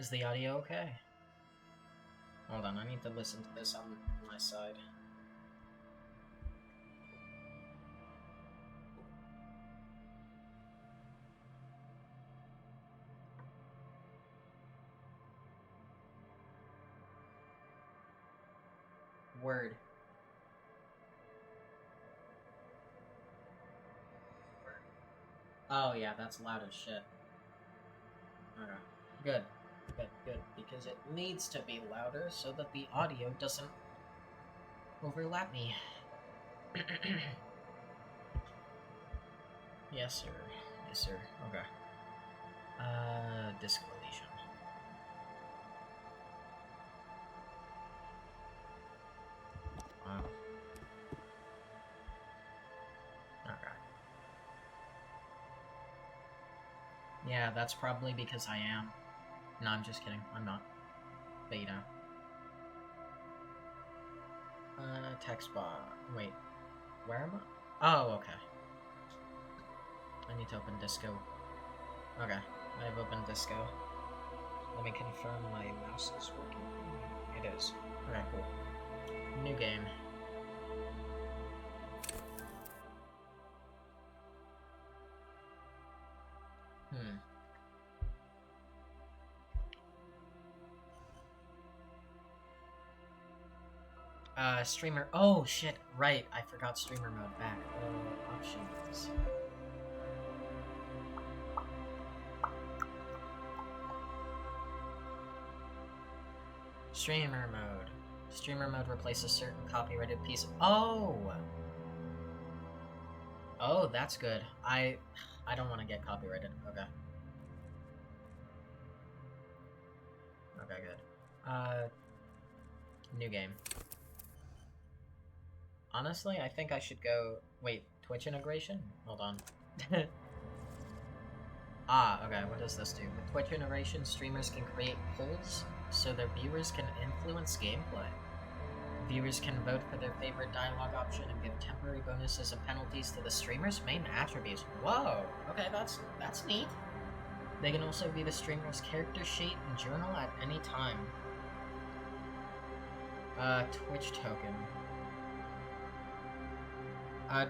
Is the audio okay? Hold on, I need to listen to this on my side. Word. Oh yeah, that's loud as shit. Okay. Good. Good. Because it needs to be louder so that the audio doesn't overlap me. Yes, sir. Yes, sir. Okay. Disco Elysium. Wow. Okay. Yeah, that's probably because I am. No, I'm just kidding. I'm not. But you know. Text bar. Wait. Where am I? Oh, okay. I need to open Disco. Okay. I've opened Disco. Let me confirm my mouse is working. It is. Okay, cool. New game. Streamer. Oh shit! Right, I forgot streamer mode back. Options. Streamer mode. Streamer mode replaces certain copyrighted piece. Oh. Oh, that's good. I don't want to get copyrighted. Okay. Okay, good. New game. Honestly, I think I should go... Wait, Twitch integration? Hold on. Okay, what does this do? With Twitch integration, streamers can create polls so their viewers can influence gameplay. Viewers can vote for their favorite dialogue option and give temporary bonuses and penalties to the streamer's main attributes. Whoa! Okay, that's neat. They can also view the streamer's character sheet and journal at any time. Twitch token.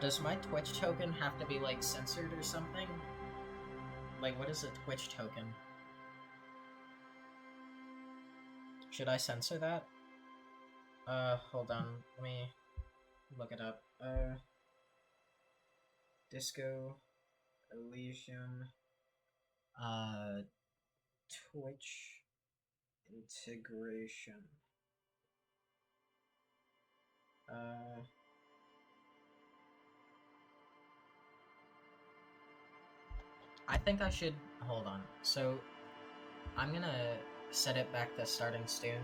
Does my Twitch token have to be, like, censored or something? Like, what is a Twitch token? Should I censor that? Hold on. Let me look it up. Disco Elysium. Twitch integration. I think I should... Hold on. So, I'm gonna set it back to starting soon.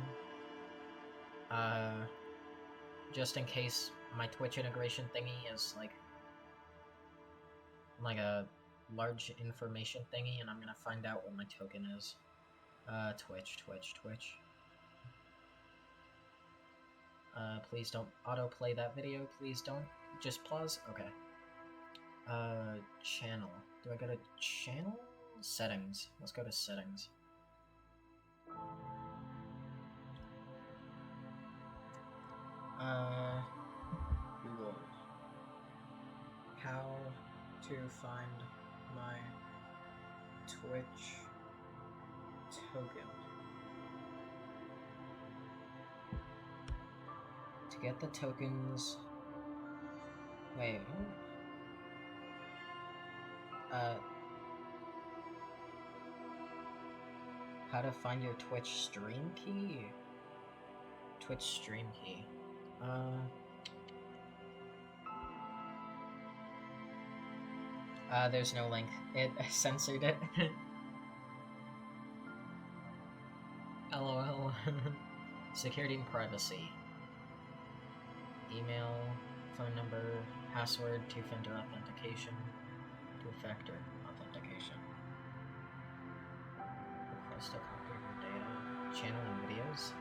Just in case my Twitch integration thingy is, like a large information thingy, and I'm gonna find out what my token is. Twitch. Please don't autoplay that video. Please don't. Just pause? Okay. Channel. Do I go to channel? Settings. Let's go to settings. Google. How to find my Twitch token. To get the tokens... Wait. How to find your Twitch stream key? Twitch stream key. There's no link. It censored it. LOL. Security and privacy. Email, phone number, password, two-factor authentication, two-factor authentication. Request a copy of your data, channel and videos.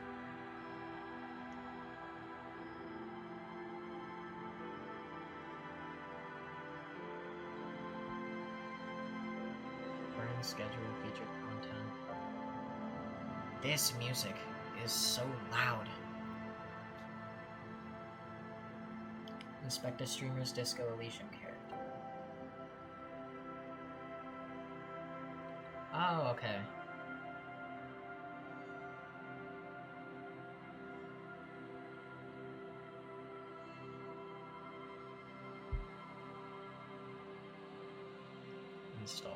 Brand schedule, featured content. This music is so loud. Inspect a streamer's Disco Elysium character. Oh, okay. Install.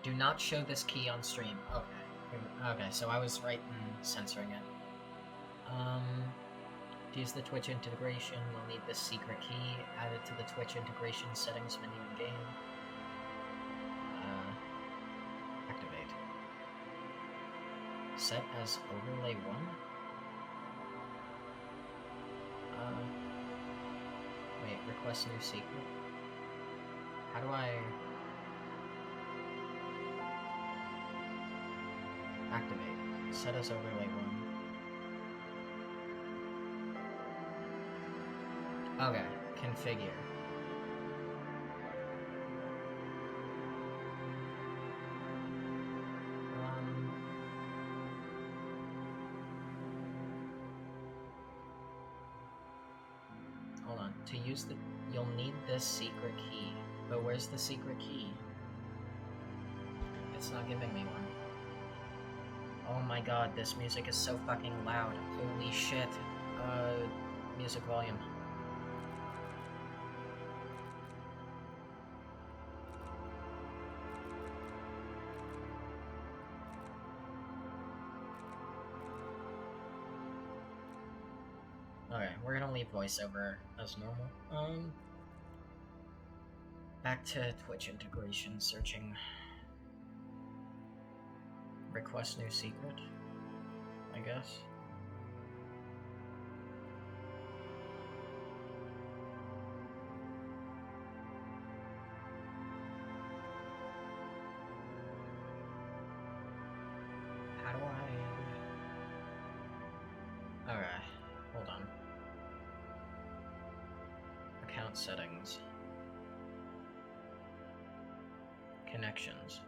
Do not show this key on stream. Okay. Okay, so I was right in censoring it. To use the Twitch integration, we'll need this secret key added to the Twitch integration settings menu in game. Activate. Set as overlay 1? Wait, request new secret? How do I... Activate. Set as overlay 1. Okay, configure. Hold on. To use the... You'll need this secret key. But where's the secret key? It's not giving me one. Oh my god, this music is so fucking loud. Holy shit. Music volume. Okay, we're gonna leave voiceover as normal. Back to Twitch integration, searching. Request new secret, I guess. How do I... Okay, hold on. Account settings. Connections.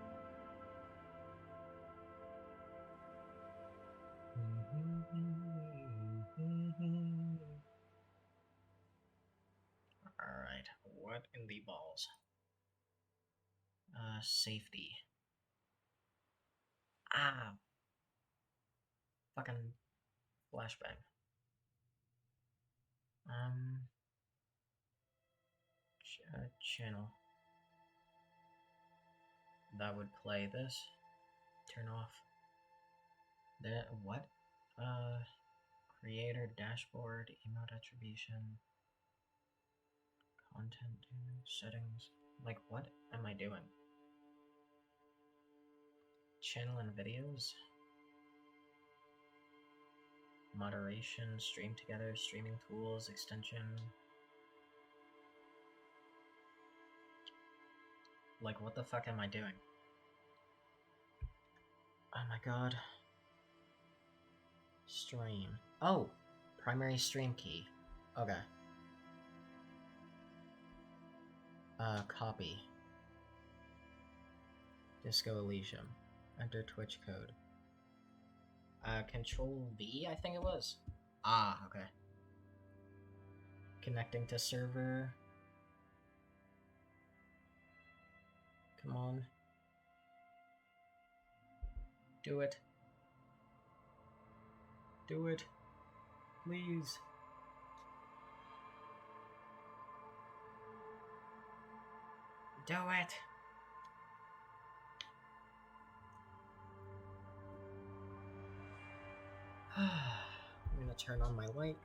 Alright, what in the balls? Safety. Ah! Fucking flashbang. Channel. That would play this. Turn off. That, what? Creator, dashboard, emote attribution, content, settings. Like, what am I doing? Channel and videos? Moderation, stream together, streaming tools, extension. Like, what the fuck am I doing? Oh my god. Stream. Oh! Primary stream key. Okay. Copy. Disco Elysium. Enter Twitch code. Control V, I think it was. Ah, okay. Connecting to server. Come on. Do it. Do it. Please. Do it. I'm gonna turn on my light.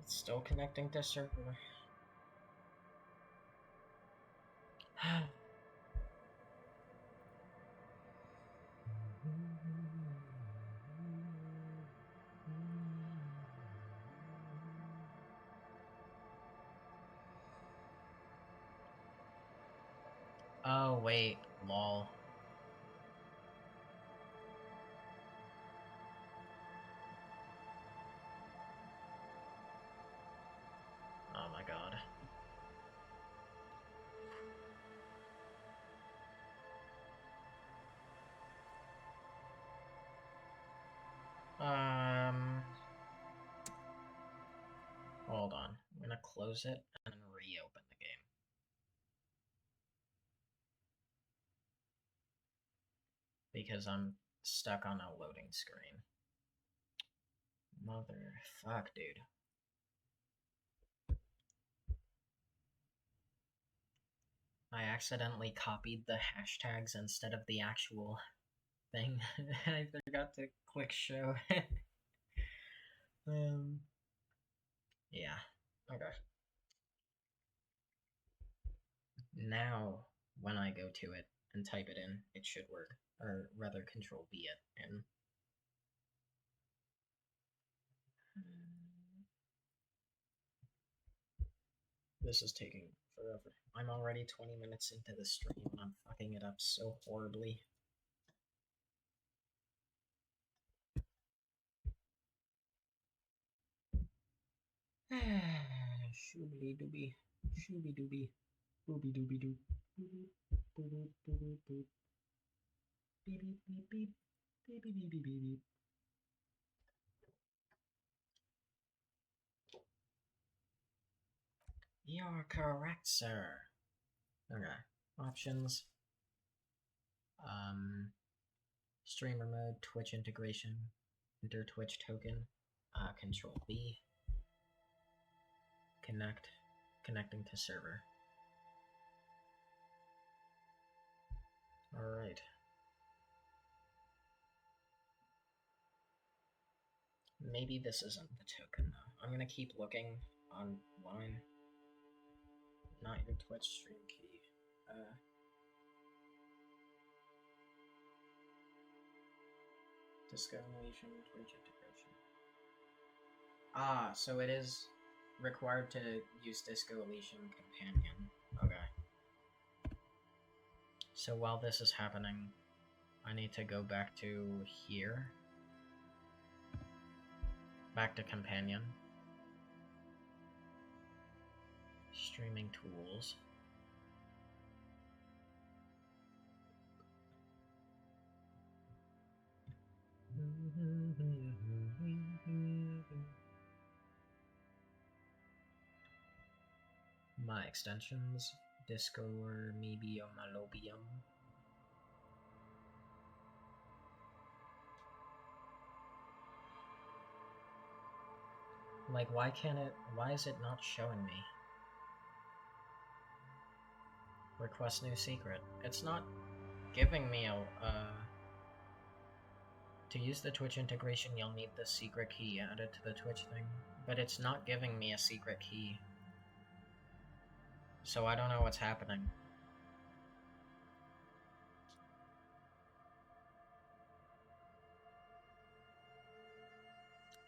It's still connecting to server. Oh, wait. Lol. Oh my god. Hold on. I'm gonna close it and reopen the game. Because I'm stuck on a loading screen. Motherfuck, dude. I accidentally copied the hashtags instead of the actual thing. I forgot to click show. Yeah. Okay. Now, when I go to it and type it in, it should work. Or rather, Control V it in. This is taking forever. I'm already 20 minutes into the stream and I'm fucking it up so horribly. Shoobly dooby. Shooby dooby. Booby dooby doo. Boop boop boop boop boop. Beep beep beep beep. Beep beep beep beep beep. You're correct, sir. Okay. Options. Streamer mode, Twitch integration, enter Twitch token, Control B, connecting to server. Alright. Maybe this isn't the token though. I'm gonna keep looking online. Not your Twitch stream key. Discombination, Twitch integration. Ah, so it is required to use Disco Elysium Companion. Okay. So while this is happening, I need to go back to here. Back to Companion. Streaming tools. My extensions, Disco or Medium Alobium. Like, why is it not showing me? Request new secret. It's not giving me to use the Twitch integration, you'll need the secret key added to the Twitch thing. But it's not giving me a secret key. So I don't know what's happening.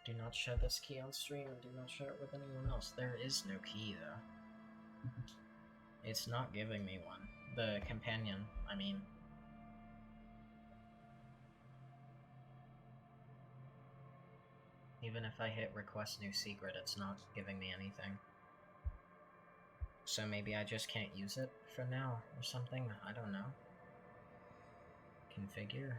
Do not share this key on stream and do not share it with anyone else. There is no key, though. It's not giving me one. The companion, I mean. Even if I hit request new secret, it's not giving me anything. So maybe I just can't use it for now, or something? I don't know. Configure.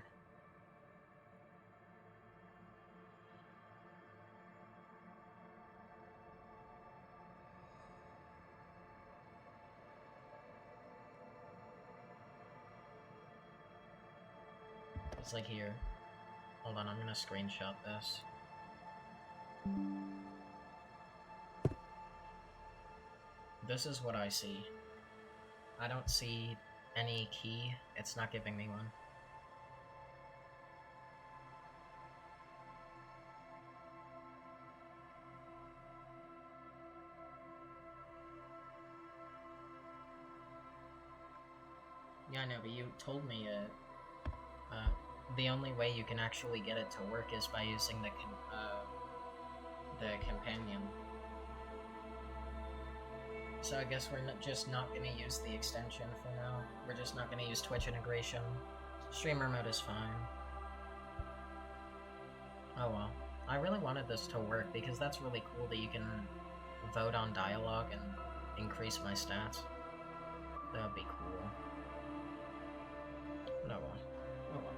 It's like here. Hold on, I'm gonna screenshot this. This is what I see. I don't see any key. It's not giving me one. Yeah, I know, but you told me the only way you can actually get it to work is by using the companion. So I guess we're just not gonna use the extension for now. We're just not gonna use Twitch integration. Streamer mode is fine. Oh well. I really wanted this to work because that's really cool that you can vote on dialogue and increase my stats. That would be cool. But oh well. Oh well.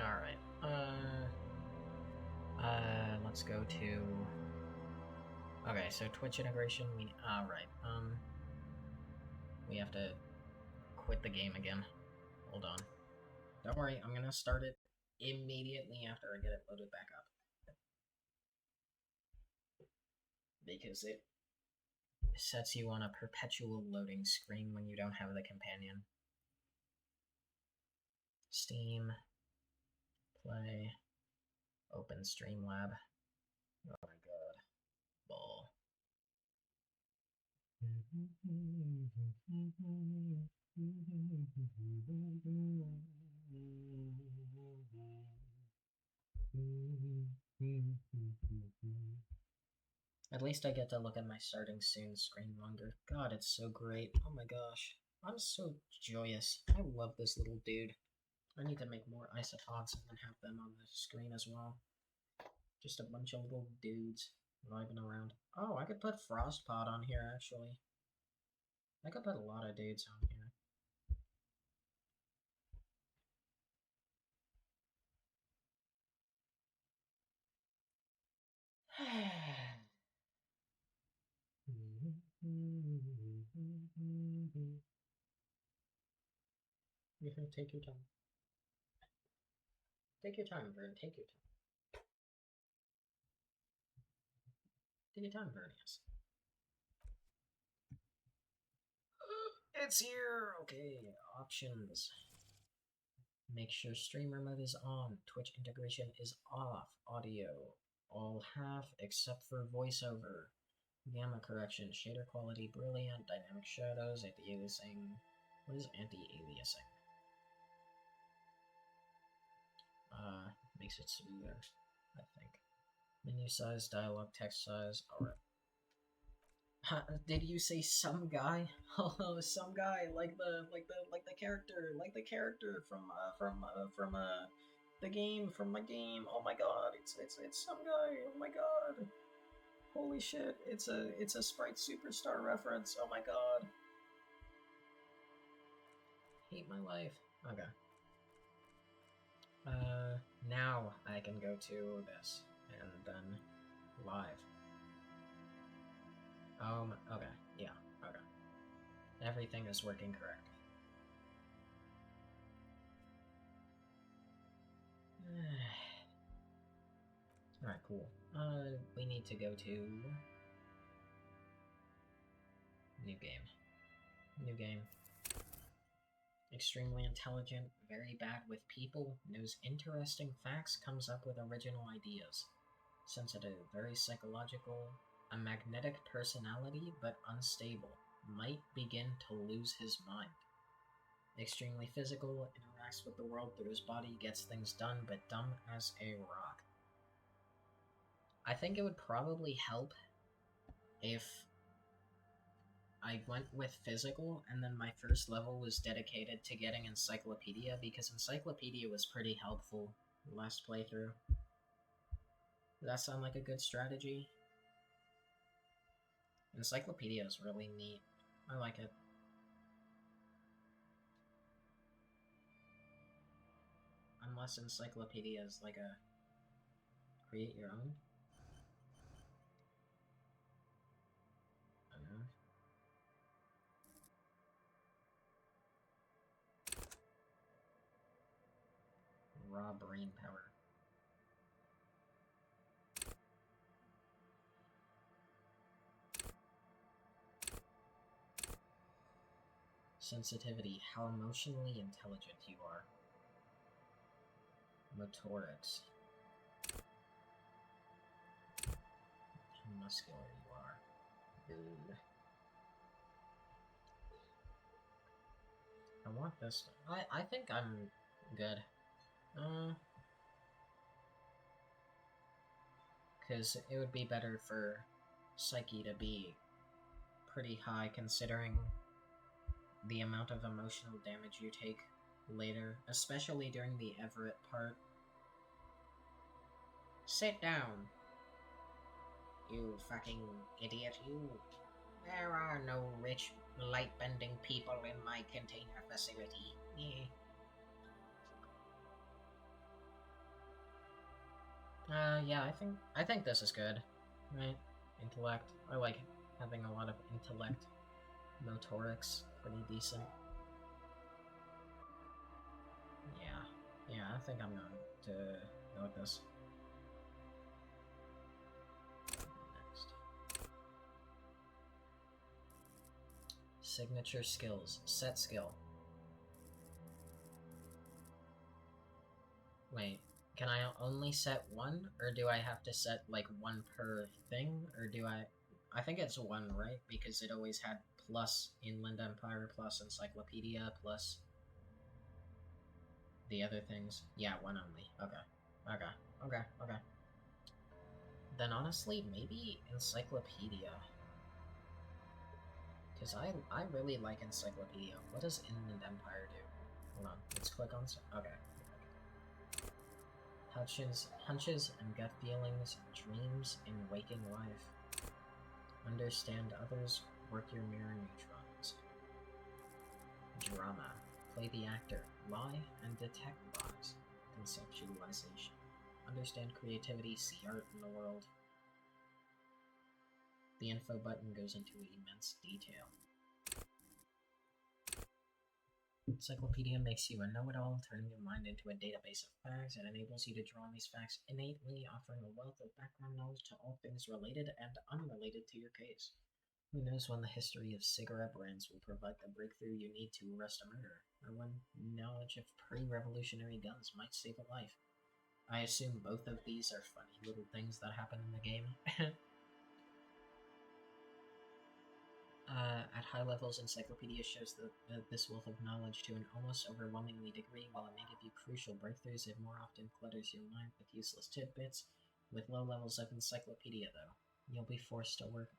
Alright. Let's go to... Okay, so Twitch integration, right. We have to quit the game again. Hold on. Don't worry, I'm gonna start it immediately after I get it loaded back up. Because it sets you on a perpetual loading screen when you don't have the companion. Steam, play, open Streamlab. Oh my god. Ball. At least I get to look at my starting soon screen longer. God, it's so great. Oh my gosh. I'm so joyous. I love this little dude. I need to make more isopods and then have them on the screen as well. Just a bunch of little dudes vibing around. Oh, I could put Frostpod on here, actually. I could put a lot of dudes on here. You can take your time. Take your time, Vern. Take your time. Take your time, Vernius. It's here! Okay, options. Make sure streamer mode is on. Twitch integration is off. Audio. All half except for voiceover. Gamma correction. Shader quality brilliant. Dynamic shadows. Anti-aliasing. What is anti-aliasing? Makes it smoother, I think. Menu size, dialogue, text size. Alright. Did you say some guy? Oh, some guy, like the character, from the game, from my game. Oh my god, it's some guy. Oh my god. Holy shit, it's a Sprite Superstar reference. Oh my god. Hate my life. Okay. Now I can go to this, and then live. Okay, yeah, okay. Everything is working correctly. Alright, cool. We need to go to... New game. New game. Extremely intelligent, very bad with people, knows interesting facts, comes up with original ideas. Sensitive, very psychological, a magnetic personality, but unstable. Might begin to lose his mind. Extremely physical, interacts with the world through his body, gets things done, but dumb as a rock. I think it would probably help if I went with physical, and then my first level was dedicated to getting Encyclopedia, because Encyclopedia was pretty helpful last playthrough. Does that sound like a good strategy? Encyclopedia is really neat. I like it. Unless Encyclopedia is like a create your own. I don't know. Raw brain power. Sensitivity, how emotionally intelligent you are. Motorics. muscular you are. Dude. I want this. I think I'm good. Because it would be better for Psyche to be pretty high considering the amount of emotional damage you take later, especially during the Everett part. Sit down, you fucking idiot, you. There are no rich, light-bending people in my container facility. Yeah, I think this is good. Right? Intellect. I like having a lot of intellect. Motorics, pretty decent. Yeah, I think I'm going to go with this. Next. Signature skills. Set skill. Wait, can I only set one? Or do I have to set, like, one per thing? Or do I think it's one, right? Because it always had plus Inland Empire, plus Encyclopedia, plus the other things. Yeah, one only. Okay. Then honestly, maybe Encyclopedia. Because I really like Encyclopedia. What does Inland Empire do? Hold on, let's click on... Okay. Hunches and gut feelings, dreams in waking life. Understand others, work your mirror neutrons. Drama. Play the actor. Lie and detect lies. Conceptualization. Understand creativity, see art in the world. The info button goes into immense detail. Encyclopedia makes you a know-it-all, turning your mind into a database of facts. It enables you to draw on these facts innately, offering a wealth of background knowledge to all things related and unrelated to your case. Who knows when the history of cigarette brands will provide the breakthrough you need to arrest a murderer, or when knowledge of pre-revolutionary guns might save a life. I assume both of these are funny little things that happen in the game. At high levels, Encyclopedia shows this wealth of knowledge to an almost overwhelmingly degree. While it may give you crucial breakthroughs, it more often clutters your mind with useless tidbits. With low levels of Encyclopedia, though, you'll be forced to work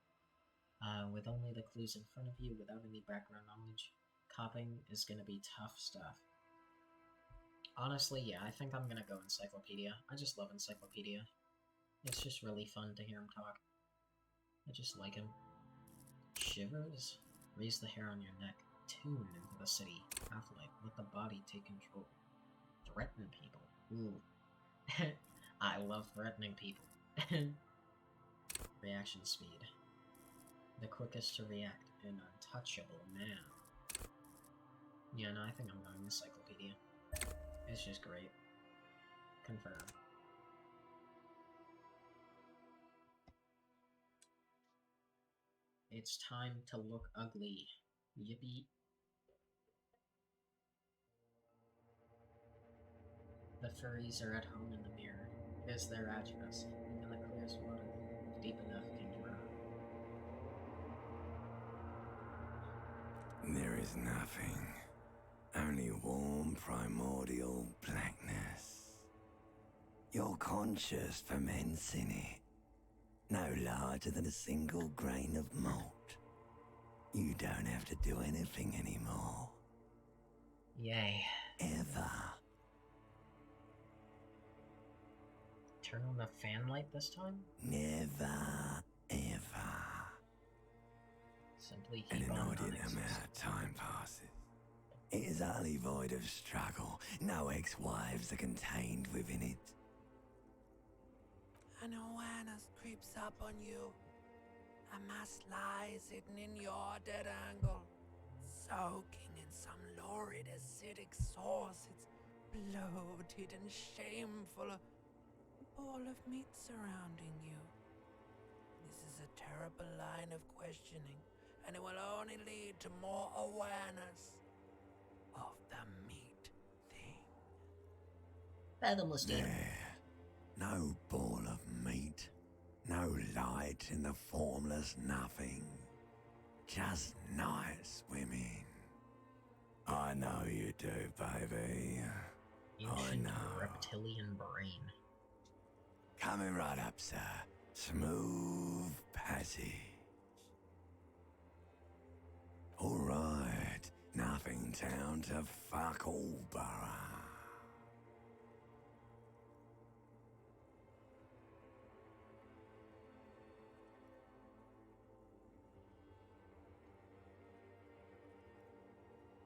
with only the clues in front of you without any background knowledge. Copying is going to be tough stuff. Honestly, yeah, I think I'm going to go Encyclopedia. I just love Encyclopedia. It's just really fun to hear him talk. I just like him. Shivers? Raise the hair on your neck. Tune into the city. Half-life. Let the body take control. Threaten people. Ooh. I love threatening people. Reaction speed. The quickest to react. An untouchable man. Yeah, no, I think I'm going Encyclopedia. It's just great. Confirm. It's time to look ugly. Yippee. The furries are at home in the mirror. It is their address. Even the clearest water, if deep enough, can drown. There is nothing. Only warm primordial blackness. Your conscious ferments in it. No larger than a single grain of malt. You don't have to do anything anymore. Yay. Ever. Turn on the fan light this time? Never, ever. Simply An keep on inordinate amount of time passes. It is utterly void of struggle. No ex-wives are contained within it. An awareness creeps up on you. A mass lies hidden in your dead angle, soaking in some lurid acidic sauce. It's bloated and shameful. A ball of meat surrounding you. This is a terrible line of questioning, and it will only lead to more awareness of the meat thing. There, no ball of meat. No light in the formless nothing. Just night swimming. I know you do, baby. Ancient know. reptilian brain. Coming right up, sir. Smooth passage. All right. Nothing town to fuck all borough.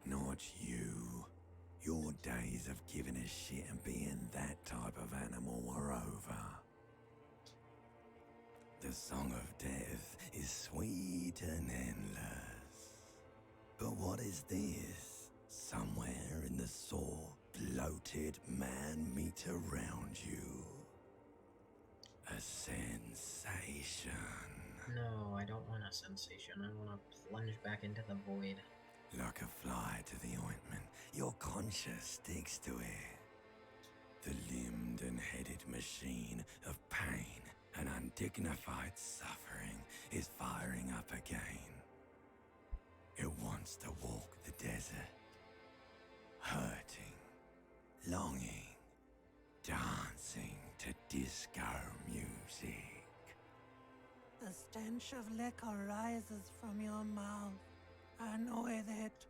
Not you. Your days of giving a shit and being that type of animal are over. The song of death is sweet and endless. But what is this? Somewhere in the sore, bloated man meet around you. A sensation. No, I don't want a sensation. I want to plunge back into the void. Like a fly to the ointment, your conscience sticks to it. The limbed and headed machine of pain and undignified suffering is firing up again. It wants to walk the desert, hurting, longing, dancing to disco music. The stench of liquor rises from your mouth, and with it,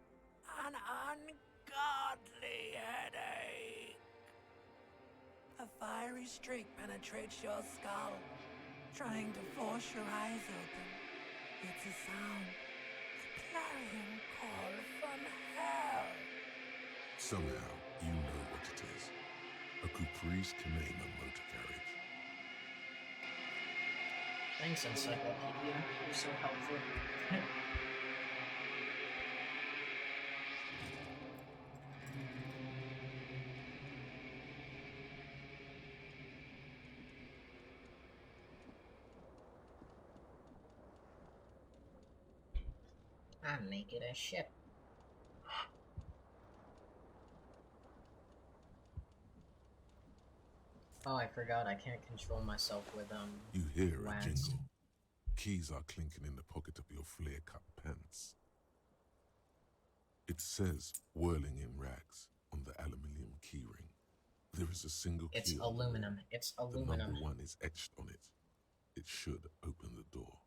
an ungodly headache. A fiery streak penetrates your skull, trying to force your eyes open. It's a sound, a clarion call from hell. Somehow, you know what it is. A caprice can name a motor carriage. Thanks, Encyclopedia. You're so helpful. I'm naked as shit. Oh, I forgot. I can't control myself with You hear a wax. jingle. Keys are clinking in the pocket of your flare-cut pants. It says "whirling in rags" on the aluminium keyring. There is a single key. It's on the aluminum. ring. It's The aluminum. number 1 is etched on it. It should open the door.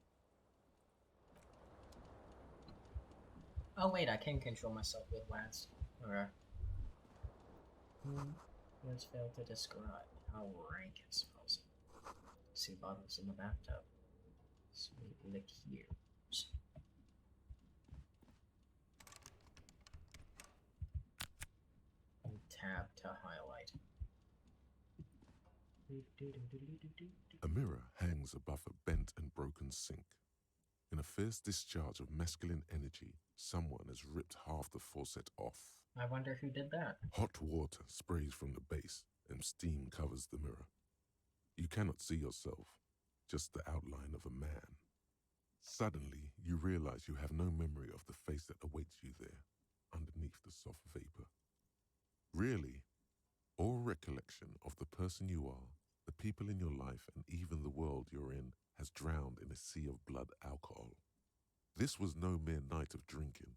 Oh wait, I can control myself with wax. Okay. Words fail to describe how rank it smells. See bottles in the bathtub. Sweet liqueurs. And tab to highlight. A mirror hangs above a bent and broken sink. In a fierce discharge of masculine energy, someone has ripped half the faucet off. I wonder who did that. Hot water sprays from the base, and steam covers the mirror. You cannot see yourself, just the outline of a man. Suddenly, you realize you have no memory of the face that awaits you there, underneath the soft vapor. Really, all recollection of the person you are, the people in your life, and even the world you're in has drowned in a sea of blood alcohol. This was no mere night of drinking.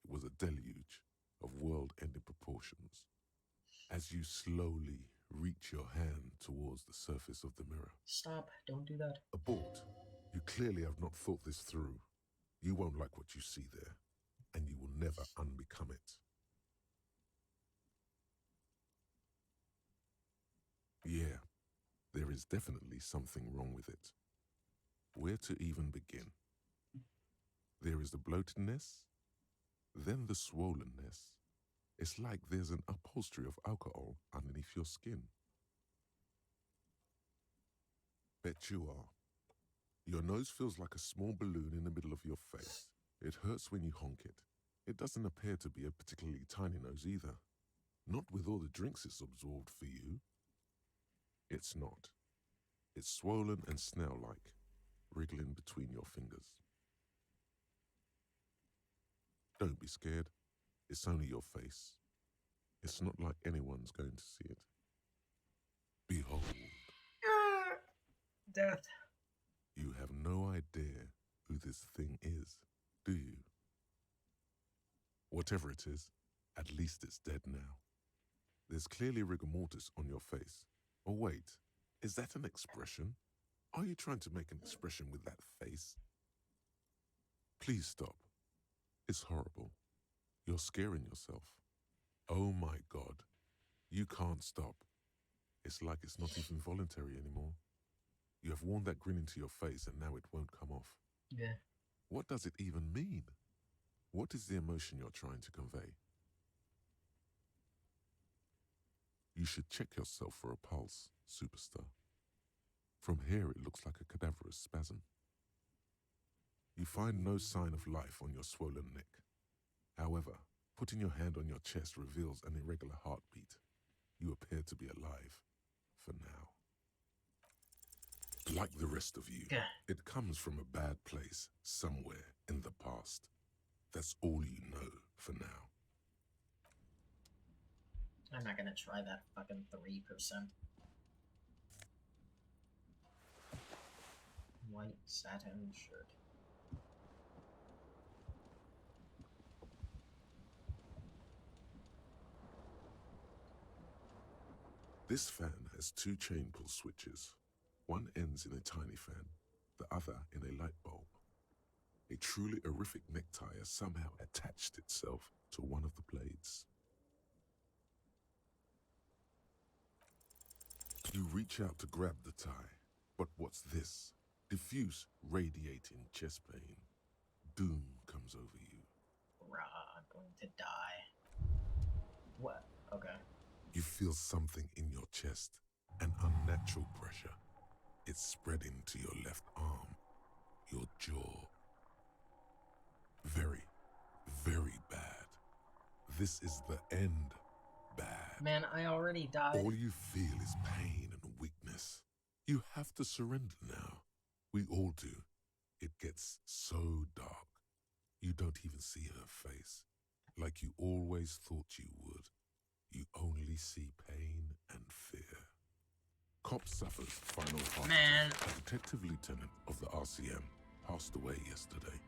It was a deluge of world-ending proportions. As you slowly reach your hand towards the surface of the mirror. Stop, don't do that. Abort. You clearly have not thought this through. You won't like what you see there, and you will never unbecome it. Yeah, there is definitely something wrong with it. Where to even begin? There is the bloatedness, then the swollenness. It's like there's an upholstery of alcohol underneath your skin. Bet you are. Your nose feels like a small balloon in the middle of your face. It hurts when you honk it. It doesn't appear to be a particularly tiny nose either. Not with all the drinks it's absorbed for you. It's not. It's swollen and snail-like, wriggling between your fingers. Don't be scared. It's only your face. It's not like anyone's going to see it. Behold. Death. this thing is, do you? Whatever it is, at least it's dead now. There's clearly rigor mortis on your face. Oh wait, is that an expression? Are you trying to make an expression with that face? Please stop. It's horrible. You're scaring yourself. Oh my God. You can't stop. It's like it's not even voluntary anymore. You have worn that grin into your face and now it won't come off. Yeah. What does it even mean? What is the emotion you're trying to convey? You should check yourself for a pulse, superstar. From here it looks like a cadaverous spasm. You find no sign of life on your swollen neck. However, putting your hand on your chest reveals an irregular heartbeat. You appear to be alive, for now. Like the rest of you, it comes from a bad place, somewhere in the past. That's all you know for now. I'm not gonna try that fucking 3%. White satin shirt. This fan has two chain pull switches. One ends in a tiny fan, the other in a light bulb. A truly horrific necktie has somehow attached itself to one of the blades. You reach out to grab the tie, but what's this? Diffuse, radiating chest pain. Doom comes over you. Rah, I'm going to die. What? Okay. You feel something in your chest, an unnatural pressure. It's spreading to your left arm, your jaw. Very, very bad. This is the end. Bad. Man, I already died. All you feel is pain and weakness. You have to surrender now. We all do. It gets so dark. You don't even see her face. Like you always thought you would. You only see pain and fear. Cop suffers final heart Man. attack. A detective lieutenant of the RCM passed away yesterday.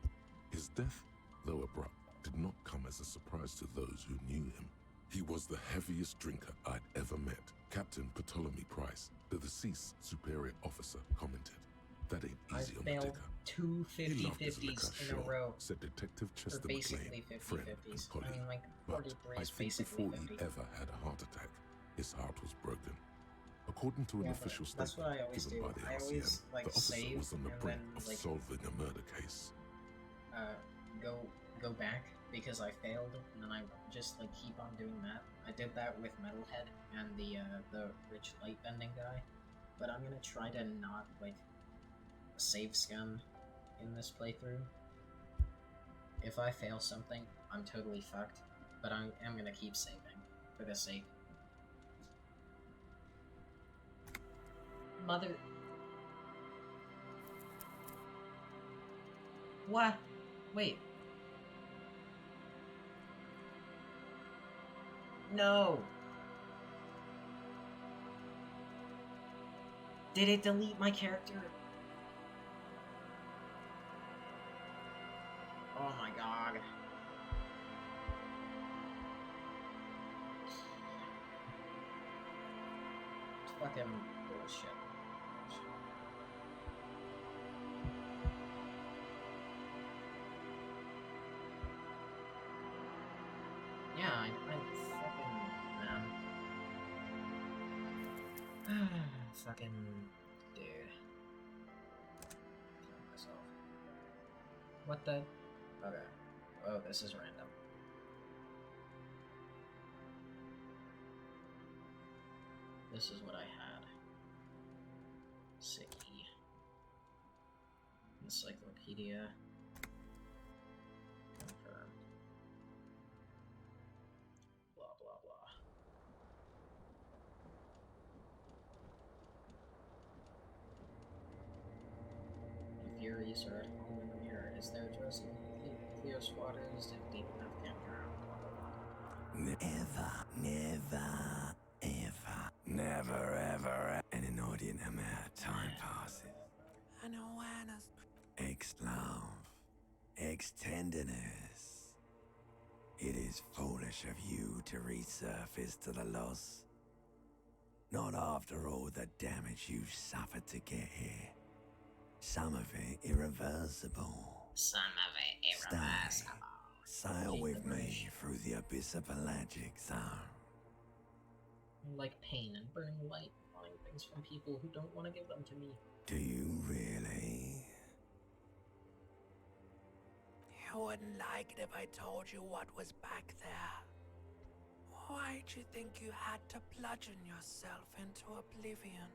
His death, though abrupt, did not come as a surprise to those who knew him. He was the heaviest drinker I'd ever met. Captain Ptolemy Price, the deceased superior officer, commented, "That ain't easy on the failed ticker." two He loved his 50-50s liquor, in a sure, row. said Detective Or Chester basically McLean, friend and 50-50s. I colleague. mean, like, But 43 I is think basically before 50. he ever had a heart attack, his heart was broken. According to an Yeah, but official that's what statement I always given do. by the I RCM, always, like, the officer save was on the and brink then, of like, solving a murder case. Go back because I failed, and then I just, like, keep on doing that. I did that with Metalhead and the rich light bending guy, but I'm gonna try to not, like, save scum in this playthrough. If I fail something, I'm totally fucked, but I'm gonna keep saving for the sake. Mother... What? Wait. No! Did it delete my character? Oh my god. It's fucking bullshit. Yeah, I fucking... fucking... dude. Kill myself. What the... Okay. Oh, this is random. This is what I had. Sicky. Encyclopedia. Confirmed. Blah, blah, blah. The Furies are at home in the mirror. Is there just clear waters and deep enough campground? Blah, blah, blah. Never, ever, an inordinate amount of time passes. An awareness Ex-love. lacks tenderness. It is foolish of you to resurface to the loss. Not after all the damage you've suffered to get here. Some of it irreversible. Some of it irreversible. Sail with me through the abyss of pelagic zone. Like pain and burning light, wanting things from people who don't want to give them to me. Do you really? You wouldn't like it if I told you what was back there. Why'd you think you had to bludgeon yourself into oblivion?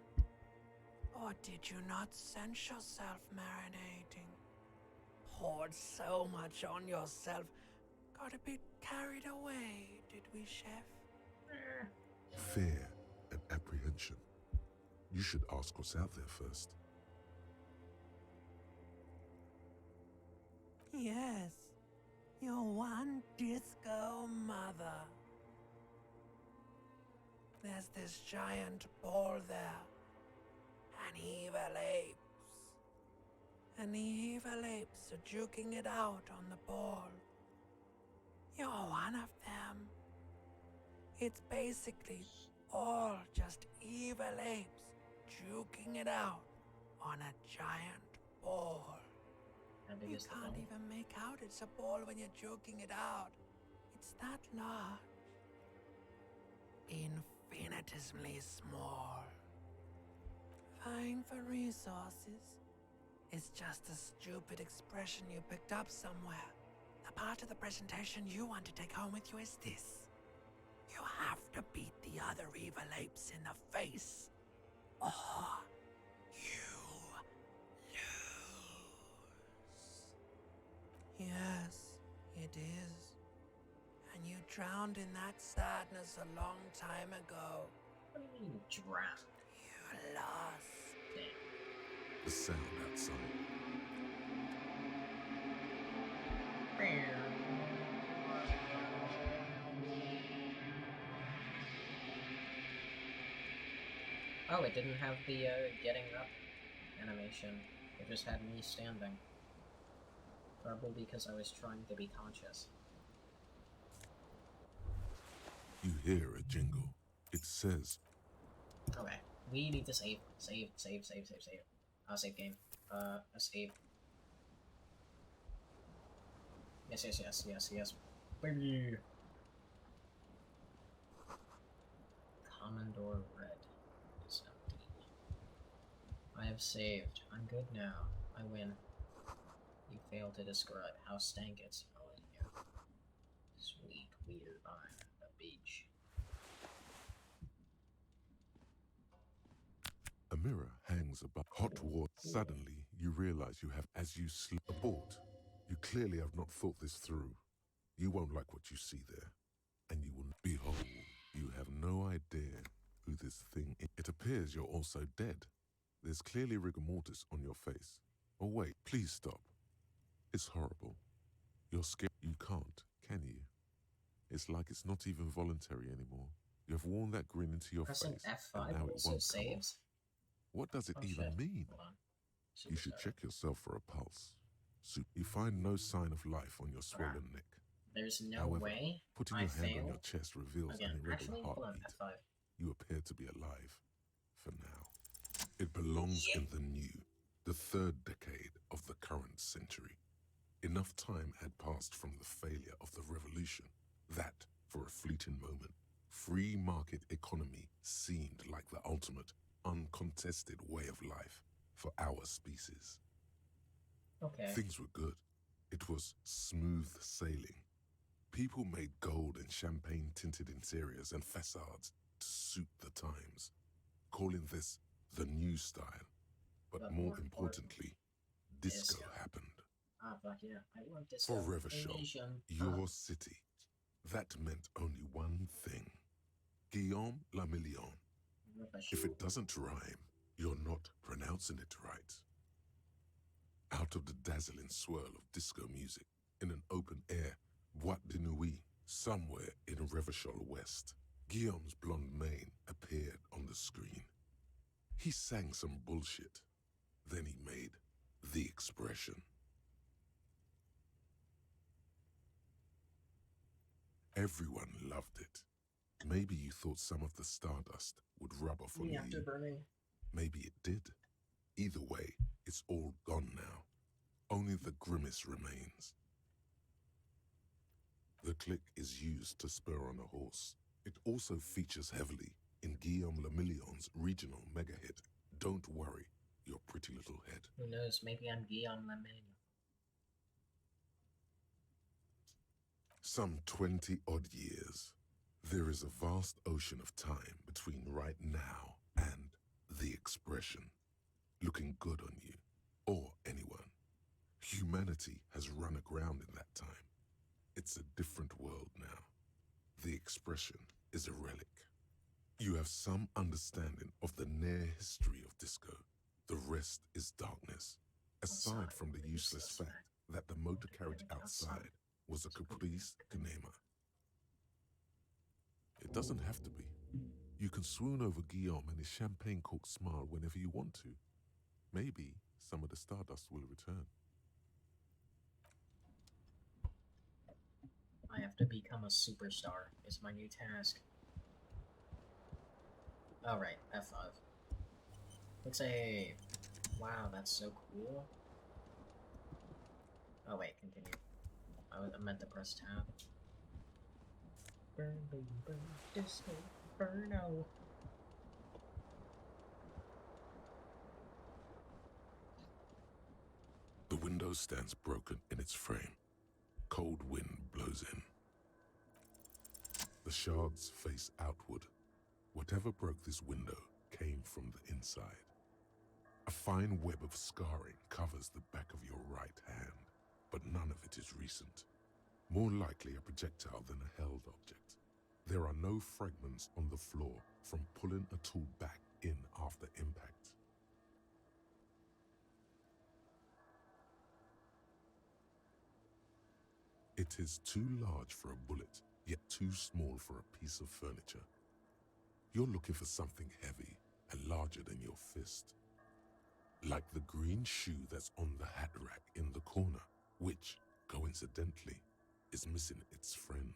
Or did you not sense yourself marinating? Poured so much on yourself, got a bit carried away, did we, Chef? Fear and apprehension. You should ask what's out there first. Yes, your one disco mother. There's this giant ball there. And evil apes. And the evil apes are juking it out on the ball. You're one of them. It's basically all just evil apes juking it out on a giant ball. How big You is the can't ball? even make out it's a ball when you're joking it out. It's that large. Infinitesimally small. Vying for resources is just a stupid expression you picked up somewhere. The part of the presentation you want to take home with you is this. You have to beat the other evil apes in the face, or you lose. Yes, it is. And you drowned in that sadness a long time ago. What do you mean, drown? You lost. The sound outside. Oh, it didn't have the getting up animation. It just had me standing. Probably because I was trying to be conscious. You hear a jingle. It says, Okay, we need to save. Save. Save game. Save. Yes. Baby. Commodore Red is empty. I have saved. I'm good now. I win. You failed to describe how stank it's smelling here. Sweet, weird vibe at the beach. a mirror hangs above hot water. Suddenly, you realize you have, as you slip abort. You clearly have not thought this through. You won't like what you see there. And you will, behold, you have no idea who this thing is. It appears you're also dead. There's clearly rigor mortis on your face. Oh wait, please stop. It's horrible. You're scared. You can't, can you? It's like it's not even voluntary anymore. You have worn that grin into your Pressing face, F5 and now it also won't come off. saves. What does it Oh, even shit. mean? Hold on. You should check yourself for a pulse. So you find no sign of life on your swollen neck. There's no However, way putting I your hand fail. on your chest reveals Again, an irregular actually, hold on, heartbeat. F5. You appear to be alive. For now. It belongs in the new, the third decade of the current century. Enough time had passed from the failure of the revolution that, for a fleeting moment, free market economy seemed like the ultimate, uncontested way of life for our species. Okay. Things were good. It was smooth sailing. People made gold and champagne-tinted interiors and facades to suit the times, calling this the new style. But more importantly, disco happened. Ah, fuck yeah. I love disco. For Revachol, Elysium. your city. That meant only one thing. Guillaume la Million. If it doesn't rhyme, you're not pronouncing it right. Out of the dazzling swirl of disco music, in an open-air boîte de nuit, somewhere in Revachol West, Guillaume's blonde mane appeared on the screen. He sang some bullshit. Then he made the expression. Everyone loved it. Maybe you thought some of the stardust would rub off on Me you. after burning. Maybe it did. Either way, it's all gone now. Only the grimace remains. The click is used to spur on a horse. It also features heavily in Guillaume Lemillion's regional mega hit, Don't Worry, Your Pretty Little Head. Who knows, maybe I'm Guillaume Lemay. Some 20-odd years. There is a vast ocean of time between right now and the expression, looking good on you, or anyone. Humanity has run aground in that time. It's a different world now. The expression is a relic. You have some understanding of the near history of disco. The rest is darkness. Aside from the useless fact that the motor carriage outside was a caprice de Neymar. It doesn't have to be. You can swoon over Guillaume and his champagne-corked smile whenever you want to. Maybe some of the stardust will return. I have to become a superstar. Is my new task. Alright, F5. Let's say... Wow, that's so cool. Oh wait, continue. I meant to press tab. Burn, baby, burn, disco, burno. The window stands broken in its frame. Cold wind blows in. The shards face outward. Whatever broke this window came from the inside. A fine web of scarring covers the back of your right hand, but none of it is recent. More likely a projectile than a held object. There are no fragments on the floor from pulling a tool back in after impact. It is too large for a bullet, yet too small for a piece of furniture. You're looking for something heavy and larger than your fist. Like the green shoe that's on the hat rack in the corner, which, coincidentally, is missing its friend.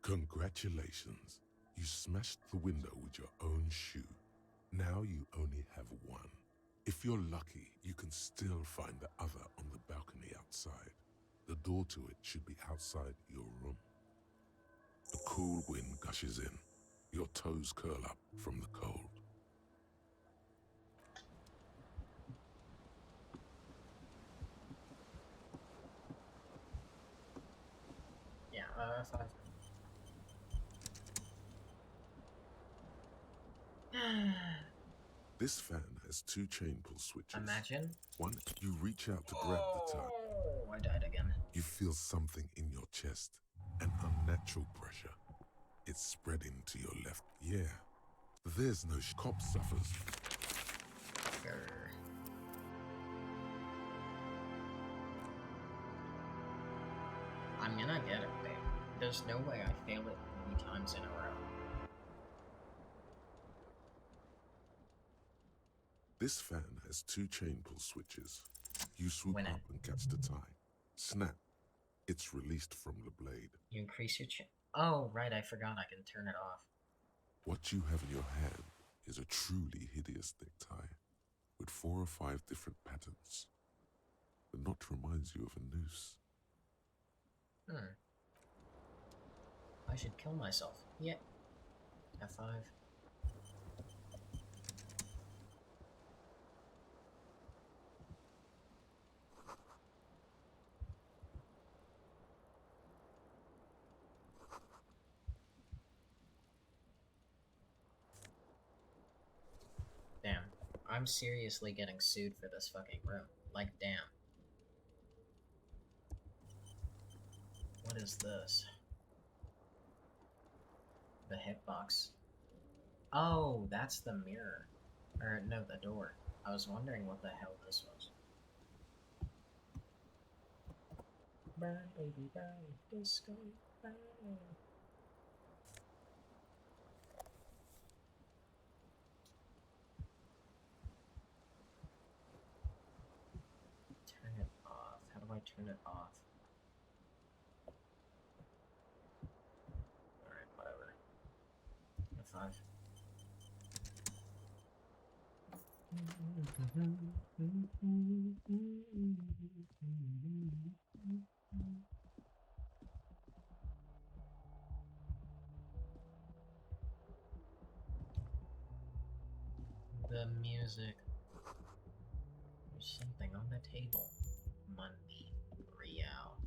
Congratulations, you smashed the window with your own shoe. Now you only have one. If you're lucky, you can still find the other on the balcony outside. The door to it should be outside your room. The cool wind gushes in. Your toes curl up from the cold. Yeah, F5. This fan has two chain pull switches. Imagine. One, you reach out to grab the tab. Oh, I died again. You feel something in your chest, an unnatural pressure. It's spreading to your left. Yeah, there's no cop suffers. Grr. I'm gonna get it, babe. There's no way I fail it 3 times in a row. This fan has two chain pull switches. You swoop Win it. up and catch the tie. Snap. It's released from the blade. You increase your Oh, right, I forgot I can turn it off. What you have in your hand is a truly hideous necktie with 4 or 5 different patterns. The knot reminds you of a noose. I should kill myself. Yeah. F5. Damn. I'm seriously getting sued for this fucking room. Like, damn. What is this? The hitbox. Oh, that's the mirror. Or, no, the door. I was wondering what the hell this was. Burn, baby, burn. Disco, burn. Turn it off. How do I turn it off? The music. There's something on the table. Money. Real.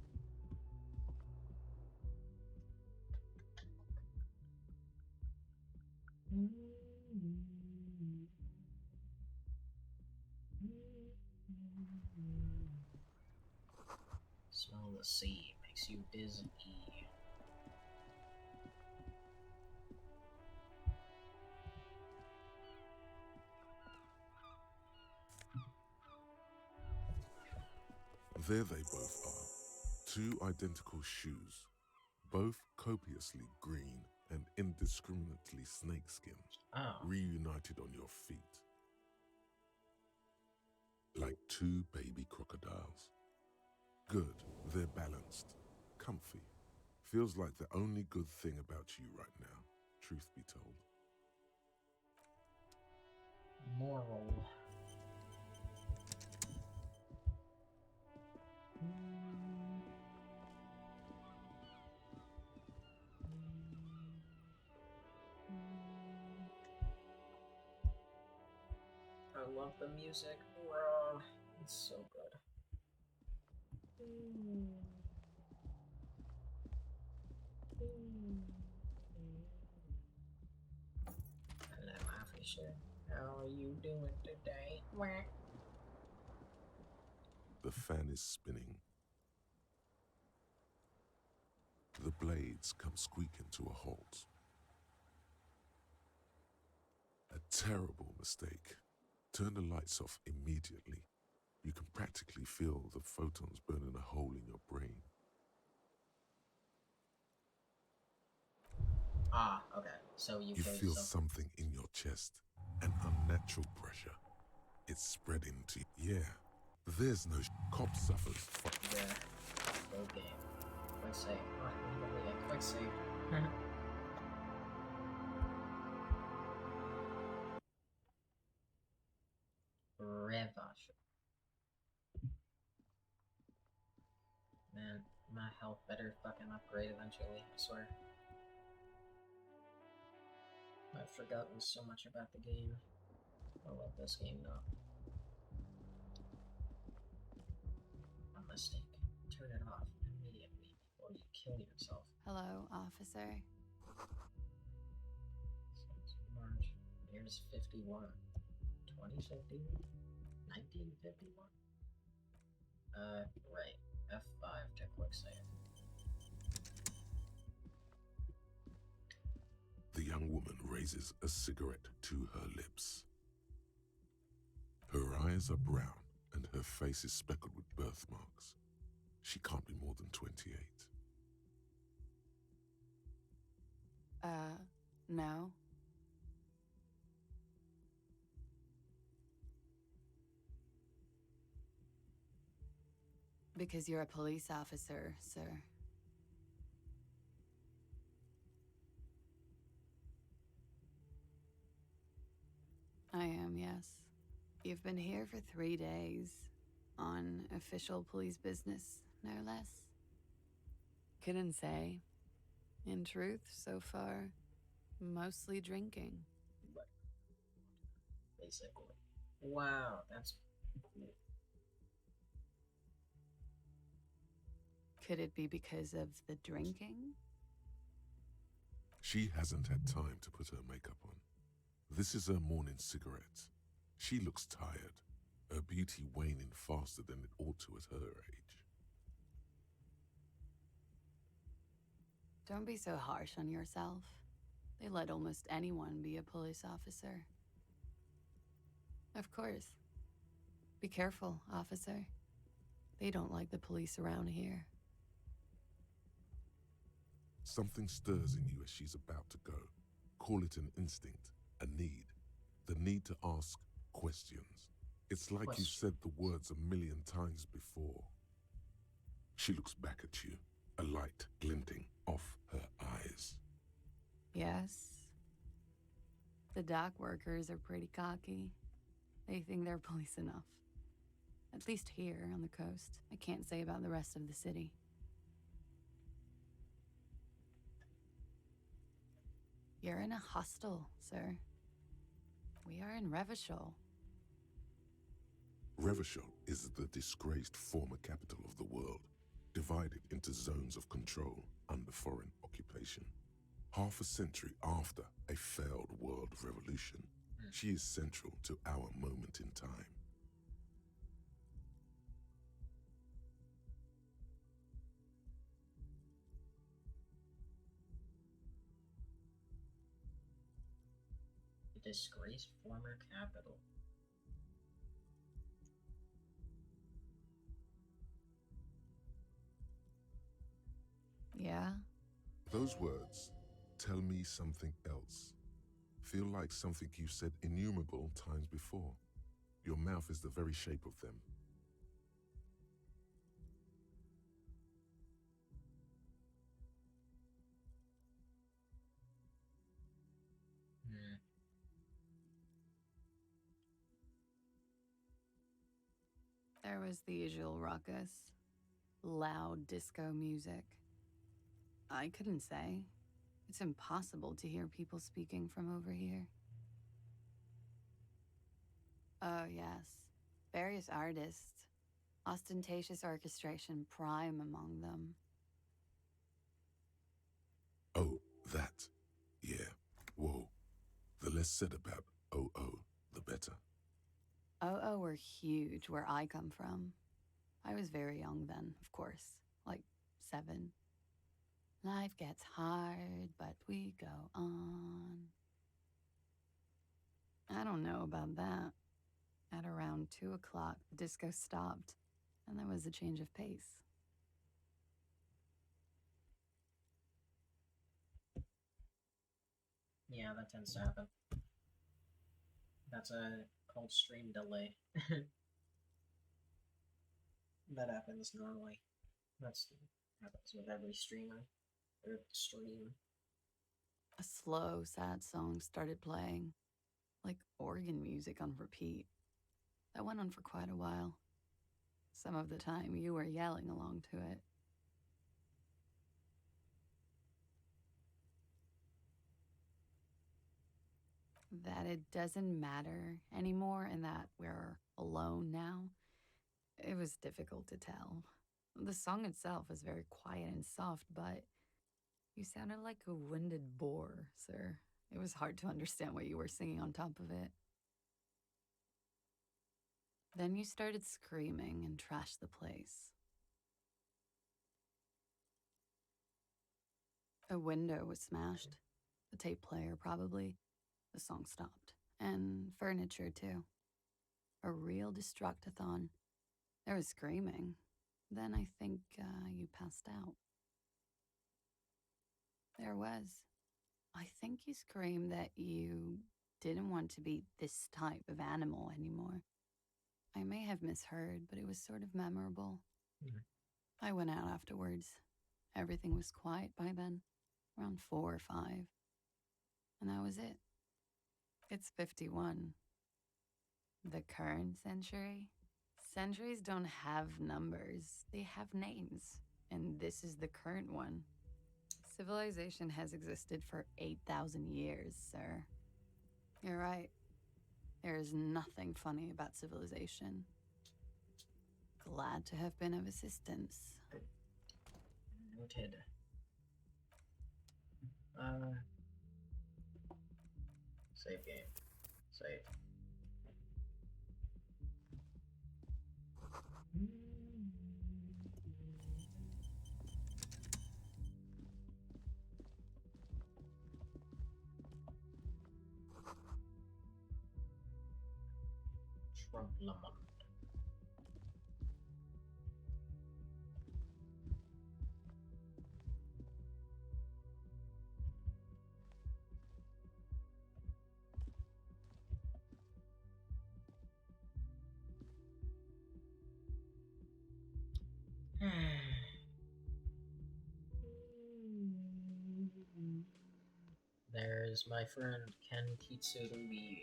Smell the sea makes you dizzy. There they both are. Two identical shoes, both copiously green and indiscriminately snakeskin, Oh. reunited on your feet. Like two baby crocodiles. Good, they're balanced, comfy. Feels like the only good thing about you right now, truth be told. Moral. I love the music. Raw. It's so good. Hello, officer. How are you doing today? Whack. The fan is spinning. The blades come squeaking to a halt. A terrible mistake. Turn the lights off immediately. You can practically feel the photons burning a hole in your brain. Ah, okay. So you You killed feel yourself. something in your chest, an unnatural pressure. It's spreading to yeah. There's no cop suffers. Yeah. Go game. Quick save. Oh, yeah, quick save. Revash. Man, my health better fucking upgrade eventually, I swear. I've forgotten so much about the game. I love this game though. A mistake. Turn it off immediately before you kill yourself. Hello, officer. Since March. Here's 51. 2051? 1951? Right. F5 to quick save. The young woman raises a cigarette to her lips. Her eyes are brown and her face is speckled with birthmarks. She can't be more than 28. No. Because you're a police officer, sir. I am, yes. You've been here for 3 days. On official police business, no less. Couldn't say. In truth, so far, mostly drinking. But, basically. Wow, that's cool. Could it be because of the drinking? She hasn't had time to put her makeup on. This is her morning cigarette. She looks tired, her beauty waning faster than it ought to at her age. Don't be so harsh on yourself. They let almost anyone be a police officer. Of course. Be careful, officer. They don't like the police around here. Something stirs in you as she's about to go. Call it an instinct, a need. The need to ask questions. It's like you've said the words a million times before. She looks back at you, a light glinting off her eyes. Yes. The dock workers are pretty cocky. They think they're police enough. At least here on the coast. I can't say about the rest of the city. You're in a hostel, sir. We are in Revachol. Revachol is the disgraced former capital of the world, divided into zones of control under foreign occupation. Half a century after a failed world revolution, she is central to our moment in time. The disgraced former capital. Yeah? Those words, tell me something else, feel like something you've said innumerable times before. Your mouth is the very shape of them. Hmm. There was the usual ruckus. Loud disco music. I couldn't say. It's impossible to hear people speaking from over here. Oh, yes. Various artists. Ostentatious orchestration prime among them. Oh, that. Yeah. Whoa. The less said about OO, the better. OO were huge where I come from. I was very young then, of course. Like 7. Life gets hard, but we go on. I don't know about that. At around 2 o'clock, the disco stopped, and there was a change of pace. Yeah, that tends to happen. That's called stream delay. That happens normally. That's happens with every streamer or stream. A slow, sad song started playing, like organ music on repeat. That went on for quite a while. Some of the time, you were yelling along to it. That it doesn't matter anymore and that we're alone now, it was difficult to tell. The song itself was very quiet and soft, but you sounded like a winded boar, sir. It was hard to understand what you were singing on top of it. Then you started screaming and trashed the place. A window was smashed. The tape player, probably. The song stopped. And furniture, too. A real destructathon. There was screaming. Then I think you passed out. There was. I think you screamed that you didn't want to be this type of animal anymore. I may have misheard, but it was sort of memorable. I went out afterwards. Everything was quiet by then, around 4 or 5. And that was it. It's 51. The current century? Centuries don't have numbers, they have names. And this is the current one. Civilization has existed for 8,000 years, sir. You're right. There is nothing funny about civilization. Glad to have been of assistance. Noted. Save game. Save. Trump Lamont. There's my friend Ken Kitsurugi.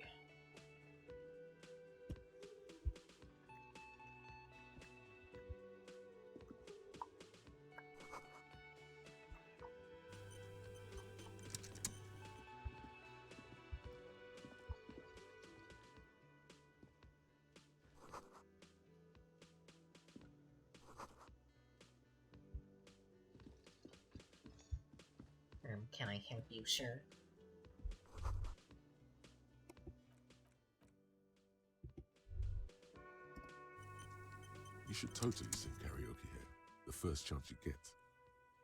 Can I help you, sir? You should totally sing karaoke here, the first chance you get.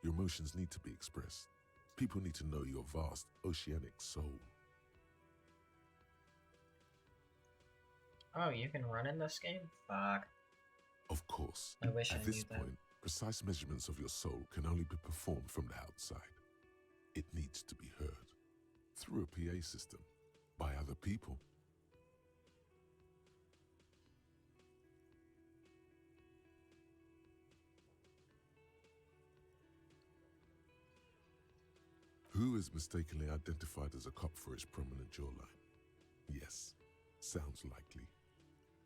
Your emotions need to be expressed. People need to know your vast, oceanic soul. Oh, you can run in this game? Fuck. Of course, I wish I at this knew that. point, precise measurements of your soul can only be performed from the outside. It needs to be heard through a PA system by other people. Who is mistakenly identified as a cop for his prominent jawline? Yes, sounds likely.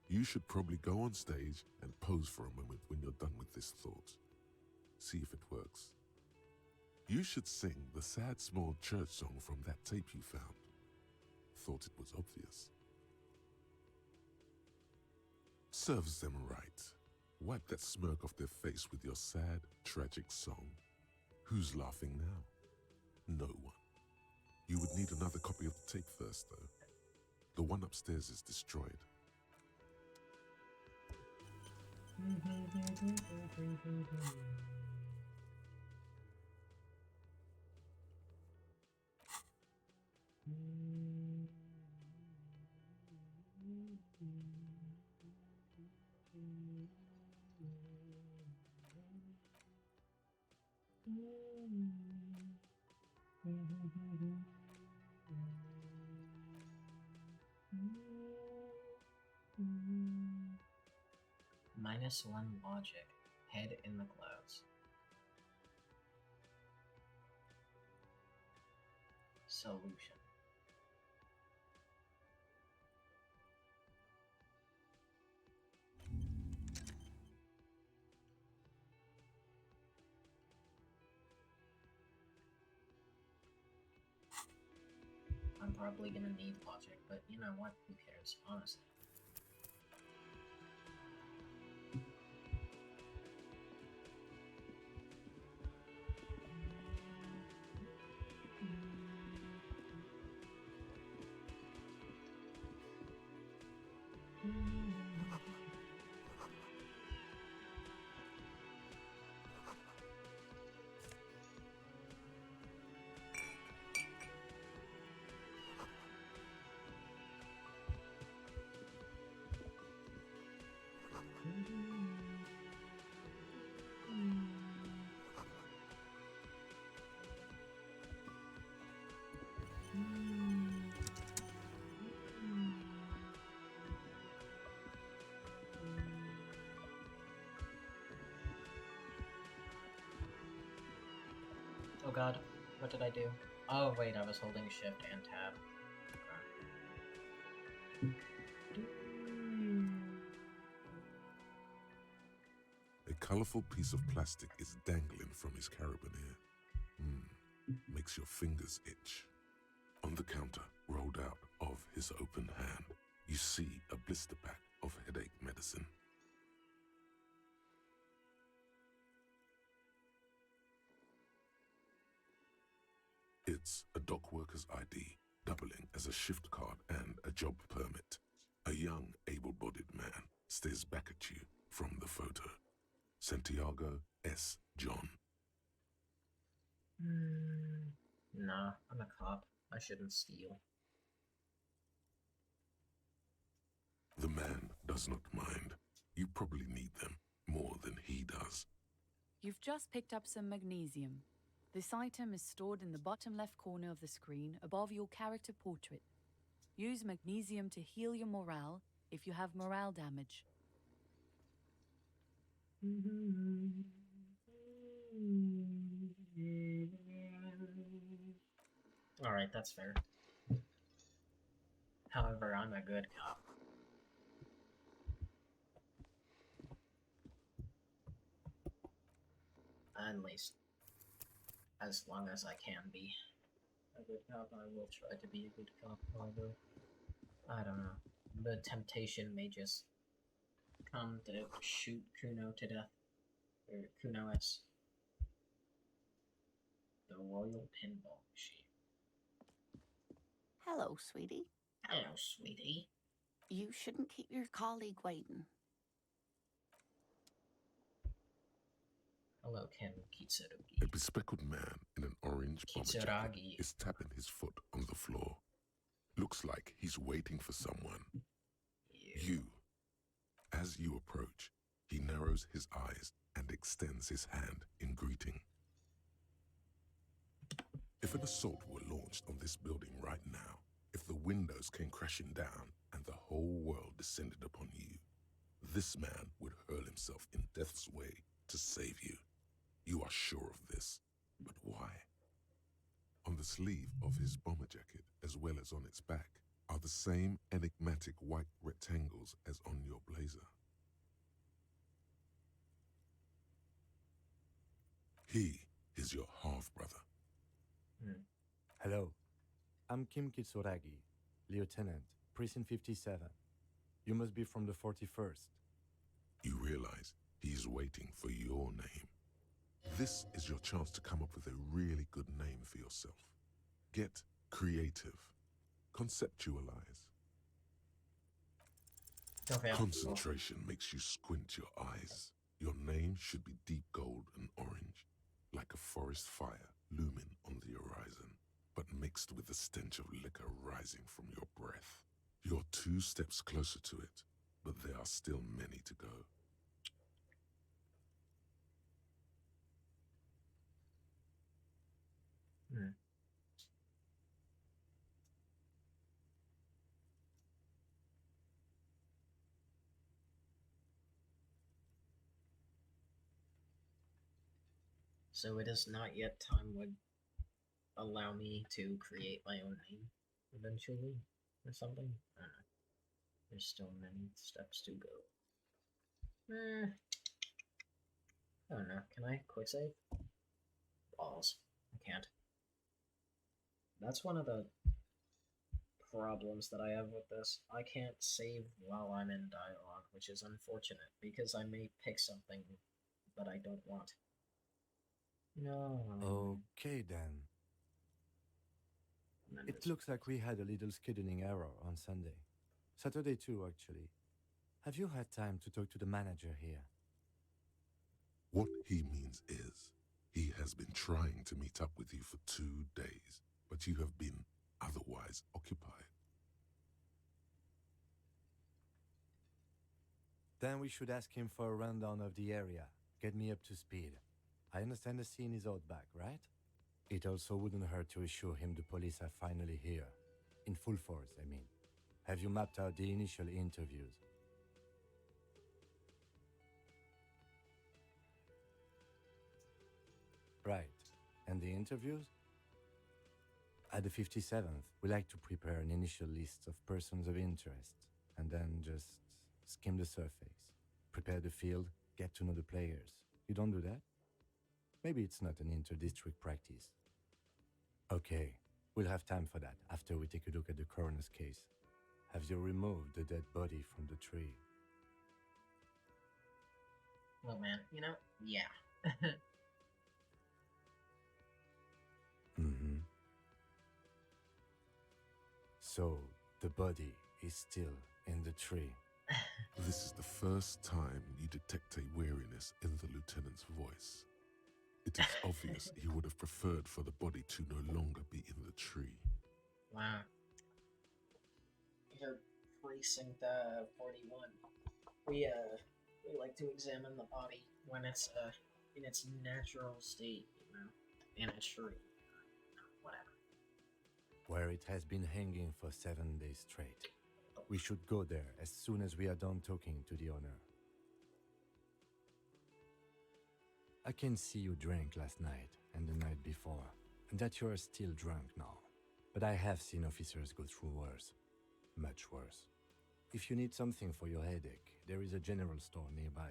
You should probably go on stage and pose for a moment when you're done with this thought. See if it works. You should sing the sad small church song from that tape you found. Thought it was obvious. Serves them right. Wipe that smirk off their face with your sad, tragic song. Who's laughing now? No one. You would need another copy of the tape first, though. The one upstairs is destroyed. -1 logic. Head in the clouds. Solution. I'm probably gonna need logic, but you know what? Who cares, honestly. Oh god, what did I do? Oh wait, I was holding shift and tab. A colorful piece of plastic is dangling from his carabiner. Makes your fingers itch. On the counter, rolled out of his open hand, you see a blister pack of headache medicine. It's a dock worker's ID, doubling as a shift card and a job permit. A young, able-bodied man stares back at you from the photo. Santiago S. John. Nah, I'm a cop. I shouldn't steal. The man does not mind. You probably need them more than he does. You've just picked up some magnesium. This item is stored in the bottom left corner of the screen above your character portrait. Use magnesium to heal your morale if you have morale damage. Alright, that's fair. However, I'm a good cop. At least, as long as I can be a good cop, I will try to be a good cop, although, I don't know. The temptation may just come to shoot Kuno to death. Or Kuno-S. The Royal Pinball Machine. Hello, sweetie. Hello, sweetie. You shouldn't keep your colleague waiting. Hello, Ken Kitsurugi. A bespectacled man in an orange bomber jacket Kitsuragi. is tapping his foot on the floor. Looks like he's waiting for someone. You. As you approach, he narrows his eyes and extends his hand in greeting. If an assault were launched on this building right now, if the windows came crashing down and the whole world descended upon you, this man would hurl himself in death's way to save you. You are sure of this, but why? On the sleeve of his bomber jacket, as well as on its back, are the same enigmatic white rectangles as on your blazer. He is your half-brother. Hello, I'm Kim Kitsuragi, Lieutenant, Precinct 57. You must be from the 41st. You realize he's waiting for your name. This is your chance to come up with a really good name for yourself. Get creative. Conceptualize. Okay. Concentration makes you squint your eyes. Your name should be deep gold and orange, like a forest fire looming on the horizon, but mixed with the stench of liquor rising from your breath. You're 2 steps closer to it, but there are still many to go. So it is not yet time would allow me to create my own name eventually or something. I don't know. There's still many steps to go. I don't know. Can I quick save? Balls. I can't. That's one of the problems that I have with this. I can't save while I'm in dialogue, which is unfortunate because I may pick something that I don't want. No. Okay then. And then It there's- looks like we had a little scheduling error on Sunday. Saturday too, actually. Have you had time to talk to the manager here? What he means is, he has been trying to meet up with you for 2 days, but you have been otherwise occupied. Then we should ask him for a rundown of the area. Get me up to speed. I understand the scene is out back, right? It also wouldn't hurt to assure him the police are finally here. In full force, I mean. Have you mapped out the initial interviews? Right. And the interviews? At the 57th, we like to prepare an initial list of persons of interest, and then just skim the surface. Prepare the field, get to know the players. You don't do that? Maybe it's not an inter-district practice. Okay, we'll have time for that after we take a look at the coroner's case. Have you removed the dead body from the tree? Well, man, yeah. Mm-hmm. So, the body is still in the tree. This is the first time you detect a weariness in the lieutenant's voice. It is obvious he would have preferred for the body to no longer be in the tree. Wow. Here, precinct 41. We like to examine the body when it's in its natural state, in a tree, whatever. Where it has been hanging for 7 days straight. We should go there as soon as we are done talking to the owner. I can see you drank last night and the night before, and that you are still drunk now. But I have seen officers go through worse. Much worse. If you need something for your headache, there is a general store nearby.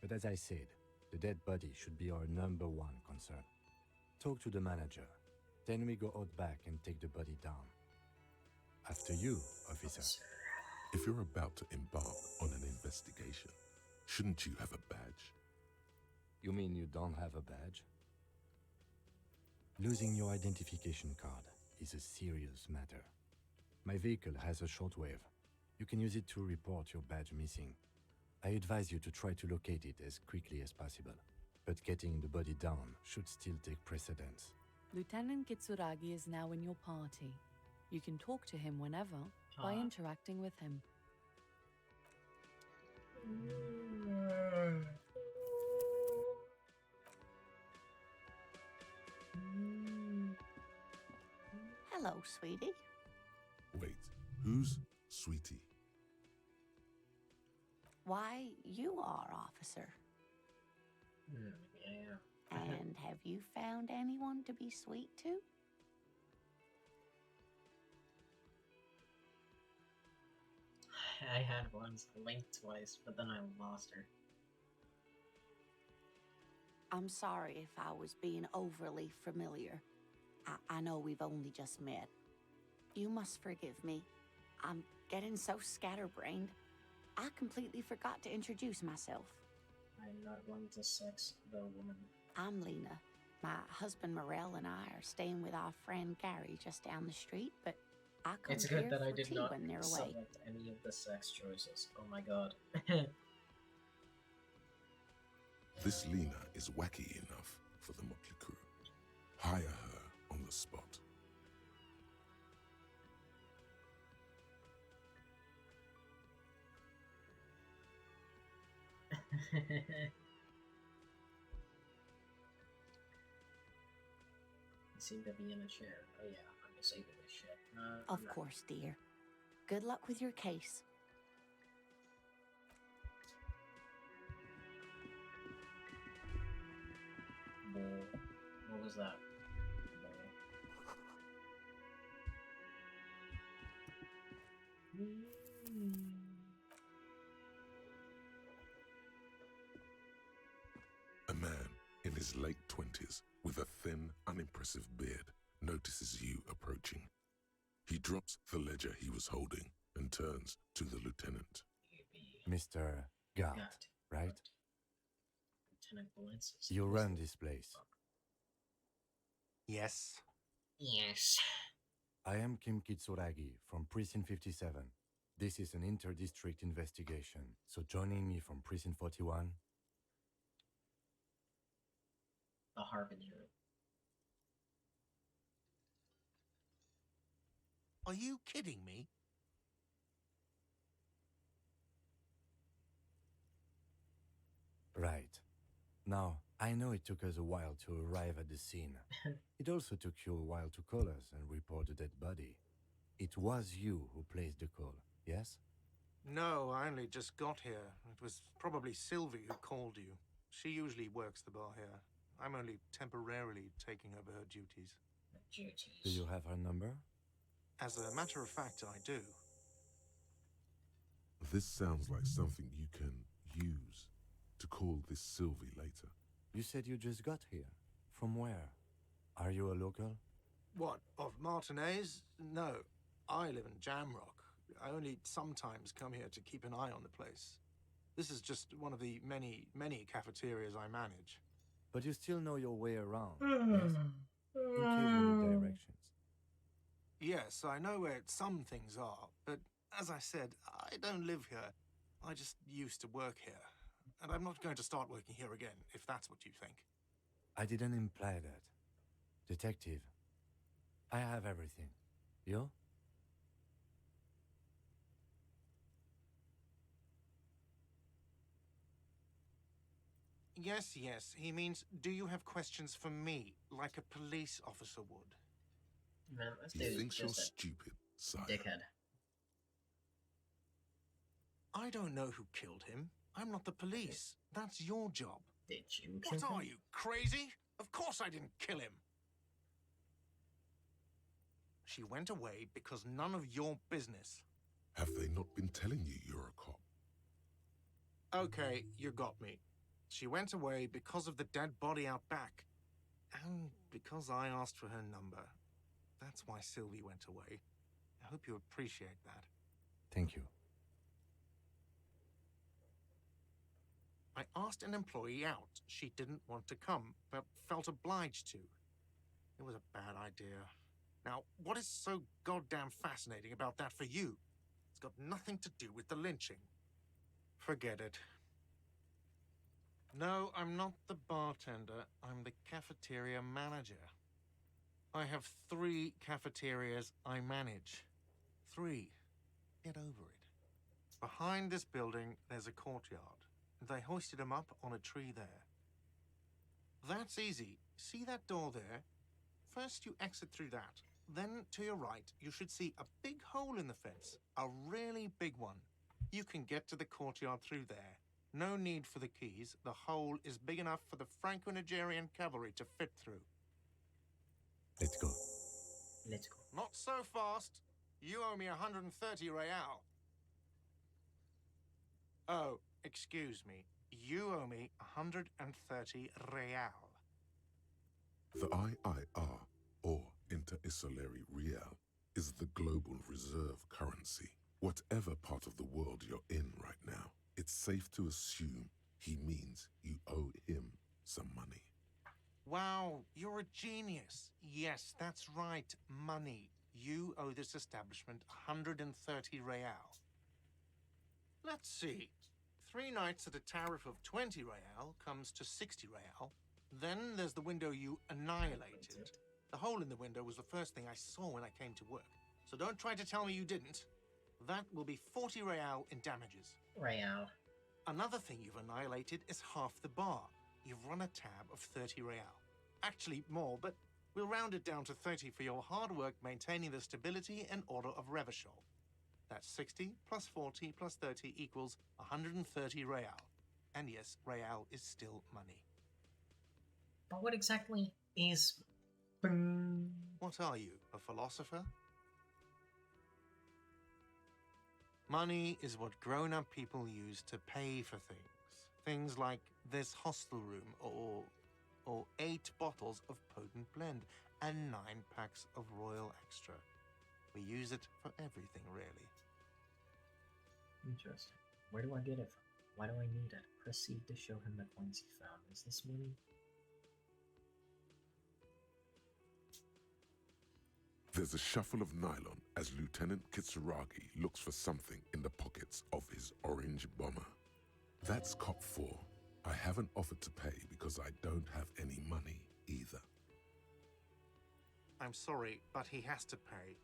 But as I said, the dead body should be our #1 concern. Talk to the manager. Then we go out back and take the body down. After you, officer. If you're about to embark on an investigation, shouldn't you have a badge? You mean you don't have a badge? Losing your identification card is a serious matter. My vehicle has a shortwave. You can use it to report your badge missing. I advise you to try to locate it as quickly as possible. But getting the body down should still take precedence. Lieutenant Kitsuragi is now in your party. You can talk to him whenever by interacting with him. Hello, sweetie. Wait, who's Sweetie? Why, you are, officer. Yeah. And have you found anyone to be sweet to? I had once linked twice, but then I lost her. I'm sorry if I was being overly familiar. I know we've only just met. You must forgive me. I'm getting so scatterbrained. I completely forgot to introduce myself. I'm not one to sex the woman. I'm Lena. My husband Morel and I are staying with our friend Gary just down the street, but I come It's here good that for I did tea not when they're away. select any of the sex choices. Oh my god. This Lena is wacky enough for the Motley Crew. Hire her on the spot. You seem to be in a chair. Oh yeah, I'm disabled as shit. Of course, dear. Good luck with your case. Bull. What was that? A man in his late 20s with a thin, unimpressive beard notices you approaching. He drops the ledger he was holding and turns to the lieutenant. Mr. Gart, right? Lieutenant Valensis. You run this place. Yes. Yes. I am Kim Kitsuragi from Precinct 57. This is an inter-district investigation, so joining me from Precinct 41... The Harbinger. Are you kidding me? Right. Now, I know it took us a while to arrive at the scene. It also took you a while to call us and report the dead body. It was you who placed the call, yes? No, I only just got here. It was probably Sylvie who called you. She usually works the bar here. I'm only temporarily taking over her duties. Do you have her number? As a matter of fact, I do. This sounds like something you can use to call this Sylvie later. You said you just got here. From where? Are you a local? What, of Martinez? No, I live in Jamrock. I only sometimes come here to keep an eye on the place. This is just one of the many, many cafeterias I manage. But you still know your way around, yes? In case you need directions. Yes, I know where some things are, but as I said, I don't live here. I just used to work here. And I'm not going to start working here again, if that's what you think. I didn't imply that. Detective, I have everything. You? Yes, yes. He means, do you have questions for me, like a police officer would? Man, this He dude is thinks you're just a stupid, sire. dickhead. I don't know who killed him. I'm not the police. That's your job. Did you What kill are him? you, crazy? Of course I didn't kill him. She went away because none of your business. Have they not been telling you you're a cop? Okay, you got me. She went away because of the dead body out back. And because I asked for her number. That's why Sylvie went away. I hope you appreciate that. Thank you. I asked an employee out. She didn't want to come, but felt obliged to. It was a bad idea. Now, what is so goddamn fascinating about that for you? It's got nothing to do with the lynching. Forget it. No, I'm not the bartender. I'm the cafeteria manager. I have 3 cafeterias I manage. 3. Get over it. Behind this building, there's a courtyard. They hoisted them up on a tree there. That's easy. See that door there? First, you exit through that. Then, to your right, you should see a big hole in the fence. A really big one. You can get to the courtyard through there. No need for the keys. The hole is big enough for the Franco-Nigerian cavalry to fit through. Let's go. Let's go. Not so fast. You owe me 130 real. Oh, excuse me. You owe me 130 real. The IIR, or Inter-Isolary Real, is the global reserve currency. Whatever part of the world you're in right now, it's safe to assume he means you owe him some money. Wow, you're a genius. Yes, that's right, money. You owe this establishment 130 real. Let's see. 3 nights at a tariff of 20 real comes to 60 real. Then there's the window you annihilated. The hole in the window was the first thing I saw when I came to work. So don't try to tell me you didn't. That will be 40 real in damages. Real. Another thing you've annihilated is half the bar. You've run a tab of 30 real. Actually, more, but we'll round it down to 30 for your hard work maintaining the stability and order of Revachol. That's 60 plus 40 plus 30 equals 130 real. And yes, real is still money. But what exactly is... What are you, a philosopher? Money is what grown-up people use to pay for things. Things like this hostel room, or 8 bottles of potent blend, and 9 packs of Royal Extra. We use it for everything, really. Interesting. Where do I get it from? Why do I need it? Proceed to show him the coins he found. Is this money? There's a shuffle of nylon as Lieutenant Kitsuragi looks for something in the pockets of his orange bomber. That's cop 4. I haven't offered to pay because I don't have any money either. I'm sorry, but he has to pay.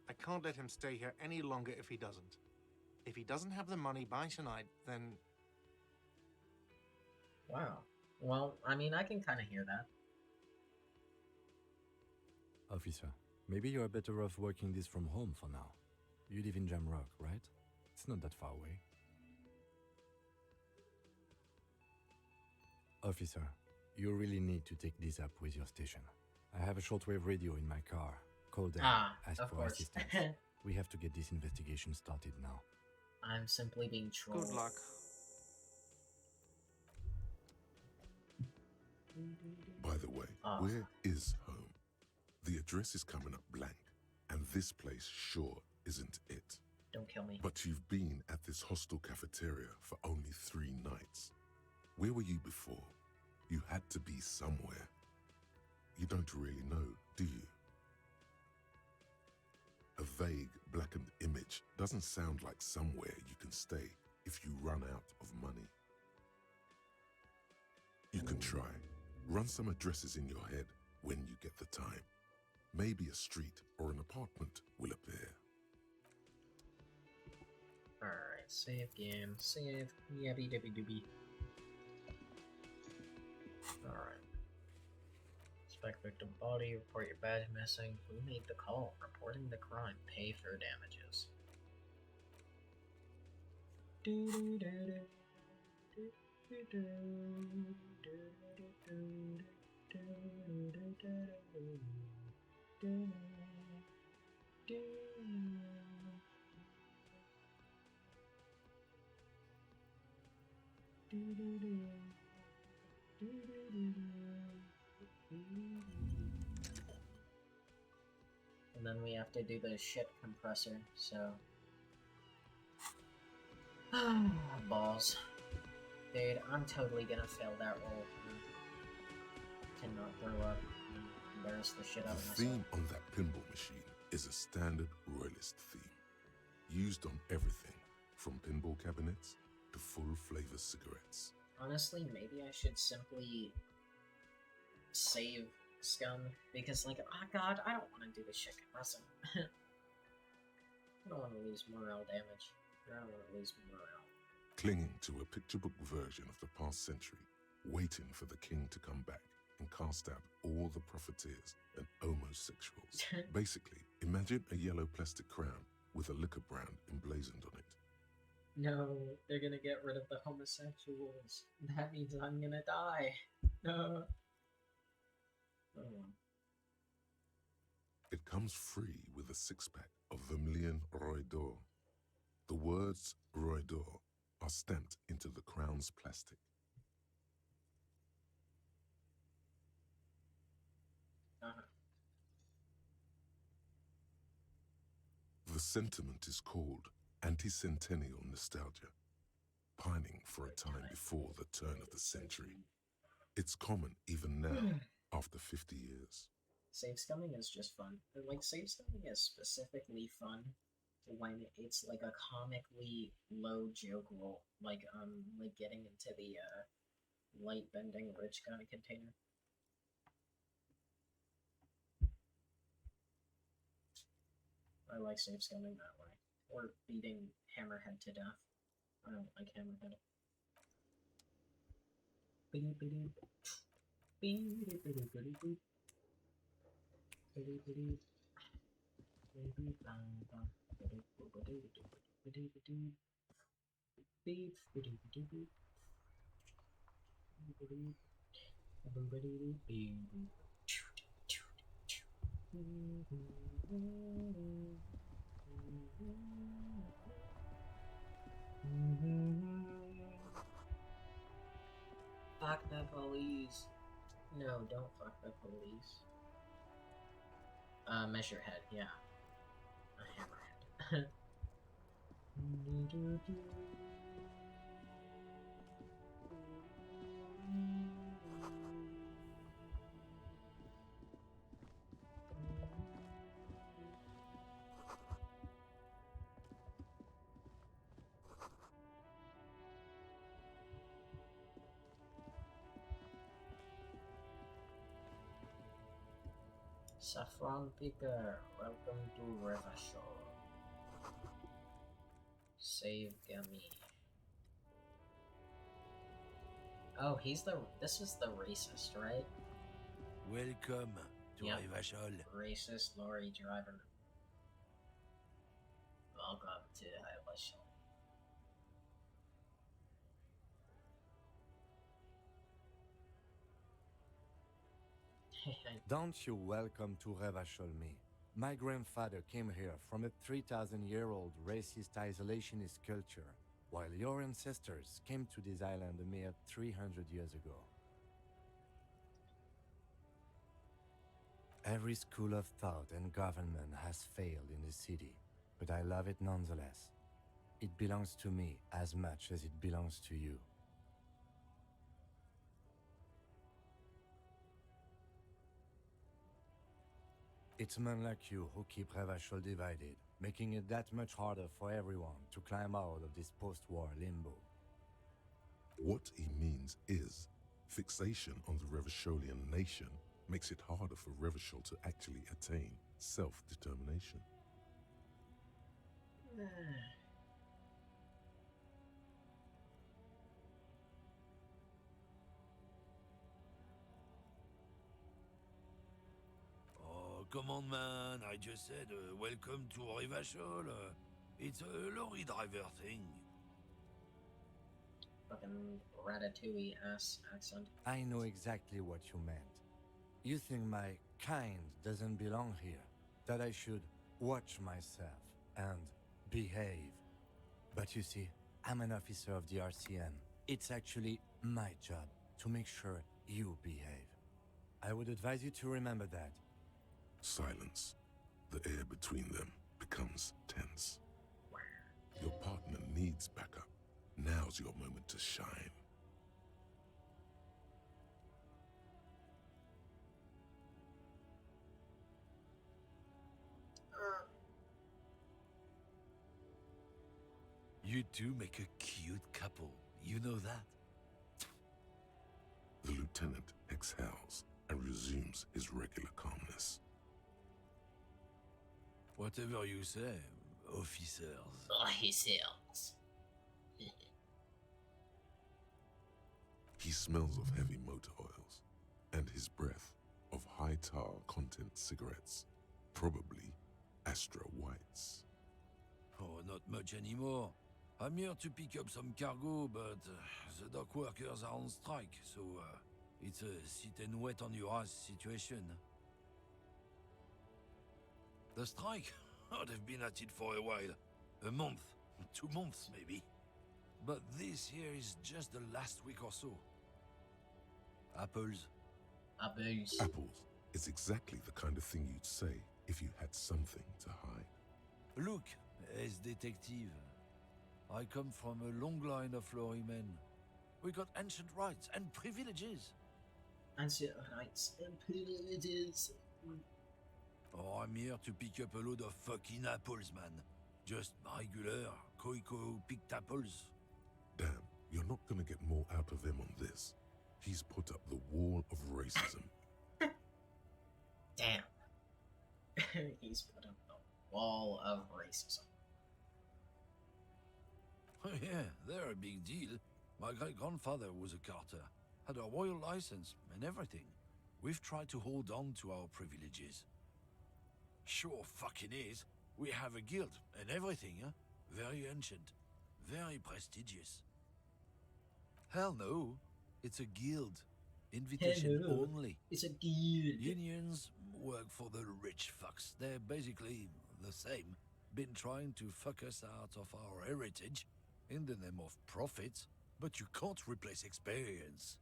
I can't let him stay here any longer if he doesn't. If he doesn't have the money by tonight, then... Wow. Well, I mean, I can kind of hear that. Officer, maybe you're better off working this from home for now. You live in Jamrock, right? It's not that far away. Officer, you really need to take this up with your station. I have a shortwave radio in my car. Call them, ask of for course. assistance. We have to get this investigation started now. I'm simply being trolled. Good luck. By the way, where is home? The address is coming up blank, and this place sure isn't it. Don't kill me. But you've been at this hostel cafeteria for only 3 nights. Where were you before? You had to be somewhere. You don't really know, do you? A vague, blackened image doesn't sound like somewhere you can stay if you run out of money. You can try. Run some addresses in your head when you get the time. Maybe a street or an apartment will appear. Alright, save game, save, yabby dibby dooby. Alright. Suspect victim body, report your badge missing. Who made the call? Reporting the crime, pay for damages. And then we have to do the shit compressor, so... balls. Dude, I'm totally gonna fail that roll. To not throw up. embarrass the shit out The of myself. theme on that pinball machine is a standard royalist theme, used on everything from pinball cabinets to full-flavor cigarettes. Honestly, maybe I should simply save Scum, because, like, oh god, I don't want to do this shit compressing. I don't want to lose morale damage. I don't want to lose morale. Clinging to a picture book version of the past century, waiting for the king to come back and cast out all the profiteers and homosexuals. Basically, imagine a yellow plastic crown with a liquor brand emblazoned on it. No, they're gonna get rid of the homosexuals. That means I'm gonna die. No. Oh. It comes free with a six-pack of Vermilion Roy d'Or. The words Roy d'Or are stamped into the crown's plastic. The sentiment is called anti-centennial nostalgia, pining for a time before the turn of the century. It's common even now, after 50 years. Save scumming is just fun. Like, save scumming is specifically fun when it's like a comically low joke roll, like getting into the light bending rich kind of container. I like save scumming that way. Or beating Hammerhead to death. I don't like Hammerhead. Fuck the police. No, don't fuck the police. Measure head, yeah. A hammerhead. Saffron Picker, welcome to Revachol. Save Gummy. Oh, this is the racist, right? Welcome to Yep. Revachol. Racist lorry driver. Welcome to Revachol. Don't you welcome to Revachol me. My grandfather came here from a 3,000-year-old racist isolationist culture, while your ancestors came to this island a mere 300 years ago. Every school of thought and government has failed in the city, but I love it nonetheless. It belongs to me as much as it belongs to you. It's men like you who keep Revachol divided, making it that much harder for everyone to climb out of this post-war limbo. What he means is, fixation on the Revacholian nation makes it harder for Revachol to actually attain self-determination. Oh, come on, man. I just said welcome to Revachol. It's a lorry driver thing. Fucking ratatouille ass accent. I know exactly what you meant. You think my kind doesn't belong here, that I should watch myself and behave. But you see, I'm an officer of the RCM. It's actually my job to make sure you behave. I would advise you to remember that. Silence. The air between them becomes tense. Your partner needs backup. Now's your moment to shine. You two make a cute couple. You know that? The lieutenant exhales and resumes his regular calmness. Whatever you say, officers. Officers. He smells of heavy motor oils and his breath of high tar content cigarettes, probably Astra Whites. Oh, not much anymore. I'm here to pick up some cargo, but the dock workers are on strike, so it's a sit and wait on your ass situation. The strike? Oh, they've been at it for a while. A month, 2 months maybe. But this here is just the last week or so. Apples. Apples. Apples is exactly the kind of thing you'd say if you had something to hide. Look, as detective, I come from a long line of lorrymen. We got ancient rights and privileges. Ancient rights and privileges. Oh, I'm here to pick up a load of fucking apples, man. Just regular, Koiko picked apples. Damn, you're not gonna get more out of him on this. He's put up the wall of racism. Damn. He's put up the wall of racism. Oh yeah, they're a big deal. My great-grandfather was a carter, had a royal license and everything. We've tried to hold on to our privileges. Sure fucking is. We have a guild and everything, huh? Very ancient, very prestigious. Hell no, it's a guild. Invitation Hello. only. It's a guild. Unions work for the rich fucks. They're basically the same. Been trying to fuck us out of our heritage in the name of profits, but you can't replace experience.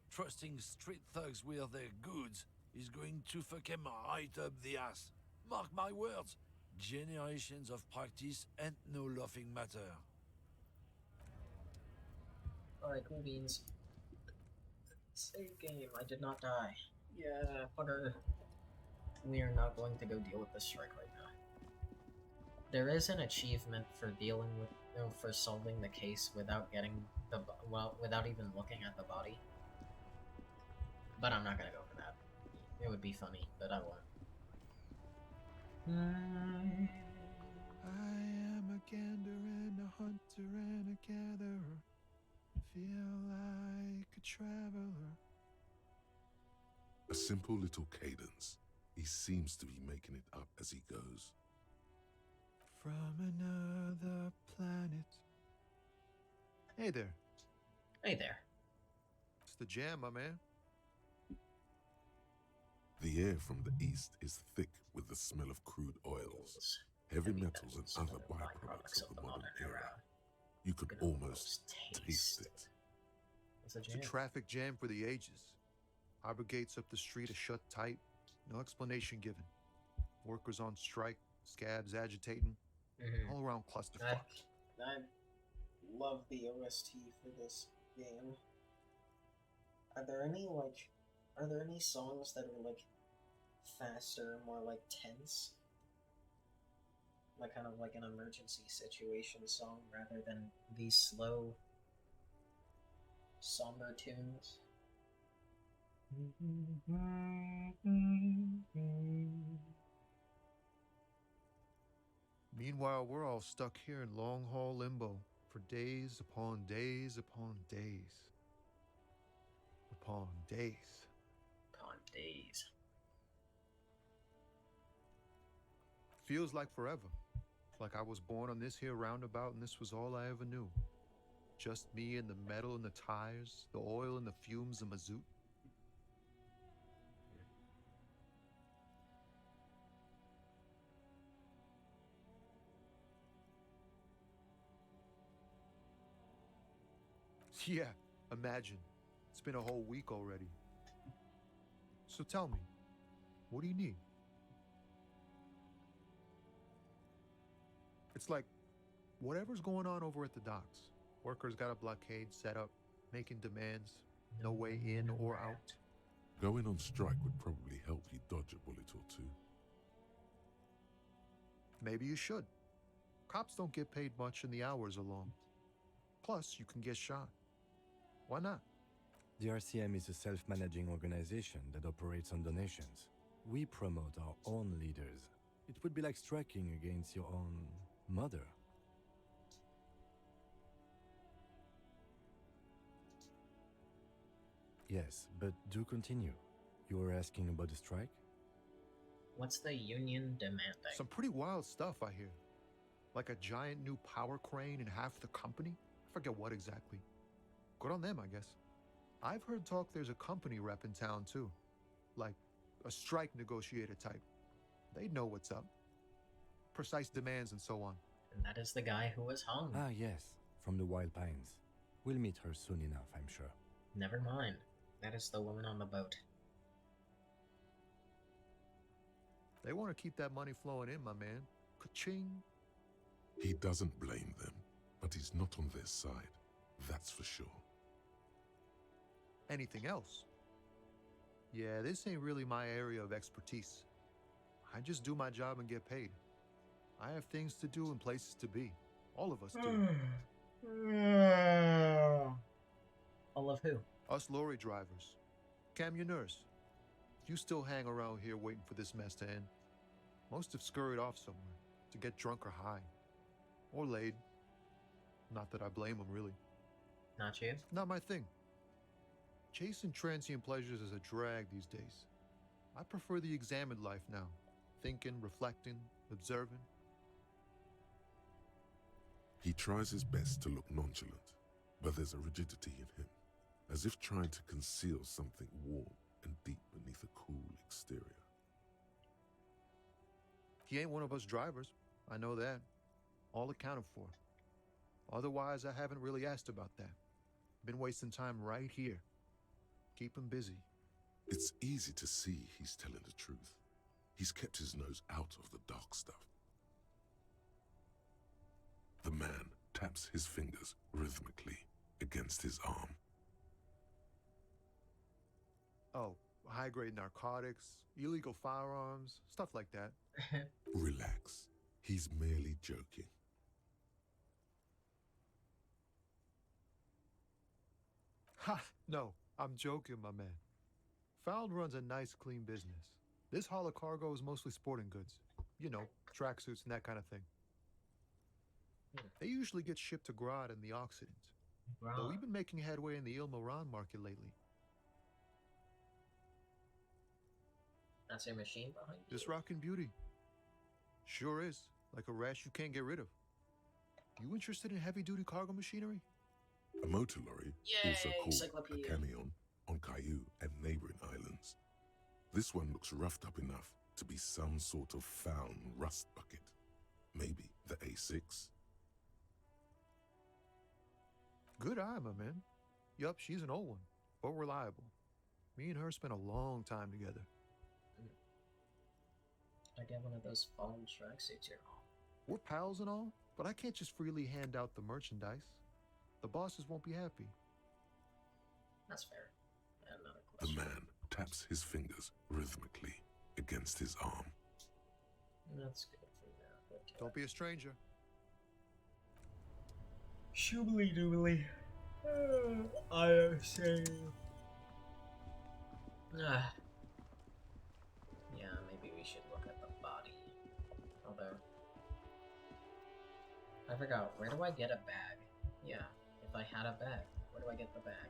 Trusting street thugs with their goods is going to fuck them right up the ass. Mark my words. Generations of practice and no laughing matter. Alright, cool beans. Save game, I did not die. Yeah, fucker. We are not going to go deal with this strike right now. There is an achievement for dealing with, for solving the case without getting the, without even looking at the body. But I'm not gonna go for that. It would be funny, but I won't. I am a gander and a hunter and a gatherer. Feel like a traveler. A simple little cadence. He seems to be making it up as he goes. From another planet. Hey there. Hey there. It's the jam, my man. The air from the east is thick with the smell of crude oils, heavy metals and other byproducts of the modern era. You could almost taste it. It's a It's a jam. traffic jam for the ages. Arbor gates up the street are shut tight. No explanation given. Workers on strike, scabs agitating. All around clusterfuck. I love the OST for this game. Are there any songs that are like faster, more like tense? Like kind of like an emergency situation song rather than these slow, somber tunes? Meanwhile, we're all stuck here in long haul limbo for days upon days upon days. Upon days. Upon days. Feels like forever. Like I was born on this here roundabout and this was all I ever knew. Just me and the metal and the tires, the oil and the fumes of mazout. Yeah, imagine. It's been a whole week already. So tell me, what do you need? It's like, whatever's going on over at the docks. Workers got a blockade set up, making demands, no way in or out. Going on strike would probably help you dodge a bullet or two. Maybe you should. Cops don't get paid much and the hours are long. Plus, you can get shot. Why not? The RCM is a self-managing organization that operates on donations. We promote our own leaders. It would be like striking against your own mother. Yes, but do continue. You were asking about the strike? What's the union demanding? Some pretty wild stuff, I hear. Like a giant new power crane in half the company? I forget what exactly. Good on them, I guess. I've heard talk there's a company rep in town, too. Like a strike negotiator type. They'd know what's up. Precise demands and so on. And that is the guy who was hung. Ah, yes, from the Wild Pines. We'll meet her soon enough, I'm sure. Never mind. That is the woman on the boat. They want to keep that money flowing in, my man. Ka-ching. He doesn't blame them, but he's not on their side. That's for sure. Anything else? Yeah, this ain't really my area of expertise. I just do my job and get paid. I have things to do and places to be. All of us do. All of who? Us lorry drivers. Camionneurs. You still hang around here waiting for this mess to end. Most have scurried off somewhere to get drunk or high. Or laid. Not that I blame them, really. Not you? Not my thing. Chasing transient pleasures is a drag these days. I prefer the examined life now. Thinking, reflecting, observing. He tries his best to look nonchalant, but there's a rigidity in him, as if trying to conceal something warm and deep beneath a cool exterior. He ain't one of us drivers. I know that. All accounted for. Otherwise, I haven't really asked about that. Been wasting time right here. Keep him busy. It's easy to see he's telling the truth. He's kept his nose out of the dark stuff. The man taps his fingers rhythmically against his arm. Oh, high-grade narcotics, illegal firearms, stuff like that. Relax. He's merely joking. Ha! No, I'm joking, my man. Found runs a nice, clean business. This haul of cargo is mostly sporting goods. You know, tracksuits and that kind of thing. They usually get shipped to Grad and the Occident. But we've been making headway in the Il-Moran market lately. That's your machine behind you? This rockin' beauty. Sure is. Like a rash you can't get rid of. You interested in heavy-duty cargo machinery? A motor lorry, Yay, also called a encyclopedia. camion, on Caillou and neighboring islands. This one looks roughed up enough to be some sort of found rust bucket. Maybe the A6? Good eye, my man. Yup, she's an old one, but reliable. Me and her spent a long time together. I get one of those fallen tracksuits you're on. We're pals and all, but I can't just freely hand out the merchandise. The bosses won't be happy. That's fair. I have another The question. man taps his fingers rhythmically against his arm. That's good for now. Okay. Don't be a stranger. Shoobly doobly. I am saying. Yeah, maybe we should look at the body. Although. I forgot, where do I get a bag? Yeah, if I had a bag, where do I get the bag?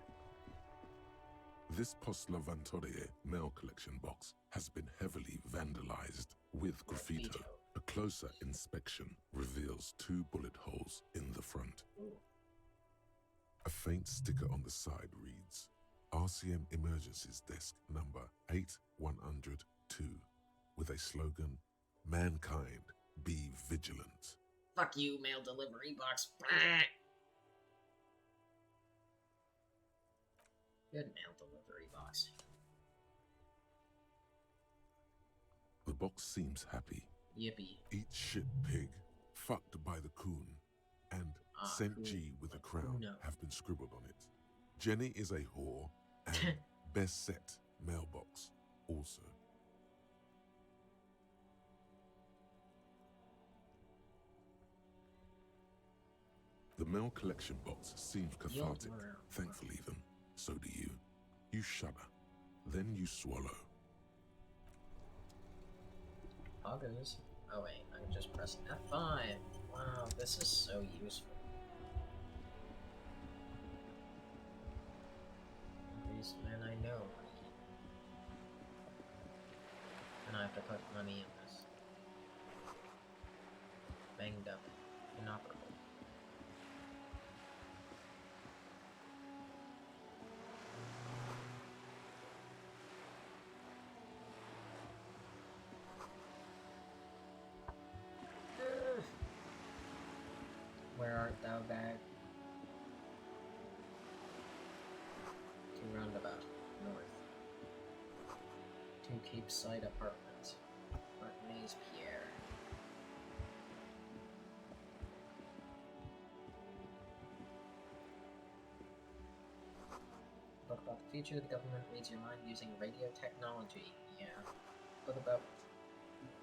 This Post Lavantorie mail collection box has been heavily vandalized with graffito. A closer inspection reveals 2 bullet holes in the front. Ooh. A faint sticker on the side reads, RCM Emergencies Desk number 8102, with a slogan, Mankind, be vigilant. Fuck you, mail delivery box. Good mail delivery box. The box seems happy. Yippee. Eat shit pig, fucked by the coon, and Saint cool. G with a crown No. have been scribbled on it. Jenny is a whore, and best set mailbox also. mail collection box seems Yield cathartic. morale. Thankful even. So do you. You shudder. Then you swallow. Poggers. Oh wait, I can just press F5. Wow, this is so useful. These men I know. And I have to put money in this. Banged up. Inoperable. Where art thou, bag? To roundabout, north. To Capeside Apartments. Martinez Pierre. Book about the future, the government reads your mind using radio technology. Yeah. Book about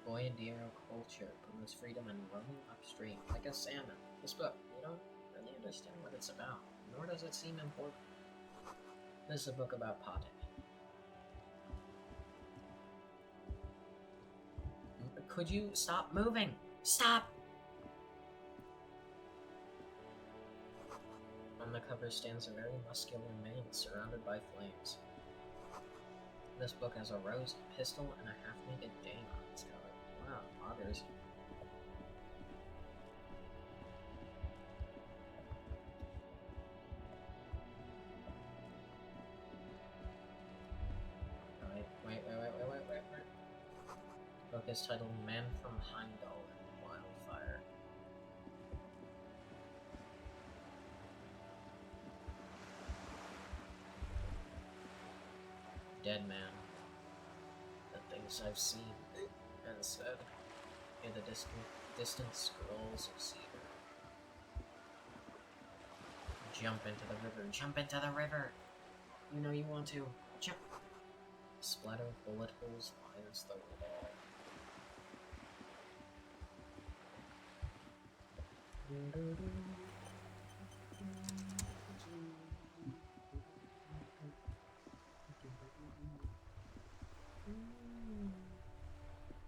Boyadero culture, promotes freedom and roaming upstream, like a salmon. This book, you don't really understand what it's about, nor does it seem important. This is a book about potting. Could you stop moving? Stop! On the cover stands a very muscular man surrounded by flames. This book has a rose, a pistol, and a half-naked Dane on its cover. Wow, poggers. Wait. The book is titled Man from Heimdall and Wildfire. Dead man. The things I've seen and said. Hear the distant scrolls of cedar. Jump into the river. Jump into the river! You know you want to. Jump! Splatter of bullet holes lines the wall.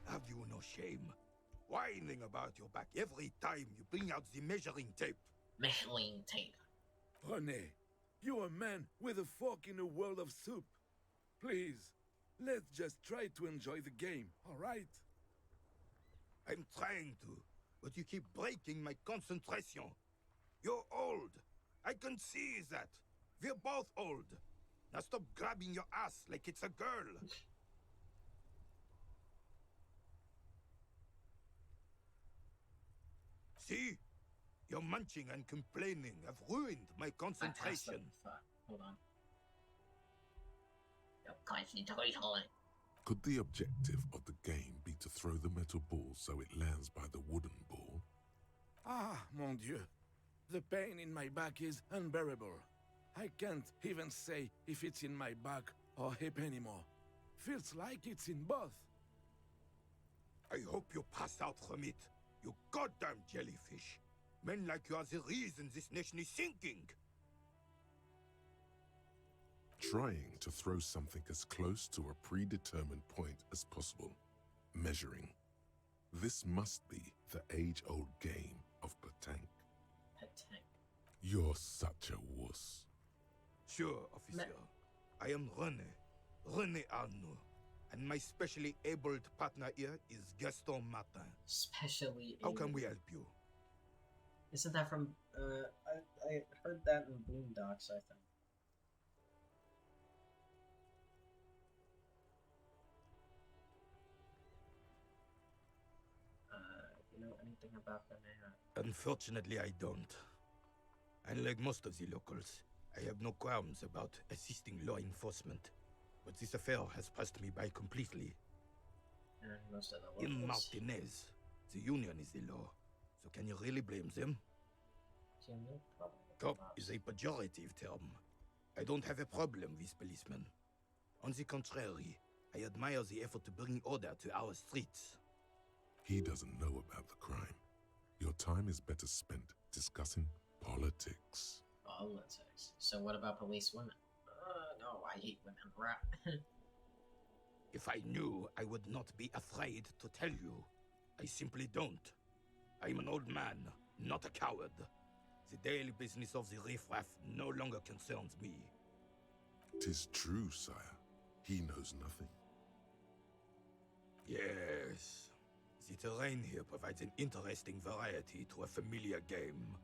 Have you no shame? Whining about your back every time you bring out the measuring tape. Measuring tape. René, you're a man with a fork in a world of soup. Please, let's just try to enjoy the game, alright? I'm trying to, but you keep breaking my concentration. You're old. I can see that. We're both old. Now stop grabbing your ass like it's a girl. See? Your munching and complaining have ruined my concentration. Hold on. Your concentration. Could the objective of the game be to throw the metal ball so it lands by the wooden ball? Ah, mon Dieu. The pain in my back is unbearable. I can't even say if it's in my back or hip anymore. Feels like it's in both. I hope you pass out from it, you goddamn jellyfish. Men like you are the reason this nation is sinking. Trying to throw something as close to a predetermined point as possible. Measuring. This must be the age-old game of petanque. Petanque. You're such a wuss. Sure, officer. I am René Arnaud. And my specially abled partner here is Gaston Martin. Specially How can we help you? Isn't that from, I heard that in Boondocks, I think. You know anything about the man? Unfortunately, I don't. Unlike most of the locals, I have no qualms about assisting law enforcement. But this affair has passed me by completely. And most of the In locals. Martinez, the union is the law. So can you really blame them? So no problem with the Cop cops. is a pejorative term. I don't have a problem with policemen. On the contrary, I admire the effort to bring order to our streets. He doesn't know about the crime. Your time is better spent discussing Politics. Politics. So what about police women? No, I hate women. Rap. If I knew, I would not be afraid to tell you. I simply don't. I'm an old man, not a coward. The daily business of the riffraff no longer concerns me. 'Tis true, sire. He knows nothing. Yes. The terrain here provides an interesting variety to a familiar game.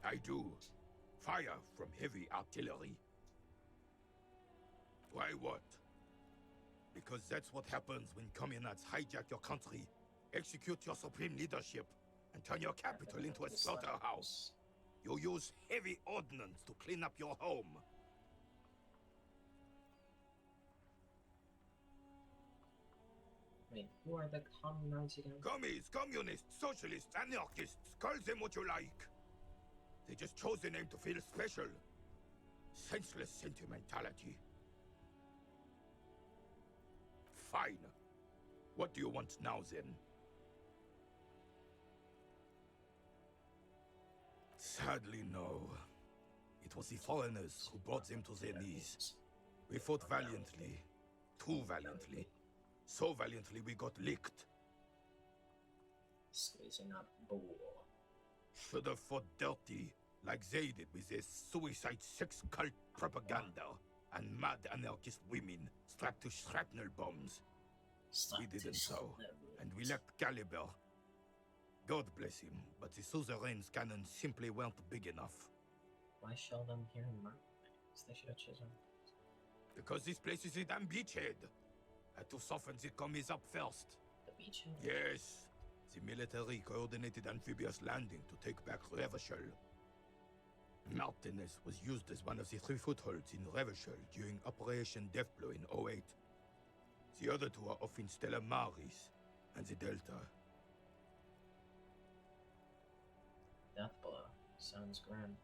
I do. Fire from heavy artillery. Why what? Because that's what happens when communards hijack your country, execute your supreme leadership, and turn your capital into a slaughterhouse. You use heavy ordnance to clean up your home. Wait, who are the communards again? Commies, communists, socialists, anarchists, call them what you like. They just chose the name to feel special. Senseless sentimentality. Fine. What do you want now, then? Sadly, no. It was the foreigners who brought them to their knees. We fought valiantly. Too valiantly. So valiantly we got licked. Squeezing up bull. Should have fought dirty, like they did with their suicide sex cult propaganda and mad anarchist women strapped to shrapnel bombs. We didn't so, and we lacked caliber. God bless him, but the suzerain's cannons simply weren't big enough. Why shell them here in Merc? They should have chosen. Because this place is a damn beachhead. Had to soften the commies up first. The beachhead? Yes. The military coordinated amphibious landing to take back Revachol. Martinez was used as one of the 3 footholds in Revachol during Operation Deathblow in 08. The other 2 are off in Stella Maris and the Delta. Deathblow. Sounds grim.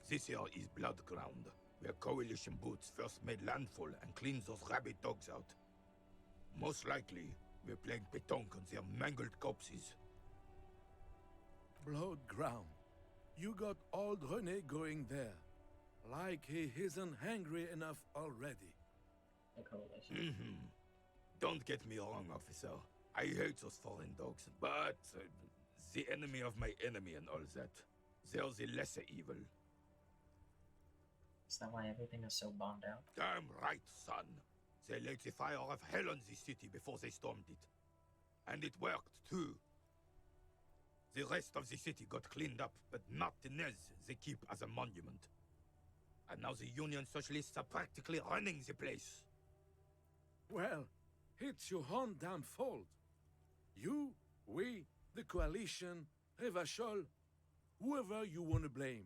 This here is Blood Ground, where coalition boots first made landfall and cleaned those rabid dogs out. Most likely, we're playing pétanque on their mangled corpses. Blood ground. You got old René going there. Like he isn't hungry enough already. The coalition. Don't get me wrong, officer. I hate those foreign dogs, but the enemy of my enemy and all that. They're the lesser evil. Is that why everything is so bombed out? Damn right, son. They laid the fire of hell on the city before they stormed it. And it worked, too. The rest of the city got cleaned up, but Martinez they keep as a monument. And now the Union Socialists are practically running the place. Well, it's your own damn fault. You, we, the coalition, Revachol, whoever you want to blame,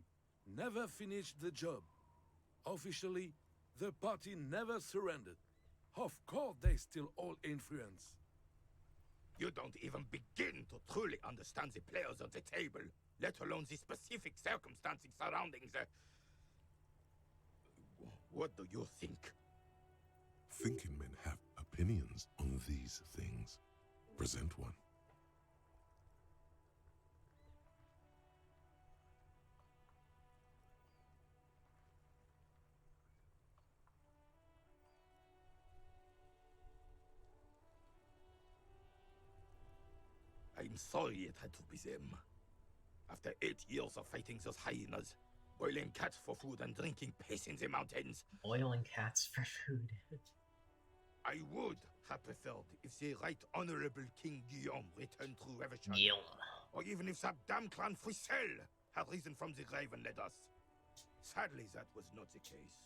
never finished the job. Officially, the party never surrendered. Of course, they still all influence. You don't even begin to truly understand the players on the table, let alone the specific circumstances surrounding the... What do you think? Thinking men have opinions on these things. Present one. I'm sorry it had to be them. After 8 years of fighting those hyenas, boiling cats for food and drinking piss in the mountains, Boiling cats for food. I would have preferred if the Right Honorable King Guillaume returned through Revachol. Guillaume. Or even if that damn clan Frisell had risen from the grave and led us. Sadly, that was not the case.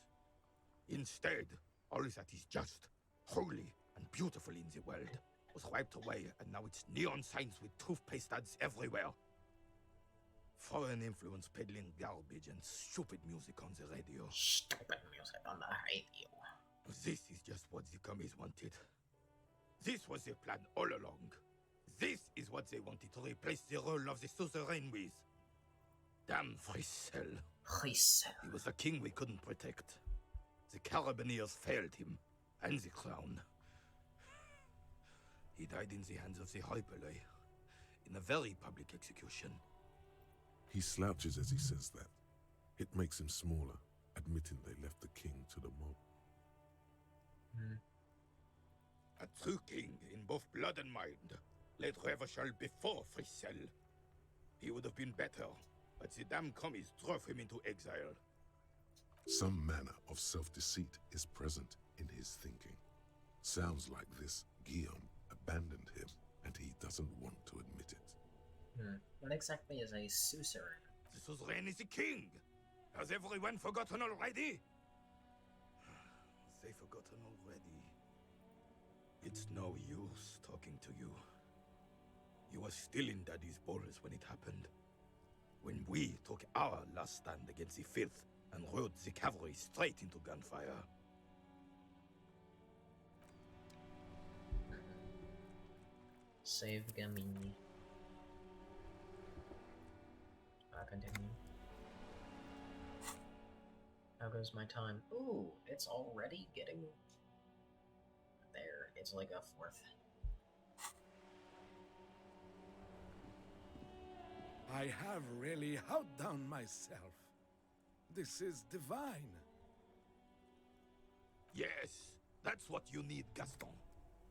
Instead, all that is just, holy, and beautiful in the world was wiped away, and now it's neon signs with toothpaste ads everywhere. Foreign influence peddling garbage and stupid music on the radio. Stupid music on the radio. This is just what the commies wanted. This was their plan all along. This is what they wanted to replace the role of the suzerain with. Damn Frisell. Frisell. He was a king we couldn't protect. The Carabineers failed him, and the crown. He died in the hands of the Hyperlay, in a very public execution. He slouches as he says that. It makes him smaller, admitting they left the king to the mob. A true king in both blood and mind, led Revachol before Fricelle. He would have been better, but the damn commies drove him into exile. Some manner of self-deceit is present in his thinking. Sounds like this Guillaume abandoned him, and he doesn't want to admit it. What exactly is a suzerain? The suzerain is the king! Has everyone forgotten already? They forgotten already. It's no use talking to you. You were still in Daddy's balls when it happened. When we took our last stand against the filth and rode the cavalry straight into gunfire. Save Gamini. Continue. How goes my time? Ooh, it's already getting there. It's like a fourth. I have really outdone myself. This is divine. Yes, that's what you need, Gaston.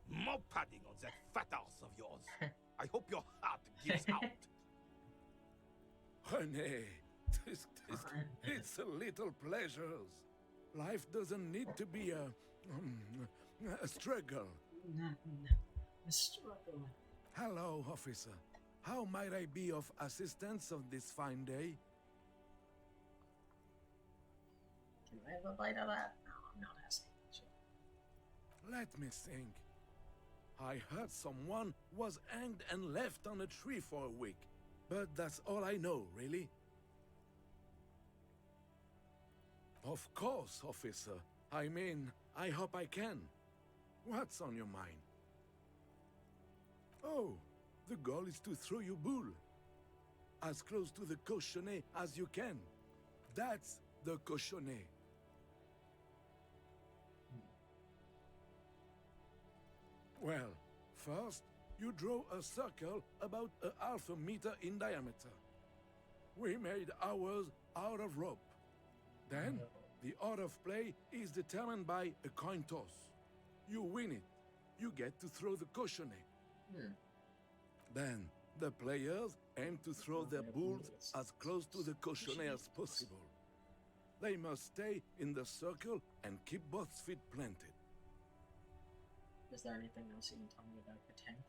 More padding on that fat arse of yours. I hope your heart gives out. René, it's a little pleasures. Life doesn't need to be a struggle. A struggle. Hello, officer. How might I be of assistance on this fine day? Can I have a bite of that? No, I'm not asking. Let me think. I heard someone was hanged and left on a tree for a week. But that's all I know, really. Of course, officer. I mean, I hope I can. What's on your mind? Oh, the goal is to throw your bull. As close to the cochonnet as you can. That's the cochonnet. Well, first, you draw a circle about a half a meter in diameter. We made ours out of rope. Then, the order of play is determined by a coin toss. You win it. You get to throw the cochonnet. Then, the players aim to throw their bulls as close to the cochonnet as possible. They must stay in the circle and keep both feet planted. Is there anything else you can tell me about the tank?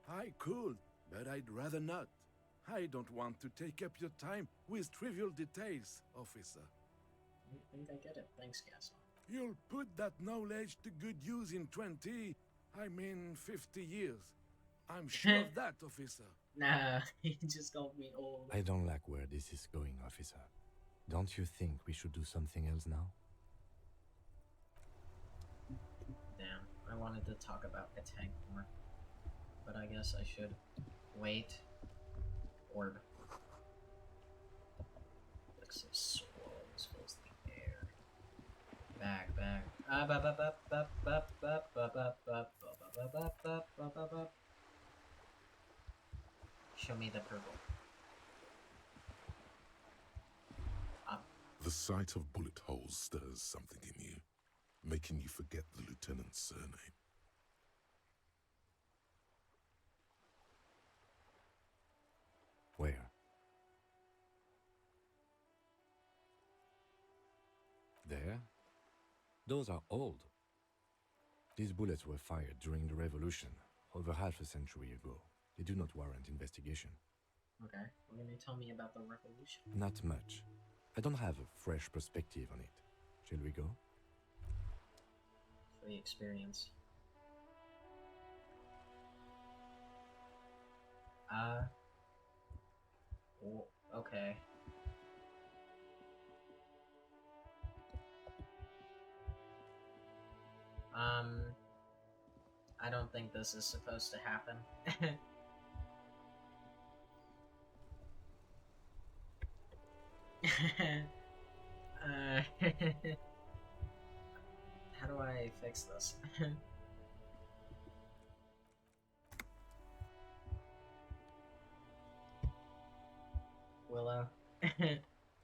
I could, but I'd rather not. I don't want to take up your time with trivial details, officer. I think I get it. Thanks, Gaston. You'll put that knowledge to good use in 50 years. I'm sure of that, officer. Nah, he just called me old. I don't like where this is going, officer. Don't you think we should do something else now? Damn, I wanted to talk about the tank more. But I guess I should wait. Orb. Looks so swirls fills the air. Back. Show me the purple. Up. The sight of bullet holes stirs something in you, making you forget the lieutenant's surname. Where? There? Those are old. These bullets were fired during the revolution, over half a century ago. They do not warrant investigation. Okay, what can you tell me about the revolution? Not much. I don't have a fresh perspective on it. Shall we go? For the experience. Okay. I don't think this is supposed to happen. How do I fix this?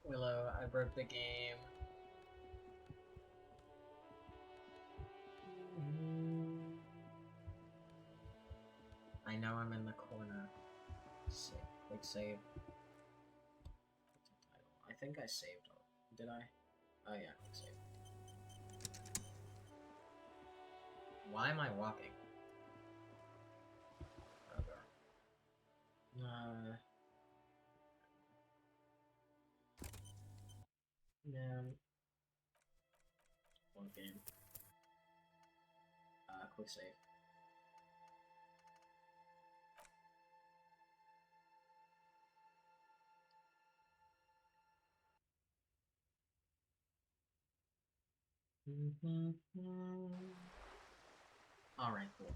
Willow, I broke the game. I know I'm in the corner. Save. Quick save. I think I saved. Did I? Oh yeah, quick save. Why am I walking? Okay. Man. One game. Quick save. Alright, cool.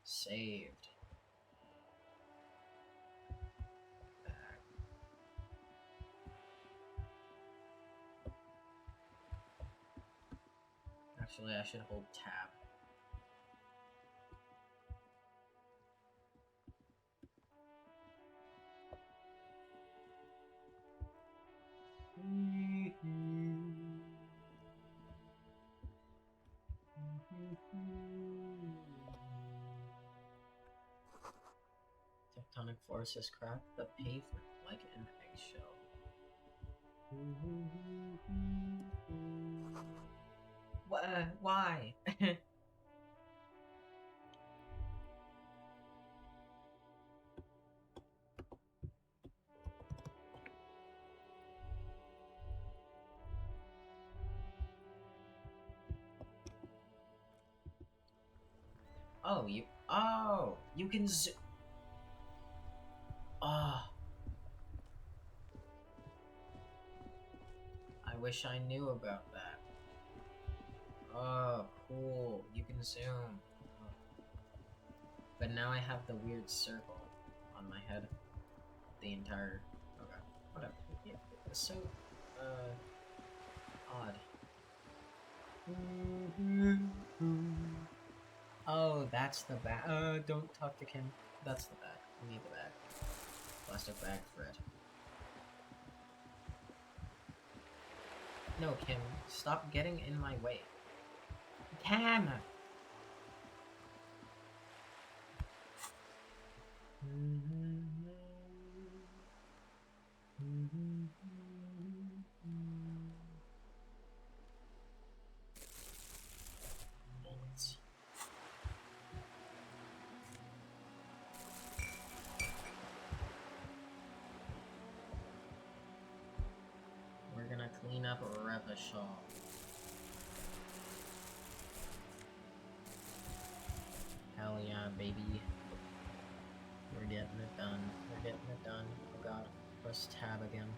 Saved. Back. Actually, I should hold tab. Tectonic forces crack the pavement like an eggshell. Why? Oh, you can Oh. I wish I knew about that. Oh, cool. You can zoom. Oh. But now I have the weird circle on my head. The entire... Okay, whatever. Yeah, it's so, odd. Oh, that's the bag. Don't talk to Kim. That's the bag. We need the bag. Plastic bag for it. No, Kim. Stop getting in my way. Kim! Bullets. We're gonna clean up Revachol. Hell yeah, baby. We're getting it done. We're getting it done. Oh god. Press tab again.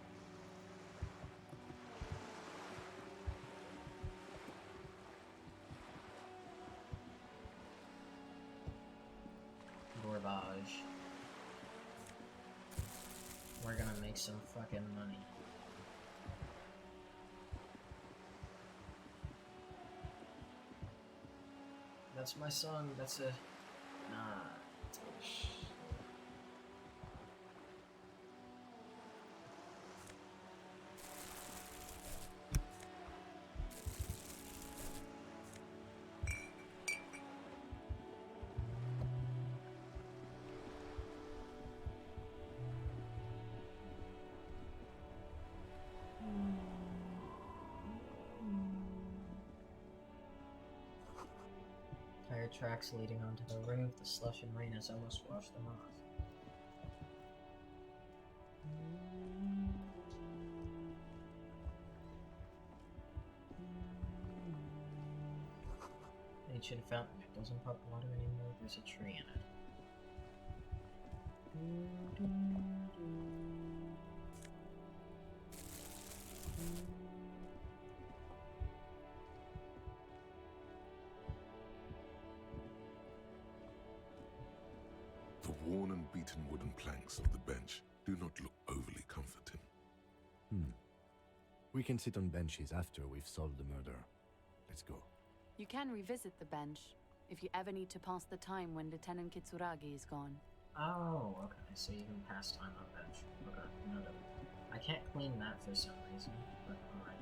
Garbage. We're gonna make some fucking money. That's my song. That's a... Nah. Tire tracks leading onto the roof. The slush and rain has almost washed them off. Ancient fountain. It doesn't pump water anymore. There's a tree in it. The worn and beaten wooden planks of the bench do not look overly comforting. We can sit on benches after we've solved the murder. Let's go. You can revisit the bench if you ever need to pass the time when Lieutenant Kitsuragi is gone. Oh, okay. So you can pass time on bench. Okay, noted. I can't clean that for some reason, but alright.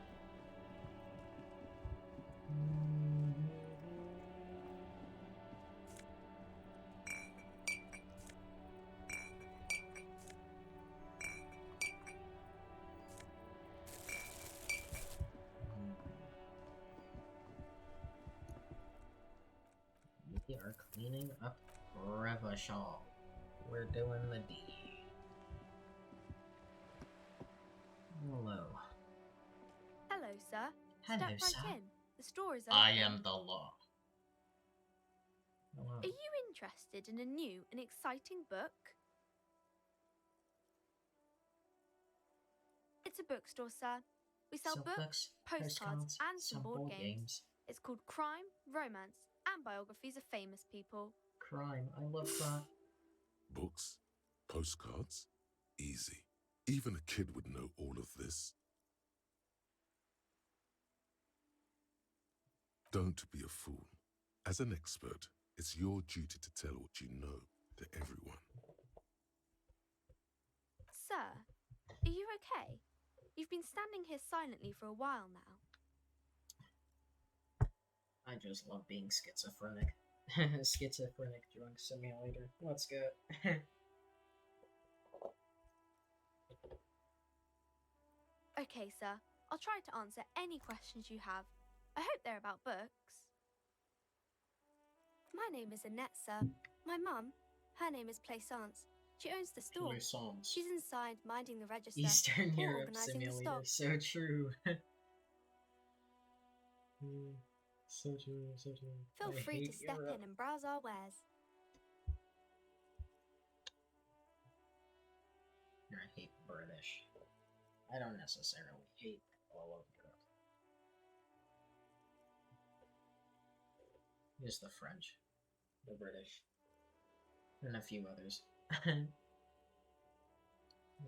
We are cleaning up Revachol. We're doing the D. Hello. Hello, sir. Hello, Step right sir. in. The store is open. I am the law. Hello. Are you interested in a new and exciting book? It's a bookstore, sir. We sell books, postcards, and some board games. It's called Crime, Romance, and Biographies of Famous People. Crime. I love crime. Books? Postcards? Easy. Even a kid would know all of this. Don't be a fool. As an expert, it's your duty to tell what you know to everyone. Sir, are you okay? You've been standing here silently for a while now. I just love being schizophrenic. Schizophrenic drunk simulator. Let's go. Okay, sir. I'll try to answer any questions you have. I hope they're about books. My name is Annette, sir. My mum, her name is Plaisance. She owns the store. Plaisance. She's inside minding the register Eastern or Europe organising the simulator. stock. So true. So true, so true. Feel I free to hate step Europe. in and browse our wares. I hate British. I don't necessarily hate all of Europe. Just the French, the British, and a few others. I'm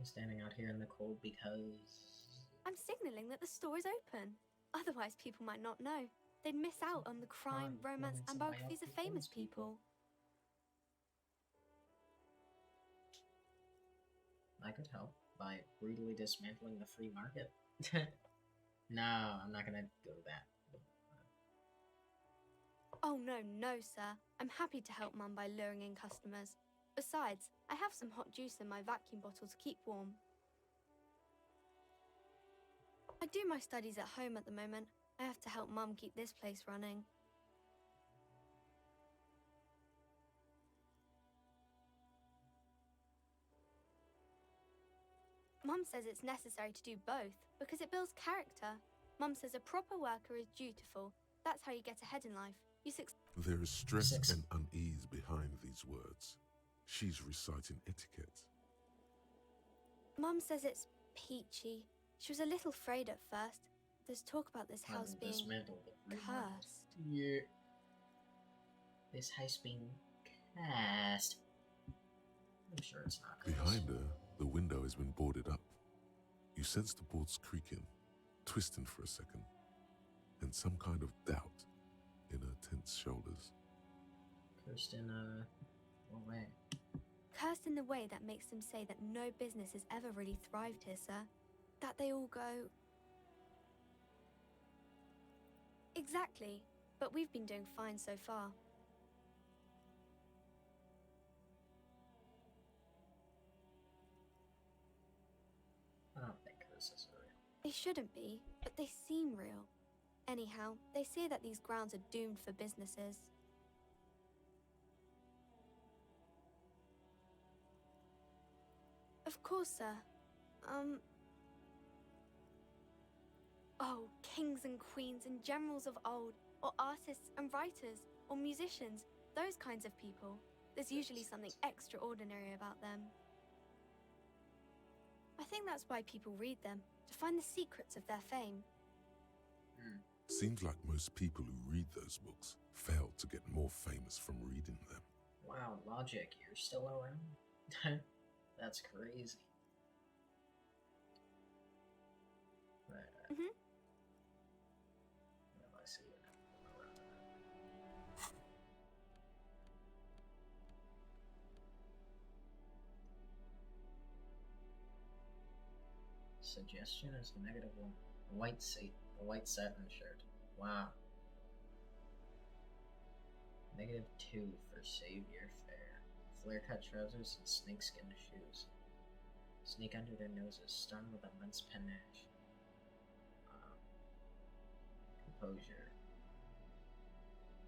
standing out here in the cold because... I'm signalling that the store is open. Otherwise, people might not know. They'd miss out on the crime, romance, and biographies of famous people. I could help by brutally dismantling the free market. No, I'm not gonna go that. Oh, no, sir. I'm happy to help Mum by luring in customers. Besides, I have some hot juice in my vacuum bottle to keep warm. I do my studies at home at the moment. I have to help Mum keep this place running. Mum says it's necessary to do both because it builds character. Mum says a proper worker is dutiful. That's how you get ahead in life. There is stress and unease behind these words. She's reciting etiquette. Mum says it's peachy. She was a little afraid at first. There's talk about this house being cursed. Yeah. This house being cursed. I'm sure it's not cursed. Behind her, the window has been boarded up. You sense the boards creaking, twisting for a second, and some kind of doubt in her tense shoulders. Cursed in what way? Cursed in the way that makes them say that no business has ever really thrived here, sir. That they all go... Exactly. But we've been doing fine so far. I don't think curses are real. They shouldn't be, but they seem real. Anyhow, they say that these grounds are doomed for businesses. Of course, sir. Oh, kings and queens and generals of old, or artists and writers, or musicians, those kinds of people. There's usually something extraordinary about them. I think that's why people read them, to find the secrets of their fame. Seems like most people who read those books fail to get more famous from reading them. Wow, Logic, you're still around? That's crazy. Right. What do I see here? Suggestion is -1. White satin shirt. Wow. -2 for save your fare. Flare-cut trousers and snakeskin shoes. Snake under their noses, stung with immense panache. Composure.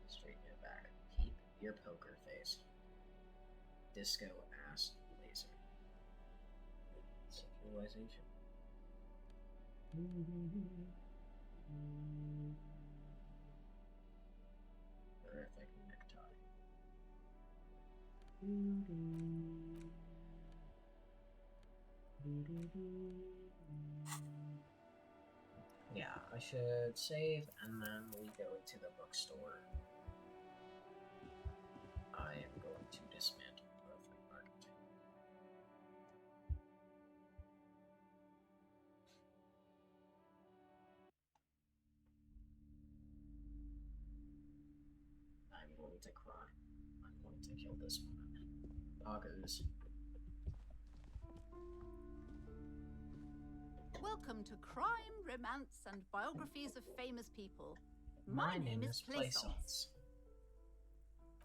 Straighten your back. Keep your poker face. Disco ass laser. Sexualization. Horrific necktie. Yeah, I should save and then we go into the bookstore. I am going to dismantle the flea market. I'm going to cry. I'm going to kill this woman. Poggers. Welcome to Crime, Romance, and Biographies of Famous People. My name is Plaisance.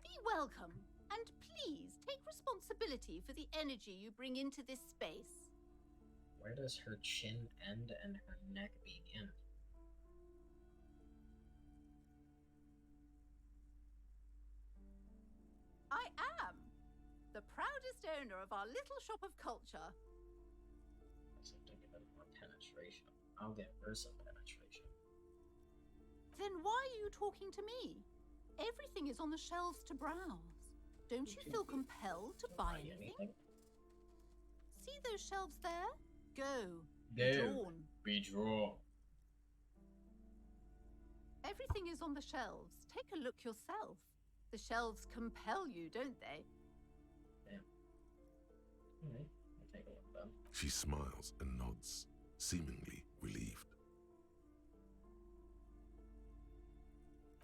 Be welcome, and please take responsibility for the energy you bring into this space. Where does her chin end and her neck begin? I am the proudest owner of our little shop of culture. I have to give it more penetration. I'll get her some penetration. Then why are you talking to me? Everything is on the shelves to browse. Don't you feel compelled to buy anything? See those shelves there? Go. Be drawn. Be drawn. Everything is on the shelves. Take a look yourself. The shelves compel you, don't they? Yeah. Alright, I'll take a look then. She smiles and nods, seemingly relieved.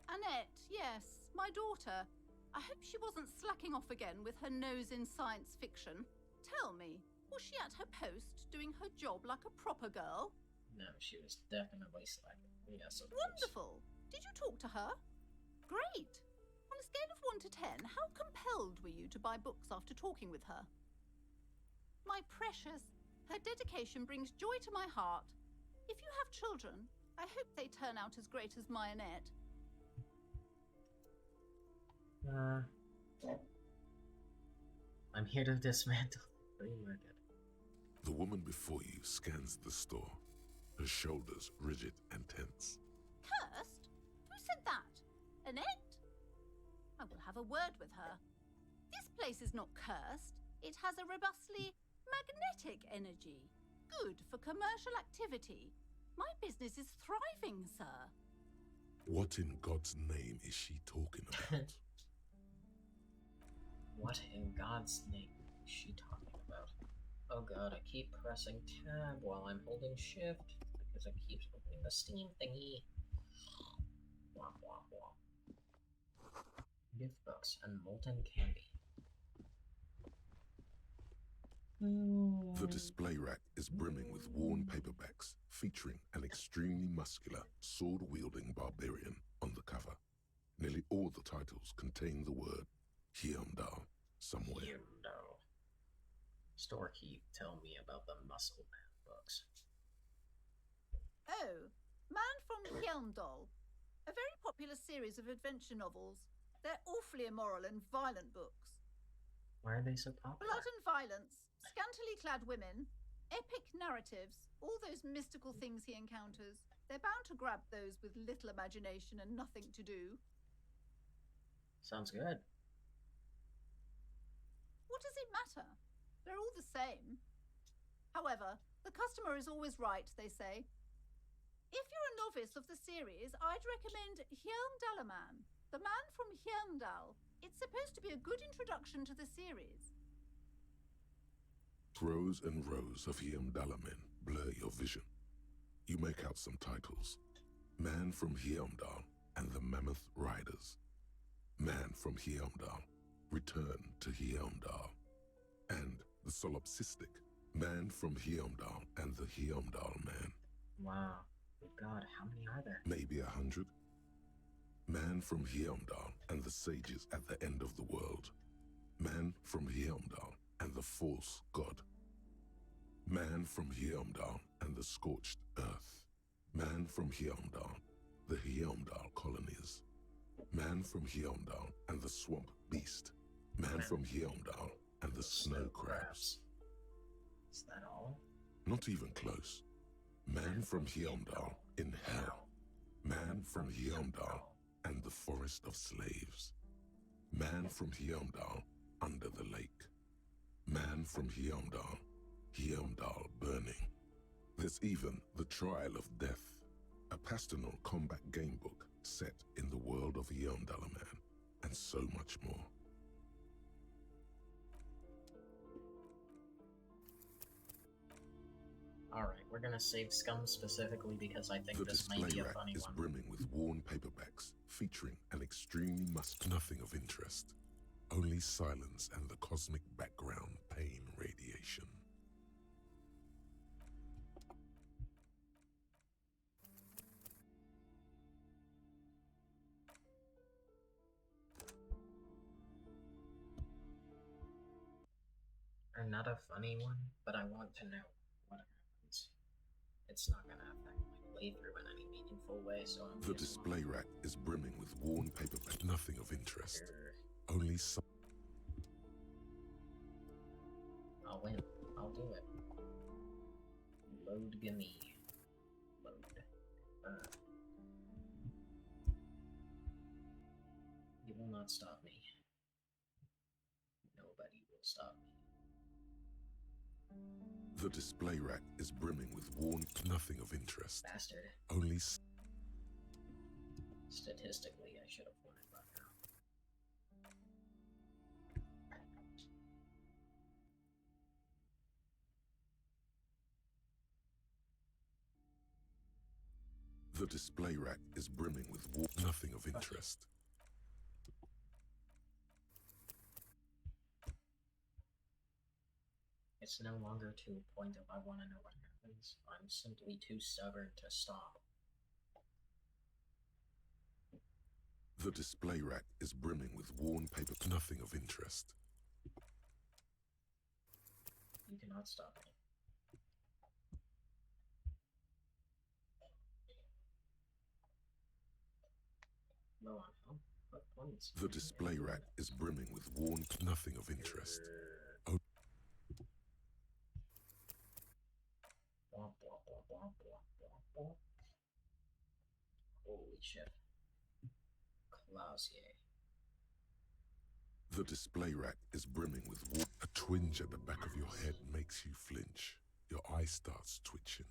Annette, yes, my daughter. I hope she wasn't slacking off again with her nose in science fiction. Tell me, was she at her post doing her job like a proper girl? No, she was definitely slacking. Yes, of Wonderful. Did you talk to her? Great. On a scale of 1 to 10, how compelled were you to buy books after talking with her? My precious, her dedication brings joy to my heart. If you have children, I hope they turn out as great as my Annette. I'm here to dismantle the flea market. The woman before you scans the store, her shoulders rigid and tense. Cursed? Who said that? Annette? I will have a word with her. This place is not cursed. It has a robustly magnetic energy. Good for commercial activity. My business is thriving, sir. What in God's name is she talking about? What in God's name is she talking about? Oh god, I keep pressing tab while I'm holding shift because it keeps opening the Steam thingy. Wah wah wah. Gift books and molten candy. The display rack is brimming with worn paperbacks featuring an extremely muscular, sword-wielding barbarian on the cover. Nearly all the titles contain the word Hyundal somewhere. Hyundal. Storekeep, tell me about the Muscle Man books. Oh, Man from Hyundal. A very popular series of adventure novels. They're awfully immoral and violent books. Why are they so popular? Blood and violence, scantily clad women, epic narratives, all those mystical things he encounters. They're bound to grab those with little imagination and nothing to do. Sounds good. What does it matter? They're all the same. However, the customer is always right, they say. If you're a novice of the series, I'd recommend Hyundalaman, the man from Hyundal. It's supposed to be a good introduction to the series. Rows and rows of Hyundalamen blur your vision. You make out some titles. Man from Hyundal and the Mammoth Riders. Man from Hyundal, Return to Hyundal. And the solipsistic Man from Heimdall and the Heimdall Man. Wow. Good God, how many are there? Maybe 100. Man from Heimdall and the sages at the end of the world. Man from Heimdall and the false god. Man from Heimdall and the scorched earth. Man from Heimdall, the Heimdall colonies. Man from Heimdall and the swamp beast. Man from Heimdall and the snow crabs. Is that all? Not even close. Man from Heimdall in hell. Man from Heimdall and the forest of slaves. Man from Heimdall under the lake. Man from Heimdall, Heimdall burning. There's even The Trial of Death, a pastoral combat game book set in the world of Heimdall Man, and so much more. Alright, we're gonna save Scum specifically because I think The this may display be a rack funny is one. brimming with worn paperbacks featuring an extremely nothing of interest. Only silence and the cosmic background pain radiation. Or not a funny one, but I want to know what happens. It's not gonna affect my playthrough in any meaningful way, so I'm The display rack is brimming with worn paperback, nothing of interest. Only I'll win. I'll do it. Load gimme. Load. You will not stop me. Nobody will stop me. The display rack is brimming with worn, nothing of interest. Bastard. Only Statistically, I should have won it by now. The display rack is brimming with nothing of interest. It's no longer to a point of I want to know what happens. I'm simply too stubborn to stop. The display rack is brimming with worn paper, nothing of interest. You cannot stop me. Low on health, but points. The display rack is brimming with worn, nothing of interest. Oh. Holy shit. Clausier. The display rack is brimming with a twinge at the back of your head makes you flinch. Your eye starts twitching.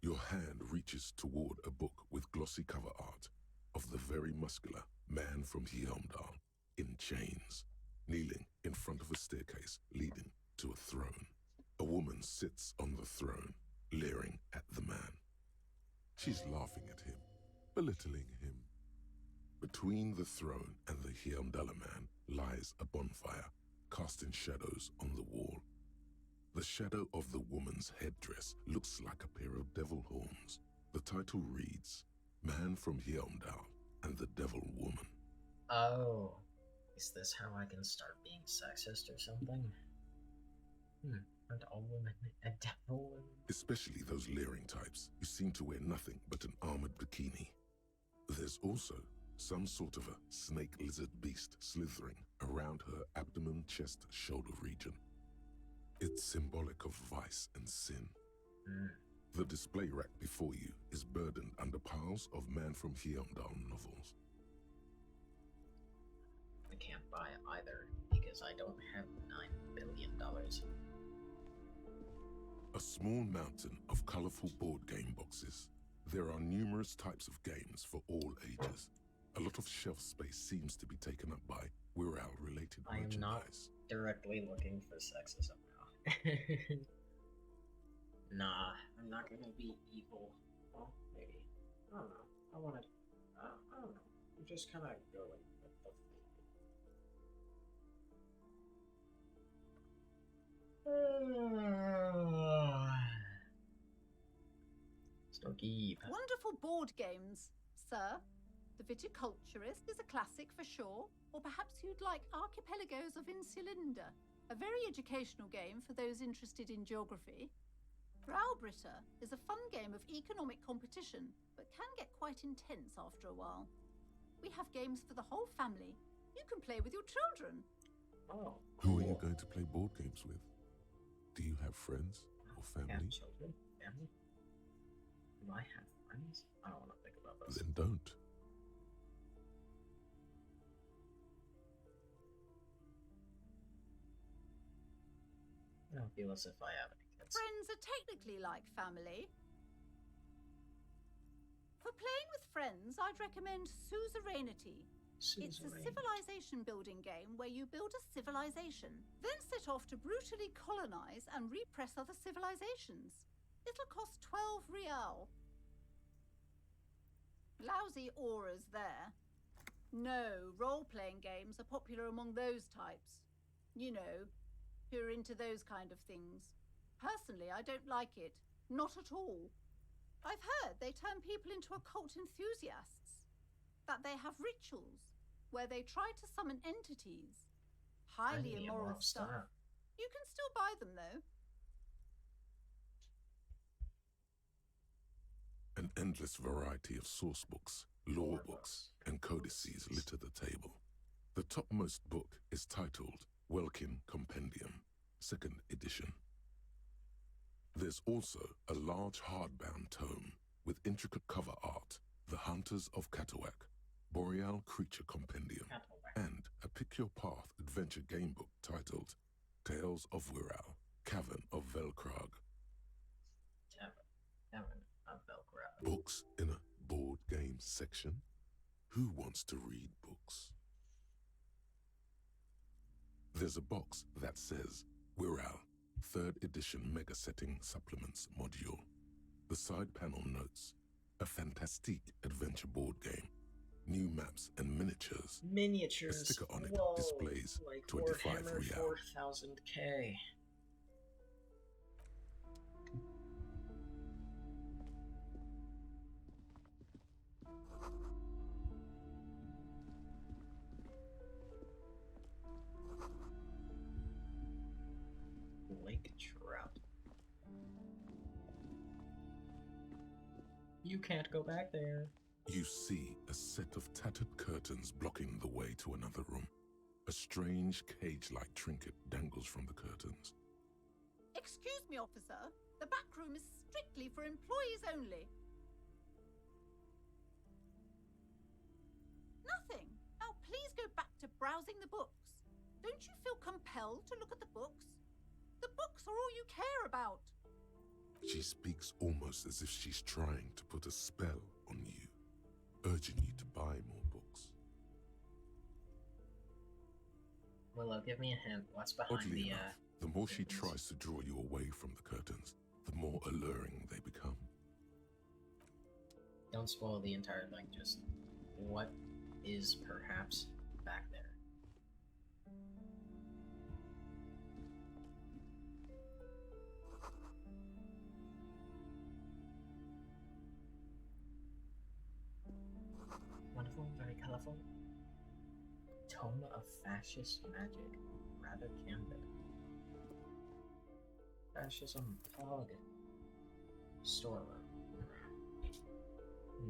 Your hand reaches toward a book with glossy cover art of the very muscular man from Heimdall in chains, kneeling in front of a staircase leading to a throne. A woman sits on the throne, leering at the man. She's laughing at him, belittling him. Between the throne and the Heimdall man lies a bonfire, casting shadows on the wall. The shadow of the woman's headdress looks like a pair of devil horns. The title reads, Man from Heimdall and the Devil Woman. Oh, is this how I can start being sexist or something? Aren't all women a devil? Especially those leering types who seem to wear nothing but an armored bikini. There's also some sort of a snake lizard beast slithering around her abdomen, chest, shoulder region. It's symbolic of vice and sin. The display rack before you is burdened under piles of Man from Heimdall novels. I can't buy either because I don't have $9 billion. A small mountain of colorful board game boxes. There are numerous types of games for all ages. A lot of shelf space seems to be taken up by Wirral-related merchandise. I am not directly looking for sexism now. Nah, I'm not gonna be evil. Well, maybe. I don't know. I don't know. I'm just kind of going with the flow. Stokeep. Wonderful board games, sir. The Viticulturist is a classic for sure, or perhaps you'd like Archipelagos of Insulinda, a very educational game for those interested in geography. Graubritter is a fun game of economic competition, but can get quite intense after a while. We have games for the whole family. You can play with your children. Oh, Who are you going to play board games with? Do you have friends or family? Have children? Family? Do I have friends? I don't want to think about this. Then don't. I don't feel as if I have any kids. Friends are technically like family. For playing with friends, I'd recommend Suzerainty. It's a civilization building game where you build a civilization, then set off to brutally colonize and repress other civilizations. It'll cost 12 real. Lousy auras there. No, role-playing games are popular among those types. You know, who are into those kind of things. Personally, I don't like it. Not at all. I've heard they turn people into occult enthusiasts. That they have rituals where they try to summon entities. Highly immoral stuff. You can still buy them, though. An endless variety of source books, lore books, and codices litter the table. The topmost book is titled Welkin Compendium, 2nd edition. There's also a large hardbound tome with intricate cover art, The Hunters of Catawak, Boreal Creature Compendium, and a Pick Your Path adventure game book titled Tales of Wirral, Cavern of Velkrag. Cavern of Velkrag. Books in a board games section? Who wants to read books? There's a box that says Wirral, 3rd edition Mega Setting Supplements module. The side panel notes, a fantastique adventure board game. New maps and miniatures. Miniatures. A sticker on it Whoa, displays like 25 Warhammer real. 4000K. Lake trout. You can't go back there. You see a set of tattered curtains blocking the way to another room. A strange cage-like trinket dangles from the curtains. Excuse me, officer. The back room is strictly for employees only. Nothing. Now please go back to browsing the books. Don't you feel compelled to look at the books? The books are all you care about. She speaks almost as if she's trying to put a spell on you, urging you to buy more books. Willow, give me a hint. What's behind Oddly enough, the more she tries to draw you away from the curtains, the more alluring they become. Don't spoil the entire thing, just what is perhaps back there? Wonderful, very colorful. Tome of fascist magic. Rather candid. Fascism pog. Storeroom.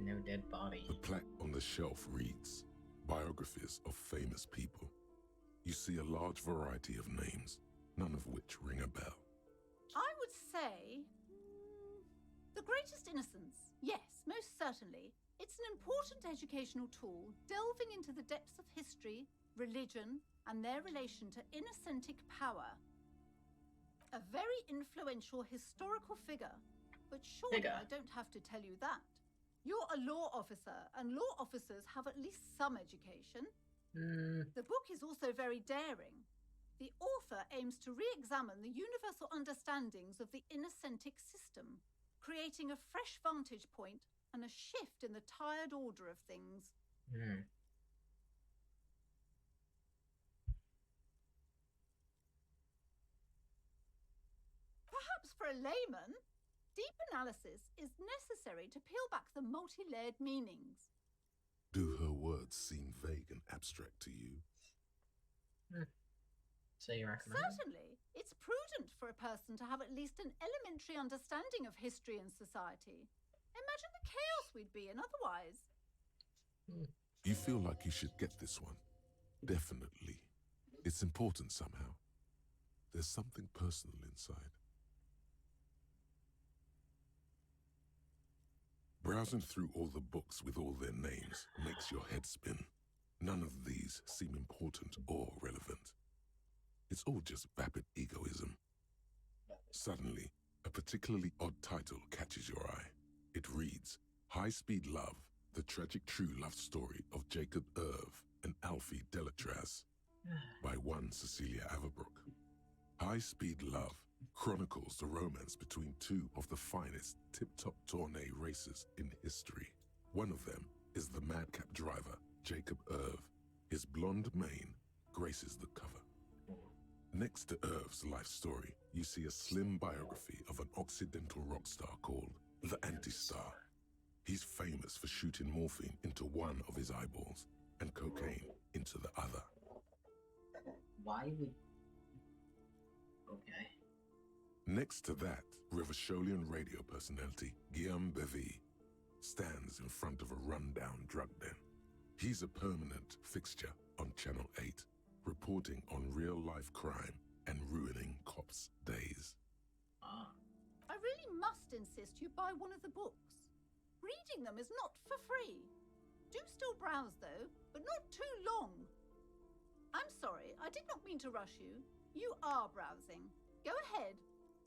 No dead body. The plaque on the shelf reads, Biographies of Famous People. You see a large variety of names, none of which ring a bell. I would say... The Greatest Innocence. Yes, most certainly. It's an important educational tool, delving into the depths of history, religion, and their relation to innocentic power. A very influential historical figure, but surely I don't have to tell you that. You're a law officer, and law officers have at least some education. The book is also very daring. The author aims to re-examine the universal understandings of the innocentic system, creating a fresh vantage point and a shift in the tired order of things. Perhaps for a layman, deep analysis is necessary to peel back the multi-layered meanings. Do her words seem vague and abstract to you? So you recommend it? Certainly, it's prudent for a person to have at least an elementary understanding of history and society. Imagine the chaos we'd be in otherwise. You feel like you should get this one? Definitely. It's important somehow. There's something personal inside. Browsing through all the books with all their names makes your head spin. None of these seem important or relevant. It's all just vapid egoism. Suddenly, a particularly odd title catches your eye. It reads, High Speed Love, the tragic true love story of Jacob Irv and Alfie Delatraz, by one Cecilia Averbrook. High Speed Love chronicles the romance between two of the finest tip-top tourney racers in history. One of them is the madcap driver, Jacob Irv. His blonde mane graces the cover. Next to Irv's life story, you see a slim biography of an Occidental rock star called the Anti-Star. He's famous for shooting morphine into one of his eyeballs and cocaine into the other. Why would... Okay. Next to that, Revacholian radio personality Guillaume Bevy stands in front of a rundown drug den. He's a permanent fixture on Channel 8, reporting on real-life crime and ruining cops' days. I really must insist you buy one of the books. Reading them is not for free. Do still browse, though, but not too long. I'm sorry, I did not mean to rush you. You are browsing. Go ahead.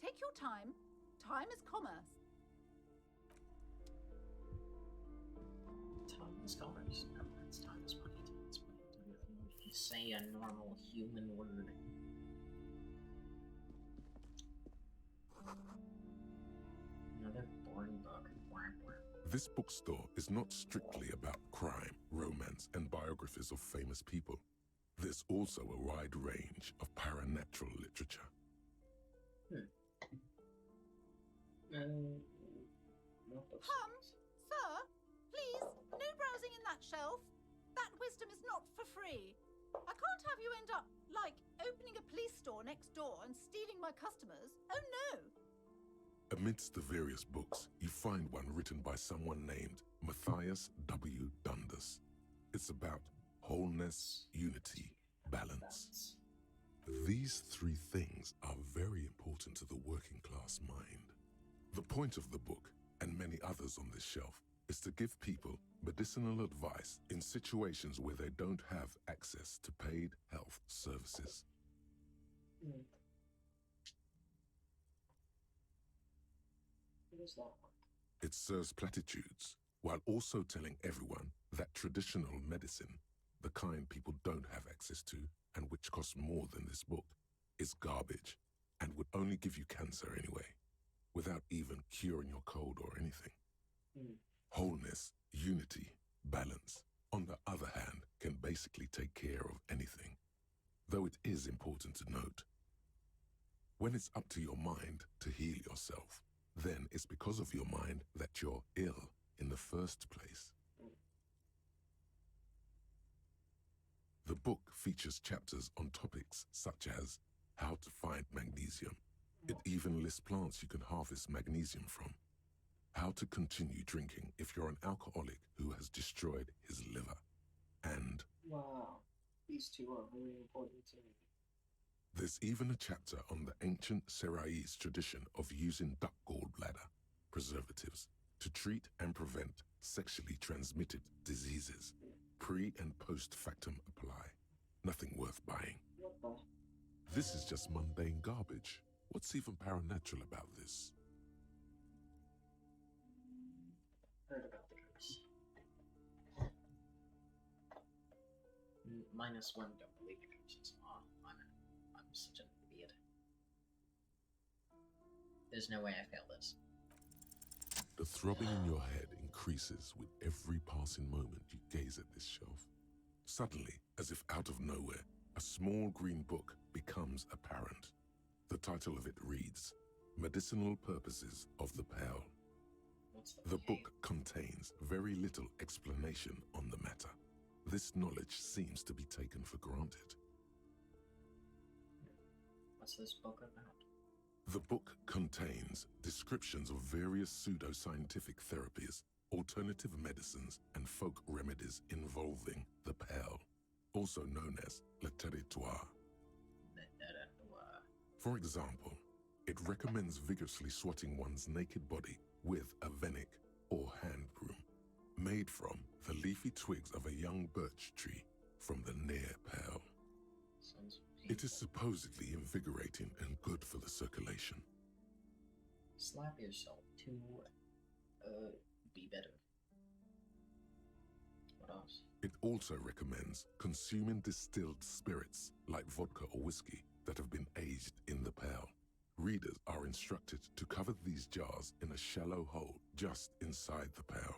Take your time. Time is commerce. Time is commerce. No, it's time is money. Time is money. If you say a normal human word. Another boring book. This bookstore is not strictly about crime, romance, and biographies of famous people. There's also a wide range of paranatural literature. Sir, please, no browsing in that shelf. That wisdom is not for free. I can't have you end up, like, opening a police store next door and stealing my customers. Oh no! Amidst the various books, you find one written by someone named Matthias W. Dundas. It's about wholeness, unity, balance. These three things are very important to the working class mind. The point of the book, and many others on this shelf, is to give people medicinal advice in situations where they don't have access to paid health services. It serves platitudes, while also telling everyone that traditional medicine, the kind people don't have access to and which costs more than this book, is garbage and would only give you cancer anyway, without even curing your cold or anything. Wholeness, unity, balance, on the other hand, can basically take care of anything, though it is important to note. When it's up to your mind to heal yourself, then it's because of your mind that you're ill in the first place. The book features chapters on topics such as how to find magnesium. It even lists plants you can harvest magnesium from. How to continue drinking if you're an alcoholic who has destroyed his liver. And wow, these two are really important to me. There's even a chapter on the ancient Seraïs tradition of using duck gallbladder preservatives to treat and prevent sexually transmitted diseases. Pre- and post-factum apply. Nothing worth buying. This is just mundane garbage. What's even paranatural about this? Heard about the curse. -1, don't believe the curses. Oh, I'm such an idiot. There's no way I failed this. The throbbing in your head increases with every passing moment you gaze at this shelf. Suddenly, as if out of nowhere, a small green book becomes apparent. The title of it reads, Medicinal Purposes of the Pearl. What's The book contains very little explanation on the matter. This knowledge seems to be taken for granted. What's this book about? The book contains descriptions of various pseudoscientific therapies, alternative medicines, and folk remedies involving the Pearl, also known as le territoire. For example, it recommends vigorously swatting one's naked body with a venik or hand broom, made from the leafy twigs of a young birch tree from the near Pearl. It is supposedly invigorating and good for the circulation. Slap yourself to be better. What else? It also recommends consuming distilled spirits like vodka or whiskey that have been aged in the Pearl. Readers are instructed to cover these jars in a shallow hole just inside the Pearl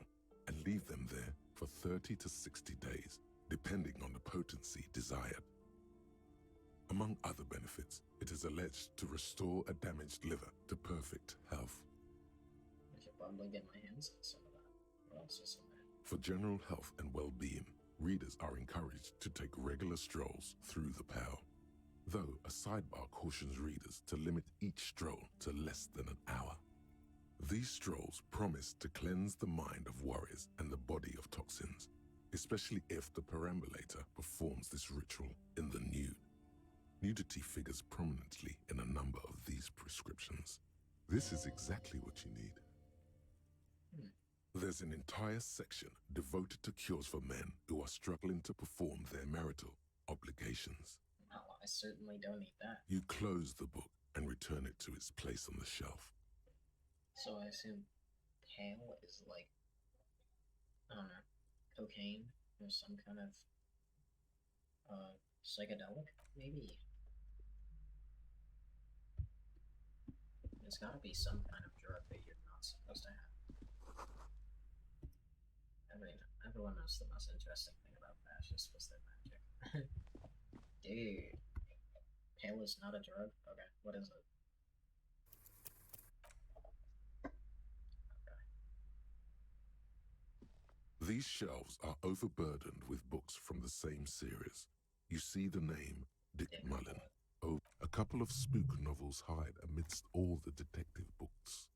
and leave them there for 30 to 60 days, depending on the potency desired. Among other benefits, it is alleged to restore a damaged liver to perfect health. I should probably get my hands on some of that. What else is in there? For general health and well-being, readers are encouraged to take regular strolls through the Pearl, though a sidebar cautions readers to limit each stroll to less than an hour. These strolls promise to cleanse the mind of worries and the body of toxins, especially if the perambulator performs this ritual in the nude. Nudity figures prominently in a number of these prescriptions. This is exactly what you need. There's an entire section devoted to cures for men who are struggling to perform their marital obligations. No, I certainly don't need that. You close the book and return it to its place on the shelf. So I assume pale is like, I don't know, cocaine or some kind of psychedelic, maybe. There's gotta be some kind of drug that you're not supposed to have. I mean, everyone knows the most interesting thing about fascists was their magic. Dude. Pale is not a drug? Okay, what is it? These shelves are overburdened with books from the same series. You see the name Dick Mullen. Oh, a couple of spook novels hide amidst all the detective books.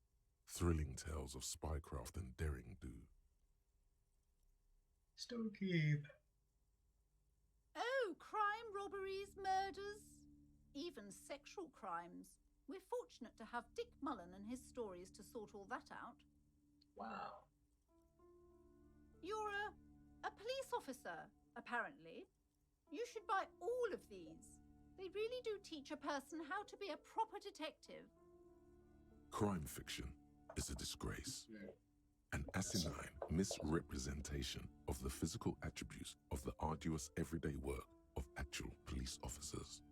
Thrilling tales of spycraft and daring do. Stokeep. Oh, crime, robberies, murders, even sexual crimes. We're fortunate to have Dick Mullen and his stories to sort all that out. Wow. You're a police officer, apparently. You should buy all of these. They really do teach a person how to be a proper detective. Crime fiction is a disgrace. An asinine misrepresentation of the physical attributes of the arduous everyday work of actual police officers.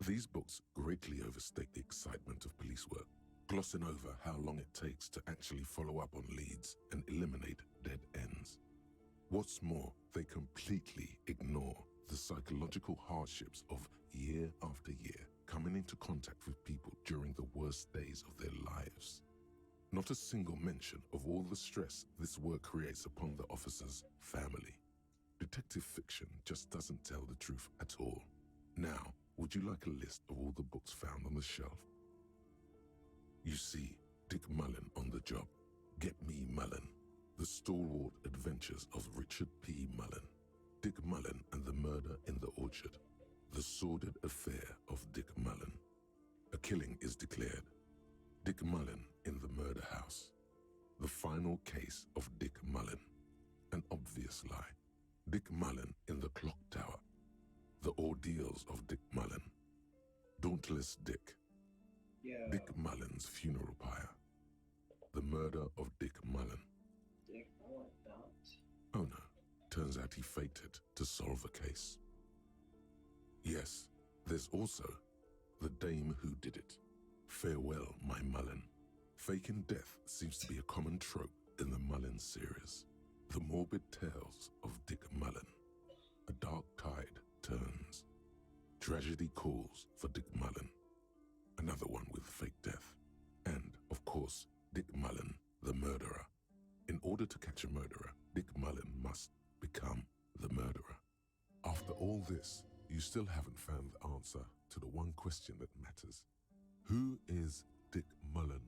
These books greatly overstate the excitement of police work, glossing over how long it takes to actually follow up on leads and eliminate dead ends. What's more, they completely ignore the psychological hardships of year after year coming into contact with people during the worst days of their lives. Not a single mention of all the stress this work creates upon the officer's family. Detective fiction just doesn't tell the truth at all. Now, would you like a list of all the books found on the shelf? You see Dick Mullen on the job. Get Me Mullen. The Stalwart Adventures of Richard P. Mullen. Dick Mullen and the Murder in the Orchard. The Sordid Affair of Dick Mullen. A killing is declared. Dick Mullen in the Murder House. The Final Case of Dick Mullen. An Obvious Lie. Dick Mullen in the Clock Tower. The Ordeals of Dick Mullen. Dauntless Dick. Dick Mullen's Funeral Pyre. The Murder of Dick Mullen. Dick Mullen died. Oh no, turns out he faked it to solve a case. Yes, there's also The Dame Who Did It. Farewell, My Mullen. Faking death seems to be a common trope in the Mullen series. The morbid tales of Dick Mullen. A dark tide turns. Tragedy calls for Dick Mullen. An another one with fake death. And, of course, Dick Mullen, the murderer. In order to catch a murderer, Dick Mullen must become the murderer. After all this, you still haven't found the answer to the one question that matters. Who is Dick Mullen?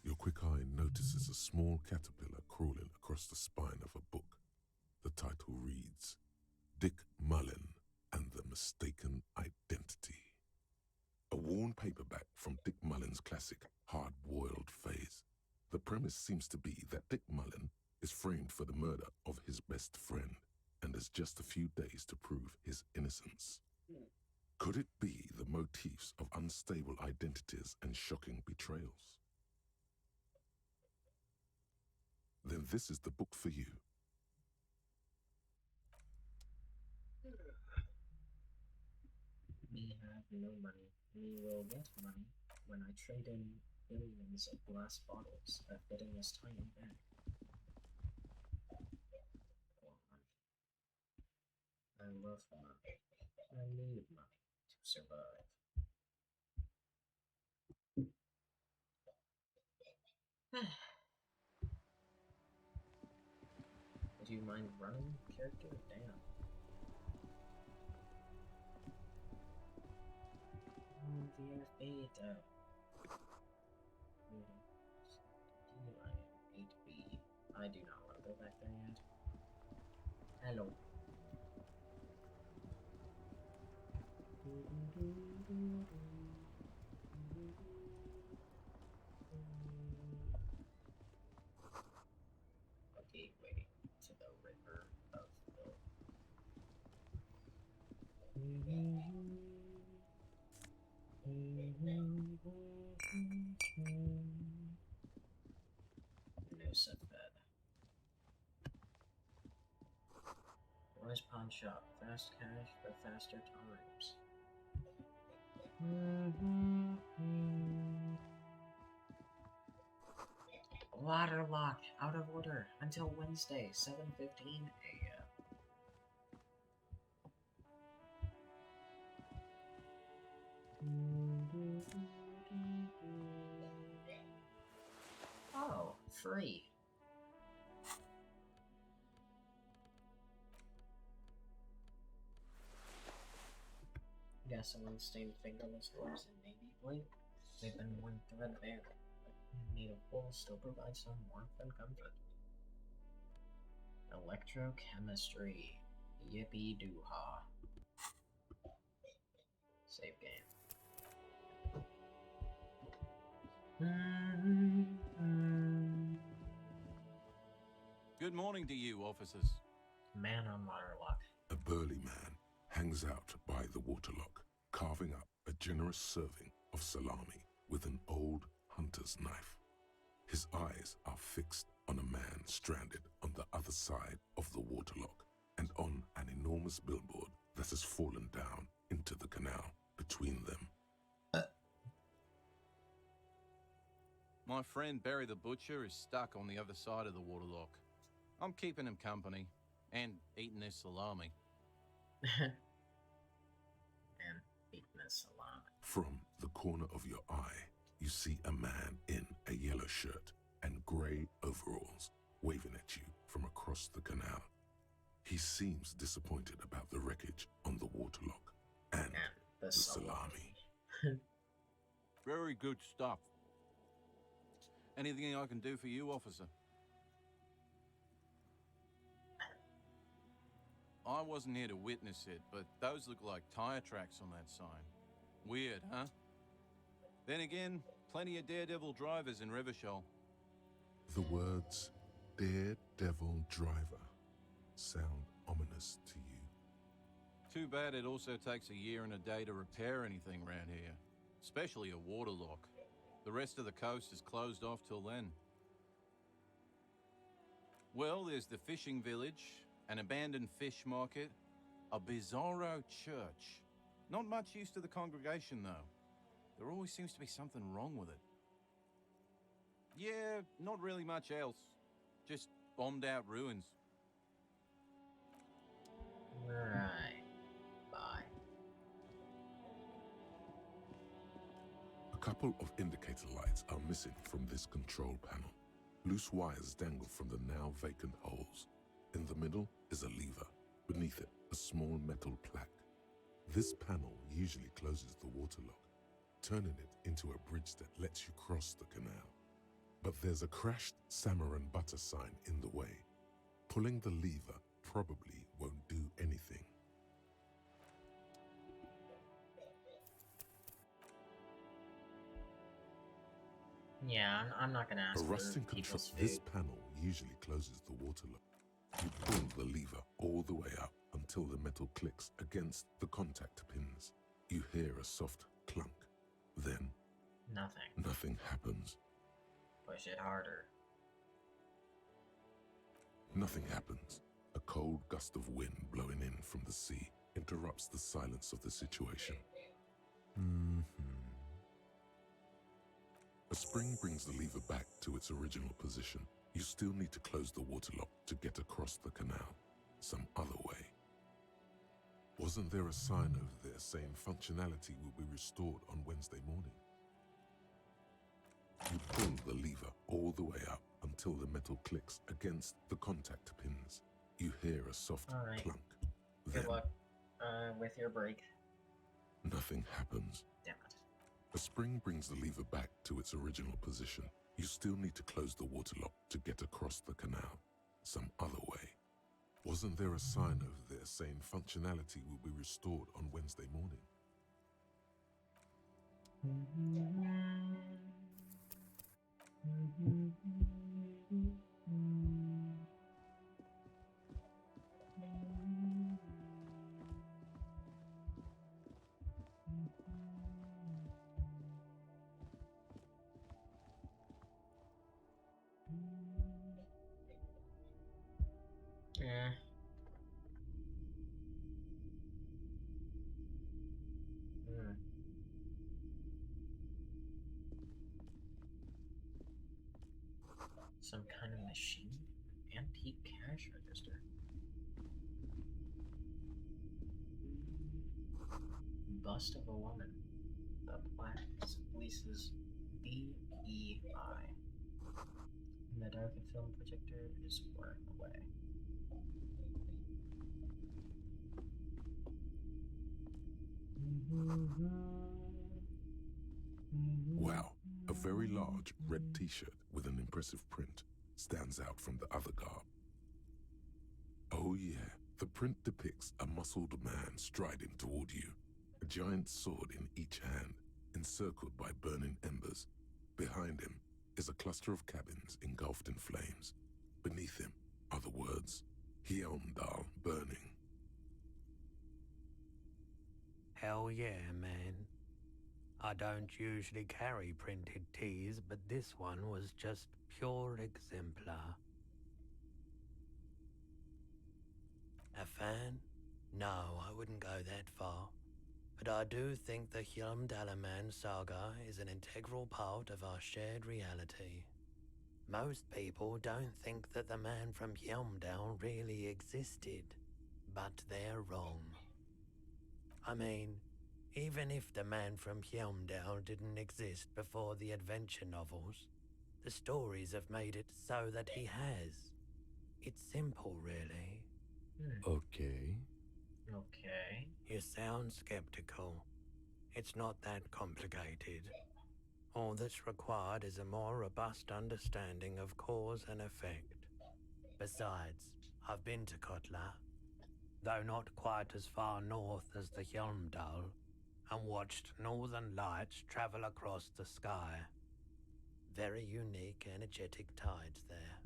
Your quick eye notices a small caterpillar crawling across the spine of a book. The title reads, Dick Mullen and the Mistaken Identity. A worn paperback from Dick Mullen's classic hard-boiled phase. The premise seems to be that Dick Mullen is framed for the murder of his best friend and has just a few days to prove his innocence. Could it be the motifs of unstable identities and shocking betrayals? Then this is the book for you. We have no money. We will get money when I trade in billions of glass bottles that fit in this tiny bag. I love money. I need money to survive. Do you mind running, character? Damn. Wir beta. D-I-8B. I do not want to go back there yet. Hello. A gateway to the river of filth. No set bed. Roy's Pawn Shop. Fast cash for faster times. Waterlock. Out of order. Until Wednesday, 7:15 a.m. Oh, free. Gasoline-stained fingerless gloves in navy blue. They've been worn threadbare, but made of wool still provide some warmth and comfort. Electrochemistry. Yippee-doo-ha. Save game. Good morning to you, officers. Man on Waterlock. A burly man hangs out by the waterlock, carving up a generous serving of salami with an old hunter's knife. His eyes are fixed on a man stranded on the other side of the waterlock and on an enormous billboard that has fallen down into the canal between them. My friend Barry the Butcher is stuck on the other side of the waterlock. I'm keeping him company and eating his salami. And eating his salami. From the corner of your eye, you see a man in a yellow shirt and grey overalls waving at you from across the canal. He seems disappointed about the wreckage on the waterlock and the salami. Very good stuff. Anything I can do for you, officer? I wasn't here to witness it, but those look like tire tracks on that sign. Weird, huh? Then again, plenty of daredevil drivers in Revachol. The words Daredevil Driver sound ominous to you. Too bad it also takes a year and a day to repair anything around here, especially a waterlock. The rest of the coast is closed off till then. Well, there's the fishing village, an abandoned fish market, a bizarro church. Not much use to the congregation, though. There always seems to be something wrong with it. Yeah, not really much else. Just bombed out ruins. Right. Bye. couple of indicator lights are missing from this control panel. Loose wires dangle from the now vacant holes. In the middle is a lever. Beneath it, a small metal plaque. This panel usually closes the water lock, turning it into a bridge that lets you cross the canal. But there's a crashed salmon and butter sign in the way. Pulling the lever probably won't do anything. Yeah, I'm not gonna ask A for rusting control. people's food. This panel usually closes the water lock. You pull the lever all the way up until the metal clicks against the contact pins. You hear a soft clunk. Then nothing happens. Push it harder. Nothing happens. A cold gust of wind blowing in from the sea interrupts the silence of the situation. A spring brings the lever back to its original position. You still need to close the water lock to get across the canal, some other way. Wasn't there a sign over there saying functionality will be restored on Wednesday morning? You pull the lever all the way up until the metal clicks against the contact pins. You hear a soft clunk. Good luck with your break. Nothing happens. Damn it. A spring brings the lever back to its original position. You still need to close the water lock to get across the canal, some other way. Wasn't there a sign over there saying functionality will be restored on Wednesday morning? Yeah. Some kind of machine? Antique cash register. Bust of a woman. The plaque leases BEI. And the dark film projector is worn away. Wow, a very large red t-shirt with an impressive print stands out from the other garb. Oh yeah, the print depicts a muscled man striding toward you, a giant sword in each hand, encircled by burning embers. Behind him is a cluster of cabins engulfed in flames. Beneath him are the words, Hjelmdal burning. Hell yeah, man. I don't usually carry printed tees, but this one was just pure exemplar. A fan? No, I wouldn't go that far. But I do think the Hjelmdalaman saga is an integral part of our shared reality. Most people don't think that the man from Hjelmdal really existed, but they're wrong. I mean, even if the man from Hjelmdal didn't exist before the adventure novels, the stories have made it so that he has. It's simple, really. Okay. Okay. You sound skeptical. It's not that complicated. All that's required is a more robust understanding of cause and effect. Besides, I've been to Kotla, though not quite as far north as the Hjelmdal, and watched northern lights travel across the sky. Very unique, energetic tides there.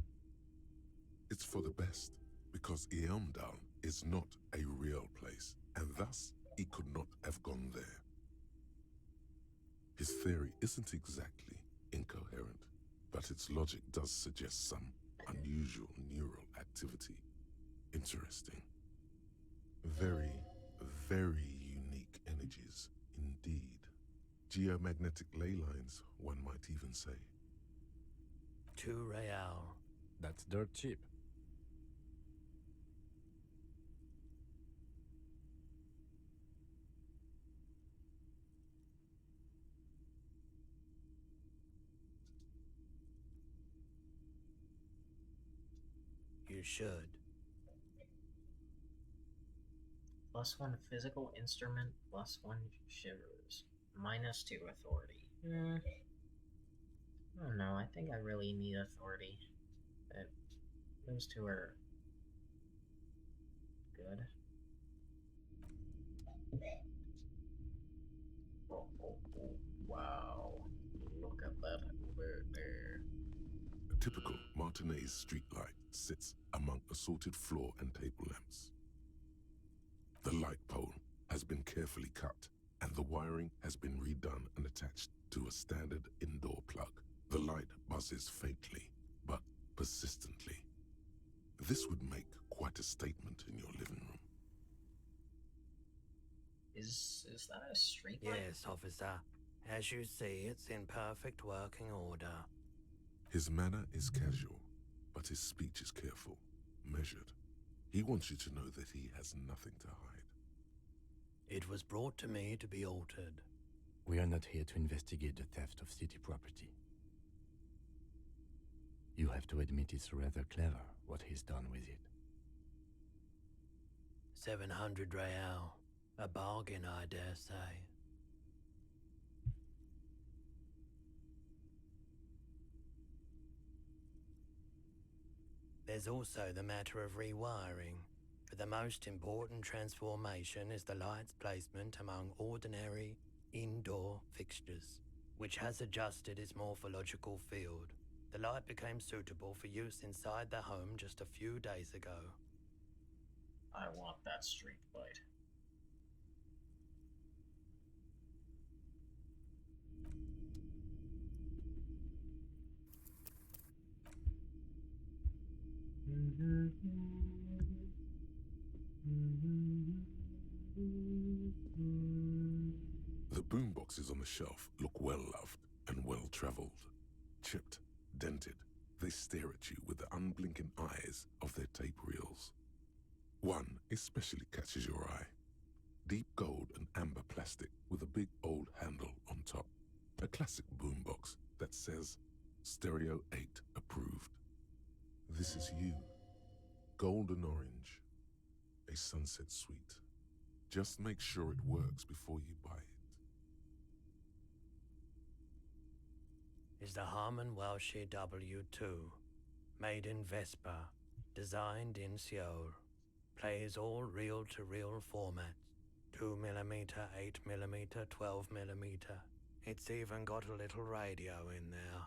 It's for the best, because Hjelmdal is not a real place, and thus he could not have gone there. His theory isn't exactly incoherent, but its logic does suggest some unusual neural activity. Interesting. Very, very unique energies indeed. Geomagnetic ley lines, one might even say. 2 real. That's dirt cheap. you should. +1 physical instrument, +1 shivers, -2 authority. I don't know, I think I really need authority. But those two are good. Wow. Look at that over there. A typical Martinez streetlight sits among assorted floor and table lamps. The light pole has been carefully cut, and the wiring has been redone and attached to a standard indoor plug. The light buzzes faintly, but persistently. This would make quite a statement in your living room. Is that a street light? Yes, officer. As you see, it's in perfect working order. His manner is casual, but his speech is careful, measured. He wants you to know that he has nothing to hide. It was brought to me to be altered. We are not here to investigate the theft of city property. You have to admit it's rather clever what he's done with it. 700 real. A bargain, I dare say. There's also the matter of rewiring, but the most important transformation is the light's placement among ordinary indoor fixtures, which has adjusted its morphological field. The light became suitable for use inside the home just a few days ago. I want that street light. The boomboxes on the shelf look well-loved and well-traveled. Chipped, dented, they stare at you with the unblinking eyes of their tape reels. One especially catches your eye. Deep gold and amber plastic with a big old handle on top. A classic boombox that says, Stereo 8 approved. This is you. Golden orange. A sunset suite. Just make sure it works before you buy it. Is the Harman Welshie W2, made in Vespa, designed in Seoul, plays all reel-to-reel formats, 2mm, 8mm, 12mm. It's even got a little radio in there.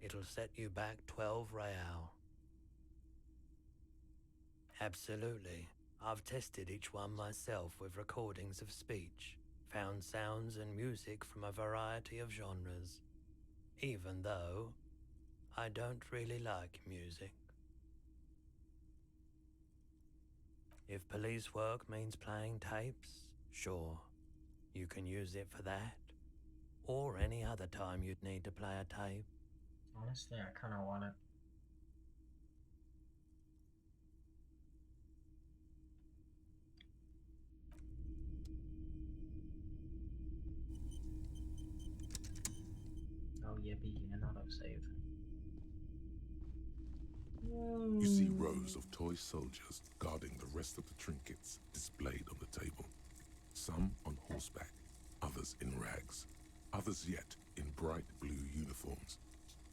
It'll set you back 12 real. Absolutely. I've tested each one myself with recordings of speech, found sounds and music from a variety of genres, even though I don't really like music. If police work means playing tapes, sure, you can use it for that, or any other time you'd need to play a tape. Honestly, I kind of want it. Oh, yeah, begin autosave. You see rows of toy soldiers guarding the rest of the trinkets displayed on the table. Some on horseback, others in rags, others yet in bright blue uniforms.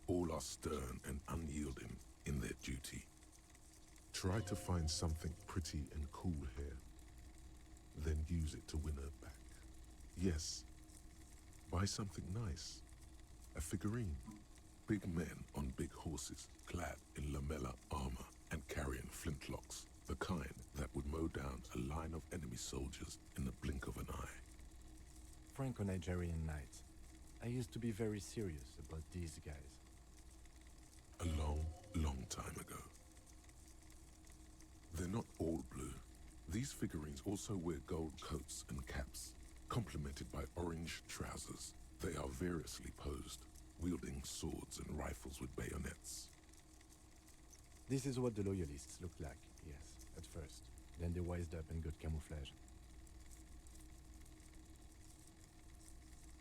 All are stern and unyielding in their duty. Try to find something pretty and cool here, then use it to win her back. Yes, buy something nice. A figurine. Big men on big horses, clad in lamella armor and carrying flintlocks, the kind that would mow down a line of enemy soldiers in the blink of an eye. Franco-Nigerian knight. I used to be very serious about these guys. A long, long time ago. They're not all blue. These figurines also wear gold coats and caps, complemented by orange trousers. They are variously posed, wielding swords and rifles with bayonets. This is what the loyalists looked like, yes, at first. Then they wised up and got camouflage.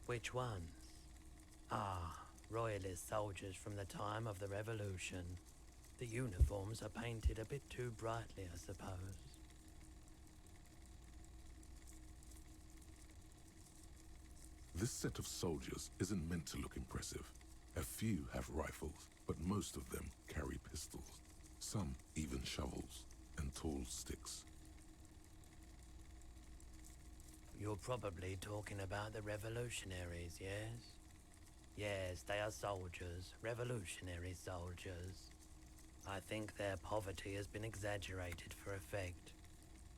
Which ones? Ah, royalist soldiers from the time of the revolution. The uniforms are painted a bit too brightly, I suppose. This set of soldiers isn't meant to look impressive. A few have rifles, but most of them carry pistols. Some even shovels and tall sticks. You're probably talking about the revolutionaries, yes? Yes, they are soldiers, revolutionary soldiers. I think their poverty has been exaggerated for effect.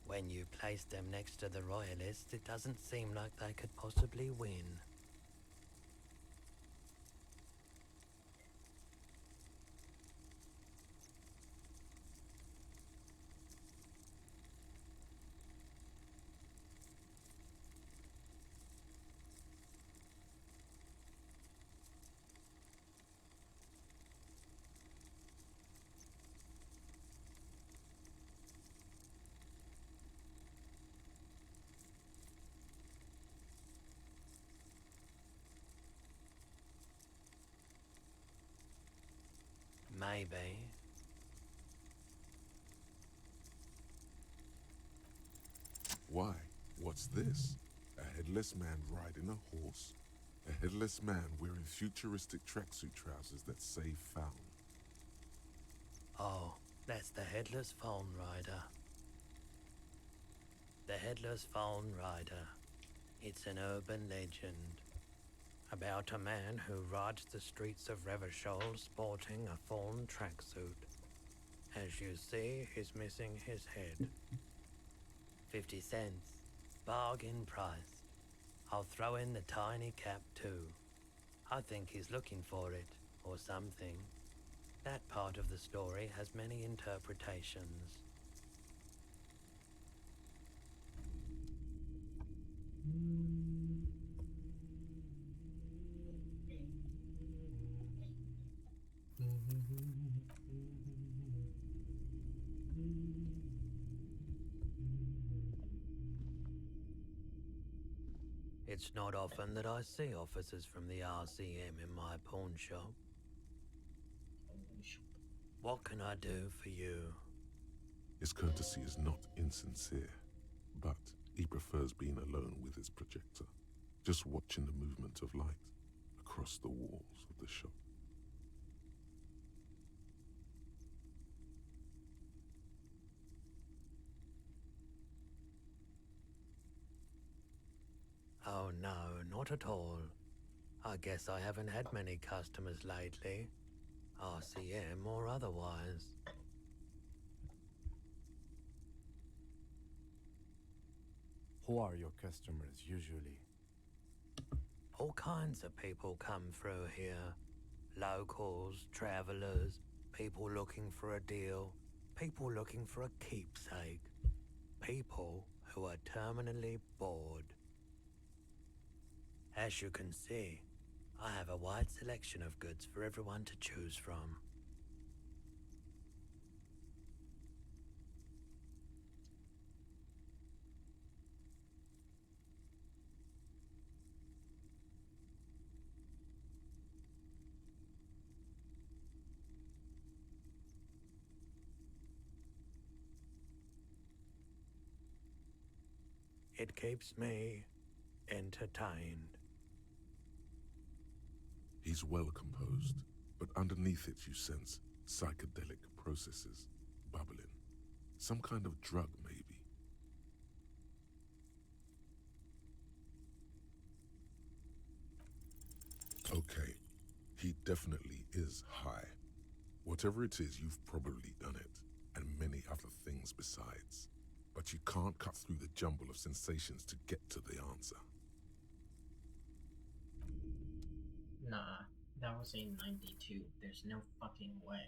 When you place them next to the royalists, it doesn't seem like they could possibly win. Maybe. Why? What's this? A headless man riding a horse? A headless man wearing futuristic tracksuit trousers that say found. Oh, that's the Headless Phone Rider. The Headless Phone Rider. It's an urban legend about a man who rides the streets of Revachol sporting a fawn tracksuit. As you see, he's missing his head. 50 cents. Bargain price. I'll throw in the tiny cap too. I think he's looking for it, or something. That part of the story has many interpretations. It's not often that I see officers from the RCM in my pawn shop. What can I do for you? His courtesy is not insincere, but he prefers being alone with his projector, just watching the movement of light across the walls of the shop. Oh no, not at all. I guess I haven't had many customers lately, RCM or otherwise. Who are your customers usually? All kinds of people come through here. Locals, travelers, people looking for a deal, people looking for a keepsake, people who are terminally bored. As you can see, I have a wide selection of goods for everyone to choose from. It keeps me entertained. He's well composed, but underneath it you sense psychedelic processes bubbling. Some kind of drug, maybe. Okay, he definitely is high. Whatever it is, you've probably done it, and many other things besides. But you can't cut through the jumble of sensations to get to the answer. Nah, that was a 92. There's no fucking way.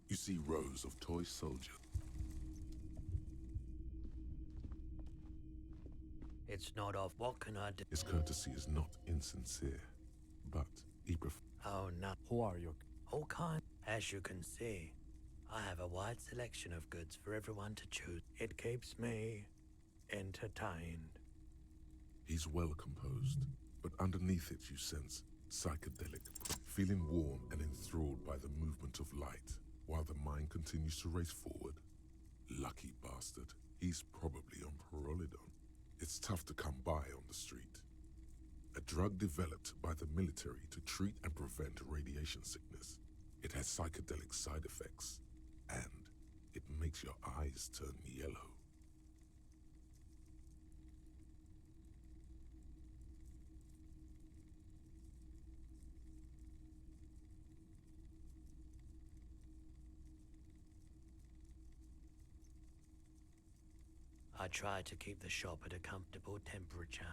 You see rows of toy soldiers. It's not off. What can I do? His courtesy is not insincere, but he prefers. Oh no. Who are you? All kind. As you can see, I have a wide selection of goods for everyone to choose. It keeps me entertained. He's well composed, but underneath it you sense psychedelic, feeling warm and enthralled by the movement of light, while the mind continues to race forward. Lucky bastard, he's probably on Parolidon. It's tough to come by on the street. A drug developed by the military to treat and prevent radiation sickness. It has psychedelic side effects, and it makes your eyes turn yellow. I try to keep the shop at a comfortable temperature.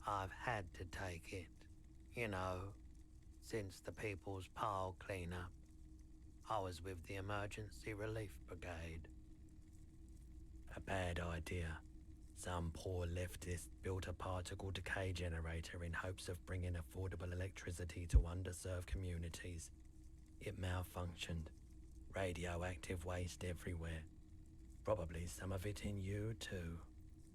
I've had to take it, you know, since the People's Pile cleanup. I was with the Emergency Relief Brigade. A bad idea. Some poor leftist built a particle decay generator in hopes of bringing affordable electricity to underserved communities. It malfunctioned. Radioactive waste everywhere. Probably some of it in you too.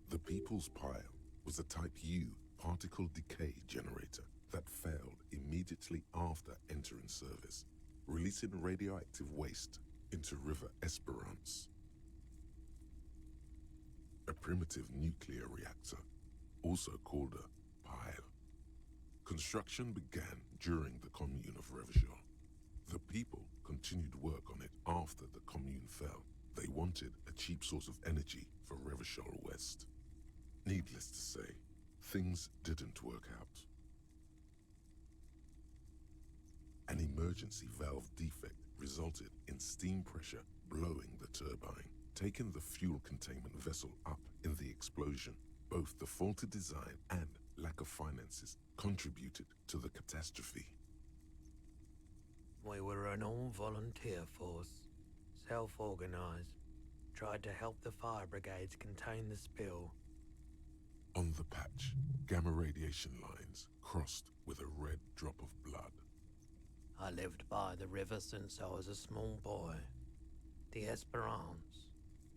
The People's Pile was a Type U particle decay generator that failed immediately after entering service, releasing radioactive waste into River Esperance. A primitive nuclear reactor, also called a pile. Construction began during the Commune of Revachol. The people continued work on it after the Commune fell. They wanted a cheap source of energy for Revachol West. Needless to say, things didn't work out. An emergency valve defect resulted in steam pressure blowing the turbine, taking the fuel containment vessel up in the explosion. Both the faulty design and lack of finances contributed to the catastrophe. We were an all-volunteer force, self-organized, tried to help the fire brigades contain the spill. On the patch, gamma radiation lines crossed with a red drop of blood. I lived by the river since I was a small boy. The Esperance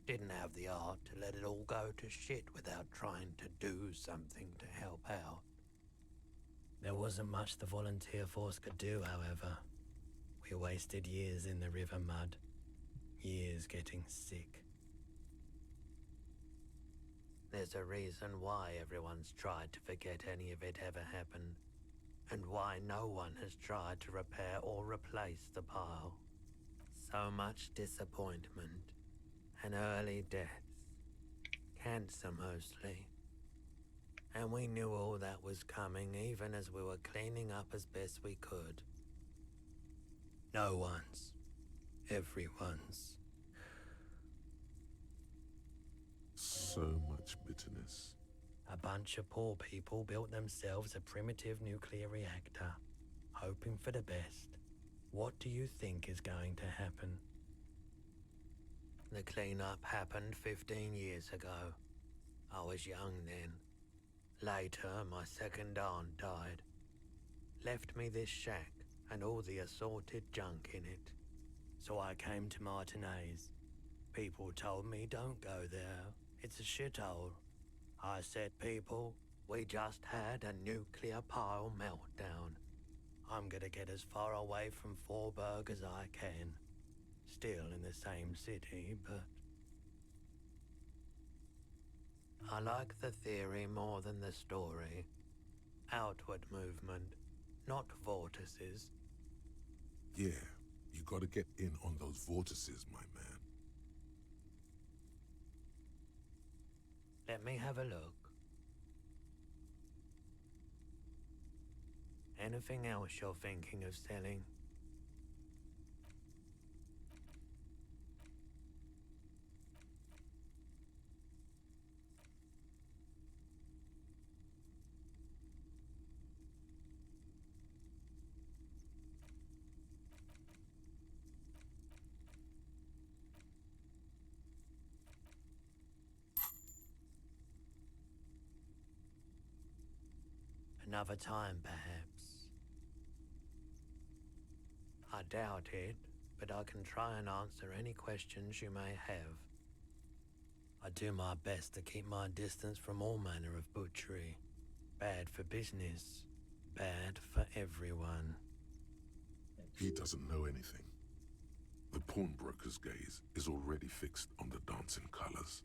didn't have the art to let it all go to shit without trying to do something to help out. There wasn't much the volunteer force could do, however. We wasted years in the river mud, years getting sick. There's a reason why everyone's tried to forget any of it ever happened, and why no one has tried to repair or replace the pile. So much disappointment and early deaths. Cancer mostly. And we knew all that was coming even as we were cleaning up as best we could. No one's. Everyone's. So much bitterness. A bunch of poor people built themselves a primitive nuclear reactor, hoping for the best. What do you think is going to happen? The cleanup happened 15 years ago. I was young then. Later, my second aunt died. Left me this shack and all the assorted junk in it. So I came to Martinez. People told me don't go there. It's a shithole. I said, people, we just had a nuclear pile meltdown. I'm gonna get as far away from Forburg as I can. Still in the same city, but... I like the theory more than the story. Outward movement, not vortices. Yeah, you gotta get in on those vortices, my man. Let me have a look. Anything else you're thinking of selling? Another time, perhaps. I doubt it, but I can try and answer any questions you may have. I do my best to keep my distance from all manner of butchery. Bad for business, bad for everyone. He doesn't know anything. The pawnbroker's gaze is already fixed on the dancing colors.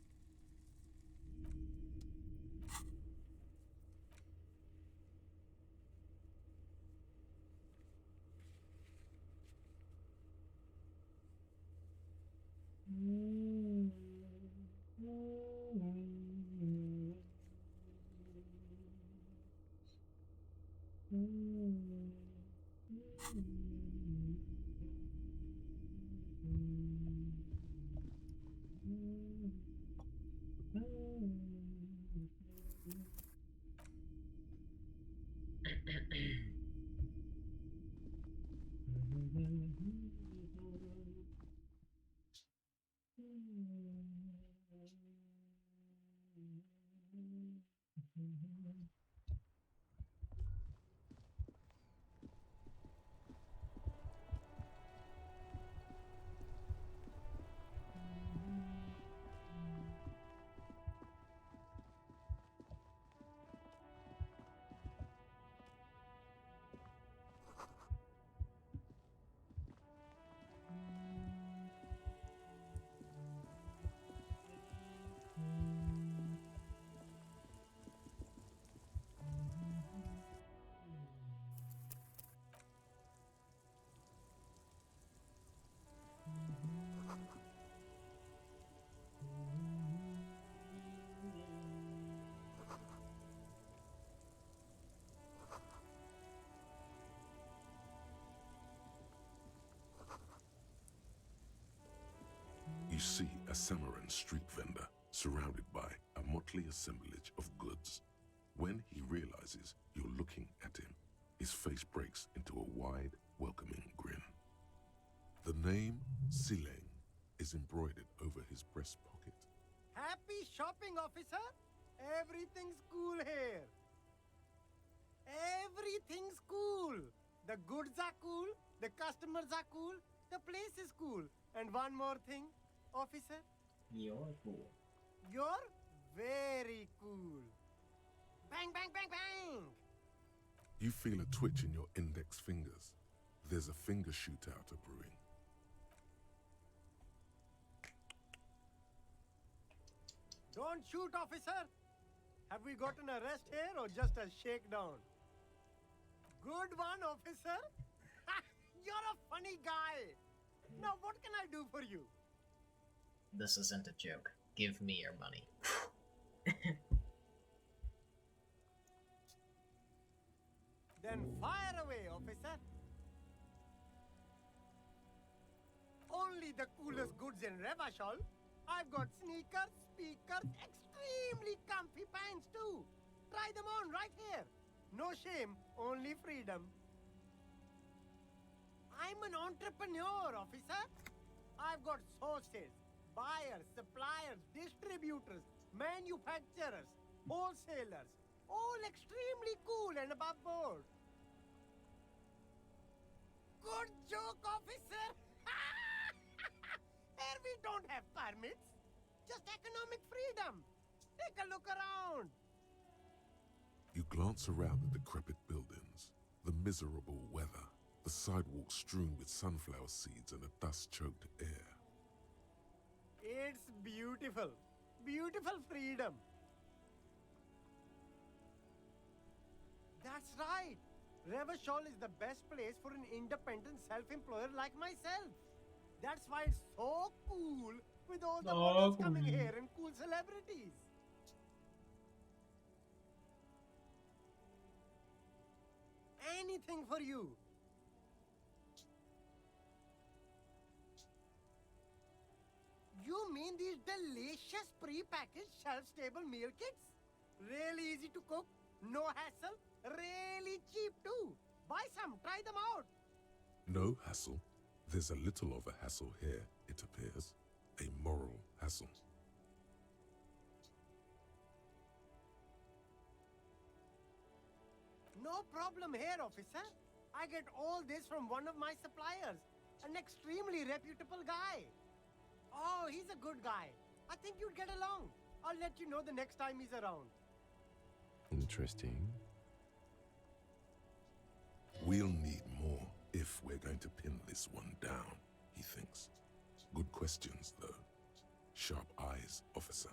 You see a Samaran street vendor surrounded by a motley assemblage of goods. When he realizes you're looking at him, his face breaks into a wide, welcoming grin. The name Sileng is embroidered over his breast pocket. Happy shopping, officer! Everything's cool here. Everything's cool. The goods are cool, the customers are cool, the place is cool. And one more thing, officer. You're cool. You're very cool. Bang, bang, bang, bang! You feel a twitch in your index fingers. There's a finger shootout brewing. Don't shoot, officer! Have we got an arrest here or just a shakedown? Good one, officer! You're a funny guy! Now what can I do for you? This isn't a joke. Give me your money. Then fire away, officer! Only the coolest goods in Revachol. I've got sneakers, speakers, extremely comfy pants too. Try them on right here. No shame, only freedom. I'm an entrepreneur, officer. I've got sources, buyers, suppliers, distributors, manufacturers, wholesalers, all extremely cool and above board. Good joke, officer! Here we don't have permits, just economic freedom. Take a look around. You glance around the decrepit buildings, the miserable weather, the sidewalks strewn with sunflower seeds and a dust-choked air. It's beautiful. Beautiful freedom. That's right. Revachol is the best place for an independent self-employer like myself. That's why it's so cool with all the models coming here and cool celebrities. Anything for you. You mean these delicious pre-packaged shelf-stable meal kits? Really easy to cook, no hassle, really cheap too. Buy some, try them out. No hassle. There's a little of a hassle here, it appears. A moral hassle. No No problem here, officer. I get all this from one of my suppliers, an extremely reputable guy. Oh, he's a good guy. I think you'd get along. I'll let you know the next time he's around. Interesting. We'll need more if we're going to pin this one down, he thinks. Good questions, though. Sharp eyes, officer.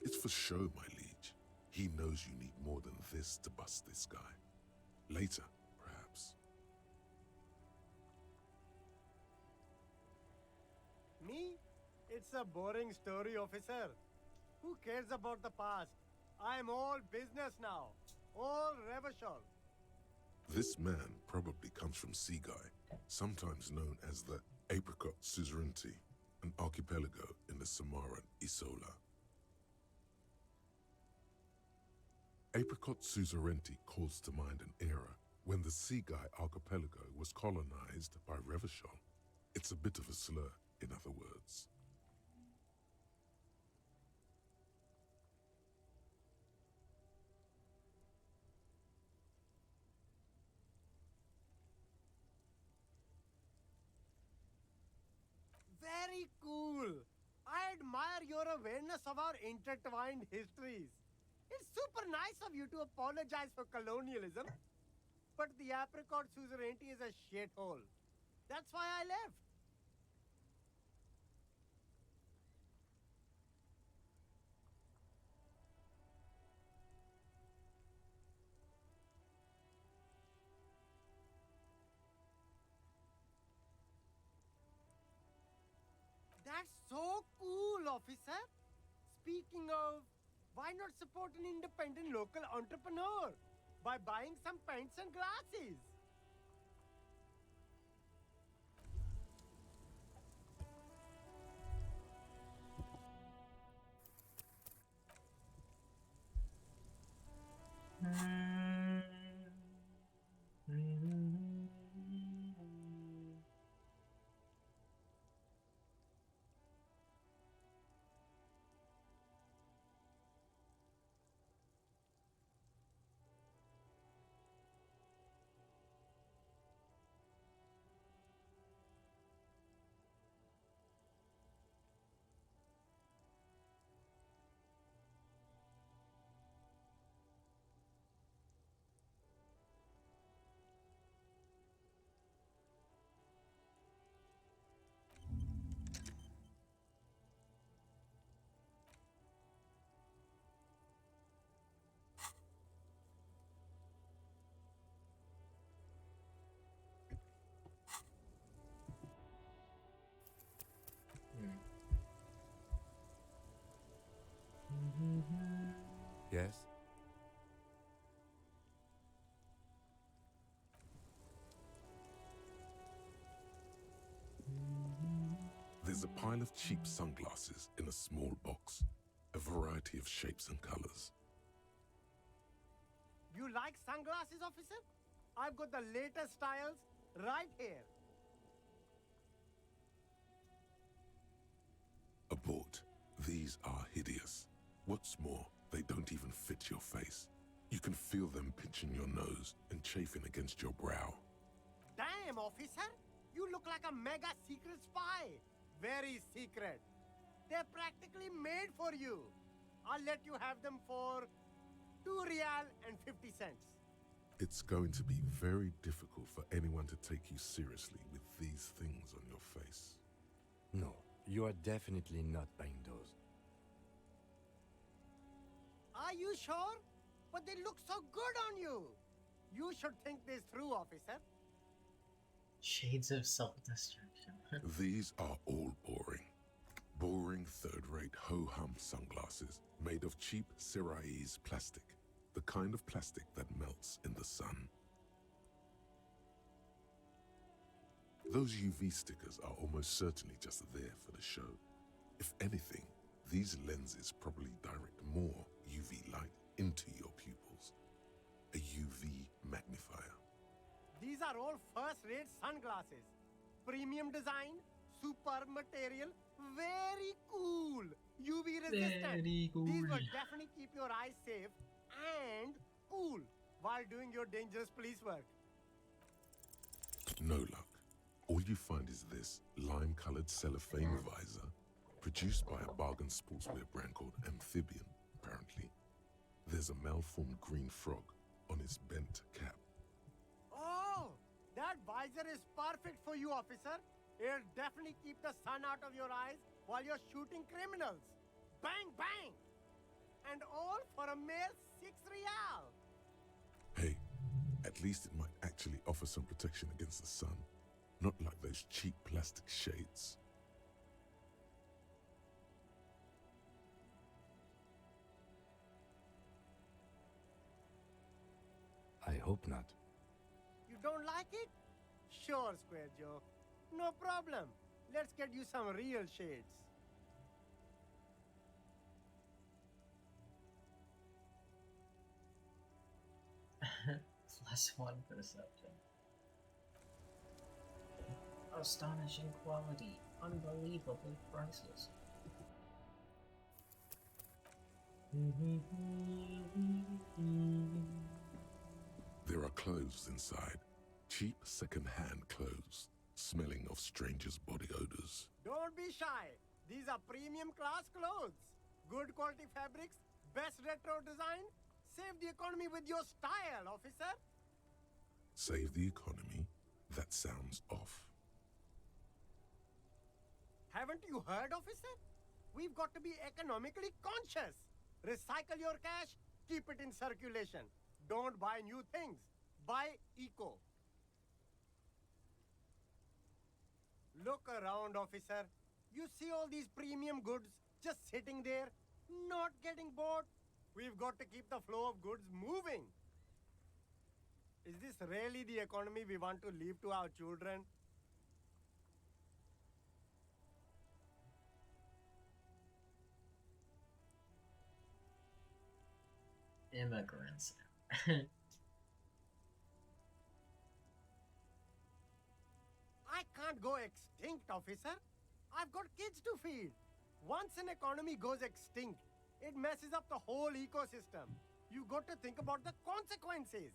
It's for show, my liege. He knows you need more than this to bust this guy. Later, perhaps. Me? It's a boring story, officer. Who cares about the past? I'm all business now. All Revachol. This man probably comes from Seaguy, sometimes known as the Apricot Suzerainty, an archipelago in the Samaran Isola. Apricot Suzerainty calls to mind an era when the Seaguy archipelago was colonized by Revachol. It's a bit of a slur, in other words. Very cool. I admire your awareness of our intertwined histories. It's super nice of you to apologize for colonialism. But the Apricot Suzerainty is a shithole. That's why I left. That's so cool, officer. Speaking of, why not support an independent local entrepreneur by buying some pens and glasses? Yes? There's a pile of cheap sunglasses in a small box, a variety of shapes and colors. You like sunglasses, officer? I've got the latest styles right here. Abort. These are hideous. What's more, they don't even fit your face. You can feel them pinching your nose and chafing against your brow. Damn, officer! You look like a mega secret spy. Very secret. They're practically made for you. I'll let you have them for 2 real and 50 cents. It's going to be very difficult for anyone to take you seriously with these things on your face. No, you are definitely not buying those. Are you sure? But they look so good on you. You should think this through, officer. Shades of self-destruction. These are all boring. Boring third-rate ho-hum sunglasses made of cheap Syrahese plastic. The kind of plastic that melts in the sun. Those UV stickers are almost certainly just there for the show. If anything, these lenses probably direct more UV light into your pupils. A UV magnifier. These are all first-rate sunglasses. Premium design, superb material, very cool, UV resistant. Very cool. These will definitely keep your eyes safe and cool while doing your dangerous police work. No luck. All you find is this lime-colored cellophane visor, produced by a bargain sportswear brand called Amphibian, apparently. There's a malformed green frog on its bent cap. Oh, that visor is perfect for you, officer. It'll definitely keep the sun out of your eyes while you're shooting criminals. Bang, bang! And all for a mere 6 real. Hey, at least it might actually offer some protection against the sun. Not like those cheap plastic shades. I hope not. You don't like it? Sure, Square Joe. No problem. Let's get you some real shades. +1 perception. Astonishing quality. Unbelievable prices. There are clothes inside. Cheap second-hand clothes, smelling of strangers' body odors. Don't be shy. These are premium class clothes. Good quality fabrics, best retro design. Save the economy with your style, officer. Save the economy? That sounds off. Haven't you heard, officer? We've got to be economically conscious. Recycle your cash, keep it in circulation. Don't buy new things. Buy eco. Look around, officer. You see all these premium goods just sitting there, not getting bought? We've got to keep the flow of goods moving. Is this really the economy we want to leave to our children? Immigrants. I can't go extinct, officer. I've got kids to feed. Once an economy goes extinct, it messes up the whole ecosystem. You got to think about the consequences.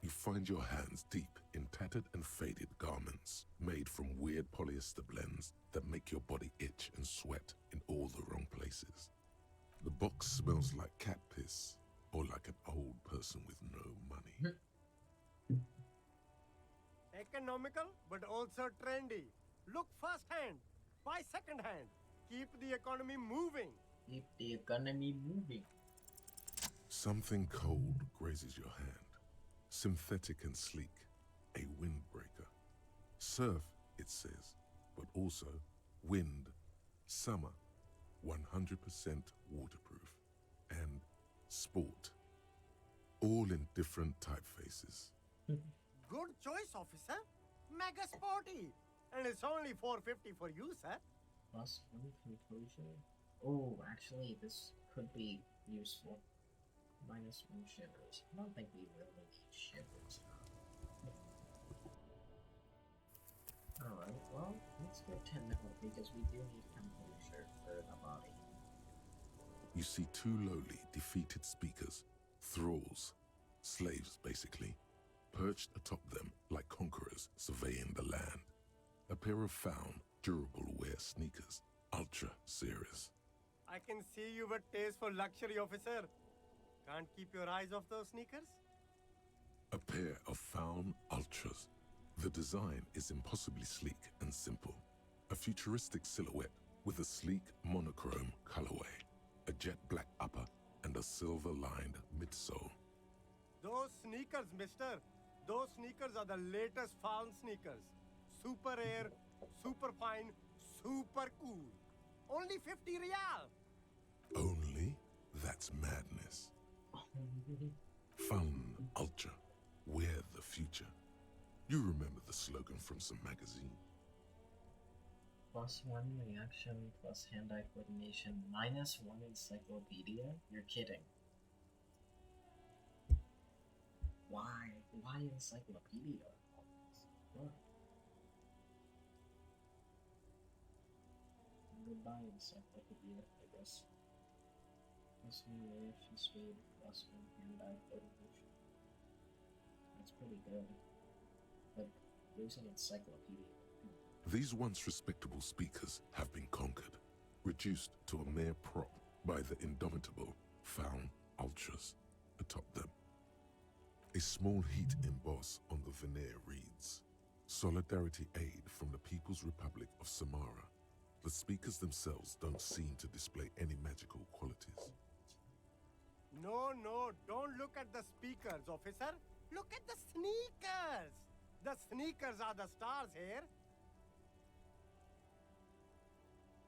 You find your hands deep in tattered and faded garments made from weird polyester blends that make your body itch and sweat in all the wrong places. The box smells like cat piss or like an old person with no money. Economical, but also trendy. Look first-hand, buy second-hand. Keep the economy moving. Keep the economy moving. Something cold grazes your hand. Synthetic and sleek, a windbreaker. Surf, it says, but also wind, summer, 100% waterproof, and sport. All in different typefaces. Good choice, officer. Mega sporty. And it's only $4.50 for you, sir. +1 composure. Oh, actually, this could be useful. -1 shivers. I don't think we really need shivers now. Alright, well, let's go 10 now because we do need composure for the body. You see two lowly, defeated speakers, thralls, slaves basically, perched atop them like conquerors surveying the land. A pair of found, durable wear sneakers, ultra serious. I can see you've a taste for luxury, officer. Can't keep your eyes off those sneakers? A pair of found ultras. The design is impossibly sleek and simple. A futuristic silhouette with a sleek monochrome colorway, a jet black upper, and a silver-lined midsole. Those sneakers, mister. Those sneakers are the latest found sneakers. Super air, super fine, super cool. Only 50 real. Only? That's madness. Fun Ultra. Wear the future. You remember the slogan from some magazine. +1 reaction plus hand-eye coordination -1 encyclopedia? You're kidding. Why? Why encyclopedia? What? encyclopedia, I guess. Listening reaction speed, plus 1 hand-eye resolution. That's pretty good. But there's an encyclopedia. These once respectable speakers have been conquered, reduced to a mere prop by the indomitable Faun Ultras atop them. A small heat emboss on the veneer reads, "Solidarity aid from the People's Republic of Samara." The speakers themselves don't seem to display any magical qualities. No, don't look at the speakers, officer. Look at the sneakers. The sneakers are the stars here.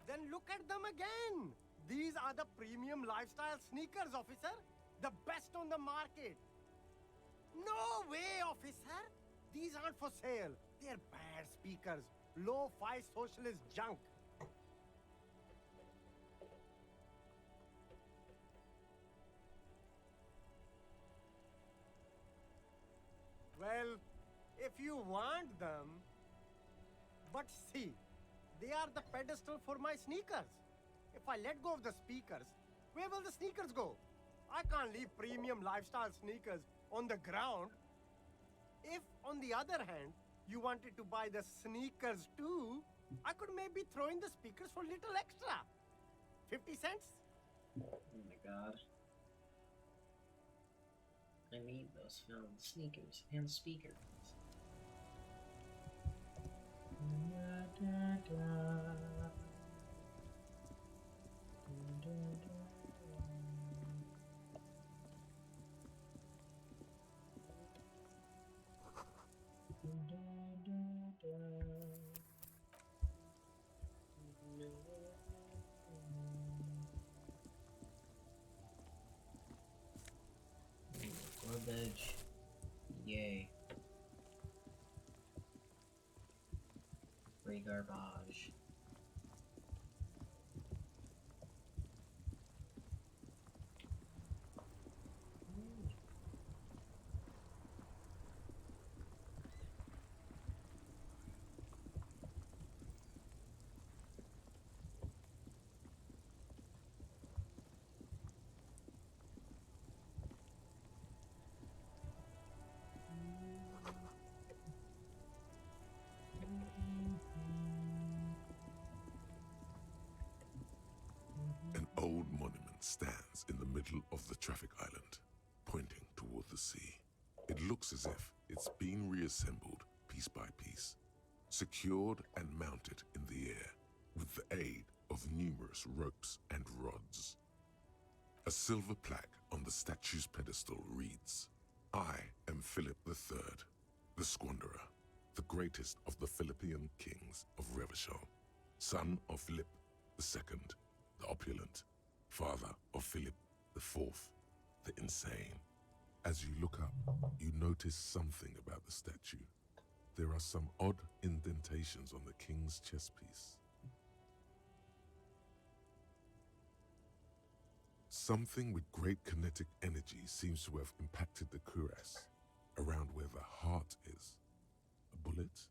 Then look at them again. These are the premium lifestyle sneakers, officer. The best on the market. No way, officer. These aren't for sale. They're bad speakers. Low-fi socialist junk. Well, if you want them... But see, they are the pedestal for my sneakers. If I let go of the speakers, where will the sneakers go? I can't leave premium lifestyle sneakers on the ground. If, on the other hand, you wanted to buy the sneakers too, I could maybe throw in the speakers for little extra. 50 cents? Oh my god. I need those found sneakers and speakers. Garbage. Yay. Free garbage. An old monument stands in the middle of the traffic island, pointing toward the sea. It looks as if it's been reassembled piece by piece, secured and mounted in the air with the aid of numerous ropes and rods. A silver plaque on the statue's pedestal reads, "I am Philip III, the Squanderer, the greatest of the Philippian kings of Revachol, son of Philip II, the opulent, father of Philip IV, the insane." As you look up, you notice something about the statue. There are some odd indentations on the king's chest piece. Something with great kinetic energy seems to have impacted the cuirass, around where the heart is. A bullet?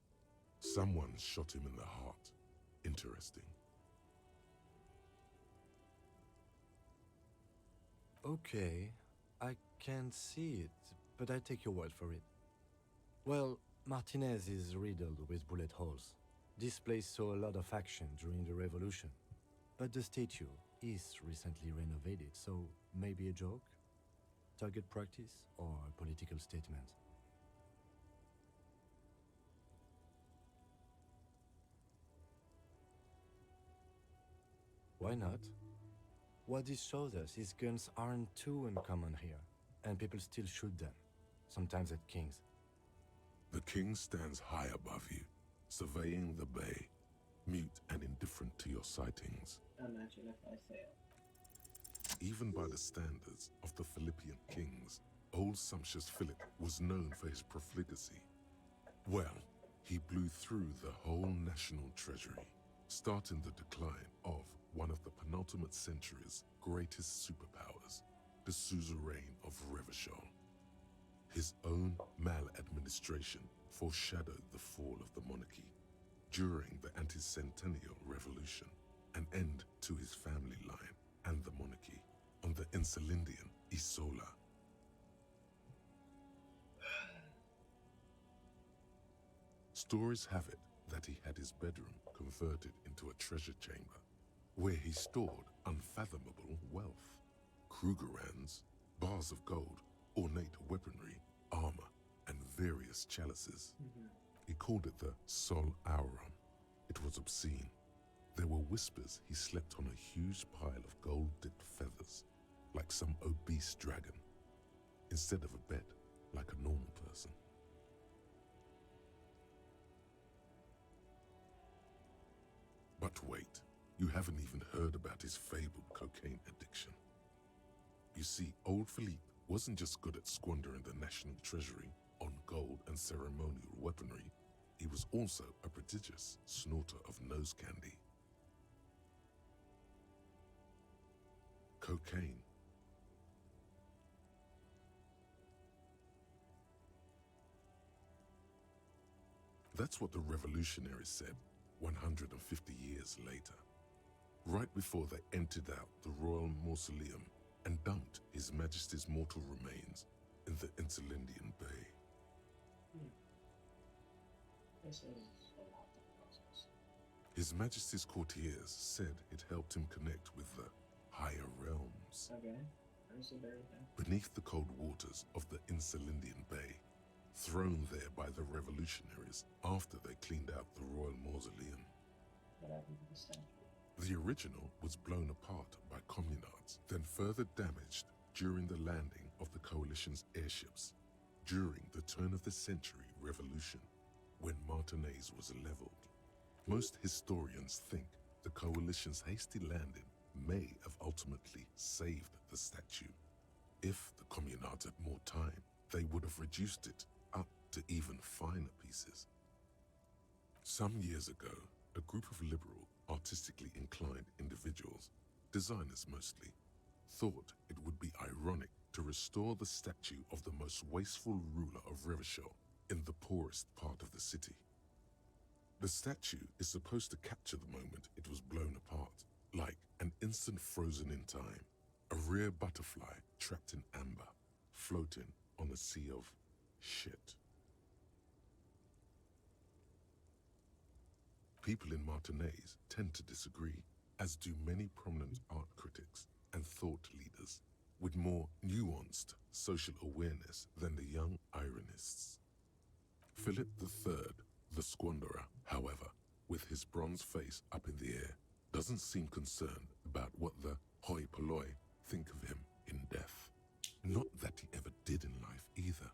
Someone shot him in the heart. Interesting. Okay, I can't see it, but I take your word for it. Well, Martinez is riddled with bullet holes. This place saw a lot of action during the revolution. But the statue is recently renovated, so maybe a joke? Target practice or a political statement? Why not? What this shows us is guns aren't too uncommon here, and people still shoot them, sometimes at kings. The king stands high above you, surveying the bay, mute and indifferent to your sightings. Imagine if I fail. Even by the standards of the Philippian kings, old sumptuous Philip was known for his profligacy. Well, he blew through the whole national treasury, starting the decline of one of the penultimate century's greatest superpowers, the suzerain of Revachol. His own maladministration foreshadowed the fall of the monarchy during the anti-centennial revolution. an end to his family line and the monarchy on the Insulindian Isola. Stories have it that he had his bedroom converted into a treasure chamber, where he stored unfathomable wealth. Krugerrands, bars of gold, ornate weaponry, armor, and various chalices. He called it the Sol Auron. It was obscene. There were whispers he slept on a huge pile of gold-dipped feathers, like some obese dragon, instead of a bed, like a normal person. But wait, you haven't even heard about his fabled cocaine addiction. You see, old Philippe wasn't just good at squandering the national treasury on gold and ceremonial weaponry, he was also a prodigious snorter of nose candy. Cocaine. That's what the revolutionaries said 150 years later, right before they emptied out the royal mausoleum and dumped His Majesty's mortal remains in the Insulindian Bay. This is a lot of process. His Majesty's courtiers said it helped him connect with the higher realms. Okay. Where's the berry then? Beneath the cold waters of the Insulindian Bay, thrown there by the revolutionaries after they cleaned out the royal mausoleum. What happened to the statue? The original was blown apart by communards, then further damaged during the landing of the coalition's airships during the turn-of-the-century revolution, when Martinez was leveled. Most historians think the coalition's hasty landing may have ultimately saved the statue. If the communards had more time, they would have reduced it up to even finer pieces. Some years ago, a group of liberal, artistically inclined individuals, designers mostly, thought it would be ironic to restore the statue of the most wasteful ruler of Revachol in the poorest part of the city. The statue is supposed to capture the moment it was blown apart, like an instant frozen in time, a rare butterfly trapped in amber, floating on a sea of shit. People in Martinez tend to disagree, as do many prominent art critics and thought leaders with more nuanced social awareness than the young ironists. Philip III, the squanderer, however, with his bronze face up in the air, doesn't seem concerned about what the hoi polloi think of him in death. Not that he ever did in life either.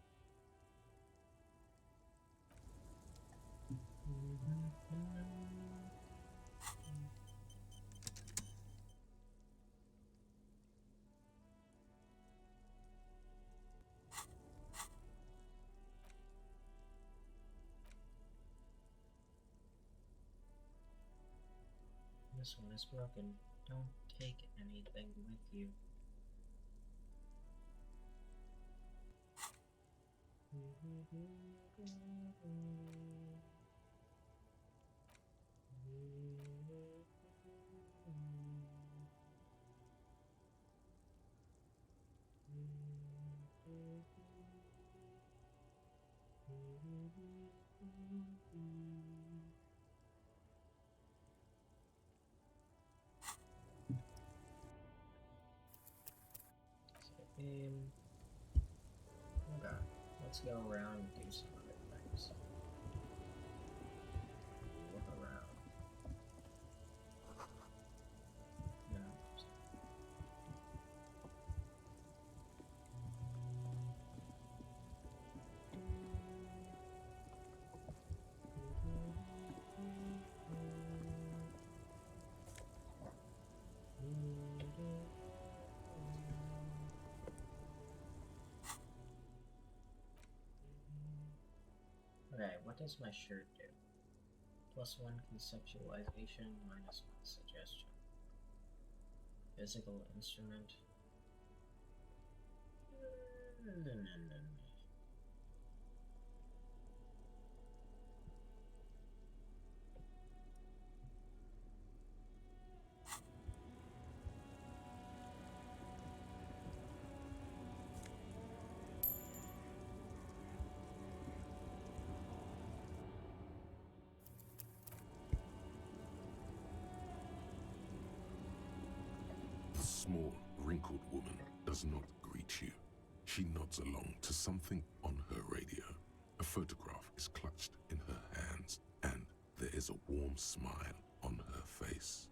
This one is broken. Don't take anything with you. Okay, let's go around and do some other things. Look around. No. Okay, what does my shirt do? +1 conceptualization, -1 suggestion. Physical instrument. spectacled woman does not greet you. She nods along to something on her radio. A photograph is clutched in her hands, and there is a warm smile on her face.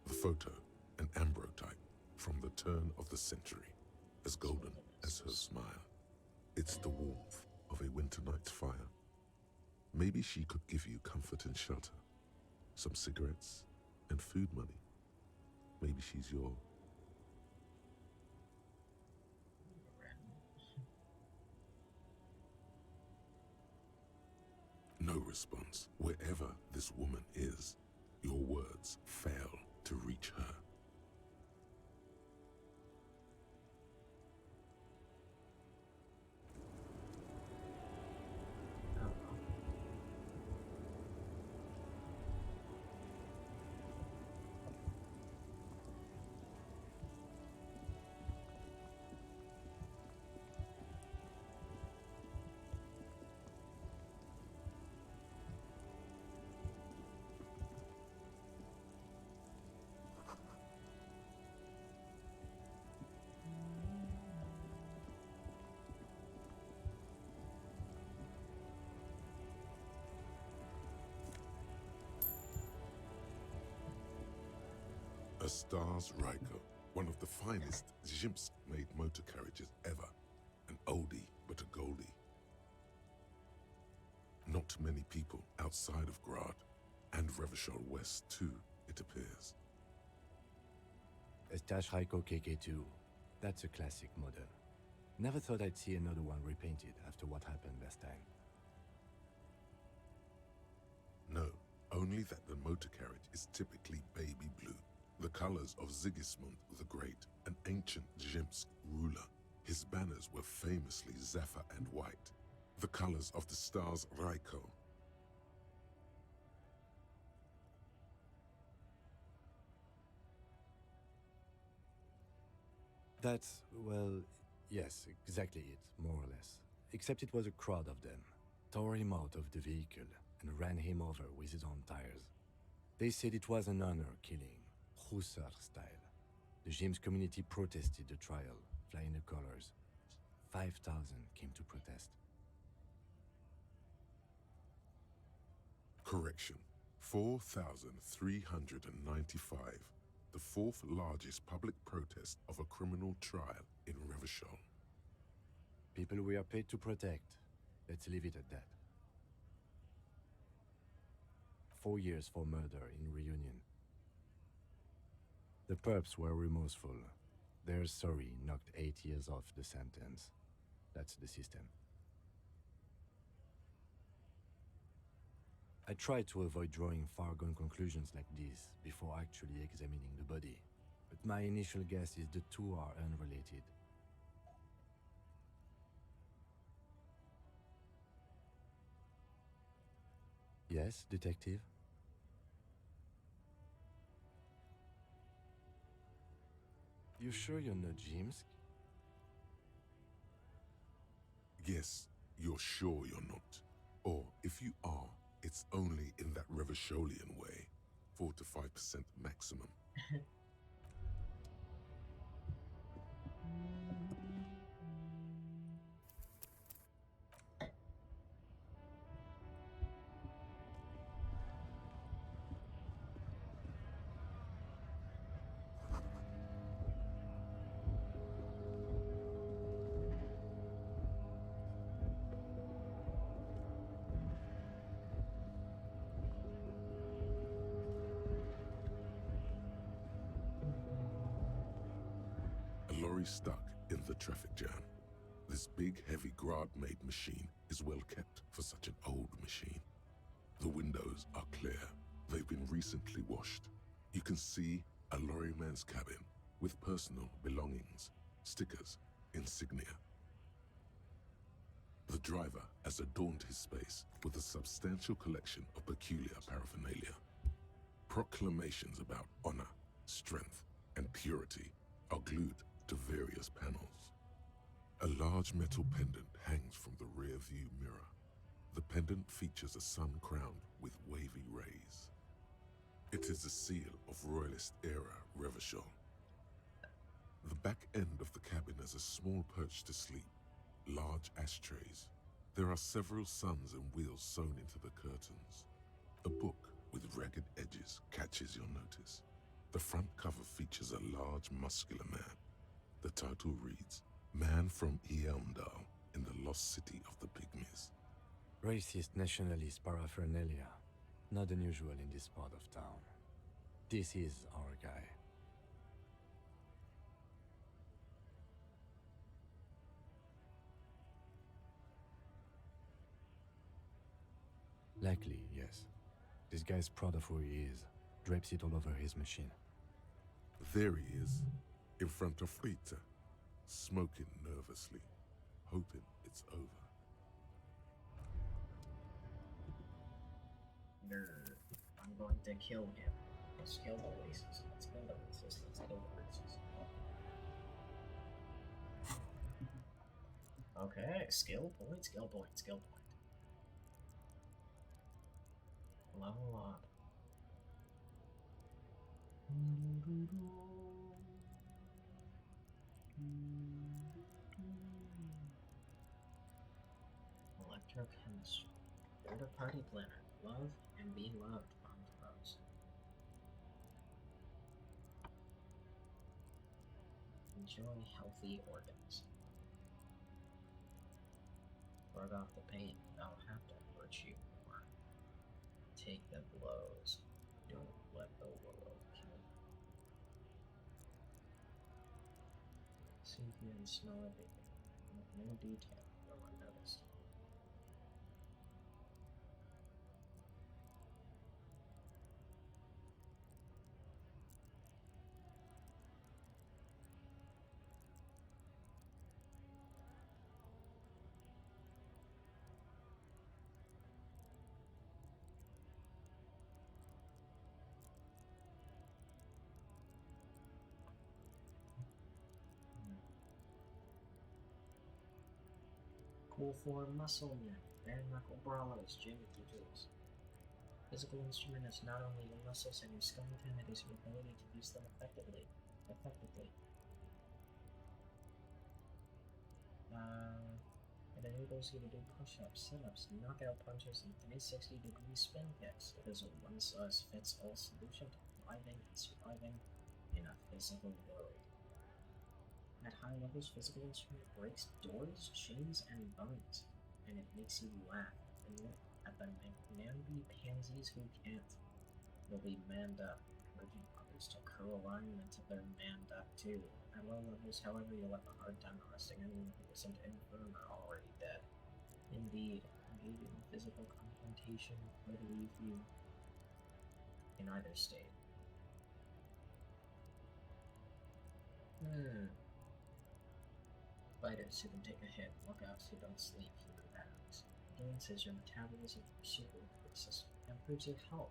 The photo, an ambrotype from the turn of the century, as golden as her smile. It's the warmth of a winter night's fire. Maybe she could give you comfort and shelter, some cigarettes and food money. Maybe she's your... No response. Wherever this woman is, your words fail to reach her. A Stars Ryko, one of the finest Zhimsk-made motor carriages ever. An oldie, but a goldie. Not many people outside of Grad, and Revachol West too, it appears. A Stash Ryko KK2. That's a classic model. Never thought I'd see another one repainted after what happened last time. No, only that the motor carriage is typically baby blue. The colors of Sigismund the Great, an ancient Zhimsk ruler. His banners were famously zephyr and white. The colors of the Stars Ryko. That's, well, yes, exactly it, more or less. Except it was a crowd of them. Tore him out of the vehicle and ran him over with his own tires. They said it was an honor killing, Hussar style. The James community protested the trial, flying the colors. 5,000 came to protest. Correction, 4,395. The fourth largest public protest of a criminal trial in Revachol. People we are paid to protect. Let's leave it at that. 4 years for murder in Reunion. The perps were remorseful. Their sorry knocked 8 years off the sentence. That's the system. I tried to avoid drawing far-gone conclusions like this before actually examining the body, but my initial guess is the two are unrelated. Yes, detective? You sure you're not Jimsk? Yes, you're sure you're not. Or if you are, it's only in that Revacholian way. 4 to 5% maximum. Lorry stuck in the traffic jam. This big, heavy Grad-made machine is well kept for such an old machine. The windows are clear. They've been recently washed. You can see a lorryman's cabin with personal belongings, stickers, insignia. The driver has adorned his space with a substantial collection of peculiar paraphernalia. Proclamations about honor, strength, and purity are glued to various panels. A large metal pendant hangs from the rear view mirror. The pendant features a sun crowned with wavy rays. It is the seal of Royalist era Revachol. The back end of the cabin has a small perch to sleep, large ashtrays. There are several suns and wheels sewn into the curtains. A book with ragged edges catches your notice. The front cover features a large, muscular man. The title reads, Man from Eamdal in the Lost City of the Pygmies. Racist nationalist paraphernalia. Not unusual in this part of town. This is our guy. Likely, yes. This guy's proud of who he is. Drapes it all over his machine. There he is, in front of Rita, smoking nervously, hoping it's over. Nerd. I'm going to kill him. Let's kill the racist. Let's kill the racist. Let's kill the racist. Okay, skill point, skill point, skill point. Level up. Electrochemistry. Build a party planner. Love and be loved on pros. Enjoy healthy organs. Shrug off the pain. They'll have to hurt you more. Take the blows. Don't let the world kill you. See, hear, and smell everything. With no detail go unnoticed. Cool form muscle men, bare knuckle brawlers, jammed through tools. Physical instrument is not only your muscles and your skeleton, it is your ability to use them effectively. It enables you to do push-ups, sit-ups, knockout punches, and 360-degree spin kicks. It is a one-size-fits-all solution to thriving and surviving in a physical world. At high levels, physical instrument breaks doors, chains, and bones, and it makes you laugh at the namby-pansies who can't. You'll be manned up, encouraging others to curl align until they're manned up too. At low levels, however, you'll have a hard time arresting anyone who isn't infirm or already dead. Indeed, engaging in physical confrontation could leave you in either state. Fighters who can take a hit, lookouts who don't sleep, human batteries. Enhances your metabolism, your circulatory system, improves your health.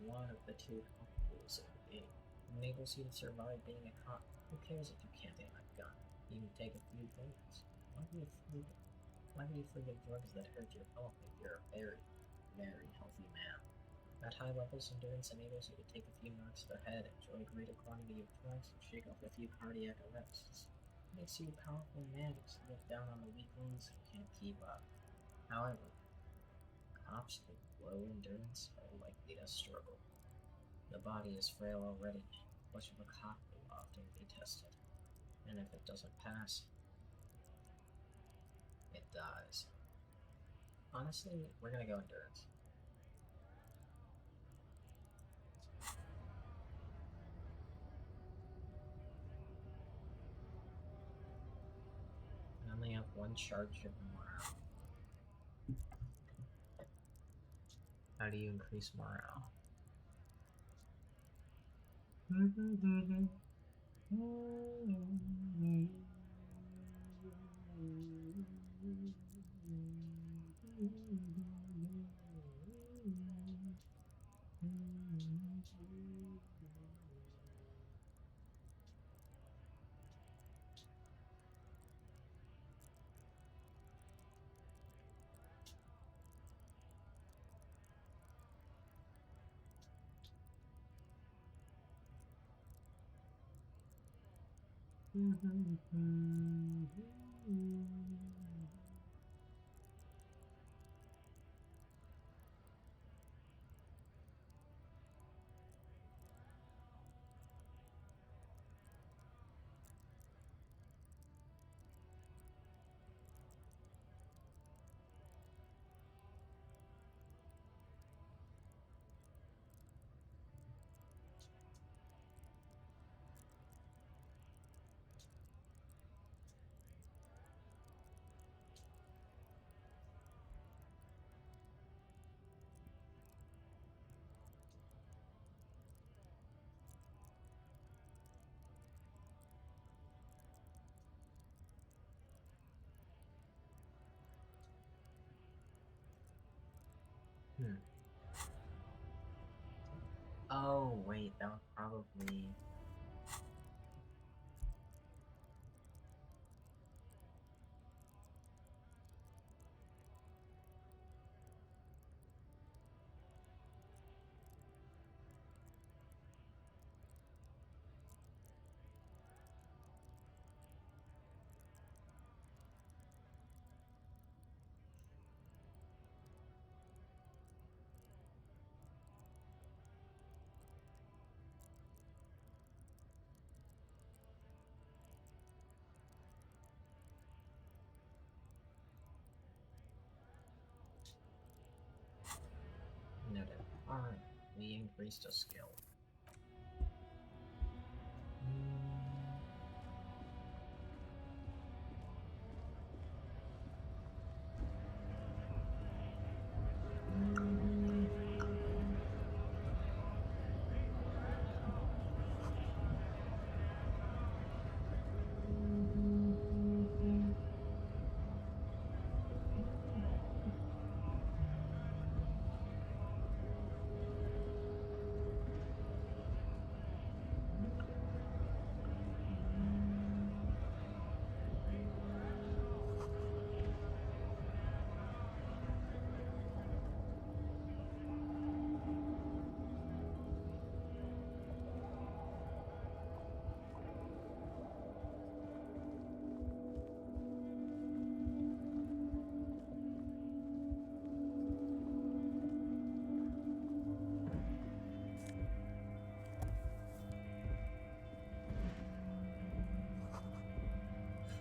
One of the two health pools in the game. Enables you to survive being a cop. Who cares if you can't aim a gun? You can take a few bullets. Why do you forget drugs that hurt your health if you're a very, very healthy man? At high levels, endurance enables you to take a few knocks to the head, enjoy a greater quantity of drugs, and shake off a few cardiac arrests. Makes you a powerful man who look down on the weaklings who can't keep up. However, cops with low endurance are likely to struggle. The body is frail already. Much of a cop will often be tested, and if it doesn't pass, it dies. Honestly, we're gonna go endurance. I only have one charge of morale. How do you increase morale? Oh, wait, that would probably... Noted. Alright, we increased a skill.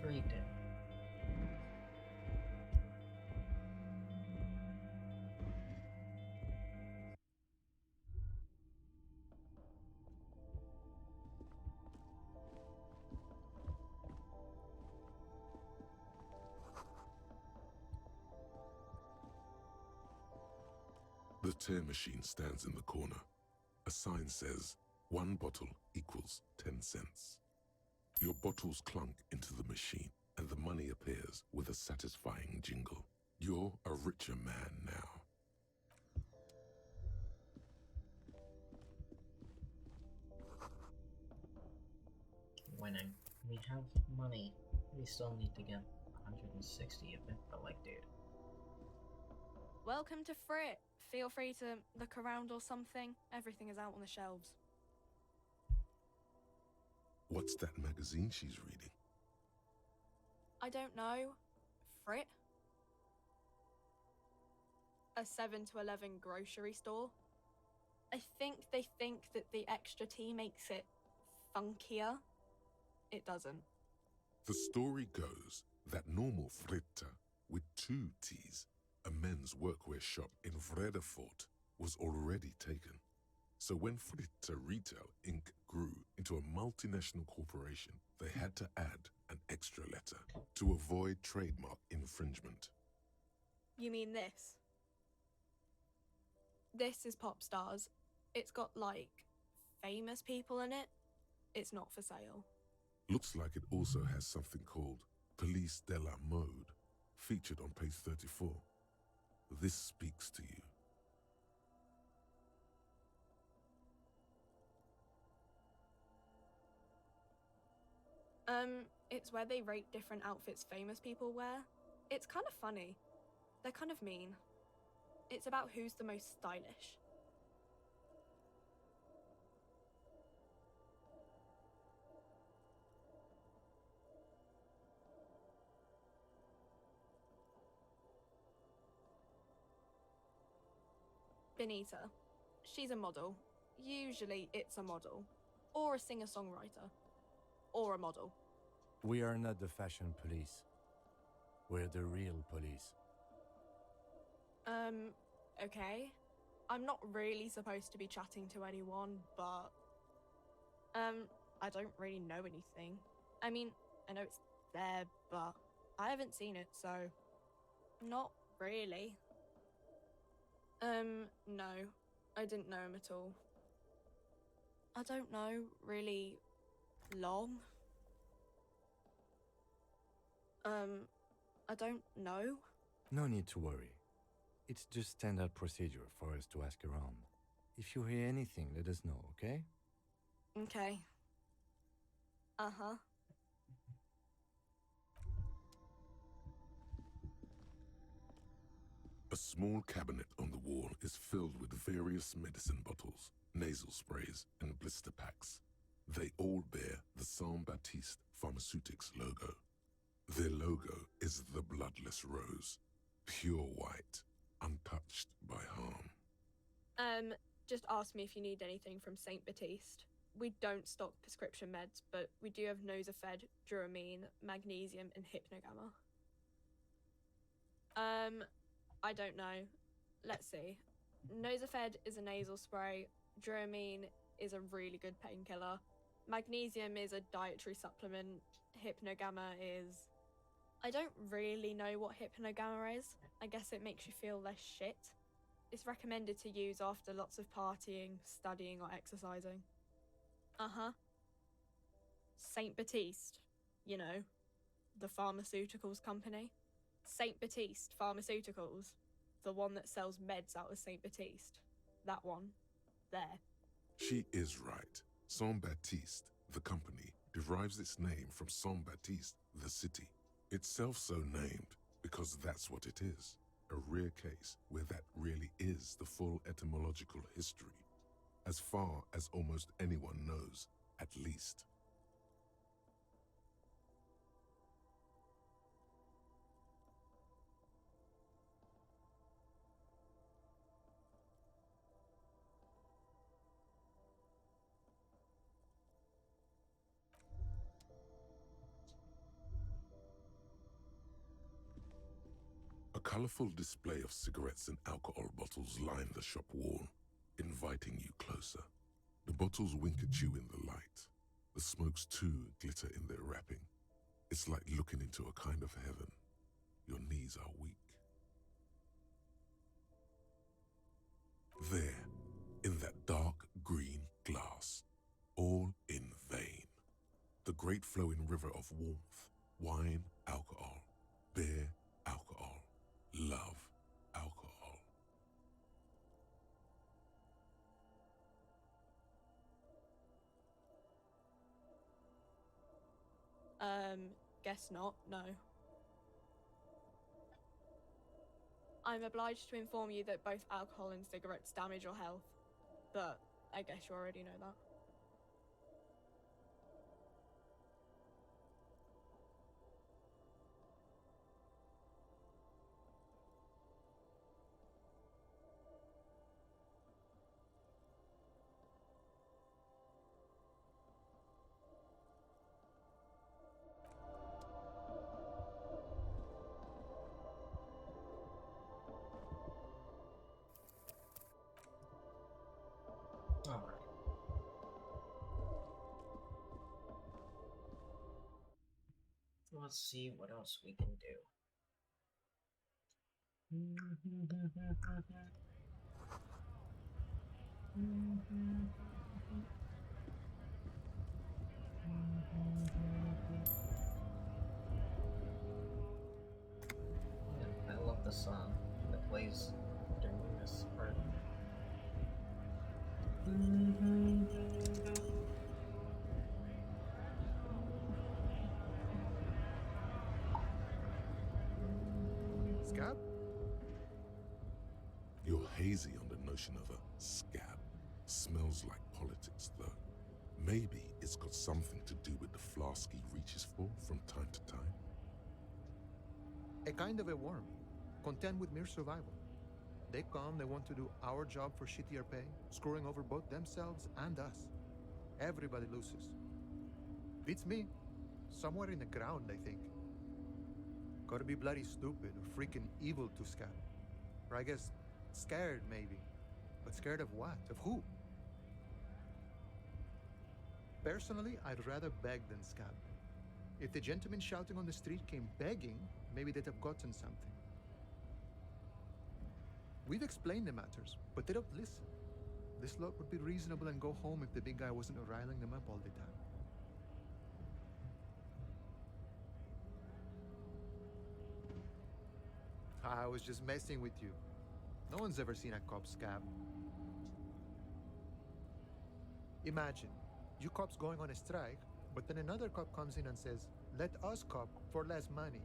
Freaked it. The tear machine stands in the corner. A sign says, 1 bottle equals 10 cents. Your bottles clunk into the machine, and the money appears with a satisfying jingle. You're a richer man now. Winning. We have money. We still need to get 160 of it, but like, dude. Welcome to Frit. Feel free to look around or something. Everything is out on the shelves. What's that magazine she's reading? I don't know. Frit? A 7 to 11 grocery store. I think they think that the extra T makes it funkier. It doesn't. The story goes that normal Fritta, with 2 T's, a men's workwear shop in Vredefort, was already taken. So when Fritta Retail Inc. grew into a multinational corporation, they had to add an extra letter to avoid trademark infringement. You mean this? This is Pop Stars. It's got, like, famous people in it. It's not for sale. Looks like it also has something called Police de la Mode, featured on page 34. This speaks to you. It's where they rate different outfits famous people wear. It's kind of funny. They're kind of mean. It's about who's the most stylish. Benita. She's a model. Usually it's a model. Or a singer-songwriter. Or a model. We are not the fashion police. We're the real police. Okay. I'm not really supposed to be chatting to anyone, but... I don't really know anything. I mean, I know it's there, but I haven't seen it, so... Not really. No. I didn't know him at all. I don't know, really... long? I don't know. No need to worry. It's just standard procedure for us to ask around. If you hear anything, let us know, okay? Okay. Uh-huh. A small cabinet on the wall is filled with various medicine bottles, nasal sprays, and blister packs. They all bear the Saint Baptiste Pharmaceutics logo. Their logo is the bloodless rose, pure white, untouched by harm. Just ask me if you need anything from St. Baptiste. We don't stock prescription meds, but we do have Nosafed, Dramamine, Magnesium, and Hypnogamma. I don't know. Let's see. Nosafed is a nasal spray. Dramamine is a really good painkiller. Magnesium is a dietary supplement. Hypnogamma is... I don't really know what Hypnogamma is. I guess it makes you feel less shit. It's recommended to use after lots of partying, studying, or exercising. Uh-huh. St. Baptiste. You know, the pharmaceuticals company. St. Baptiste Pharmaceuticals. The one that sells meds out of St. Baptiste. That one. There. She is right. Saint Baptiste, the company, derives its name from Saint Baptiste, the city. Itself so named because that's what it is. A rare case where that really is the full etymological history. As far as almost anyone knows, at least. A colorful display of cigarettes and alcohol bottles line the shop wall, inviting you closer. The bottles wink at you in the light. The smokes too glitter in their wrapping. It's like looking into a kind of heaven. Your knees are weak. There, in that dark green glass, all in vain. The great flowing river of warmth, wine, alcohol, beer, alcohol, love, alcohol. Guess not, no. I'm obliged to inform you that both alcohol and cigarettes damage your health, but I guess you already know that. Alright. Let's see what else we can do. Yeah, I love the song that plays during this part. Scab? You're hazy on the notion of a scab. Smells like politics, though. Maybe it's got something to do with the flask he reaches for from time to time. A kind of a worm, content with mere survival. They come, they want to do our job for shittier pay, screwing over both themselves and us. Everybody loses. Beats me. Somewhere in the ground, I think. Gotta be bloody stupid or freaking evil to scab. Or I guess scared, maybe. But scared of what? Of who? Personally, I'd rather beg than scab. If the gentleman shouting on the street came begging, maybe they'd have gotten something. We've explained the matters, but they don't listen. This lot would be reasonable and go home if the big guy wasn't riling them up all the time. I was just messing with you. No one's ever seen a cop scab. Imagine, you cops going on a strike, but then another cop comes in and says, let us cop for less money.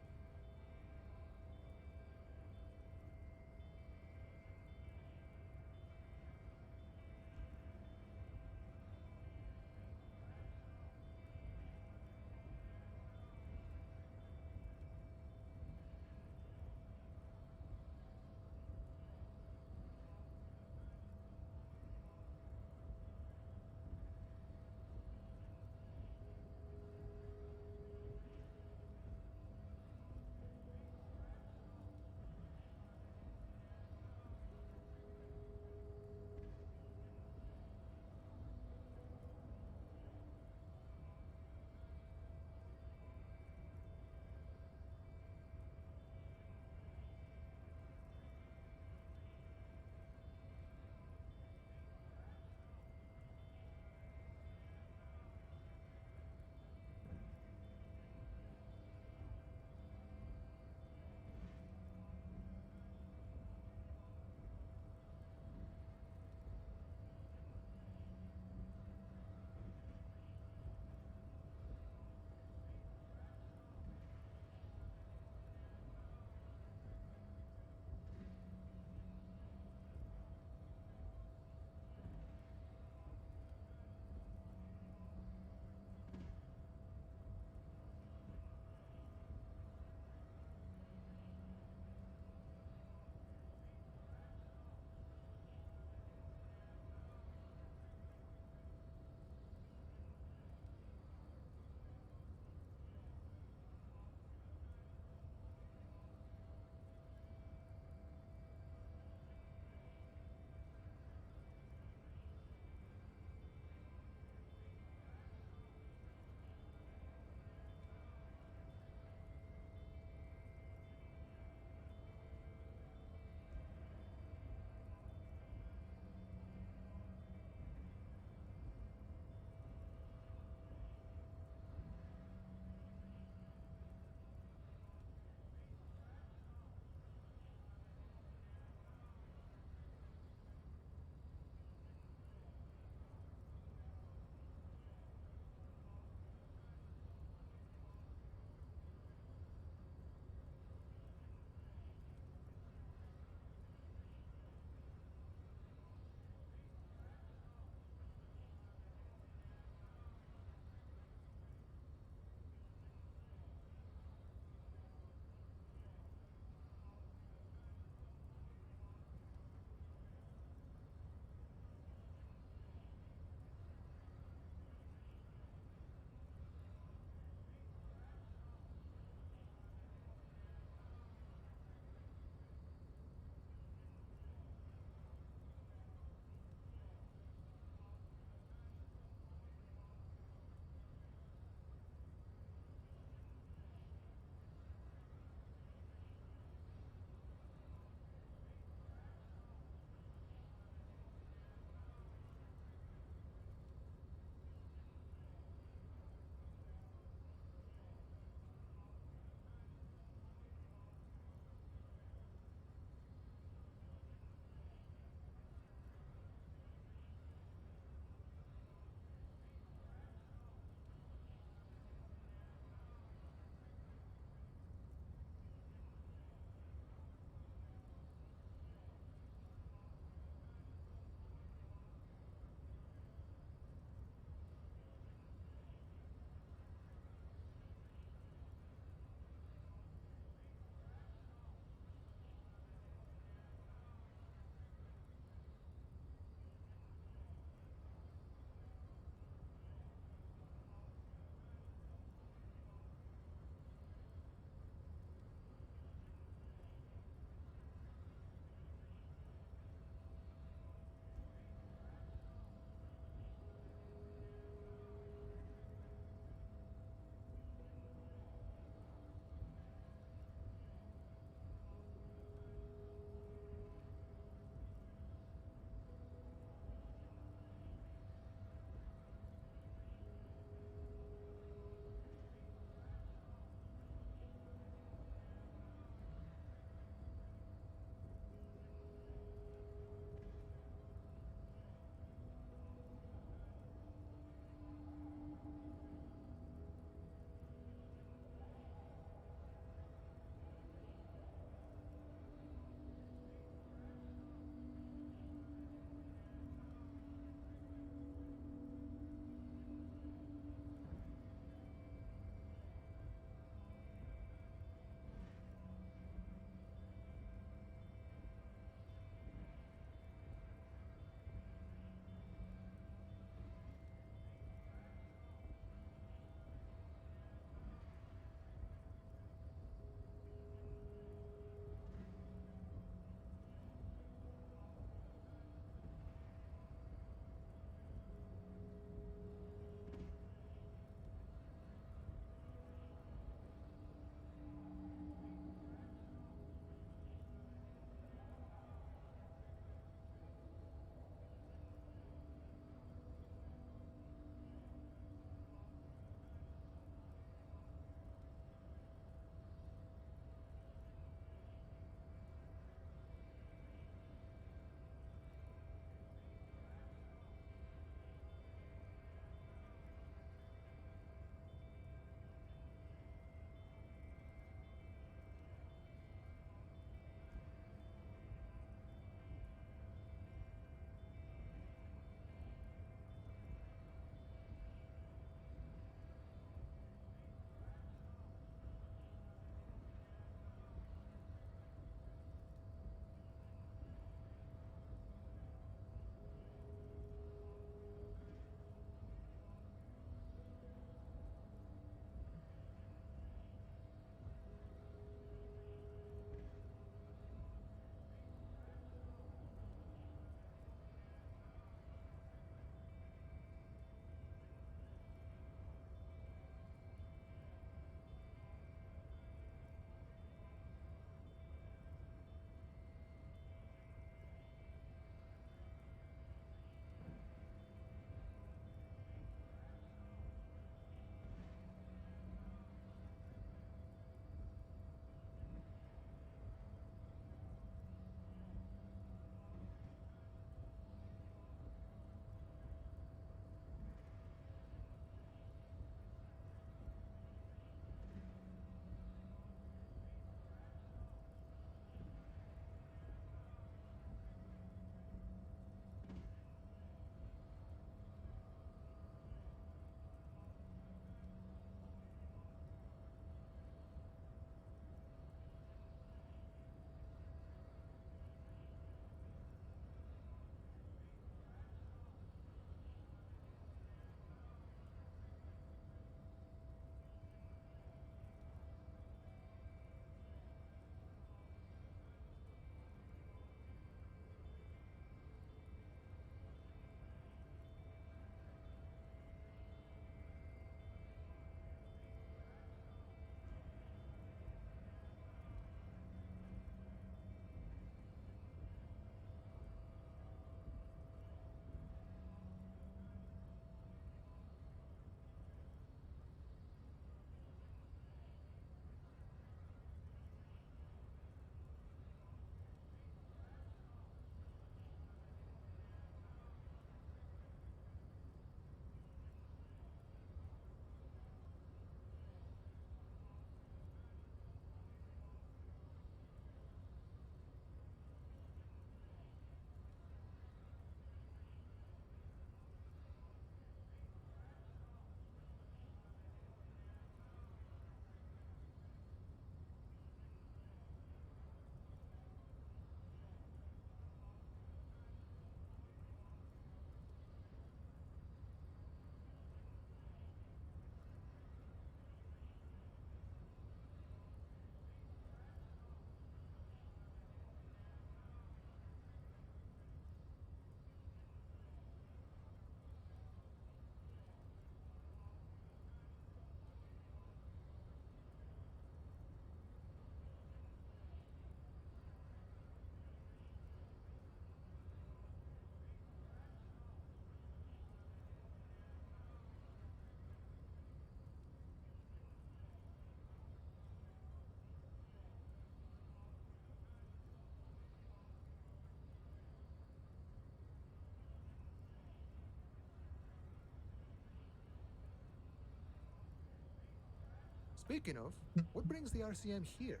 Speaking of, what brings the RCM here?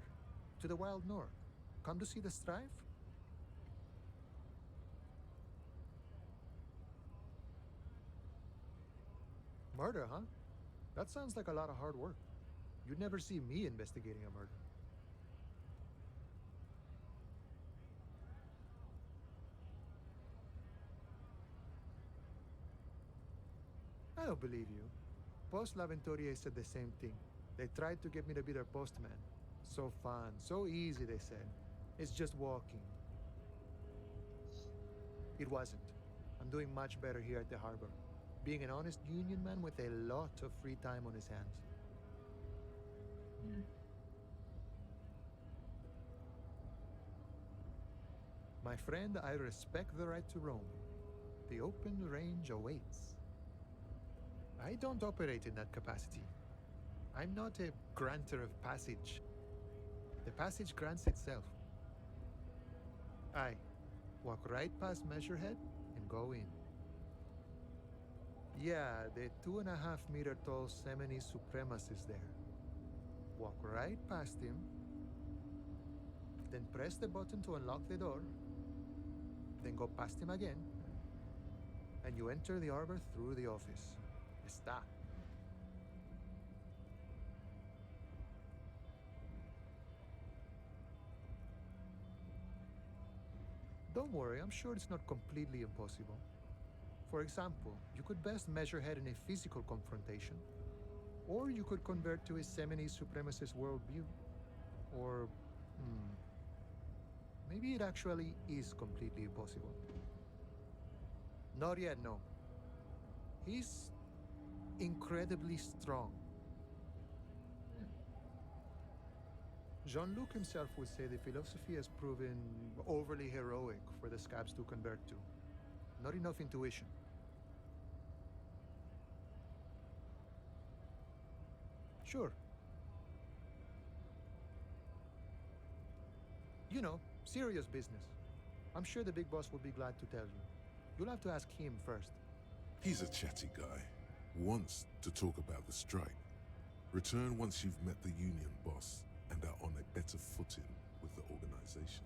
To the Wild North? Come to see the strife? Murder, huh? That sounds like a lot of hard work. You'd never see me investigating a murder. I don't believe you. Post L'Aventurier said the same thing. They tried to get me to be their postman. So fun, so easy, they said. It's just walking. It wasn't. I'm doing much better here at the harbor. Being an honest union man with a lot of free time on his hands. My friend, I respect the right to roam. The open range awaits. I don't operate in that capacity. I'm not a granter of passage. The passage grants itself. I walk right past Measurehead and go in. Yeah, the 2.5-meter tall Semini supremacist there. Walk right past him, then press the button to unlock the door, then go past him again, and you enter the arbor through the office. Está. Don't worry, I'm sure it's not completely impossible. For example, you could best Measurehead in a physical confrontation, or you could convert to his Semini supremacist worldview. Or, maybe it actually is completely impossible. Not yet, no. He's incredibly strong. Jean-Luc himself would say the philosophy has proven overly heroic for the scabs to convert to. Not enough intuition. Sure. You know, serious business. I'm sure the big boss will be glad to tell you. You'll have to ask him first. He's a chatty guy. Wants to talk about the strike. Return once you've met the union boss and are on a better footing with the organization.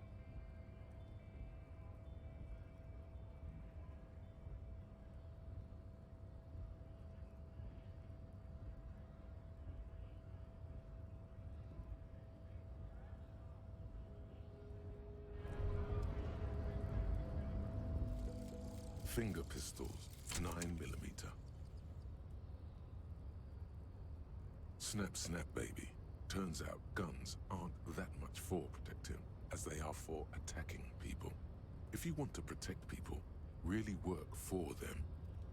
Finger pistols, 9mm. Snap, snap, baby. Turns out guns aren't that much for protecting as they are for attacking people. If you want to protect people, really work for them,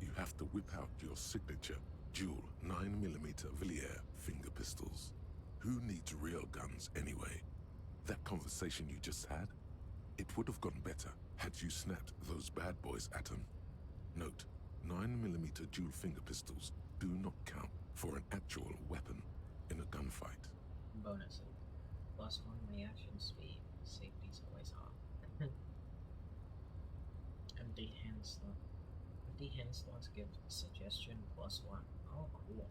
you have to whip out your signature dual 9mm Villiers finger pistols. Who needs real guns anyway? That conversation you just had, it would have gone better had you snapped those bad boys at them. Note, 9mm dual finger pistols do not count for an actual weapon in a gunfight. Bonus +1 reaction speed. Safety's always off. Empty hand slot. Empty hand slots give suggestion +1. Oh, cool.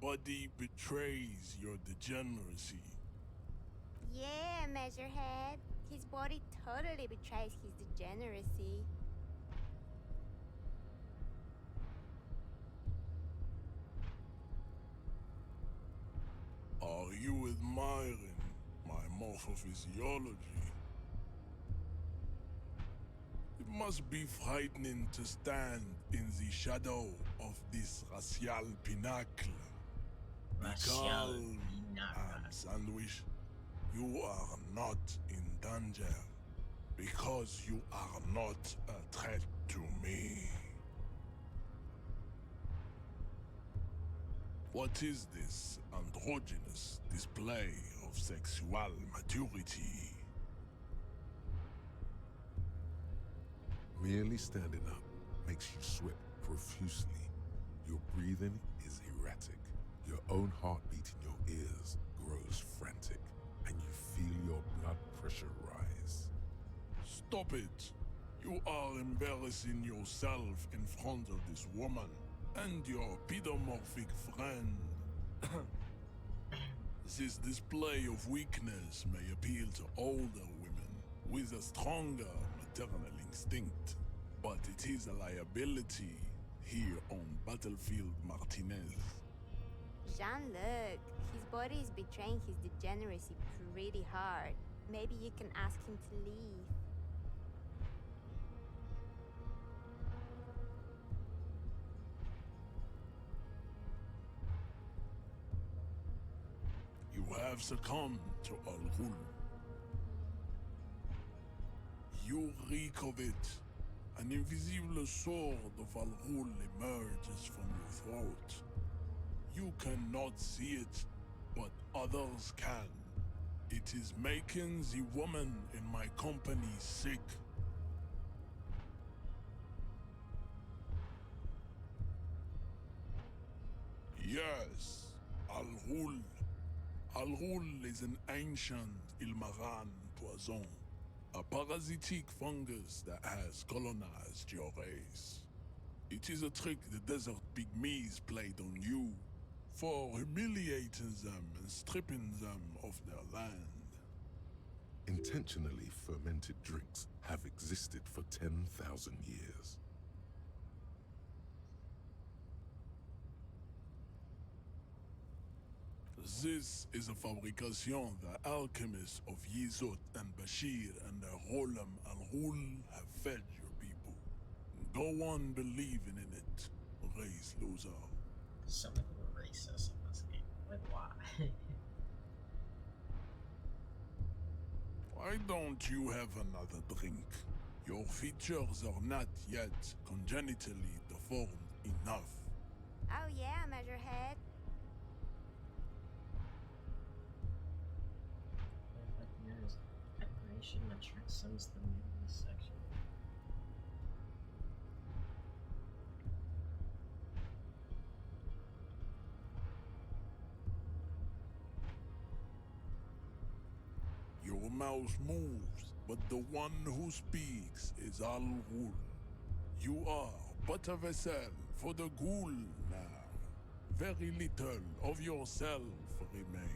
body betrays your degeneracy. Yeah, Measurehead. His body totally betrays his degeneracy. Are you admiring my morphophysiology? It must be frightening to stand in the shadow of this racial pinnacle. Racial Sandwich, you are not in danger because you are not a threat to me. What is this androgynous display of sexual maturity? Merely standing up makes you sweat profusely. Your breathing is erratic. Your own heartbeat in your ears grows frantic, and you feel your blood pressure rise. Stop it! You are embarrassing yourself in front of this woman and your pedomorphic friend. This display of weakness may appeal to older women with a stronger maternal instinct, but it is a liability here on Battlefield Martinez. Jean-Luc, his body is betraying his degeneracy pretty hard. Maybe you can ask him to leave. You have succumbed to Al-Ghul. You reek of it. An invisible sword of Al-Ghul emerges from your throat. You cannot see it, but others can. It is making the woman in my company sick. Yes, Al-Ghul. Al-Ghul is an ancient Ilmaran poison, a parasitic fungus that has colonized your race. It is a trick the desert pygmies played on you for humiliating them and stripping them of their land. Intentionally fermented drinks have existed for 10,000 years. This is a fabrication the alchemists of Yizot and Bashir and their Rolam Al-Ghul have fed your people. Go on believing in it, race loser. So many racist in this game. Like, why? Why don't you have another drink? Your features are not yet congenitally deformed enough. Oh yeah, Measurehead. There's admiration that transcends the meaningless section. Your mouth moves, but the one who speaks is Al-Ghul. You are but a vessel for the Ghul now. Very little of yourself remains.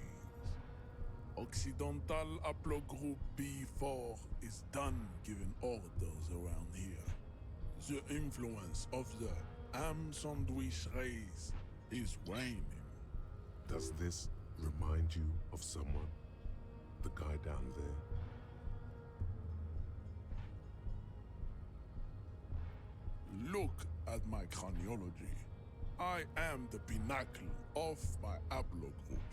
Occidental Haplogroup B4 is done giving orders around here. The influence of the Am Sandwich race is waning. Does this remind you of someone? The guy down there? Look at my craniology. I am the pinnacle of my haplogroup.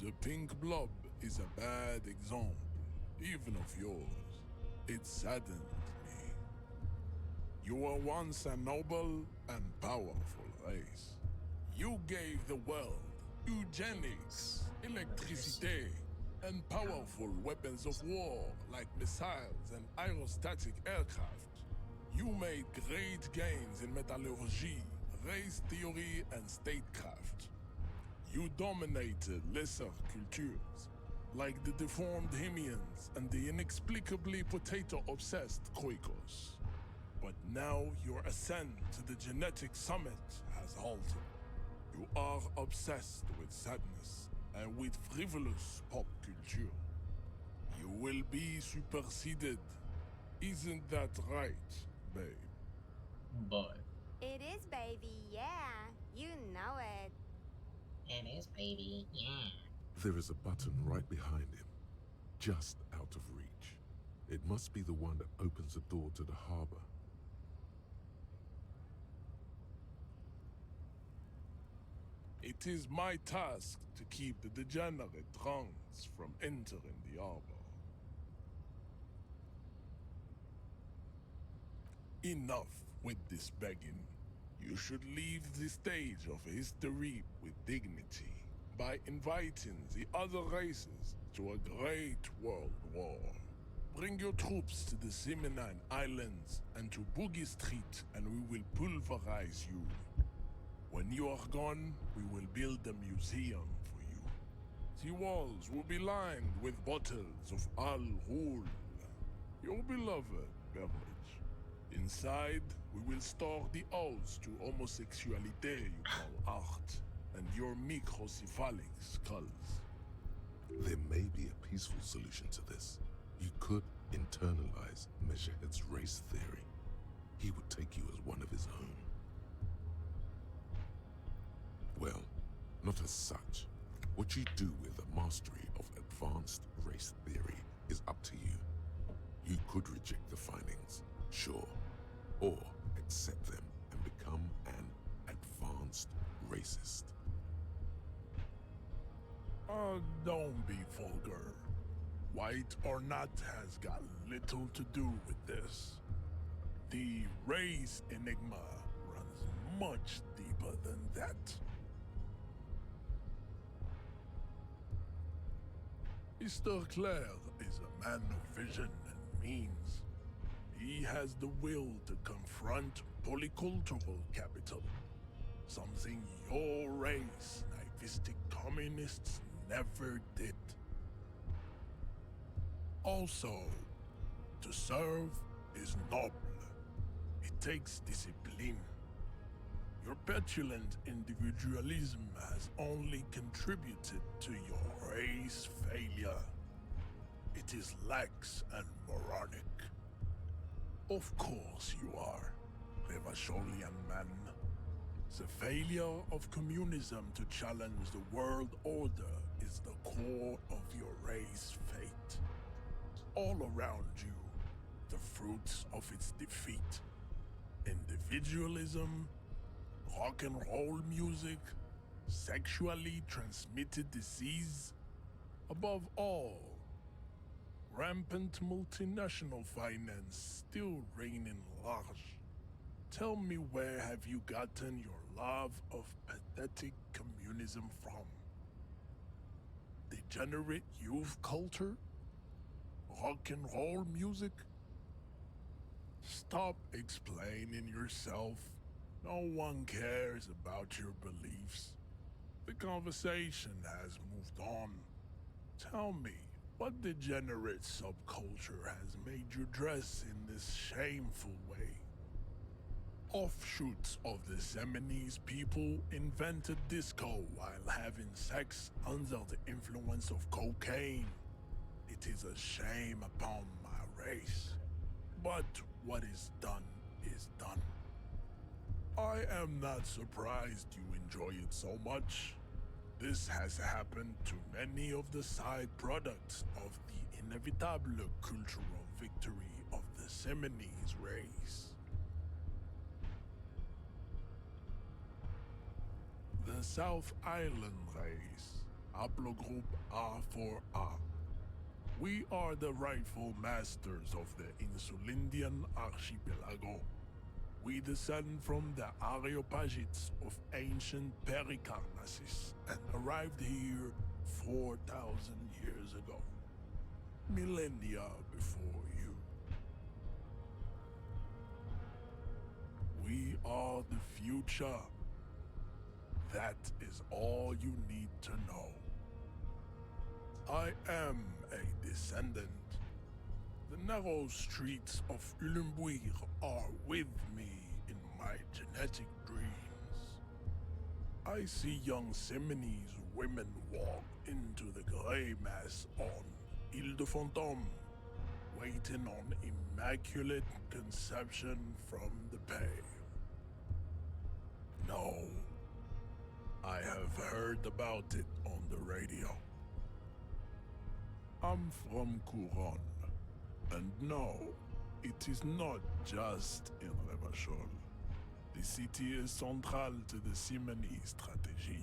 The pink blob is a bad example, even of yours. It saddens me. You were once a noble and powerful race. You gave the world eugenics, electricity, and powerful weapons of war like missiles and aerostatic aircraft. You made great gains in metallurgy, race theory, and statecraft. You dominated lesser cultures, like the deformed Hemians and the inexplicably potato-obsessed Quakers. But now your ascent to the genetic summit has halted. You are obsessed with sadness and with frivolous pop culture. You will be superseded. Isn't that right, babe? Boy. It is, baby, yeah. You know it. It is, baby, yeah. There is a button right behind him, just out of reach. It must be the one that opens the door to the harbor. It is my task to keep the degenerate drunks from entering the harbor. Enough with this begging. You should leave the stage of history with dignity by inviting the other races to a great world war. Bring your troops to the Seminine Islands and to Boogie Street, and we will pulverize you. When you are gone, we will build a museum for you. The walls will be lined with bottles of Al Ghul, your beloved beverage. Inside, we will store the odes to homosexuality you call art, and your microcephalic skulls. There may be a peaceful solution to this. You could internalize Meshahed's race theory. He would take you as one of his own. Well, not as such. What you do with the mastery of advanced race theory is up to you. You could reject the findings, sure, or accept them and become an advanced racist. Don't be vulgar. White or not has got little to do with this. The race enigma runs much deeper than that. Mr. Clare is a man of vision and means. He has the will to confront polycultural capital, something your race, naivistic communists, never did. Also, to serve is noble. It takes discipline. Your petulant individualism has only contributed to your race failure. It is lax and moronic. Of course you are, Revacholian man. The failure of communism to challenge the world order is the core of your race fate. All around you, the fruits of its defeat. Individualism, rock and roll music, sexually transmitted disease. Above all, rampant multinational finance still reigning large. Tell me, where have you gotten your love of pathetic communism from? Degenerate youth culture? Rock and roll music? Stop explaining yourself. No one cares about your beliefs. The conversation has moved on. Tell me, what degenerate subculture has made you dress in this shameful way? Offshoots of the Seminoles people invented disco while having sex under the influence of cocaine. It is a shame upon my race. But what is done is done. I am not surprised you enjoy it so much. This has happened to many of the side products of the inevitable cultural victory of the Seminoles race. The South Island race, haplogroup A4A. We are the rightful masters of the Insulindian archipelago. We descend from the Areopagites of ancient Pericarnassus and arrived here 4,000 years ago. Millennia before you. We are the future. That is all you need to know. I am a descendant. The narrow streets of Ulumbuir are with me in my genetic dreams. I see young Simonese women walk into the grey mass on Ile de Fantôme, waiting on immaculate conception from the pale. No, I have heard about it on the radio. I'm from Couronne, and no, it is not just in Revachol. The city is central to the Simony strategy.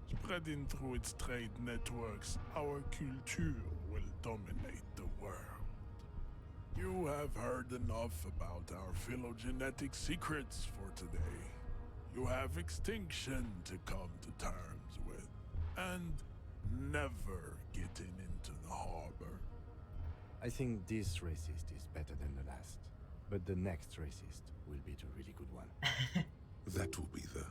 Spreading through its trade networks, our culture will dominate the world. You have heard enough about our phylogenetic secrets for today. You have extinction to come to terms with, and never getting into the harbor. I think this racist is better than the last, but the next racist will be the really good one. That will be the...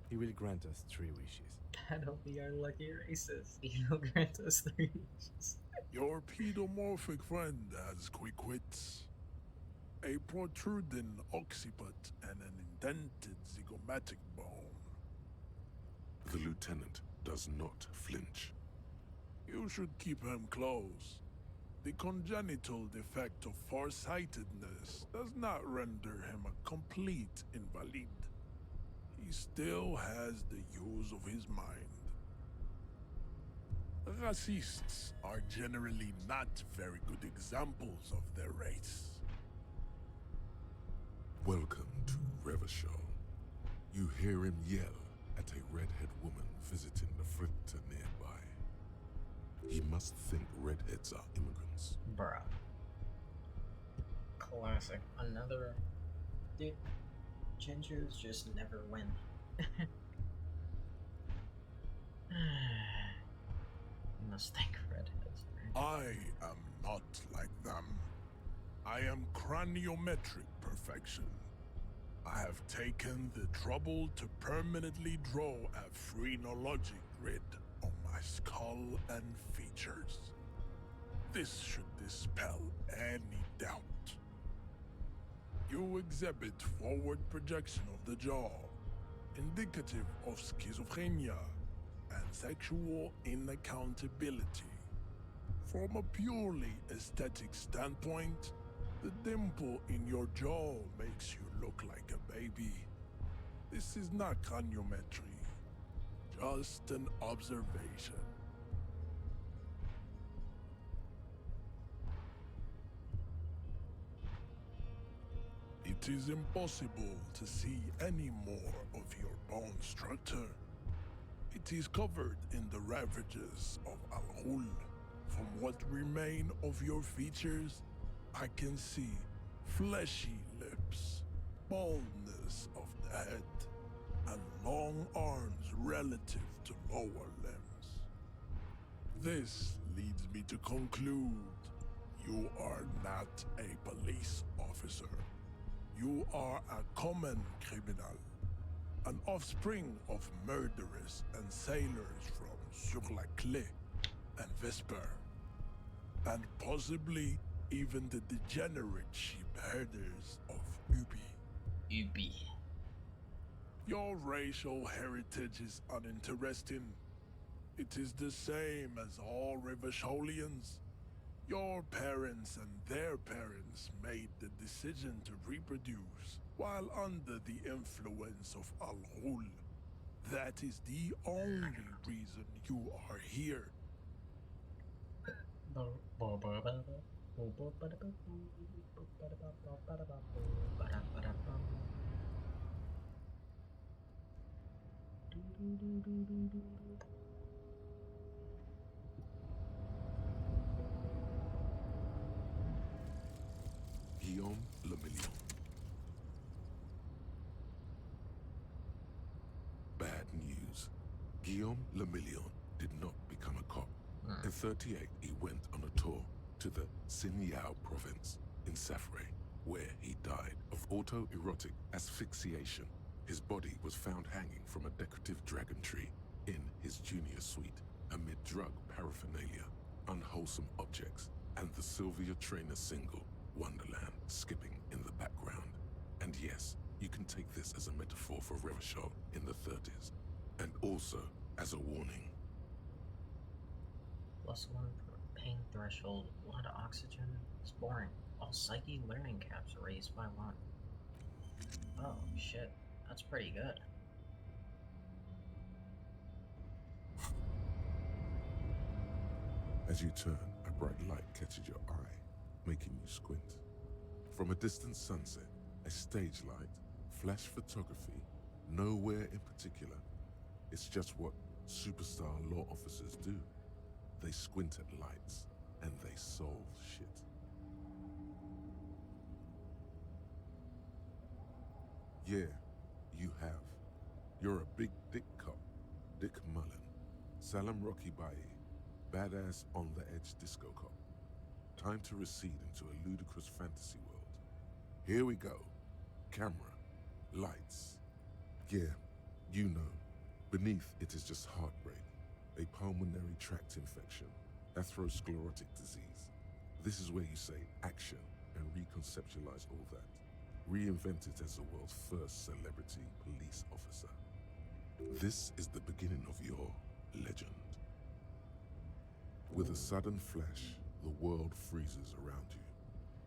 He will grant us 3 wishes. That'll be our lucky racist. He will grant us 3 wishes. Your pedomorphic friend has quick wits. A protruding occiput and an indented zygomatic bone. The lieutenant does not flinch. You should keep him close. The congenital defect of farsightedness does not render him a complete invalid. He still has the use of his mind. Racists are generally not very good examples of their race. Welcome to Revachol. You hear him yell at a redhead woman visiting the fritter nearby. He must think redheads are immigrants. Bruh. Classic. Another... Dude, gingers just never win. You must think redheads, right? I am not like them. I am craniometric perfection. I have taken the trouble to permanently draw a phrenologic grid on my skull and features. This should dispel any doubt. You exhibit forward projection of the jaw, indicative of schizophrenia and sexual inaccountability. From a purely aesthetic standpoint, the dimple in your jaw makes you look like a baby. This is not craniometry, just an observation. It is impossible to see any more of your bone structure. It is covered in the ravages of Al-Ghul. From what remain of your features, I can see fleshy lips, baldness of the head, and long arms relative to lower limbs. This leads me to conclude you are not a police officer. You are a common criminal, an offspring of murderers and sailors from Sur-la-Clé and Vesper, and possibly even the degenerate sheep herders of Ubi. Ubi. Your racial heritage is uninteresting. It is the same as all Revacholians. Your parents and their parents made the decision to reproduce while under the influence of Al-Ghul. That is the only reason you are here. Guillaume Le Million. Bad news. Guillaume Le Million did not become a cop. In 38, he went on a tour to the Sinyao province in Safre, where he died of autoerotic asphyxiation. His body was found hanging from a decorative dragon tree in his junior suite, amid drug paraphernalia, unwholesome objects, and the Sylvia Traynor single, Wonderland, skipping in the background. And yes, You can take this as a metaphor for Revachol in the 30s, and also as a warning. +1 pain threshold, blood oxygen. It's boring. All psyche learning caps raised by 1. Oh, shit. That's pretty good. As you turn, a bright light catches your eye, making you squint. From a distant sunset, a stage light, flash photography, nowhere in particular. It's just what superstar law officers do. They squint at lights, and they solve shit. Yeah, you have. You're a big dick cop, Dick Mullen. Salam Rocky Baye, badass on-the-edge disco cop. Time to recede into a ludicrous fantasy world. Here we go. Camera, lights. Yeah, you know. Beneath it is just heartbreak, a pulmonary tract infection, atherosclerotic disease. This is where you say action and reconceptualize all that. Reinvent it as the world's first celebrity police officer. This is the beginning of your legend. With a sudden flash, the world freezes around you,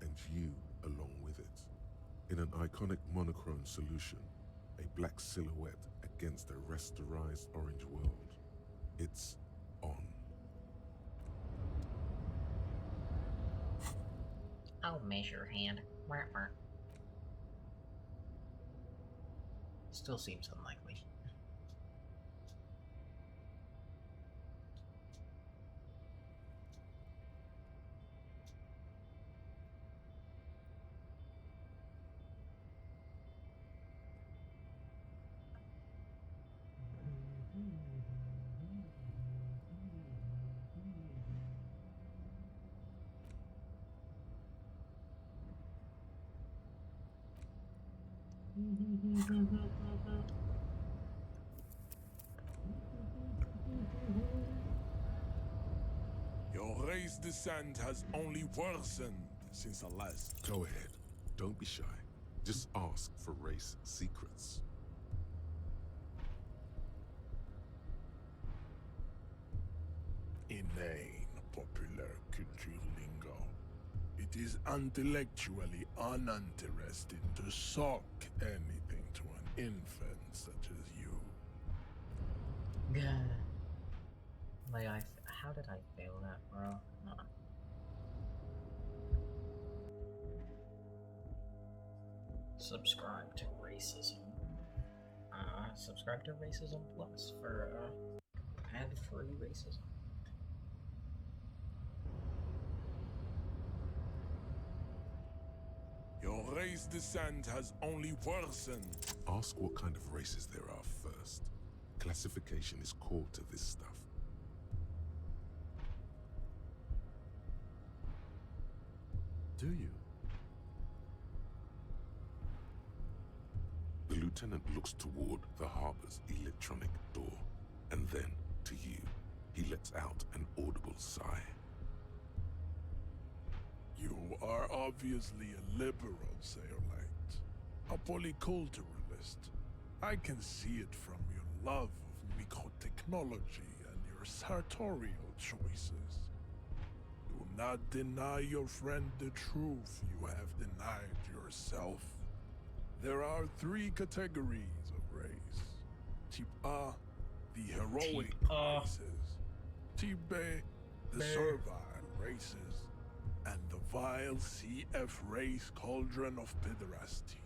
and you along with it. In an iconic monochrome solution, a black silhouette against a rasterized orange world. It's on. I'll measure hand. Still seems unlikely. Your race descent has only worsened since the last. Go ahead. Don't be shy. Just ask for race secrets. Inane popular culture lingo. It is intellectually uninteresting to sock anything to an infant such as you. Like, how did I fail that, bro? Subscribe to racism. Subscribe to Racism Plus for ad-free racism. Your race descent has only worsened. Ask what kind of races there are first. Classification is core to this stuff. Do you? The lieutenant looks toward the harbor's electronic door, and then, to you, he lets out an audible sigh. You are obviously a liberal, Sailite. A polyculturalist. I can see it from your love of microtechnology and your sartorial choices. Do not deny your friend the truth you have denied yourself. There are 3 categories of race. Type A, the heroic races. Type B, the servile races. And the vile CF race cauldron of pederasty.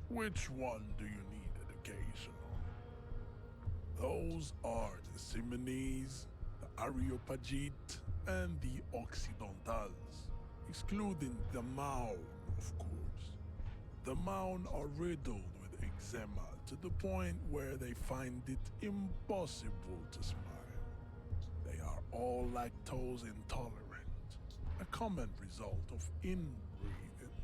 Which one do you need education on? Those are the Simonese, the Areopagite, and the Occidentals, excluding the Maun, of course. The Maun are riddled with eczema to the point where they find it impossible to smile. They are all lactose intolerant. A common result of inbreeding.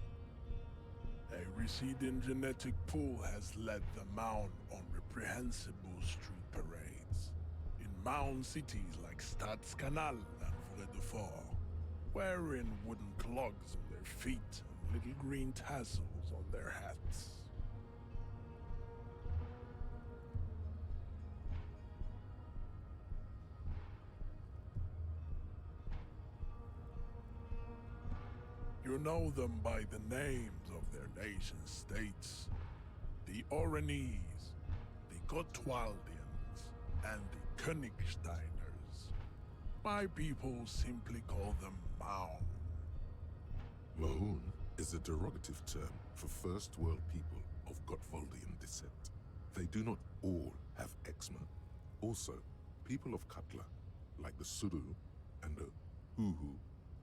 A receding genetic pool has led the Maun on reprehensible street parades. In Maun cities like Stadskanal and Vredefort, wearing wooden clogs on their feet and little green tassels on their hats. You know them by the names of their nation states. The Oranese, the Gotwaldians, and the Königsteiners. My people simply call them Maun. Mahun is a derogative term for first world people of Gotwaldian descent. They do not all have eczema. Also, people of Katla, like the Suru and the Huhu,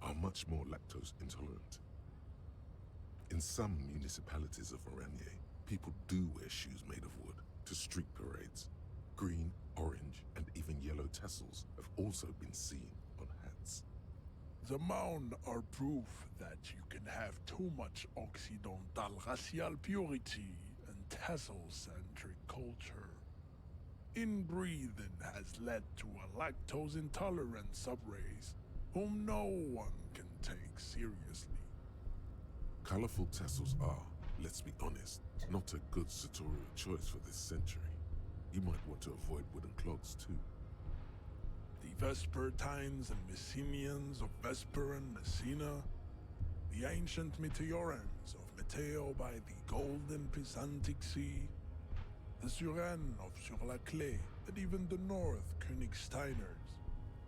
are much more lactose intolerant. In some municipalities of Oranje, people do wear shoes made of wood to street parades. Green, orange, and even yellow tassels have also been seen on hats. The Maun are proof that you can have too much Occidental racial purity and tassel-centric culture. Inbreeding has led to a lactose-intolerant subrace whom no one can take seriously. Colorful tassels are, let's be honest, not a good sartorial choice for this century. You might want to avoid wooden clogs too. The Vespertines and Messenians of Vesper and Messina, the ancient Meteorans of Meteo by the golden Pisantic Sea, the Suren of Sur-la-Clé, and even the North Königsteiners,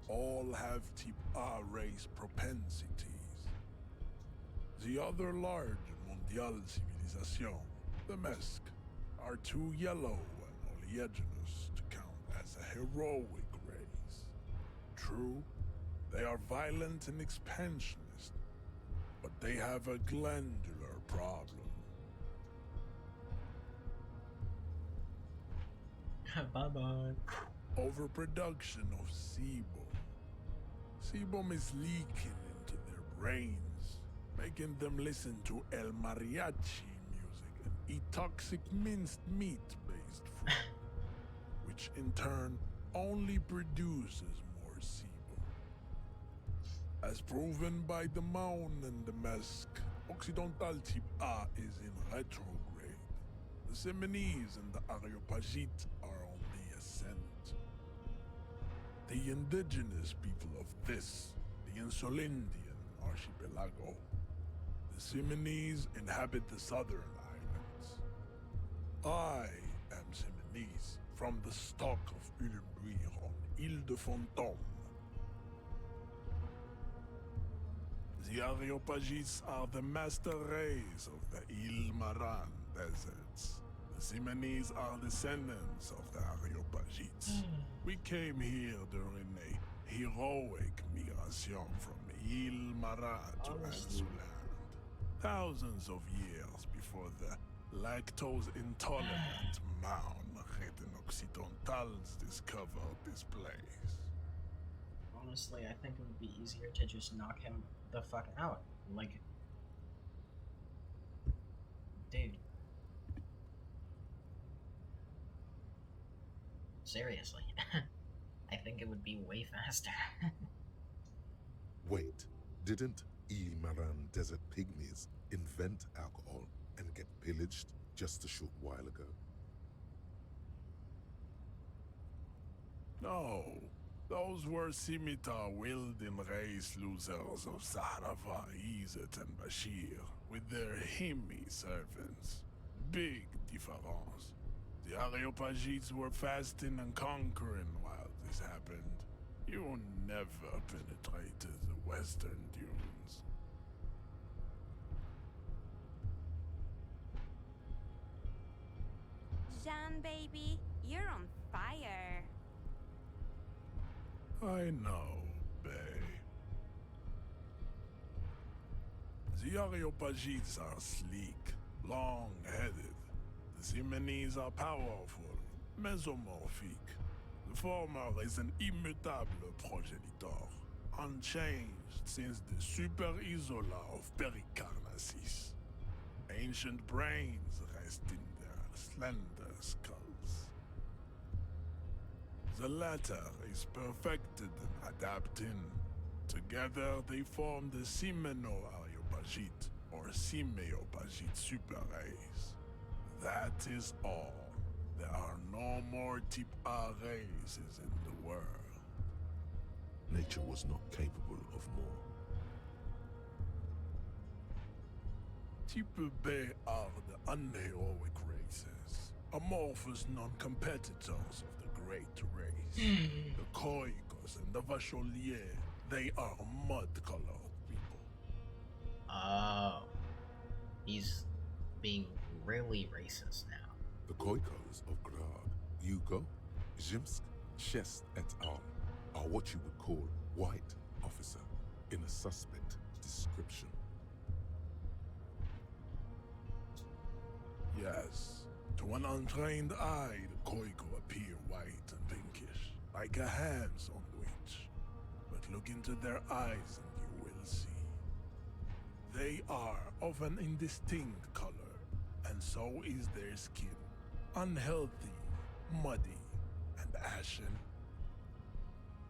all have type A race propensities. The other large mondial civilization, the Mesk, are too yellow and oleaginous to count as a heroic race. True, they are violent and expansionist, but they have a glandular problem. Bye-bye. Overproduction of sebum. Sebum is leaking into their brains, making them listen to El Mariachi music and eat toxic minced meat-based food, which in turn only produces more sebum. As proven by the Maun and the Mesk, Occidental type A is in retrograde. The Seminese and the Areopagite are on the ascent. The indigenous people of this, the Insulindian archipelago. The Seminese inhabit the southern islands. I am Seminese, from the stock of Ulenbuir on Ile de Fantôme. The Areopagites are the master race of the Ile Maran deserts. The Seminese are descendants of the Areopagites. We came here during a heroic migration from Ile Maran to Ansuland. Thousands of years before the lactose-intolerant Maun written Occidentals discovered this place. Honestly, I think it would be easier to just knock him the fuck out. Like, dude. Seriously. I think it would be way faster. Wait, didn't Il Maran desert pygmies invent alcohol and get pillaged just a short while ago? No, those were scimitar wielding race losers of Zahrava, Izet, and Bashir, with their Himmi servants. Big difference. The Areopagites were fasting and conquering while this happened. You never penetrated the western dunes. Jean, baby, you're on fire. I know, bae. The Areopagites are sleek, long-headed. The Simonese are powerful, mesomorphic. The former is an immutable progenitor, unchanged since the Super Isola of Pericarnassus. Ancient brains rest in their slender skulls. The latter is perfected and adapting. Together they form the Simeno-Areopagite, or Simeopagite superrace. That is all. There are no more type A races in the world. Nature was not capable of more. They are the unheroic races, amorphous non-competitors of the great race. The Koikos and the Vacholier, they are mud-colored people. Oh. He's being really racist now. The Khoikos of Grad, Yugo, Zhimsk, Shest et al. Are what you would call white officer in a suspect description. Yes, to an untrained eye, the Khoiko appear white and pinkish, like a ham sandwich. But look into their eyes and you will see. They are of an indistinct color, and so is their skin. Unhealthy, muddy, and ashen.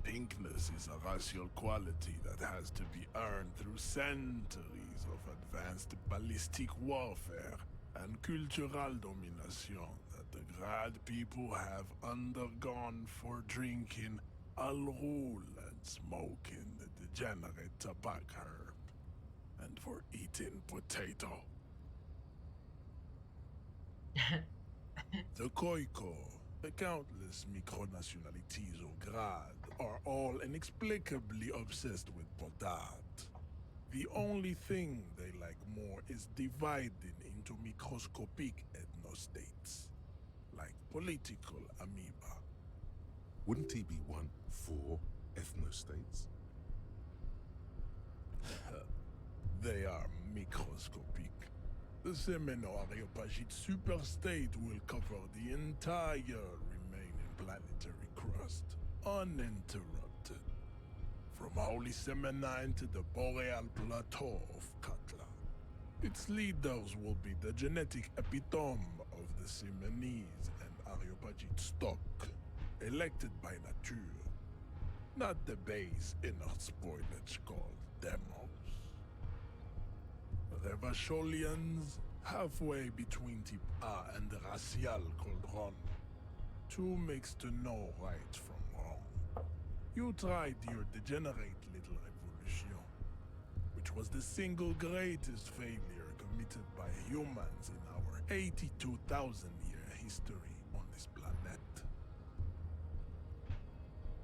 Pinkness is a racial quality that has to be earned through centuries of advanced ballistic warfare and cultural domination that the Grad people have undergone for drinking Al Rul and smoking the degenerate tobacco herb, and for eating potato. The Khoiko, the countless micronationalities of Grad, are all inexplicably obsessed with potat. The only thing they like more is dividing into microscopic ethnostates, like political amoeba. Wouldn't he be one for ethnostates? They are microscopic. The Semeno-Areopagite superstate will cover the entire remaining planetary crust, uninterrupted. From Holy Semenine to the Boreal Plateau of Katla. Its leaders will be the genetic epitome of the Semenese and Areopagite stock, elected by nature, not the base inner spoilage called demos. Revacholians, halfway between Type A and the racial cauldron. Too mixed to know right from wrong. You tried your degenerate little revolution, which was the single greatest failure committed by humans in our 82,000-year history on this planet.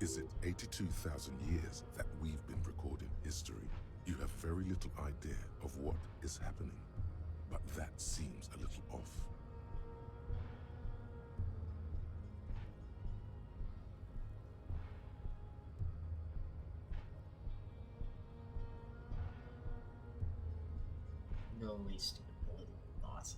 Is it 82,000 years that we've been recording history? You have very little idea of what is happening, but that seems a little off. No stupid political thoughts.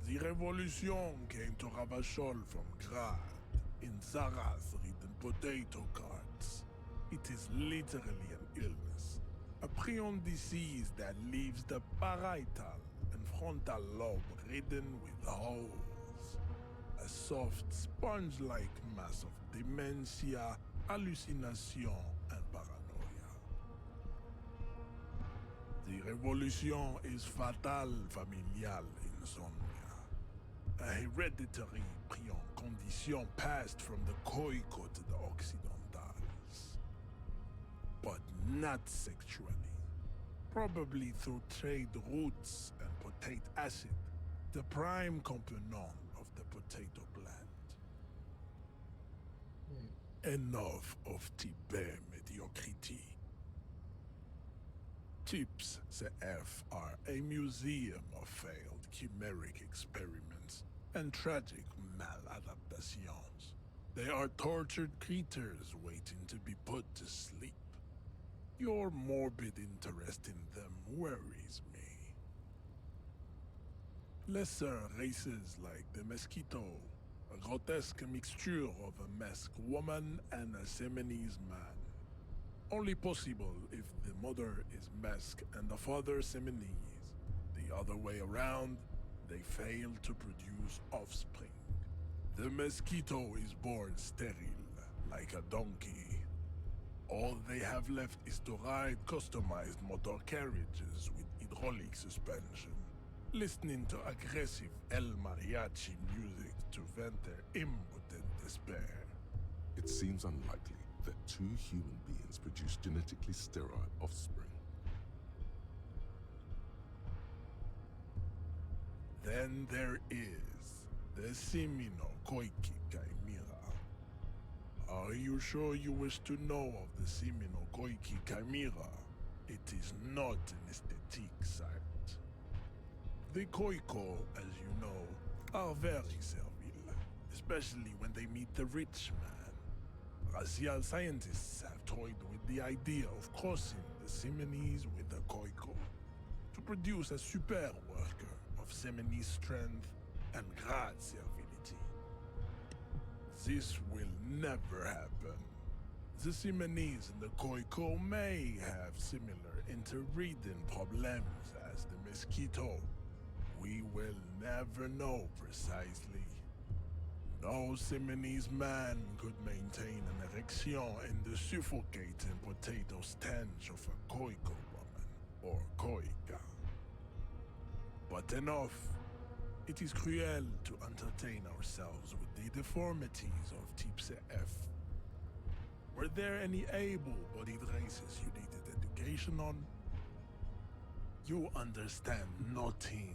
The revolution came to Ravachol from Grad, in Zaras-ridden potato carts. It is literally an illness, a prion disease that leaves the parietal and frontal lobe ridden with holes. A soft, sponge-like mass of dementia, hallucination, and paranoia. The revolution is fatal familial insomnia, a hereditary prion condition passed from the Khoiko to the Occidentals. But not sexually. Probably through trade routes and potate acid, the prime component of the potato plant. Enough of Tibet mediocrity. Tips CF are a museum of failed chimeric experiments and tragic maladaptations. They are tortured creatures waiting to be put to sleep. Your morbid interest in them worries me. Lesser races like the mosquito, a grotesque mixture of a masked woman and a Semenese man. Only possible if the mother is masked and the father Semenese. The other way around, they fail to produce offspring. The mosquito is born sterile, like a donkey. All they have left is to ride customized motor carriages with hydraulic suspension, listening to aggressive El Mariachi music to vent their impotent despair. It seems unlikely that two human beings produce genetically sterile offspring. Then there is the Simino Koiki Chimera. Are you sure you wish to know of the Simino Koiki Chimera? It is not an aesthetic site. The Koiko, as you know, are very servile, especially when they meet the rich man. Racial scientists have toyed with the idea of crossing the Simonese with the Koiko to produce a super worker of Simonese strength and great servility. This will never happen. The Simonese and the Koiko may have similar interbreeding problems as the mosquito. We will never know precisely. No Simonese man could maintain an erection in the suffocating potato stench of a Koiko woman or Koika. But enough. It is cruel to entertain ourselves with the deformities of Type F. Were there any able-bodied races you needed education on? You understand nothing.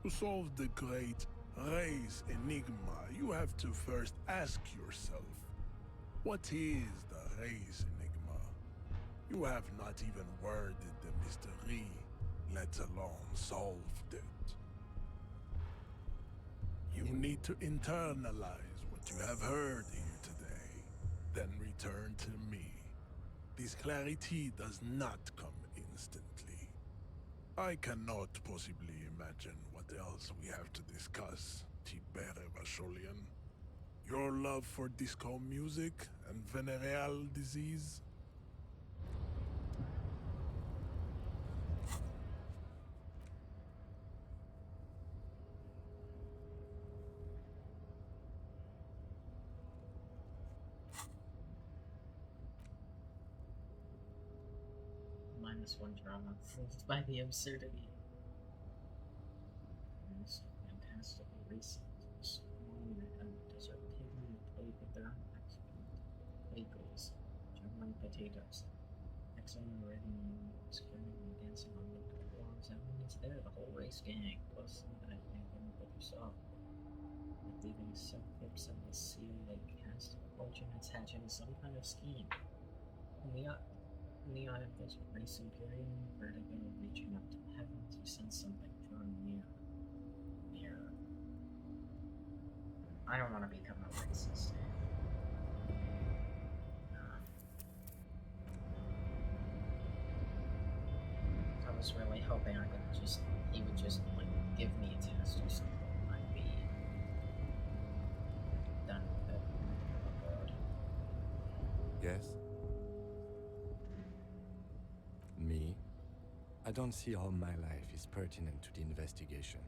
To solve the great race enigma, you have to first ask yourself, what is the race enigma? You have not even worded the mystery, let alone solved it. You need to internalize what you have heard here today, then return to me. This clarity does not come instantly. I cannot possibly imagine what else we have to discuss, Tibere Vasholian. Your love for disco music and venereal disease? -1 drama, fooled by the absurdity. It's fantastically recent. Swarming a desert pigment plagued with their own excrement, bagels, juggling potatoes, excellent rhythm, screaming and dancing on the platforms. Everyone's there, the whole race gang, plus I think what you saw. Like leaving some clips in the sea, like cast a fortune that's hatching some kind of scheme. In the eye of this race Imperium, vertigo reaching up to the heavens, you sense something drawing near. I don't want to become a racist. I was really hoping he would just, like, give me a test or something. I'd be done with it. Bored. Yes? Me? I don't see how my life is pertinent to the investigation.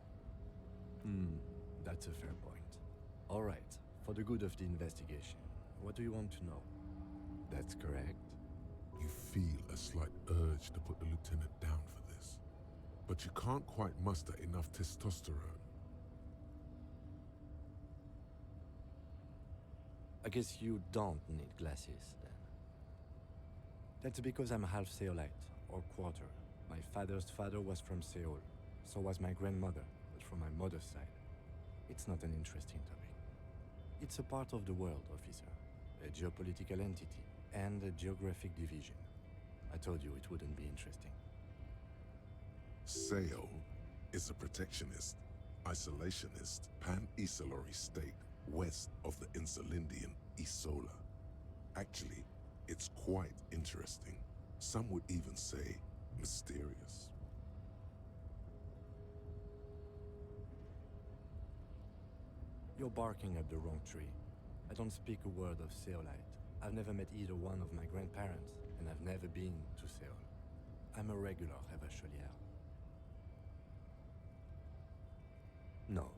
That's a fair point. All right, for the good of the investigation, what do you want to know? That's correct. You feel a slight urge to put the lieutenant down for this, but you can't quite muster enough testosterone. I guess you don't need glasses, then. That's because I'm half Seolite, or quarter. My father's father was from Seoul, so was my grandmother, but from my mother's side. It's not an interesting topic. It's a part of the world, officer. A geopolitical entity, and a geographic division. I told you it wouldn't be interesting. Seoul is a protectionist, isolationist, pan-Isolari state west of the Insulindian Isola. Actually, it's quite interesting. Some would even say mysterious. You're barking up the wrong tree. I don't speak a word of Seolite. I've never met either one of my grandparents, and I've never been to Seoul. I'm a regular Revacholier. No.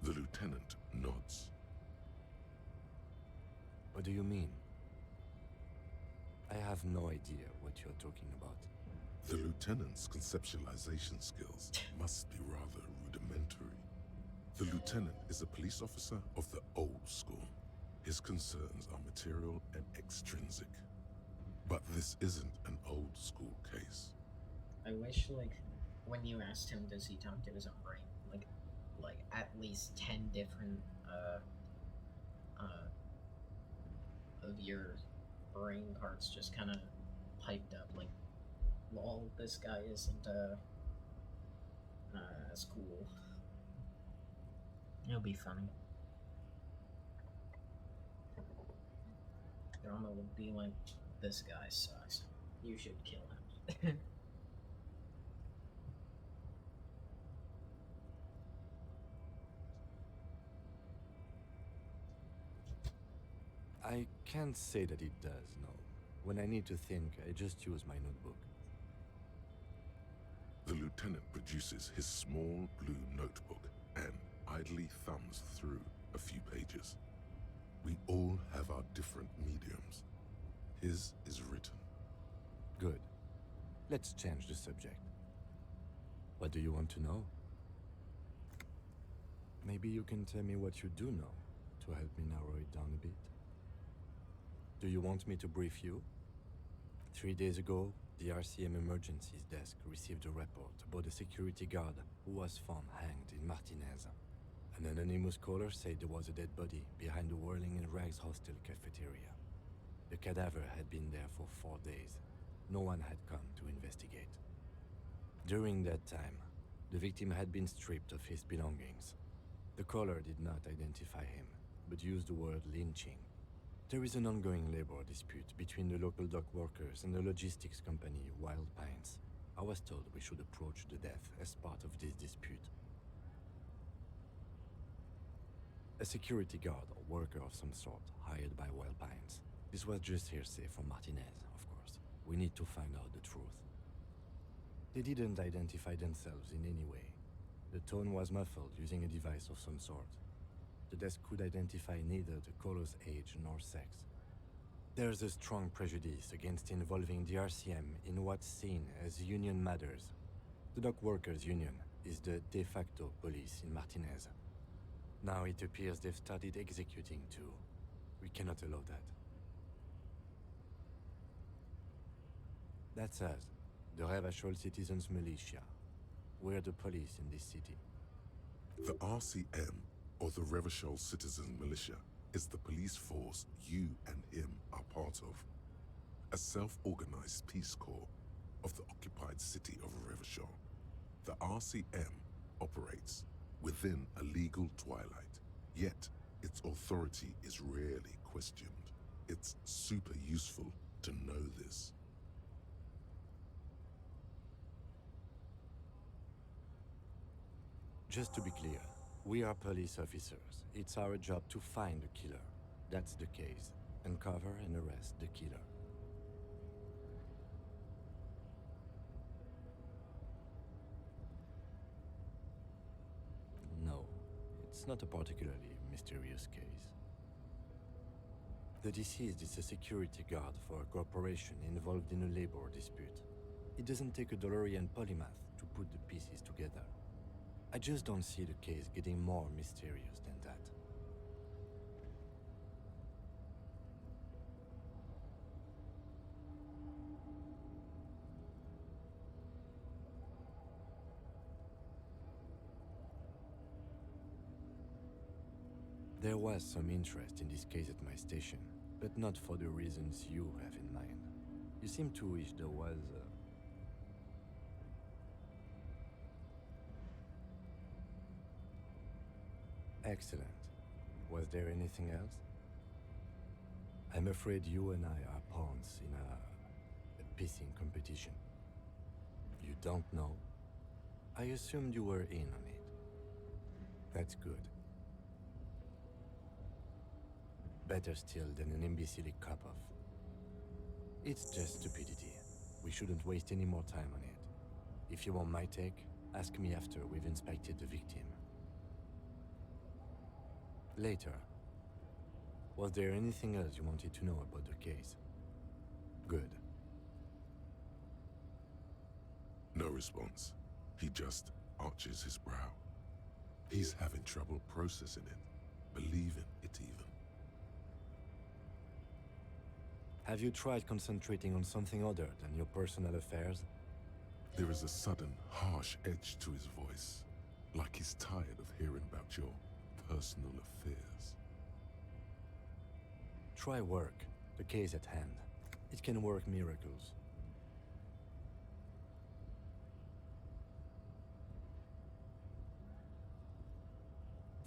The lieutenant nods. What do you mean? I have no idea what you're talking about. The lieutenant's conceptualization skills must be rather rudimentary. The lieutenant is a police officer of the old school. His concerns are material and extrinsic. But this isn't an old school case. I wish, like, when you asked him, does he talk to his own brain? Like at least 10 different, of your brain parts just kind of piped up, like, lol, this guy isn't, as cool. It'll be funny. Drama would be like, this guy sucks. You should kill him. I can't say that it does, no. When I need to think, I just use my notebook. The lieutenant produces his small blue notebook and idly thumbs through a few pages. We all have our different mediums. His is written. Good. Let's change the subject. What do you want to know? Maybe you can tell me what you do know to help me narrow it down a bit. Do you want me to brief you? 3 days ago, the RCM Emergencies Desk received a report about a security guard who was found hanged in Martinez. An anonymous caller said there was a dead body behind the Whirling in Rags hostel cafeteria. The cadaver had been there for 4 days. No one had come to investigate. During that time, the victim had been stripped of his belongings. The caller did not identify him, but used the word lynching. There is an ongoing labor dispute between the local dock workers and the logistics company Wild Pines. I was told we should approach the death as part of this dispute. A security guard or worker of some sort hired by Wild Pines. This was just hearsay from Martinez, of course. We need to find out the truth. They didn't identify themselves in any way. The tone was muffled using a device of some sort. The desk could identify neither the caller's age nor sex. There's a strong prejudice against involving the RCM in what's seen as union matters. The dock workers' union is the de facto police in Martinez. Now it appears they've started executing too. We cannot allow that. That's us, the Revachol Citizens Militia. We're the police in this city. The RCM, or the Revachol Citizen Militia, is the police force you and him are part of. A self-organized peace corps of the occupied city of Revachol. The RCM operates within a legal twilight, yet its authority is rarely questioned. It's super useful to know this. Just to be clear, we are police officers. It's our job to find the killer. That's the case. Uncover and arrest the killer. No, it's not a particularly mysterious case. The deceased is a security guard for a corporation involved in a labor dispute. It doesn't take a DeLorean polymath to put the pieces together. I just don't see the case getting more mysterious than that. There was some interest in this case at my station, but not for the reasons you have in mind. You seem to wish there was Excellent. Was there anything else? I'm afraid you and I are pawns in a pissing competition. You don't know? I assumed you were in on it. That's good. Better still than an imbecile cop-off. It's just stupidity. We shouldn't waste any more time on it. If you want my take, ask me after we've inspected the victim. Later. Was there anything else you wanted to know about the case? Good. No response. He just arches his brow. He's having trouble processing it, believing it even. Have you tried concentrating on something other than your personal affairs? There is a sudden, harsh edge to his voice, like he's tired of hearing about your personal affairs. Try work, the case at hand. It can work miracles.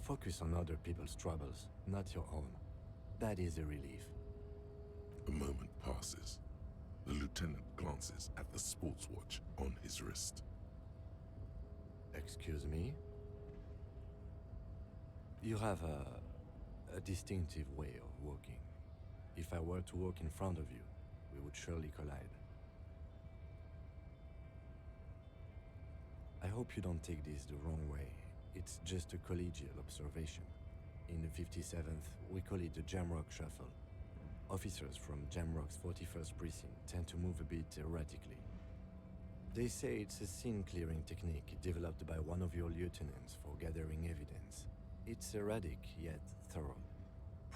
Focus on other people's troubles, not your own. That is a relief. A moment passes. The lieutenant glances at the sports watch on his wrist. Excuse me? You have a distinctive way of walking. If I were to walk in front of you, we would surely collide. I hope you don't take this the wrong way. It's just a collegial observation. In the 57th, we call it the Jamrock Shuffle. Officers from Jamrock's 41st Precinct tend to move a bit erratically. They say it's a scene-clearing technique developed by one of your lieutenants for gathering evidence. It's erratic, yet thorough.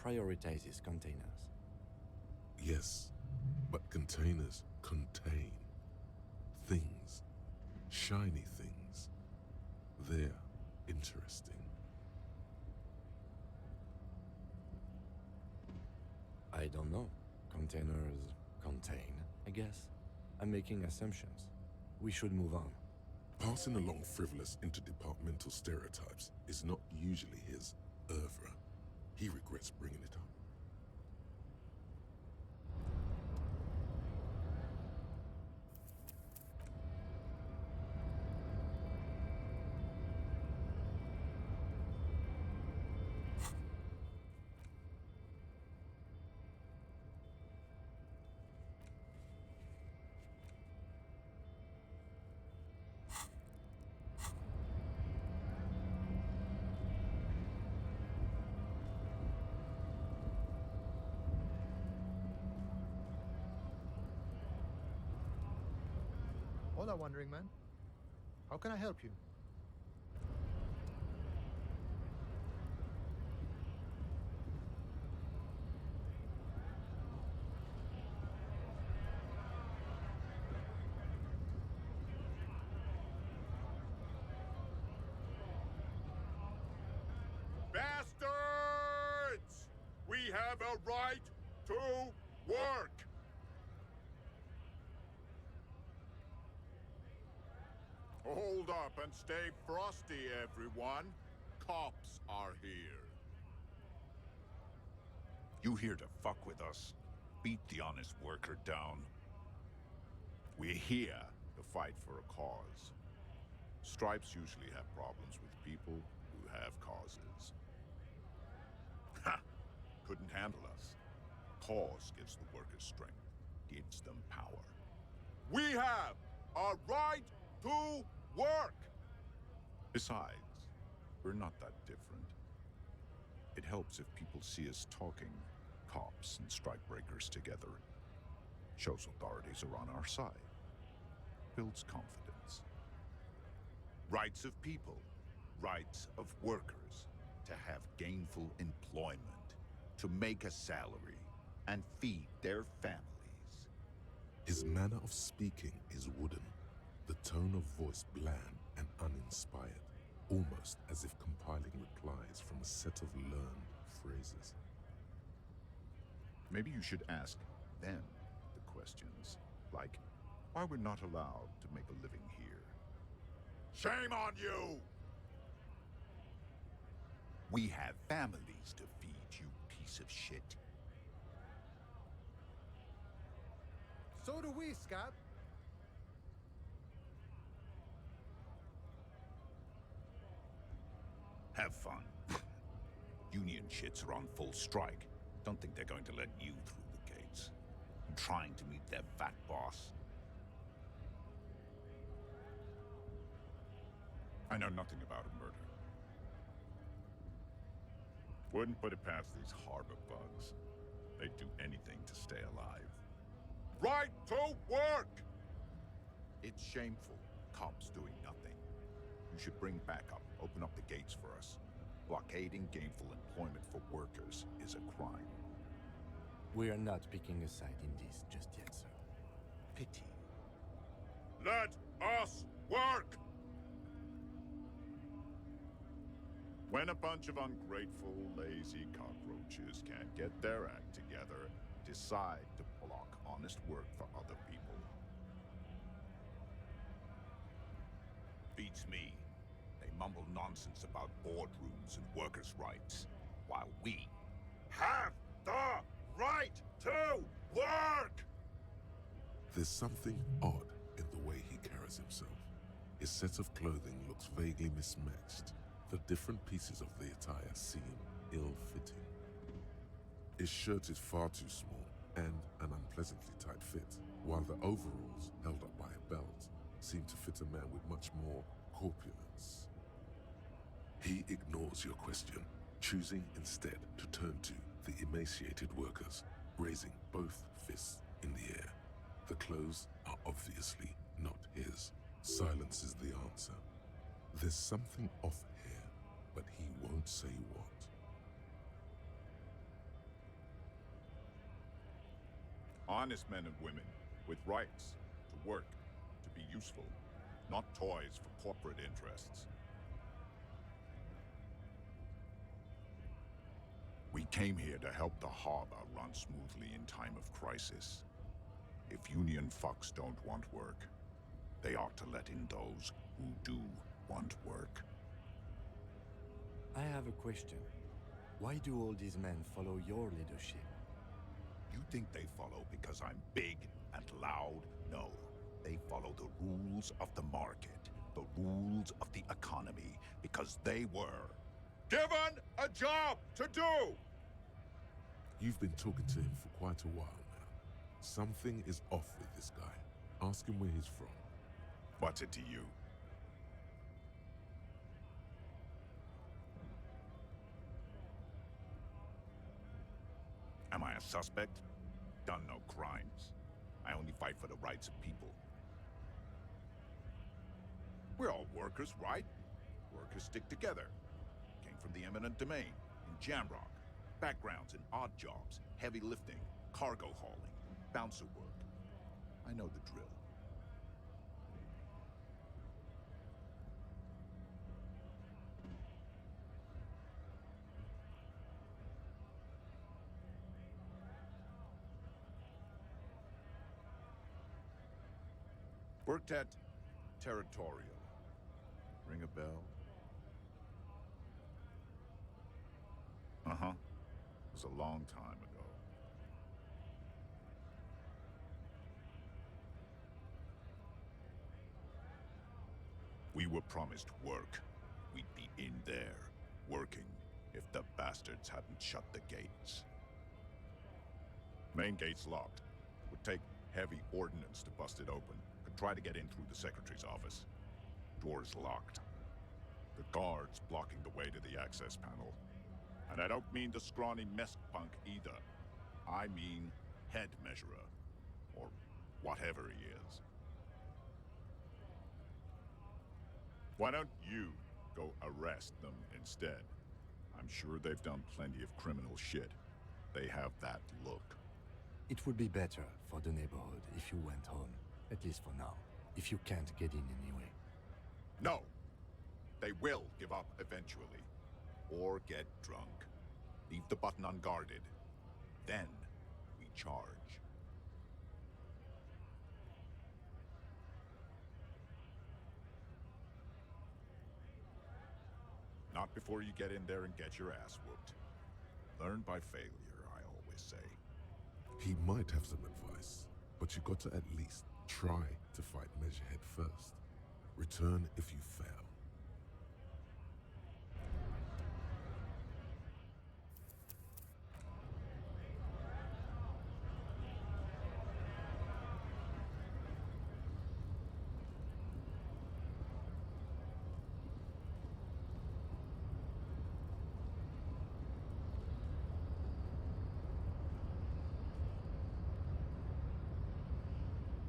Prioritizes containers. Yes, but containers contain things, shiny things. They're interesting. I don't know. Containers contain, I guess. I'm making assumptions. We should move on. Passing along frivolous interdepartmental stereotypes is not usually his oeuvre. He regrets bringing it up. Hola, Wandering Man. How can I help you? Bastards! We have a right to work! Hold up and stay frosty, everyone. Cops are here. You here to fuck with us? Beat the honest worker down. We're here to fight for a cause. Stripes usually have problems with people who have causes. Ha! Couldn't handle us. Cause gives the workers strength, gives them power. We have a right to work! Besides, we're not that different. It helps if people see us talking, cops and strikebreakers together. Shows authorities are on our side. Builds confidence. Rights of people, rights of workers, to have gainful employment, to make a salary, and feed their families. His manner of speaking is wooden, the tone of voice bland and uninspired, almost as if compiling replies from a set of learned phrases. Maybe you should ask them the questions, like why we're not allowed to make a living here. Shame on you! We have families to feed, you piece of shit. So do we, Scott. Have fun. Union shits are on full strike. Don't think they're going to let you through the gates. I'm trying to meet their fat boss. I know nothing about a murder. Wouldn't put it past these harbor bugs. They'd do anything to stay alive. Right to work! It's shameful. Cops doing nothing. You should bring backup, open up the gates for us. Blockading gainful employment for workers is a crime. We are not picking a side in this just yet, sir. Pity. Let us work! When a bunch of ungrateful, lazy cockroaches can't get their act together, decide to block honest work for other people. Beats me. They mumble nonsense about boardrooms and workers' rights, while we have the right to work! There's something odd in the way he carries himself. His set of clothing looks vaguely mismatched. The different pieces of the attire seem ill-fitting. His shirt is far too small and an unpleasantly tight fit, while the overalls, held up by a belt, seem to fit a man with much more corpulence. He ignores your question, choosing instead to turn to the emaciated workers, raising both fists in the air. The clothes are obviously not his. Silence is the answer. There's something off here, but he won't say what. Honest men and women with rights to work, to be useful, not toys for corporate interests. We came here to help the harbor run smoothly in time of crisis. If union fucks don't want work, they ought to let in those who do want work. I have a question. Why do all these men follow your leadership? You think they follow because I'm big and loud? No. They follow the rules of the market, the rules of the economy, because they were given a job to do! You've been talking to him for quite a while now. Something is off with this guy. Ask him where he's from. What's it to you? Am I a suspect? Done no crimes. I only fight for the rights of people. We're all workers, right? Workers stick together. Came from the eminent domain, in Jamrock. Backgrounds in odd jobs, heavy lifting, cargo hauling, bouncer work. I know the drill. Worked at Territorial. Ring a bell? Uh-huh. It was a long time ago. We were promised work. We'd be in there, working, if the bastards hadn't shut the gates. Main gate's locked. Would take heavy ordnance to bust it open. Could try to get in through the secretary's office. Door's locked. The guards blocking the way to the access panel. And I don't mean the scrawny mess punk either. I mean head measurer. Or whatever he is. Why don't you go arrest them instead? I'm sure they've done plenty of criminal shit. They have that look. It would be better for the neighborhood if you went home, at least for now, if you can't get in anyway. No! They will give up eventually. Or get drunk. Leave the button unguarded. Then we charge. Not before you get in there and get your ass whooped. Learn by failure, I always say. He might have some advice, but you got to at least try to fight Measurehead first. Return if you fail.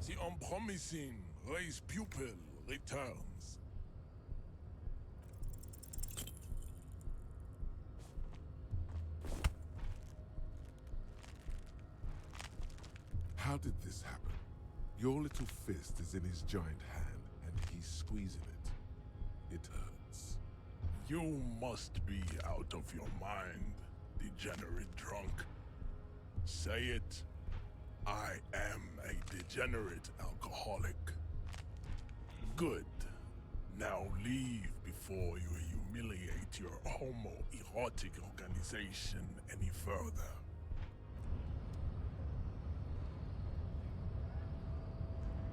The unpromising race pupil returns. How did this happen? Your little fist is in his giant hand, and he's squeezing it. It hurts. You must be out of your mind, degenerate drunk. Say it. I am a degenerate alcoholic. Good. Now leave before you humiliate your homoerotic organization any further.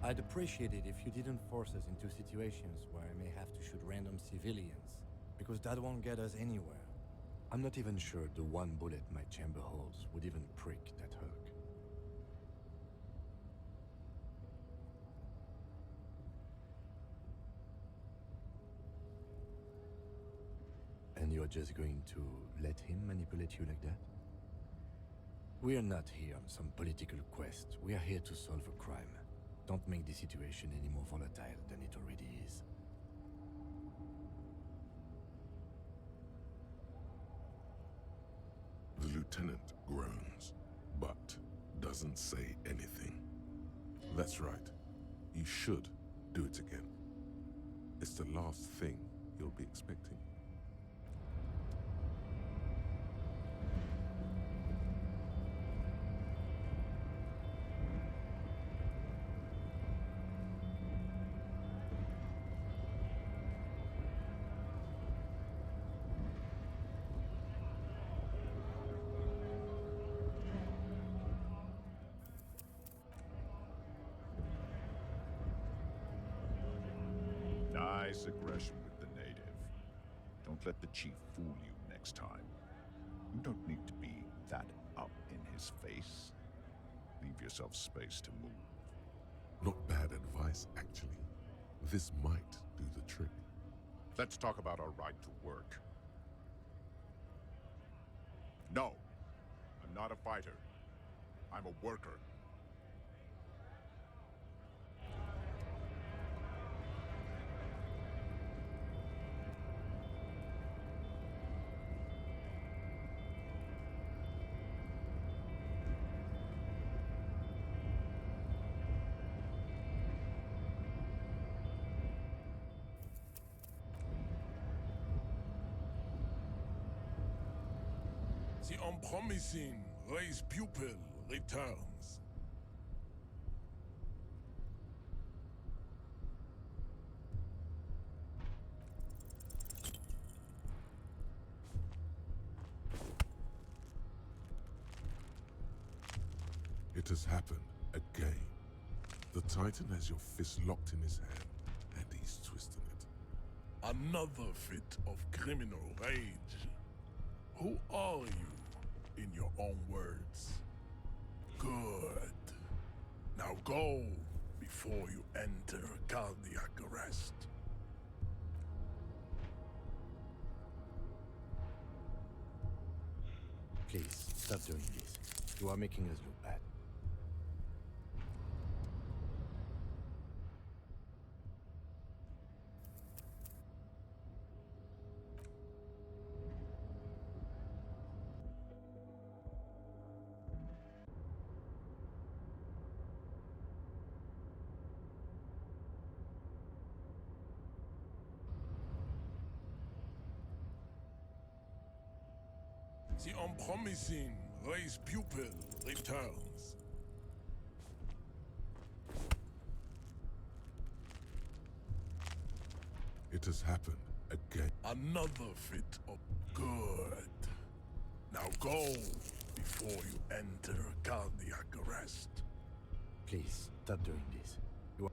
I'd appreciate it if you didn't force us into situations where I may have to shoot random civilians, because that won't get us anywhere. I'm not even sure the one bullet my chamber holds would even prick that hook. And you're just going to let him manipulate you like that? We're not here on some political quest. We are here to solve a crime. Don't make the situation any more volatile than it already is. The lieutenant groans, but doesn't say anything. That's right. You should do it again. It's the last thing you'll be expecting. Nice aggression with the native. Don't let the chief fool you next time. You don't need to be that up in his face. Leave yourself space to move. Not bad advice, actually. This might do the trick. Let's talk about our right to work. No, I'm not a fighter. I'm a worker. The unpromising raised pupil returns. It has happened again. The Titan has your fist locked in his hand, and he's twisting it. Another fit of criminal rage. Who are you, in your own words? Good. Now go before you enter cardiac arrest. Please, stop doing this. You are making us look bad. The unpromising raised pupil returns. It has happened again. Another fit of good. Now go before you enter cardiac arrest. Please, stop doing this. You are...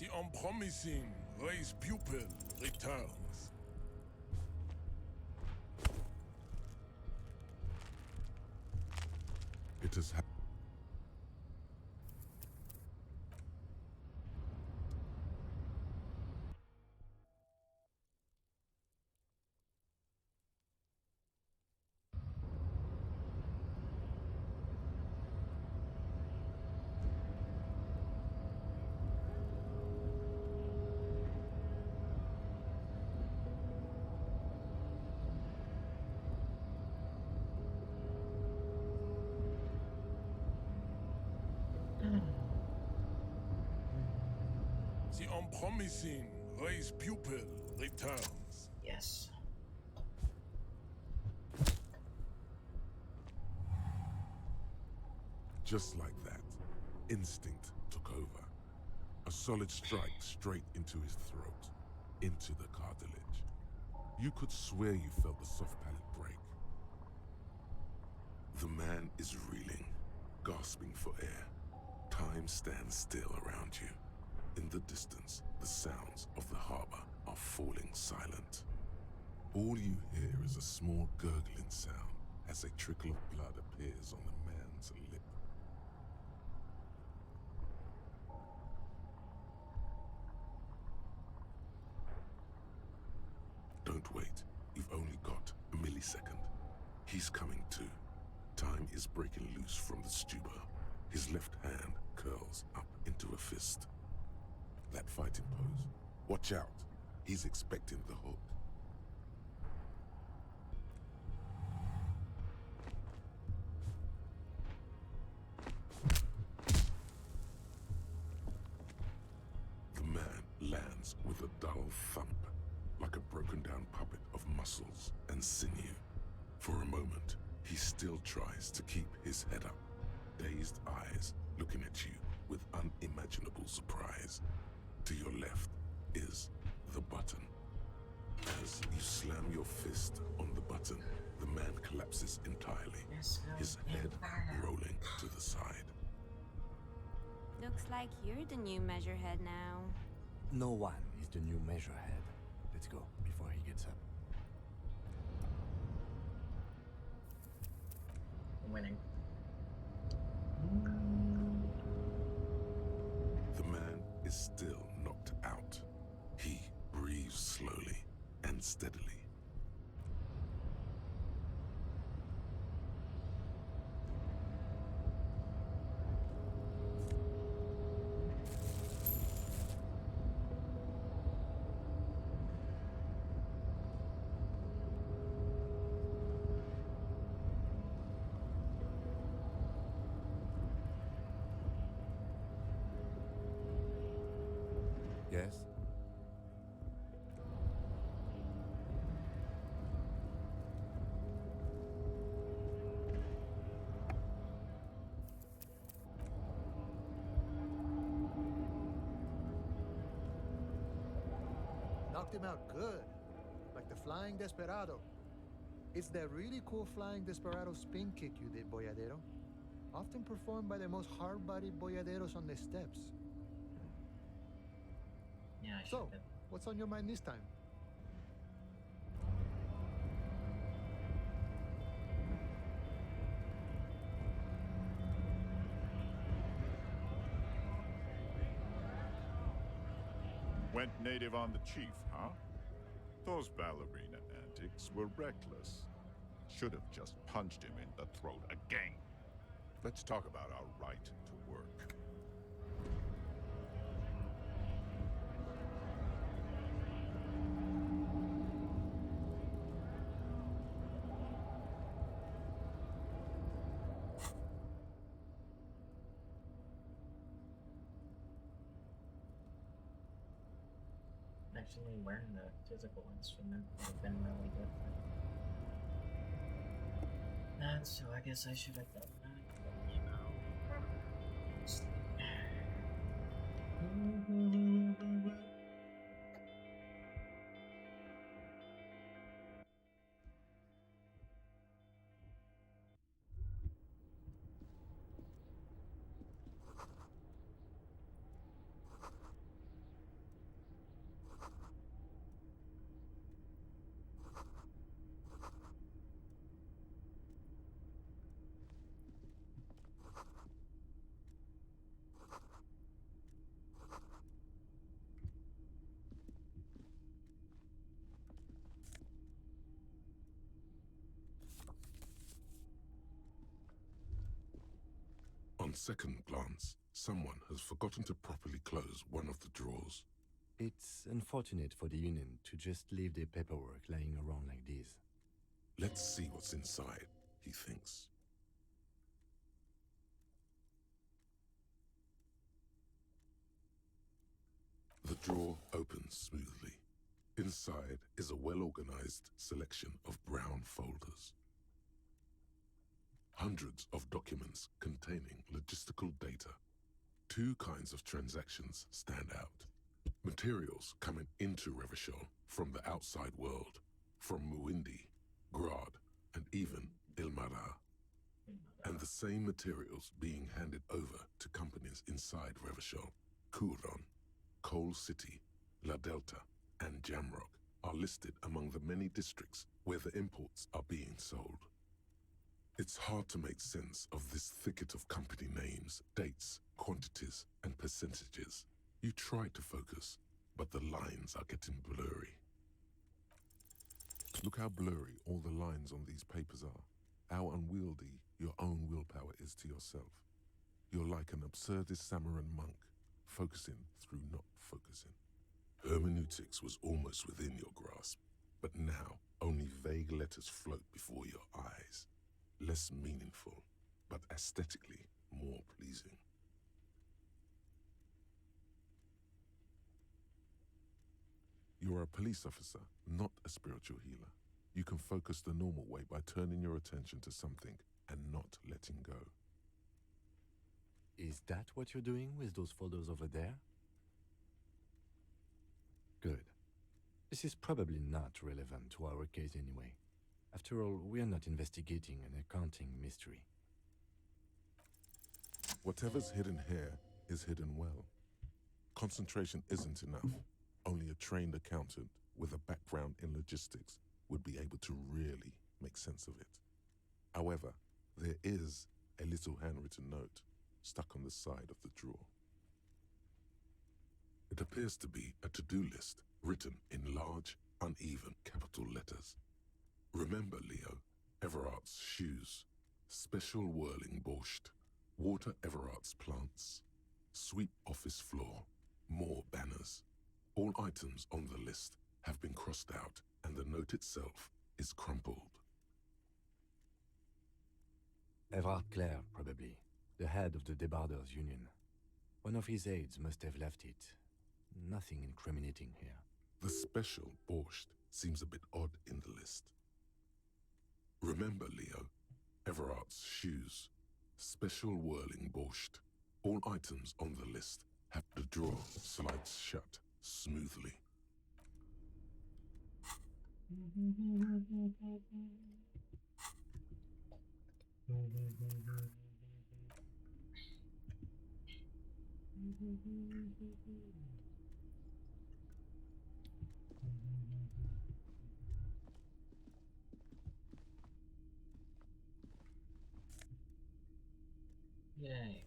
The unpromising raised pupil returns. It has happened. The unpromising raised pupil returns. Yes. Just like that, instinct took over. A solid strike straight into his throat, into the cartilage. You could swear you felt the soft palate break. The man is reeling, gasping for air. Time stands still around you. In the distance, the sounds of the harbor are falling silent. All you hear is a small gurgling sound as a trickle of blood appears on the man's lip. Don't wait. You've only got a millisecond. He's coming to. Time is breaking loose from the stupor. His left hand curls up into a fist. That fighting pose. Watch out. He's expecting the hook. The man lands with a dull thump, like a broken down puppet of muscles and sinew. For a moment, he still tries to keep his head up, dazed eyes looking at you with unimaginable surprise. To your left is the button. As you slam your fist on the button, the man collapses entirely, his head rolling to the side. Looks like you're the new measurehead now. No one is the new measurehead. Let's go before he gets up. Winning. The man is still knocked out. He breathes slowly and steadily. Yes? Knocked him out good. Like the flying desperado. It's that really cool flying desperado spin kick you did, Boyadero. Often performed by the most hard-bodied boyaderos on the steps. Yeah, I So, should. what's on your mind this time? Went native on the chief, huh? Those ballerina antics were reckless. Should have just punched him in the throat again. Let's talk about our right to work. Actually, wearing the physical instrument would have been really good for me. And so I guess I should have done that, but you know. On second glance, someone has forgotten to properly close one of the drawers. It's unfortunate for the Union to just leave their paperwork lying around like this. Let's see what's inside, he thinks. The drawer opens smoothly. Inside is a well-organized selection of brown folders. Hundreds of documents containing logistical data. Two kinds of transactions stand out. Materials coming into Revachol from the outside world, from Muindi, Grad, and even Ilmara. And the same materials being handed over to companies inside Revachol, Kuron, Coal City, La Delta, and Jamrock are listed among the many districts where the imports are being sold. It's hard to make sense of this thicket of company names, dates, quantities, and percentages. You try to focus, but the lines are getting blurry. Look how blurry all the lines on these papers are. How unwieldy your own willpower is to yourself. You're like an absurdist Samaran monk, focusing through not focusing. Hermeneutics was almost within your grasp, but now only vague letters float before your eyes. Less meaningful, but aesthetically more pleasing. You're a police officer, not a spiritual healer. You can focus the normal way by turning your attention to something and not letting go. Is that what you're doing with those folders over there? Good. This is probably not relevant to our case anyway. After all, we are not investigating an accounting mystery. Whatever's hidden here is hidden well. Concentration isn't enough. Only a trained accountant with a background in logistics would be able to really make sense of it. However, there is a little handwritten note stuck on the side of the drawer. It appears to be a to-do list written in large, uneven capital letters. Remember, Leo, Everard's shoes, special whirling borscht, water Everard's plants, sweep office floor, more banners. All items on the list have been crossed out and the note itself is crumpled. Everard Clare, probably, the head of the Debarders Union. One of his aides must have left it. Nothing incriminating here. The special borscht seems a bit odd in the list. Remember, Leo, Everard's shoes, special whirling borscht. All items on the list have the drawer slides shut smoothly. Yay.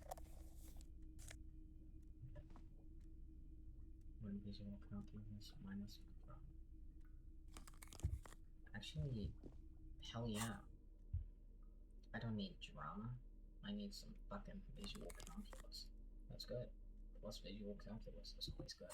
One visual calculus minus one. Actually, hell yeah. I don't need drama. I need some fucking visual calculus. That's good. Plus visual calculus is always good.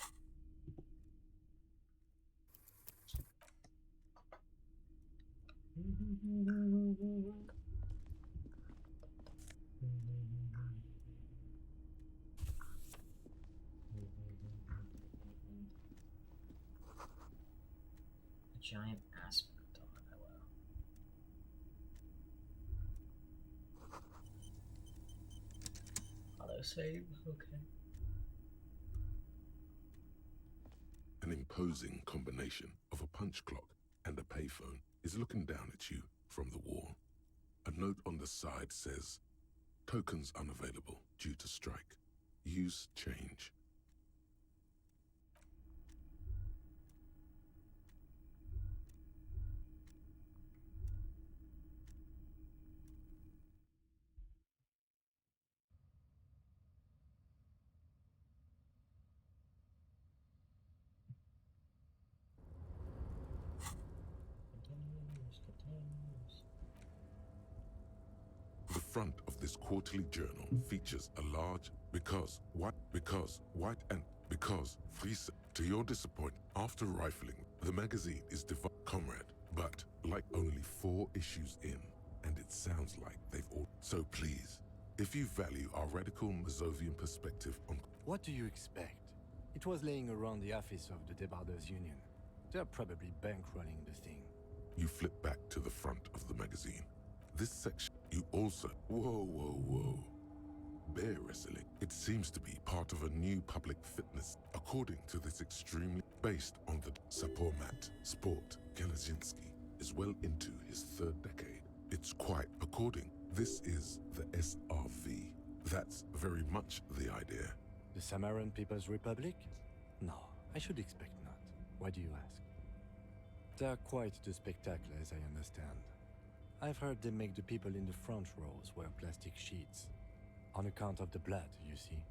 A giant aspect on the pillow. Autosave? Okay. An imposing combination of a punch clock and a payphone is looking down at you from the wall. A note on the side says, "Tokens unavailable due to strike. Use change." The front of this quarterly journal features a large freeze. To your disappointment, after rifling, the magazine is divided, comrade, but like only 4 issues in, and it sounds like they've all. So please, if you value our radical Mazovian perspective on. What do you expect? It was laying around the office of the Debarders Union. They're probably bankrolling the thing. You flip back to the front of the magazine. This section, you also... Whoa, whoa, whoa. Bear wrestling. It seems to be part of a new public fitness, according to this extremely based on the Sapormat sport. Kelazinski is well into his third decade. It's quite according. This is the SRV. That's very much the idea. The Samaran People's Republic? No, I should expect not. Why do you ask? They're quite the spectacle, as I understand. I've heard they make the people in the front rows wear plastic sheets. On account of the blood, you see.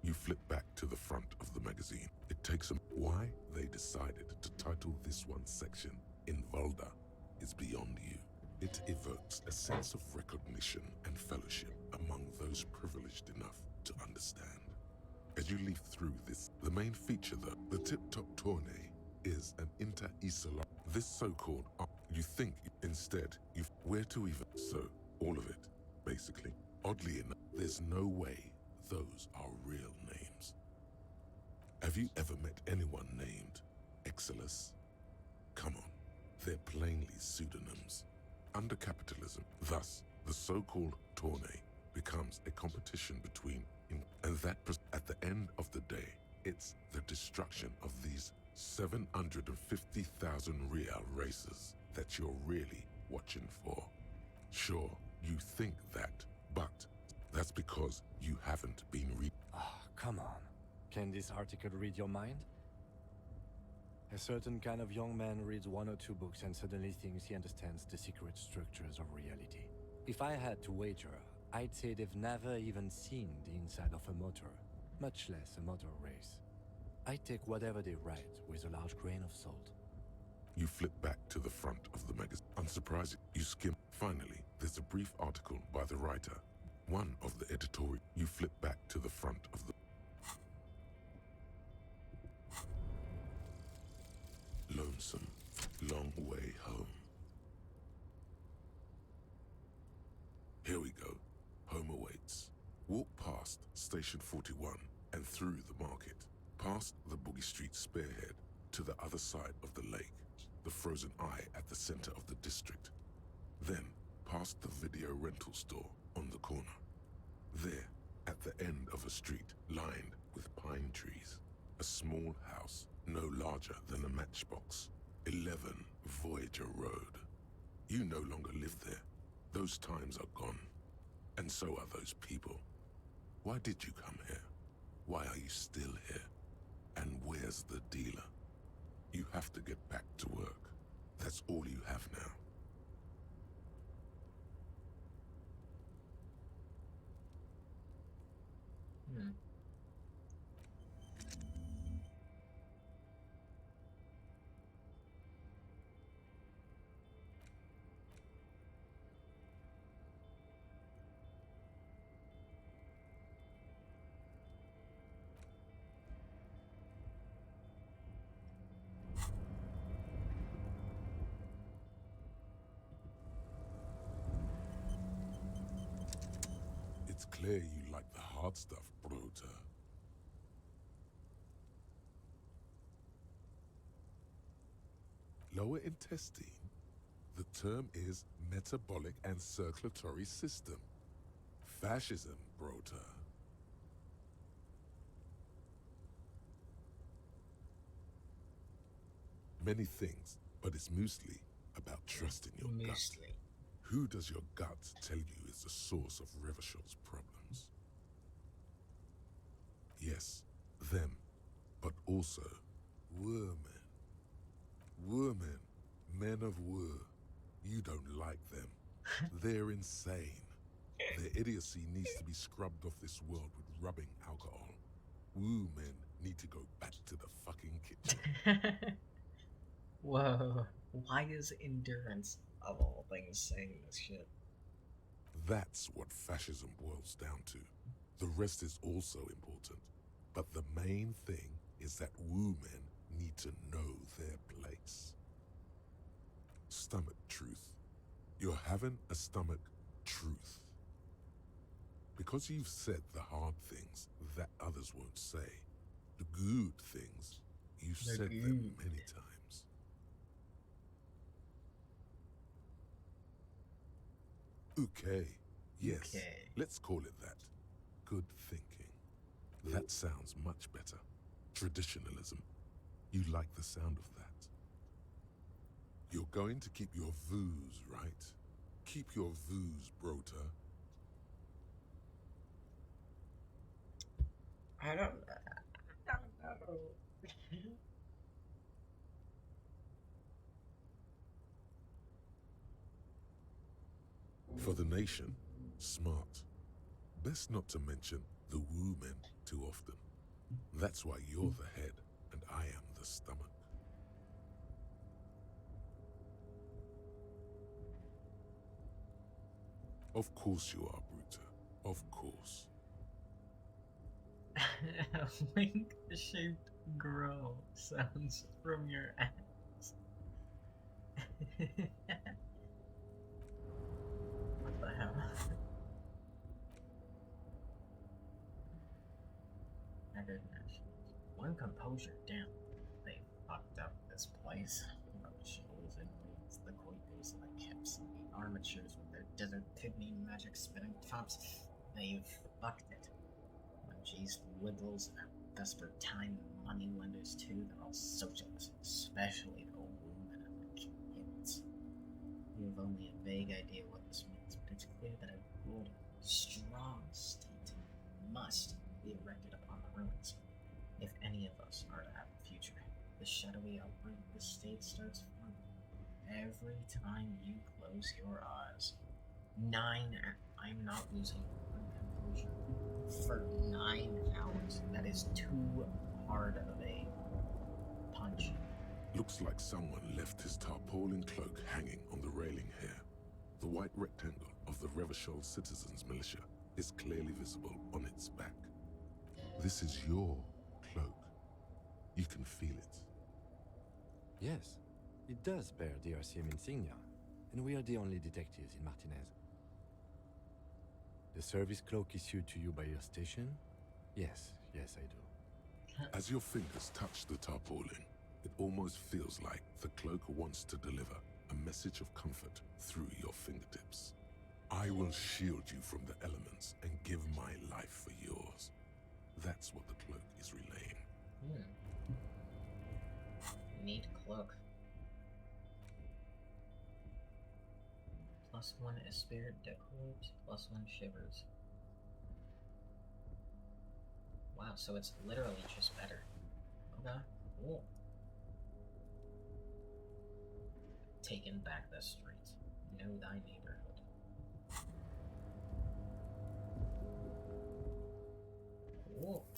You flip back to the front of the magazine. It takes them why they decided to title this one section Invalda is beyond you. It evokes a sense of recognition and fellowship among those privileged enough to understand. As you leaf through this, the main feature though, the tip-top tourney, is an inter-isola. This so-called you think instead where to even so all of it, basically. Oddly enough, there's no way those are real names. Have you ever met anyone named Exilus? Come on, they're plainly pseudonyms. Under capitalism, thus, the so-called tourney becomes a competition between, and that at the end of the day, it's the destruction of these 750,000 real races that you're really watching for. Sure, you think that, but that's because you haven't been Come on. Can this article read your mind? A certain kind of young man reads one or two books and suddenly thinks he understands the secret structures of reality. If I had to wager, I'd say they've never even seen the inside of a motor, much less a motor race. I take whatever they write with a large grain of salt. You flip back to the front of the magazine. Unsurprising, you skim. Finally, there's a brief article by the writer. One of the editorial. You flip back to the front of the... Lonesome, long way home. Here we go. Home awaits. Walk past Station 41 and through the market, past the Boogie Street spearhead to the other side of the lake, the frozen eye at the center of the district. Then, past the video rental store on the corner. There, at the end of a street lined with pine trees, a small house no larger than a matchbox. 11 Voyager Road. You no longer live there. Those times are gone. And so are those people. Why did you come here? Why are you still here? And where's the dealer? You have to get back to work. That's all you have now. It's clear you like the hard stuff, Brota. Lower intestine? The term is metabolic and circulatory system. Fascism, Brota. Many things, but it's mostly about trusting your gut. Who does your gut tell you is the source of Revachel's problems? Yes, them, but also Women. Women, men of Wur. You don't like them. They're insane. Their idiocy needs to be scrubbed off this world with rubbing alcohol. Woo men need to go back to the fucking kitchen. Whoa. Why is endurance, of all things, saying this shit? That's what fascism boils down to. The rest is also important. But the main thing is that woo men need to know their place. Stomach truth. You're having a stomach truth. Because you've said the hard things that others won't say, The good things. You've The said good. them many times. Okay. Yes. Okay. Let's call it that. Good thinking. That sounds much better. Traditionalism. You like the sound of that. You're going to keep your vooz, right? Keep your vooz, Brota. I don't know. For the nation, smart. Best not to mention the woo men too often. That's why you're the head and I am the stomach. Of course you are, Bruta. Of course. Wink-shaped grow sounds from your ass. What the hell? One composure, damn. They fucked up this place. Shoals and reeds, the Quakers like Keps and the armatures with their desert pygmy magic spinning tops. They've fucked it. G's liberals and desperate-time money lenders too, they're all socialists, especially the old women and their kids. You have only a vague idea what this means, but it's clear that a good, strong state must be erected upon the ruins. If any of us are to have a future, the shadowy outbreak of the state starts forming. Every time you close your eyes. I'm not losing one composure. For 9 hours. That is too hard of a punch. Looks like someone left his tarpaulin cloak hanging on the railing here. The white rectangle of the Revachol Citizens Militia is clearly visible on its back. This is your cloak. You can feel it. Yes, it does bear the RCM insignia, and we are the only detectives in Martinez. The service cloak issued to you by your station? Yes, I do. As your fingers touch the tarpaulin, it almost feels like the cloak wants to deliver a message of comfort through your fingertips. I will shield you from the elements and give my life for yours. That's what the cloak is relaying. Neat cloak. +1 is spirit decorates, +1 shivers. Wow, so it's literally just better. Okay, cool. Taking back the streets. Know thy neighborhood.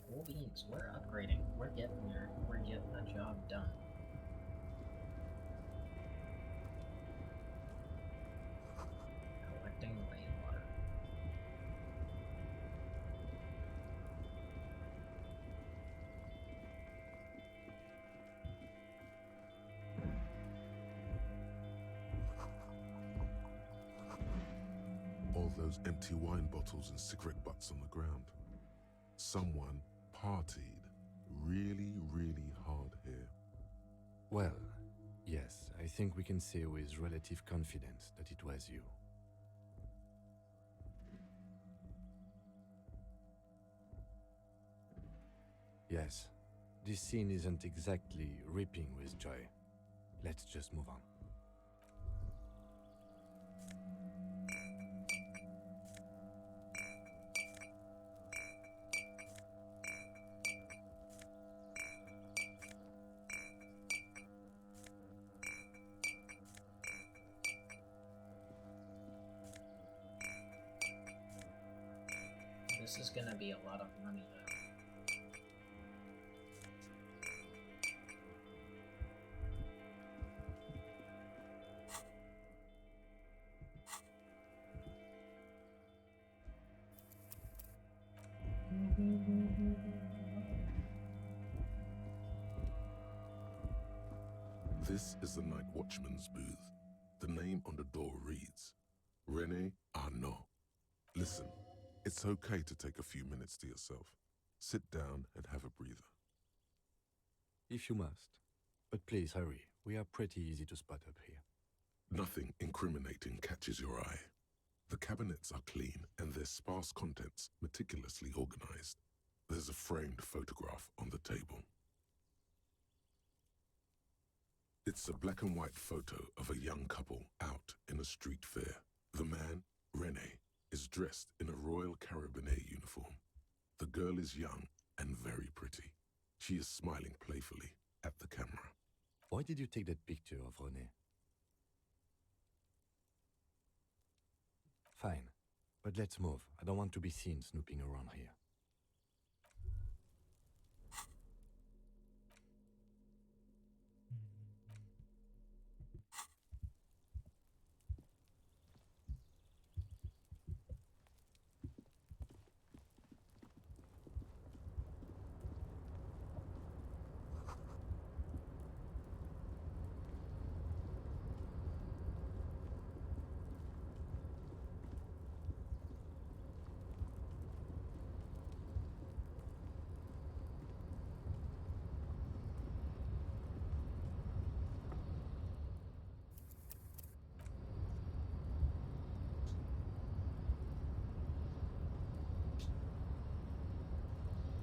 Cool beans. We're upgrading. We're getting there. We're getting the job done. Collecting rainwater. All those empty wine bottles and cigarette butts on the ground. Someone partied really, really hard here. Well, yes, I think we can say with relative confidence that it was you. Yes, this scene isn't exactly ripping with joy. Let's just move on. This is gonna be a lot of money though. This is the night watchman's booth. The name on the door reads, René Arnaud. Listen, it's okay to take a few minutes to yourself. Sit down and have a breather. If you must. But please hurry. We are pretty easy to spot up here. Nothing incriminating catches your eye. The cabinets are clean and their sparse contents meticulously organized. There's a framed photograph on the table. It's a black and white photo of a young couple out in a street fair. The man, Rene, is dressed in a Royal Carabinier uniform. The girl is young and very pretty. She is smiling playfully at the camera. Why did you take that picture of René? Fine, but let's move. I don't want to be seen snooping around here.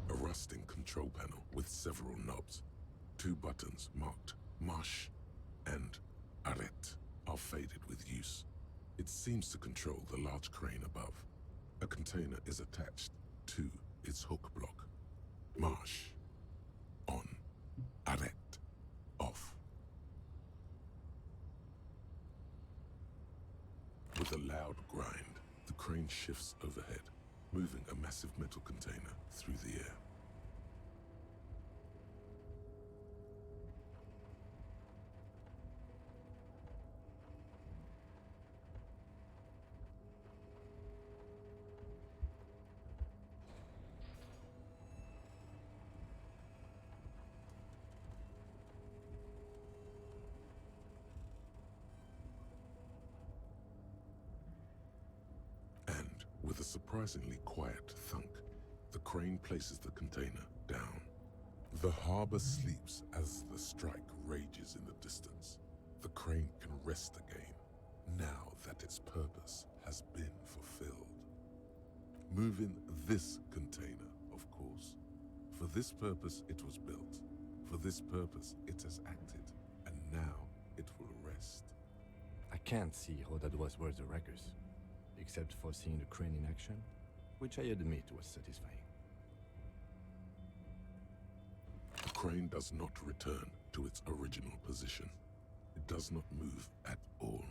A rusting control panel with several knobs. 2 buttons marked Marche and Arrête are faded with use. It seems to control the large crane above. A container is attached to its hook block. Marche. On. Arrête. Off. With a loud grind, the crane shifts overhead, moving a massive metal container through the air. With a surprisingly quiet thunk, the crane places the container down. The harbor sleeps as the strike rages in the distance. The crane can rest again, now that its purpose has been fulfilled. Moving this container, of course. For this purpose it was built. For this purpose it has acted. And now it will rest. I can't see how that was worth the wreckers. Except for seeing the crane in action, which I admit was satisfying. The crane does not return to its original position. It does not move at all.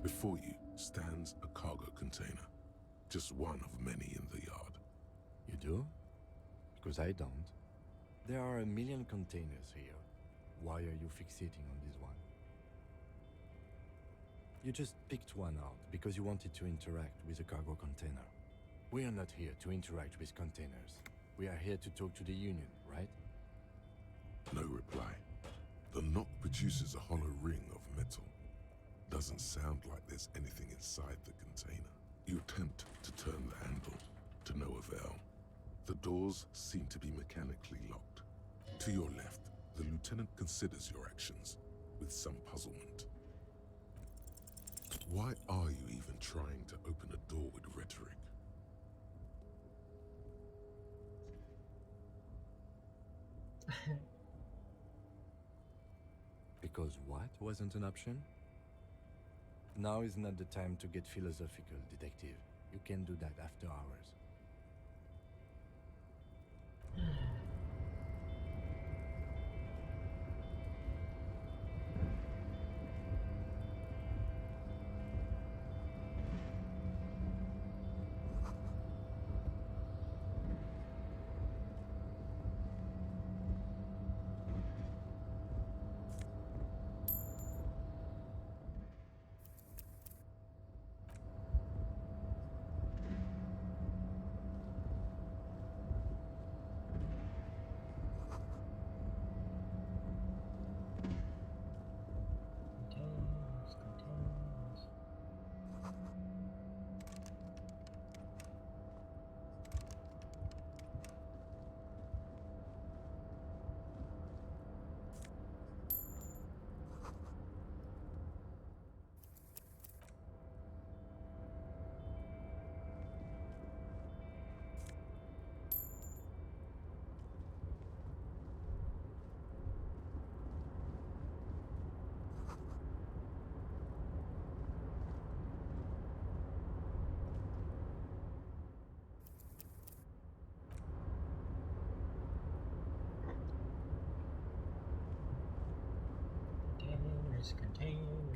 Before you stands a cargo container, just one of many in the yard. You do? Because I don't. There are a million containers here. Why are you fixating on this one? You just picked one out because you wanted to interact with a cargo container. We are not here to interact with containers. We are here to talk to the Union, right? No reply. The knock produces a hollow ring of metal. Doesn't sound like there's anything inside the container. You attempt to turn the handle, to no avail. The doors seem to be mechanically locked. To your left, the lieutenant considers your actions with some puzzlement. Why are you even trying to open a door with rhetoric? Because what wasn't an option? Now is not the time to get philosophical, detective. You can do that after hours.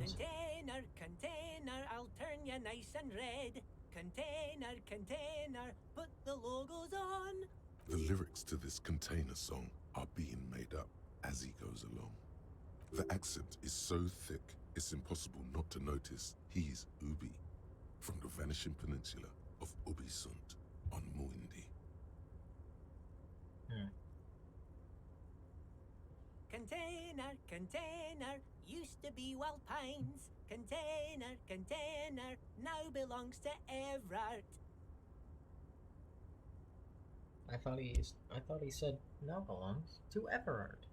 songs. Container, container, I'll turn you nice and red. Container, container, put the logos on. The lyrics to this Container song are being made up as he goes along. The accent is so thick, it's impossible not to notice he's Ubi, from the vanishing peninsula of Ubisunt on Muindi. Container, container, used to be Wild Pines. Container, container, now belongs to Everard. I thought he said now belongs to Everard.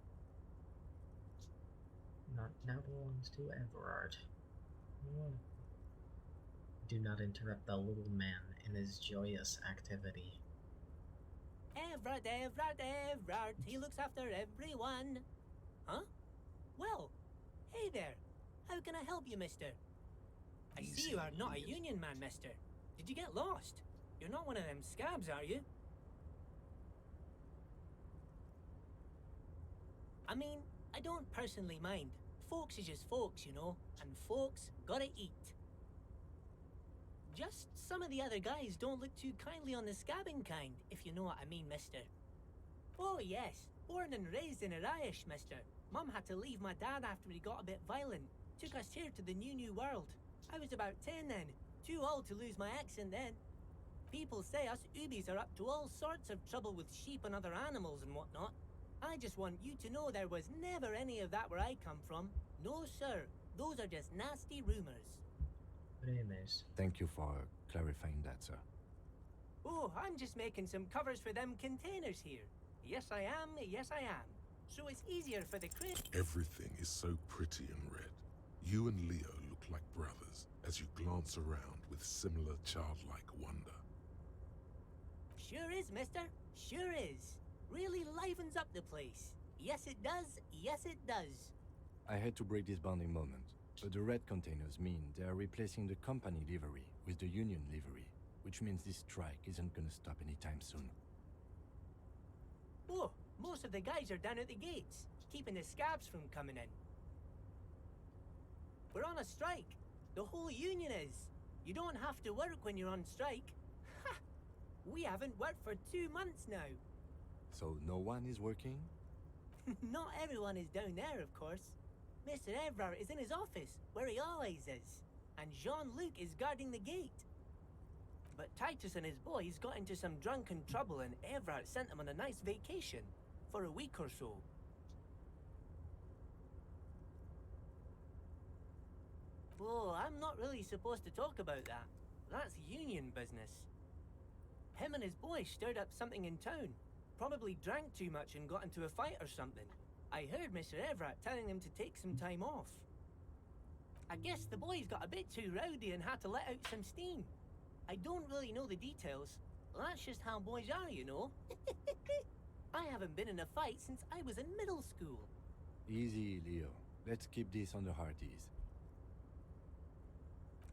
Not now belongs to Everard. Do not interrupt the little man in his joyous activity. Everard, Everard, Everard, he looks after everyone. Huh? Well, hey there. How can I help you, mister? I see you are not a union man, mister. Did you get lost? You're not one of them scabs, are you? I mean, I don't personally mind. Folks is just folks, you know, and folks gotta eat. Just some of the other guys don't look too kindly on the scabbing kind, if you know what I mean, mister. Oh yes, born and raised in Irish, mister. Mum had to leave my dad after he got a bit violent. Took us here to the new world. I was about 10 then, too old to lose my accent then. People say us Ubis are up to all sorts of trouble with sheep and other animals and whatnot. I just want you to know there was never any of that where I come from. No, sir. Those are just nasty rumors. Rumors. Thank you for clarifying that, sir. Oh, I'm just making some covers for them containers here. Yes, I am. Yes, I am. So it's easier for the crate. Everything is so pretty and red. You and Leo look like brothers as you glance around with similar childlike wonder. Sure is, mister. Sure is. Really livens up the place. Yes, it does. Yes, it does. I hate to break this bonding moment, but the red containers mean they are replacing the company livery with the union livery, which means this strike isn't gonna stop anytime soon. Oh, most of the guys are down at the gates, keeping the scabs from coming in. We're on a strike. The whole union is. You don't have to work when you're on strike. Ha! We haven't worked for 2 months now. So no one is working? Not everyone is down there, of course. Mr. Everard is in his office, where he always is. And Jean-Luc is guarding the gate. But Titus and his boys got into some drunken trouble and Everard sent them on a nice vacation. For a week or so. Oh, I'm not really supposed to talk about that. That's union business. Him and his boys stirred up something in town. Probably drank too much and got into a fight or something. I heard Mr. Everett telling them to take some time off. I guess the boys got a bit too rowdy and had to let out some steam. I don't really know the details. That's just how boys are, you know. I haven't been in a fight since I was in middle school. Easy, Leo. Let's keep this on the hearties.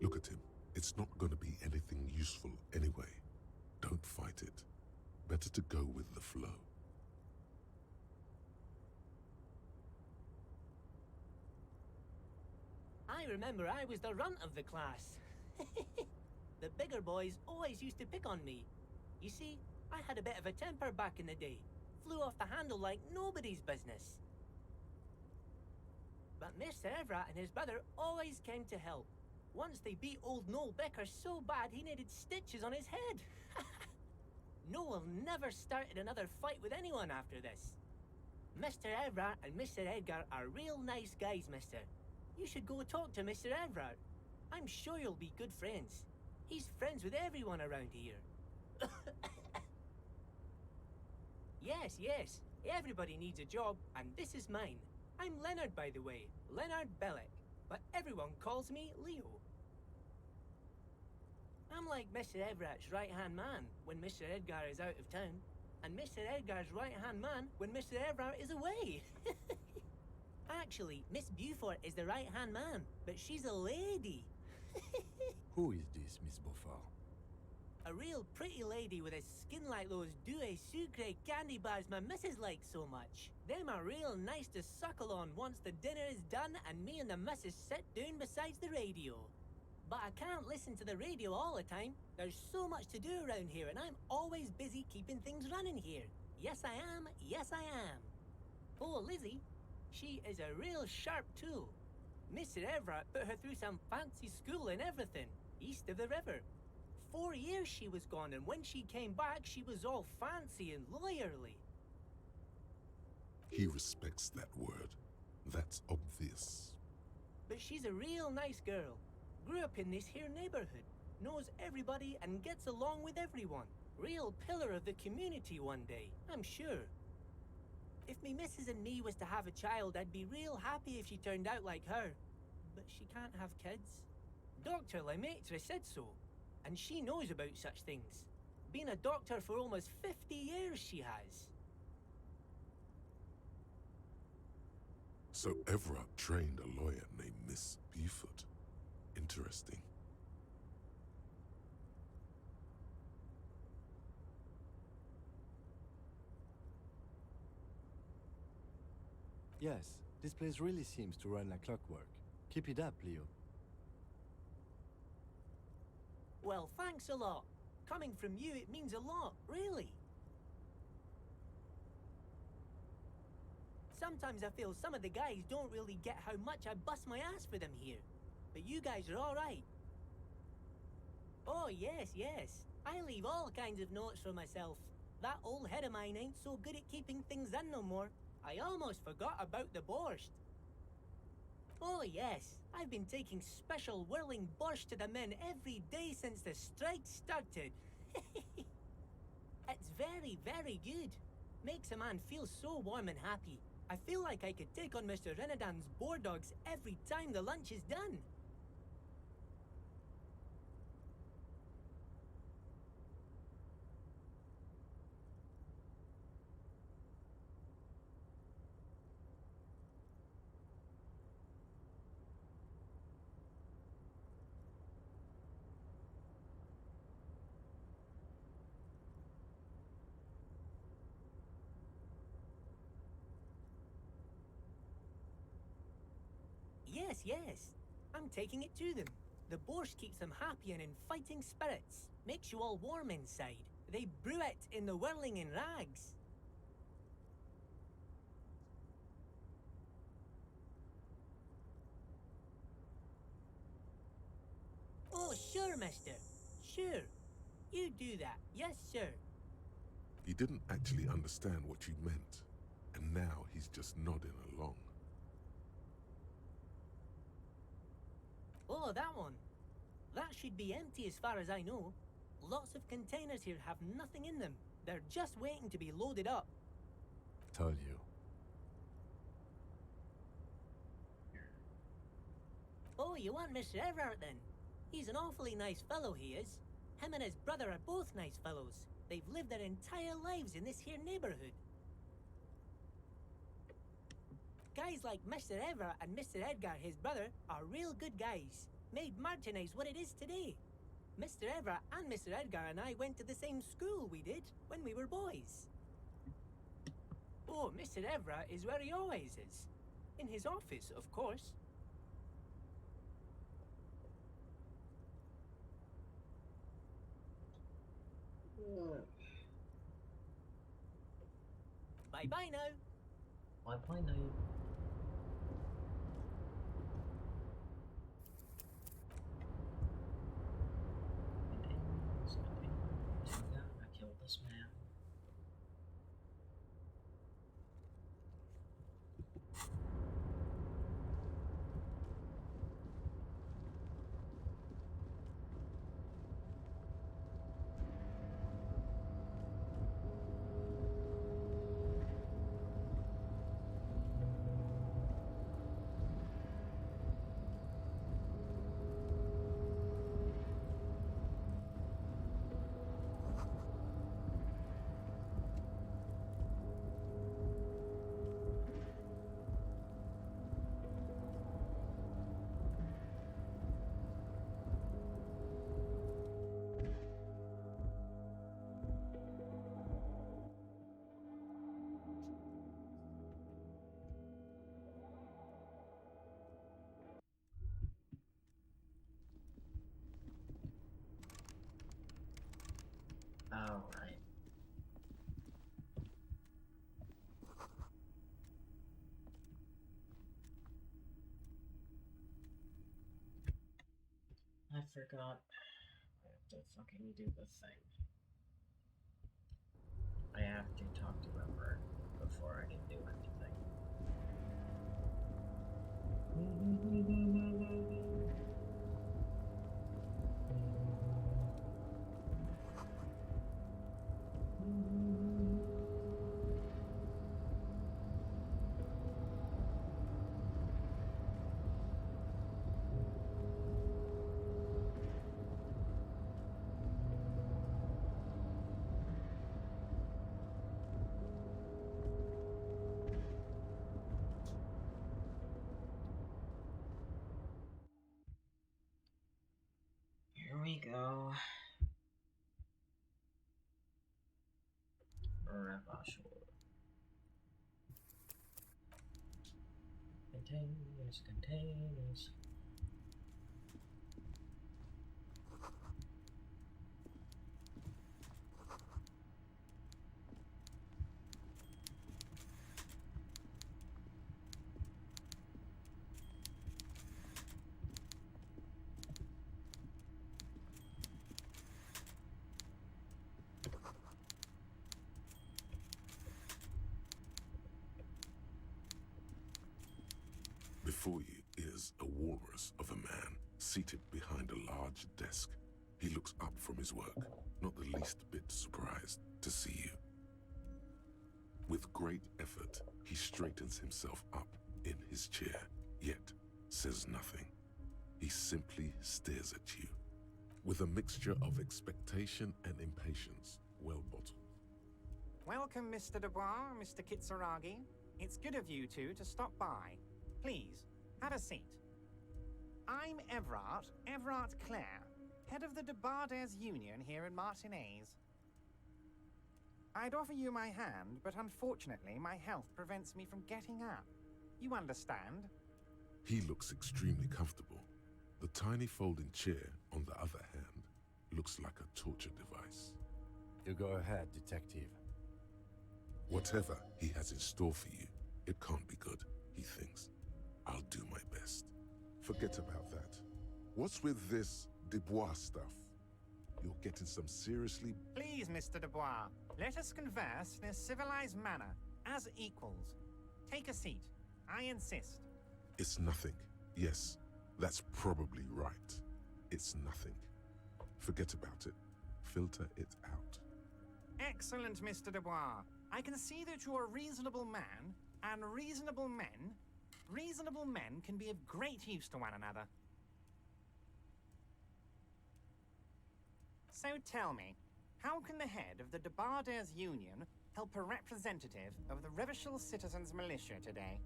Look at him. It's not going to be anything useful anyway. Don't fight it. Better to go with the flow. I remember I was the runt of the class. The bigger boys always used to pick on me. You see, I had a bit of a temper back in the day. Flew off the handle like nobody's business. But Mr. Everett and his brother always came to help. Once they beat old Noel Becker so bad he needed stitches on his head. Noel never started another fight with anyone after this. Mr. Everett and Mr. Edgar are real nice guys, mister. You should go talk to Mr. Everett. I'm sure you'll be good friends. He's friends with everyone around here. Yes. Everybody needs a job, and this is mine. I'm Leonard, by the way. Leonard Bellick. But everyone calls me Leo. I'm like Mr. Everett's right-hand man when Mr. Edgar is out of town, and Mr. Edgar's right-hand man when Mr. Everett is away. Actually, Miss Beaufort is the right-hand man, but she's a lady. Who is this, Miss Beaufort? A real pretty lady with a skin like those Douai Sucre candy bars my missus likes so much. Them are real nice to suckle on once the dinner is done and me and the missus sit down beside the radio. But I can't listen to the radio all the time. There's so much to do around here and I'm always busy keeping things running here. Yes, I am. Yes, I am. Oh, Lizzie, she is a real sharp tool. Mr. Everett put her through some fancy school and everything, east of the river. 4 years she was gone, and when she came back, she was all fancy and lawyerly. He respects that word. That's obvious. But she's a real nice girl. Grew up in this here neighborhood. Knows everybody and gets along with everyone. Real pillar of the community one day, I'm sure. If me missus and me was to have a child, I'd be real happy if she turned out like her. But she can't have kids. Dr. Lemaitre said so. And she knows about such things. Been a doctor for almost 50 years she has. So Everett trained a lawyer named Miss Beaufort. Interesting. Yes, this place really seems to run like clockwork. Keep it up, Leo. Well, thanks a lot. Coming from you, it means a lot, really. Sometimes I feel some of the guys don't really get how much I bust my ass for them here. But you guys are all right. Oh, yes, yes. I leave all kinds of notes for myself. That old head of mine ain't so good at keeping things in no more. I almost forgot about the borscht. Oh, yes. I've been taking special whirling borscht to the men every day since the strike started. It's very, very good. Makes a man feel so warm and happy. I feel like I could take on Mr. Renadan's boar dogs every time the lunch is done. Yes, yes. I'm taking it to them. The borscht keeps them happy and in fighting spirits. Makes you all warm inside. They brew it in the whirling in rags. Oh, sure, mister. Sure. You do that. Yes, sir. He didn't actually understand what you meant, and now he's just nodding along. Oh, that one. That should be empty as far as I know. Lots of containers here have nothing in them. They're just waiting to be loaded up. Told you. Oh, you want Mr. Everett then? He's an awfully nice fellow, he is. Him and his brother are both nice fellows. They've lived their entire lives in this here neighborhood. Guys like Mr. Everett and Mr. Edgar, his brother, are real good guys. Made Martinez what it is today. Mr. Everett and Mr. Edgar and I went to the same school we did when we were boys. Oh, Mr. Everett is where he always is. In his office, of course. Bye-bye now. Bye-bye now. I killed this man. Oh, right. I forgot. I have to fucking do the thing. I have to talk to Ember before I can do anything. Here we go. Ravashul. Containers. Before you is a walrus of a man seated behind a large desk. He looks up from his work, not the least bit surprised to see you. With great effort, he straightens himself up in his chair, yet says nothing. He simply stares at you, with a mixture of expectation and impatience, well bottled. Welcome, Mr. Dubois, Mr. Kitsuragi. It's good of you two to stop by. Please, have a seat. I'm Everard Clare, head of the Debarders Union here in Martinez. I'd offer you my hand, but unfortunately my health prevents me from getting up. You understand? He looks extremely comfortable. The tiny folding chair, on the other hand, looks like a torture device. You go ahead, detective. Whatever he has in store for you, it can't be good, he thinks. I'll do my best. Forget about that. What's with this Dubois stuff? You're getting some seriously... Please, Mr. Dubois, let us converse in a civilized manner, as equals. Take a seat. I insist. It's nothing. Yes, that's probably right. It's nothing. Forget about it. Filter it out. Excellent, Mr. Dubois. I can see that you're a reasonable man, and reasonable men can be of great use to one another. So tell me, how can the head of the Debarders Union help a representative of the Revachol Citizens Militia today?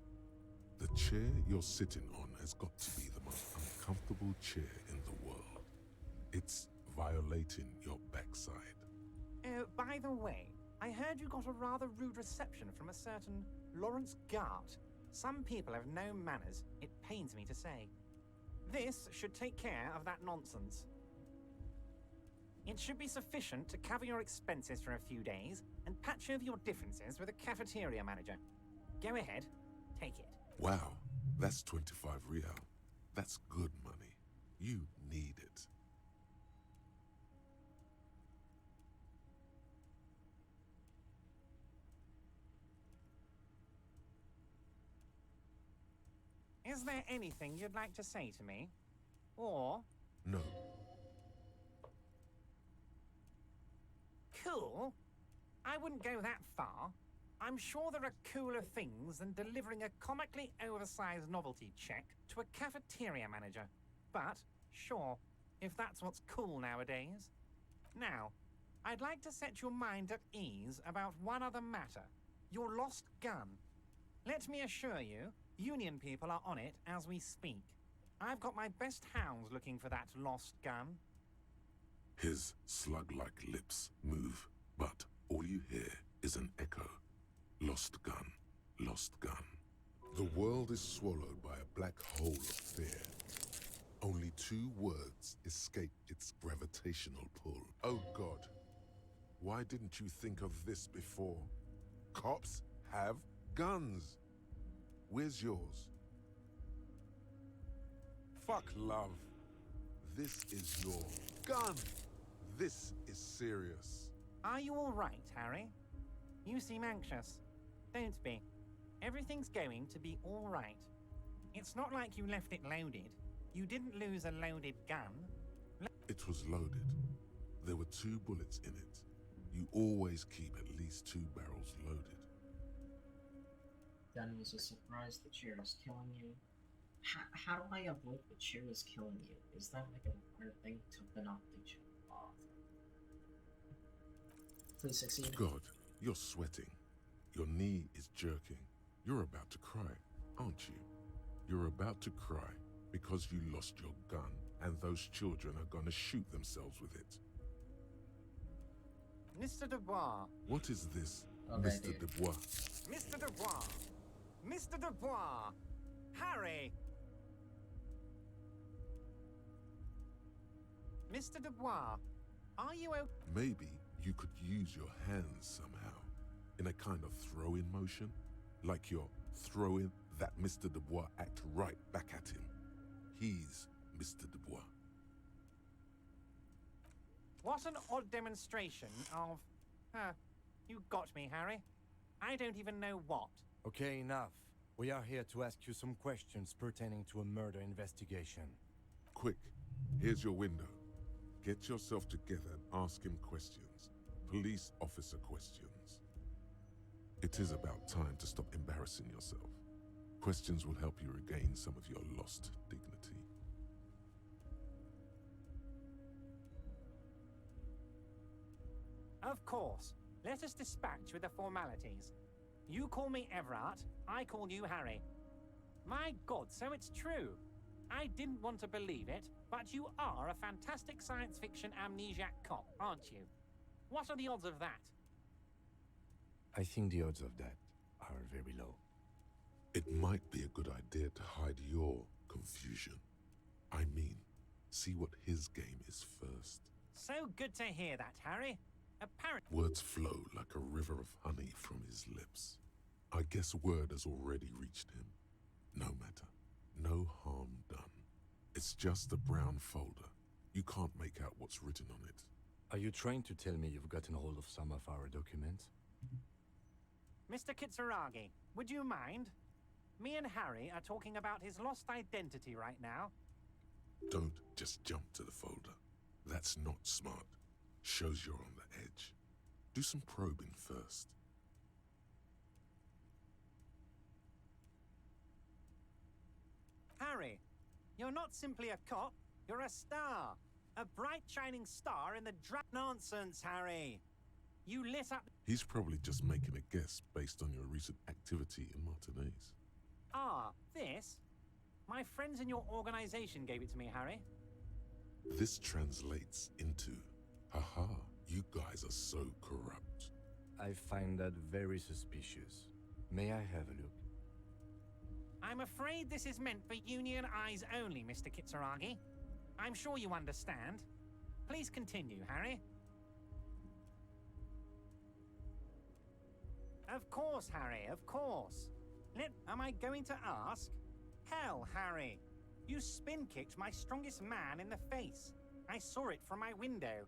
The chair you're sitting on has got to be the most uncomfortable chair in the world. It's violating your backside. Oh, by the way, I heard you got a rather rude reception from a certain Lawrence Gart. Some people have no manners, it pains me to say. This should take care of that nonsense. It should be sufficient to cover your expenses for a few days and patch over your differences with a cafeteria manager. Go ahead, take it. Wow, that's 25 real. That's good money. You need it. Is there anything you'd like to say to me? Or... No. Cool? I wouldn't go that far. I'm sure there are cooler things than delivering a comically oversized novelty check to a cafeteria manager. But, sure, if that's what's cool nowadays. Now, I'd like to set your mind at ease about one other matter. Your lost gun. Let me assure you, Union people are on it as we speak. I've got my best hounds looking for that lost gun. His slug-like lips move, but all you hear is an echo. Lost gun, lost gun. The world is swallowed by a black hole of fear. Only 2 words escape its gravitational pull. Oh God, Why didn't you think of this before? Cops have guns. Where's yours? Fuck love. This is your gun. This is serious. Are you all right, Harry? You seem anxious. Don't be. Everything's going to be all right. It's not like you left it loaded. You didn't lose a loaded gun. It was loaded. There were 2 bullets in it. You always keep at least 2 barrels loaded. Then was a surprise the chair is killing you. How do I avoid the chair is killing you? Is that like a hard thing to benoptic off? Please succeed. God, you're sweating. Your knee is jerking. You're about to cry, aren't you? You're about to cry because you lost your gun and those children are gonna shoot themselves with it. Mr. Dubois. What is this, Okay, Mr. dude. Dubois? Mr. Dubois! Mr. Dubois! Harry! Mr. Dubois, are you okay? Maybe you could use your hands somehow, in a kind of throw-in motion, like you're throwing that Mr. Dubois act right back at him. He's Mr. Dubois. What an odd demonstration of... you got me, Harry. I don't even know what. Okay, enough. We are here to ask you some questions pertaining to a murder investigation. Quick, here's your window. Get yourself together and ask him questions. Police officer questions. It is about time to stop embarrassing yourself. Questions will help you regain some of your lost dignity. Of course. Let us dispatch with the formalities. You call me Everard, I call you Harry. My God, so it's true. I didn't want to believe it, but you are a fantastic science fiction amnesiac cop, aren't you? What are the odds of that? I think the odds of that are very low. It might be a good idea to hide your confusion. I mean, see what his game is first. So good to hear that, Harry. Apparently... Words flow like a river of honey from his lips. I guess word has already reached him. No matter. No harm done. It's just a brown folder. You can't make out what's written on it. Are you trying to tell me you've gotten hold of some of our documents? Mr. Kitsuragi, would you mind? Me and Harry are talking about his lost identity right now. Don't just jump to the folder. That's not smart. Shows you're on the edge. Do some probing first. Harry, you're not simply a cop, you're a star. A bright shining star in the nonsense, Harry. You lit up... He's probably just making a guess based on your recent activity in Martinez. Ah, this? My friends in your organization gave it to me, Harry. This translates into, haha, you guys are so corrupt. I find that very suspicious. May I have a look? I'm afraid this is meant for union eyes only, Mr. Kitsuragi. I'm sure you understand. Please continue, Harry. Of course, Harry, of course. Am I going to ask? Hell, Harry. You spin-kicked my strongest man in the face. I saw it from my window.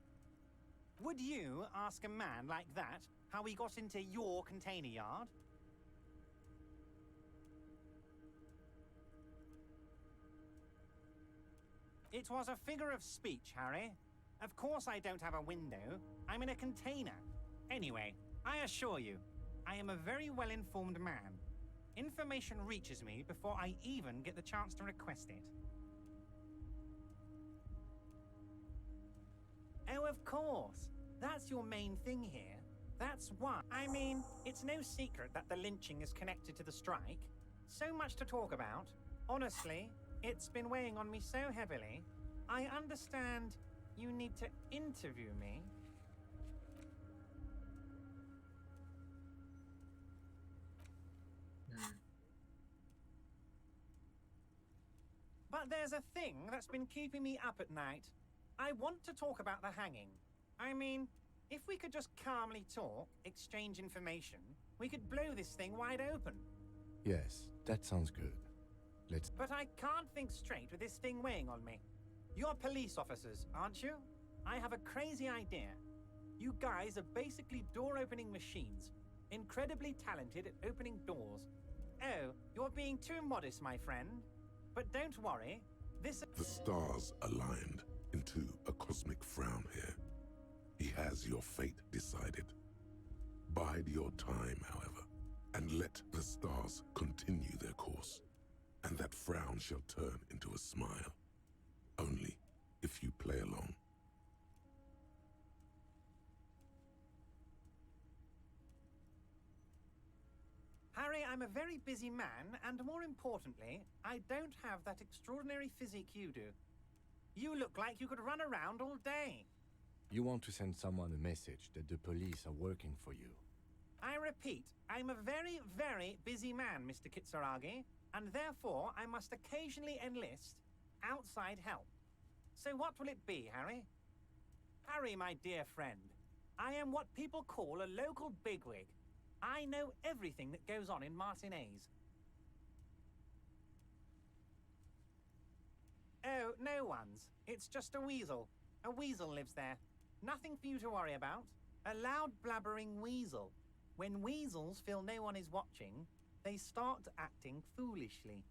Would you ask a man like that how he got into your container yard? It was a figure of speech, Harry. Of course I don't have a window. I'm in a container. Anyway, I assure you, I am a very well-informed man. Information reaches me before I even get the chance to request it. Oh, of course. That's your main thing here. That's why. I mean, it's no secret that the lynching is connected to the strike. So much to talk about. Honestly, it's been weighing on me so heavily. I understand you need to interview me. But there's a thing that's been keeping me up at night. I want to talk about the hanging. I mean, If we could just calmly talk, exchange information, we could blow this thing wide open. Yes, that sounds good. Let's... But I can't think straight with this thing weighing on me. You're police officers, aren't you? I have a crazy idea. You guys are basically door-opening machines, incredibly talented at opening doors. Oh, you're being too modest, my friend. But don't worry, this... The stars aligned into a cosmic frown here. He has your fate decided. Bide your time, however, and let the stars continue their course, and that frown shall turn into a smile. Only if you play along. Harry, I'm a very busy man, and more importantly, I don't have that extraordinary physique you do. You look like you could run around all day. You want to send someone a message that the police are working for you. I repeat, I'm a very, very busy man, Mr. Kitsuragi, and therefore I must occasionally enlist outside help. So what will it be, Harry? Harry, my dear friend, I am what people call a local bigwig. I know everything that goes on in Martinez. Oh, no one's. It's just a weasel. A weasel lives there. Nothing for you to worry about. A loud blabbering weasel. When weasels feel no one is watching, they start acting foolishly.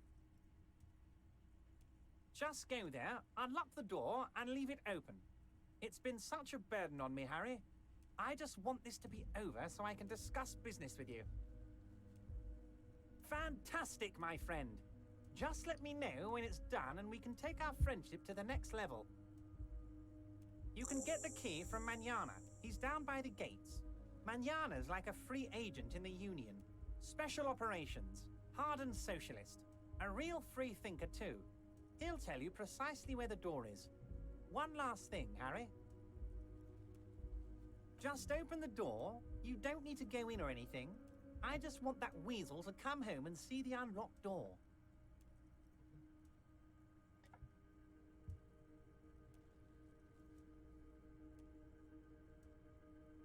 Just go there, unlock the door, and leave it open. It's been such a burden on me, Harry. I just want this to be over so I can discuss business with you. Fantastic, my friend. Just let me know when it's done and we can take our friendship to the next level. You can get the key from Manana. He's down by the gates. Manana's like a free agent in the Union. Special operations. Hardened socialist. A real free thinker too. He'll tell you precisely where the door is. One last thing, Harry. Just open the door. You don't need to go in or anything. I just want that weasel to come home and see the unlocked door.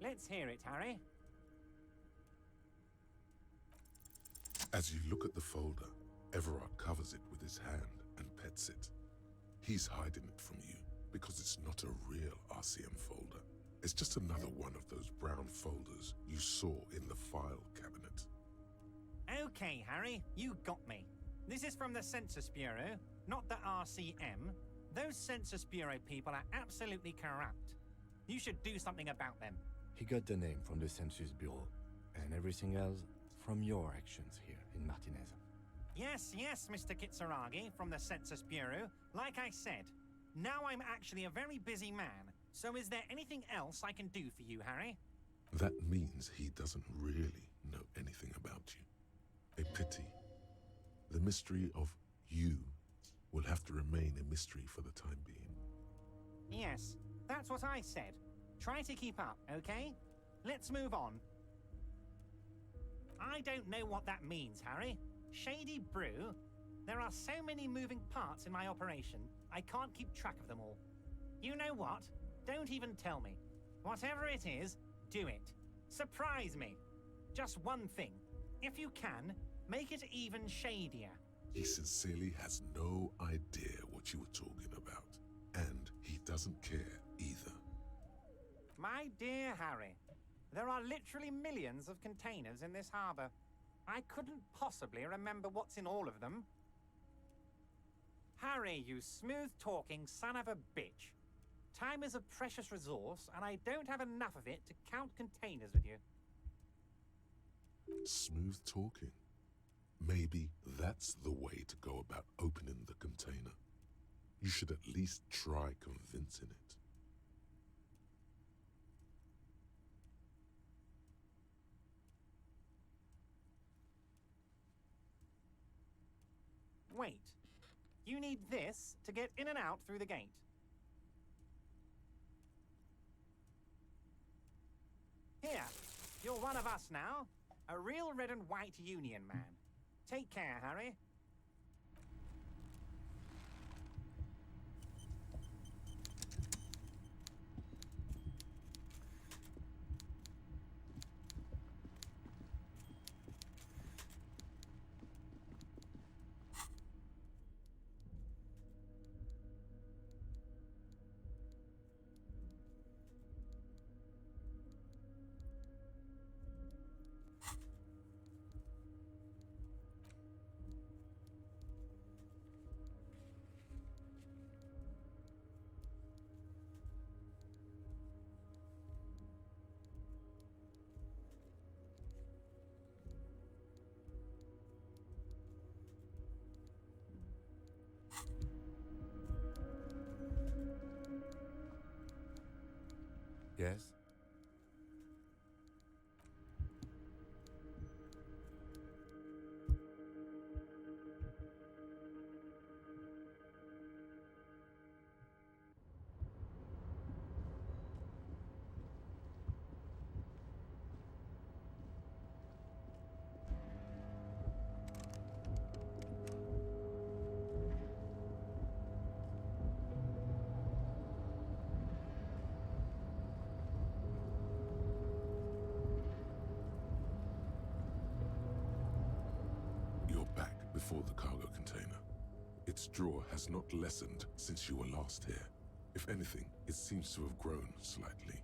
Let's hear it, Harry. As you look at the folder, Everard covers it with his hand and pets it. He's hiding it from you because it's not a real RCM folder. It's just another one of those brown folders you saw in the file cabinet. Okay, Harry, you got me. This is from the Census Bureau, not the RCM. Those Census Bureau people are absolutely corrupt. You should do something about them. He got the name from the Census Bureau, and everything else from your actions here in Martinez. Yes, Mr. Kitsuragi from the Census Bureau. Like I said, now I'm actually a very busy man. So is there anything else I can do for you, Harry? That means he doesn't really know anything about you. A pity. The mystery of you will have to remain a mystery for the time being. Yes, that's what I said. Try to keep up, okay? Let's move on. I don't know what that means, Harry. Shady brew? There are so many moving parts in my operation, I can't keep track of them all. You know what? Don't even tell me. Whatever it is, do it. Surprise me. Just one thing. If you can, make it even shadier. He sincerely has no idea what you were talking about. And he doesn't care either. My dear Harry, there are literally millions of containers in this harbor. I couldn't possibly remember what's in all of them. Harry, you smooth-talking son of a bitch. Time is a precious resource, and I don't have enough of it to count containers with you. Smooth talking. Maybe that's the way to go about opening the container. You should at least try convincing it. Wait. You need this to get in and out through the gate. Here, you're one of us now. A real red and white Union man. Take care, Harry. Yes? You're back before the cargo container. Its draw has not lessened since you were last here. If anything, it seems to have grown slightly.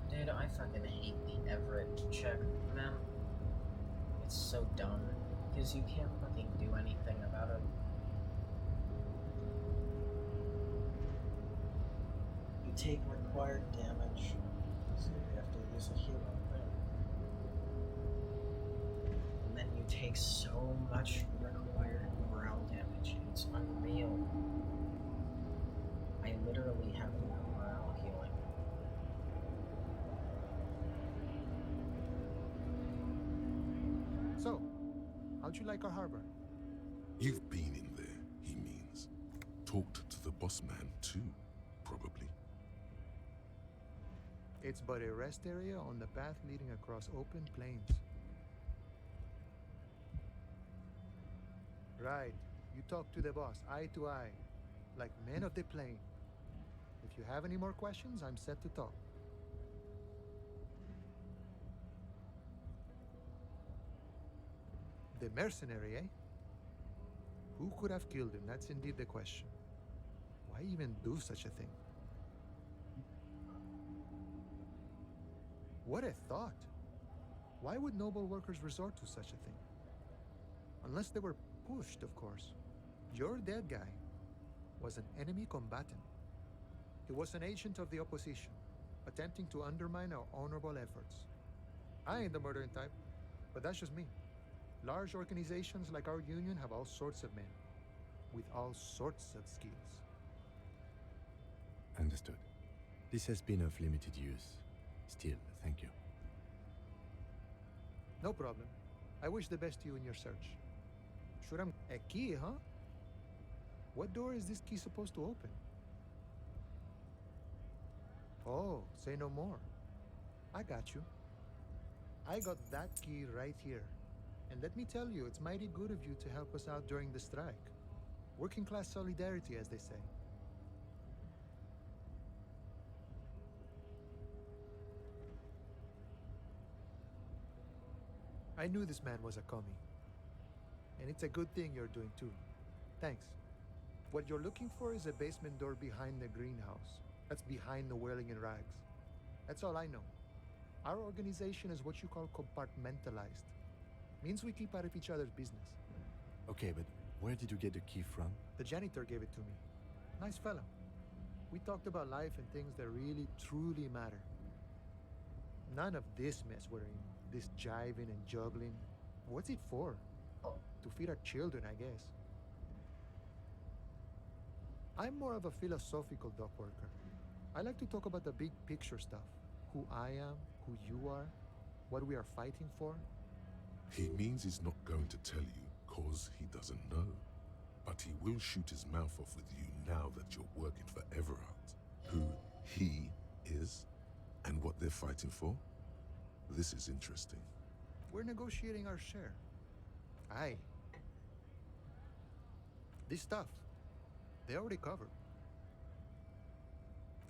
Dude, I fucking hate the Everett check, man. It's so dumb, because you can't fucking do anything about it. You take required damage, so you have to use a hero, right? And then you take so much required morale damage, it's unreal. I literally have no morale healing. So, how'd you like our harbor? You've been in there, he means. Talked to the boss man too, probably. It's but a rest area on the path leading across open plains. Right. You talk to the boss, eye to eye, like men of the plain. If you have any more questions, I'm set to talk. The mercenary, eh? Who could have killed him? That's indeed the question. Why even do such a thing? What a thought! Why would noble workers resort to such a thing? Unless they were pushed, of course. Your dead guy was an enemy combatant. He was an agent of the opposition, attempting to undermine our honorable efforts. I ain't the murdering type, but that's just me. Large organizations like our union have all sorts of men, with all sorts of skills. Understood. This has been of limited use. Still, thank you. No problem. I wish the best to you in your search. Should I... A key, huh? What door is this key supposed to open? Oh, say no more. I got you. I got that key right here. And let me tell you, it's mighty good of you to help us out during the strike. Working class solidarity, as they say. I knew this man was a commie. And it's a good thing you're doing too. Thanks. What you're looking for is a basement door behind the greenhouse. That's behind the wailing in rags. That's all I know. Our organization is what you call compartmentalized. Means we keep out of each other's business. Okay, but where did you get the key from? The janitor gave it to me. Nice fellow. We talked about life and things that really, truly matter. None of this mess we're in. This jiving and juggling. What's it for? To feed our children, I guess. I'm more of a philosophical dock worker. I like to talk about the big picture stuff. Who I am, who you are, what we are fighting for. He means he's not going to tell you, cause he doesn't know. But he will shoot his mouth off with you now that you're working for Everard. Who he is, and what they're fighting for. This is interesting. We're negotiating our share. Aye. This stuff, they already covered.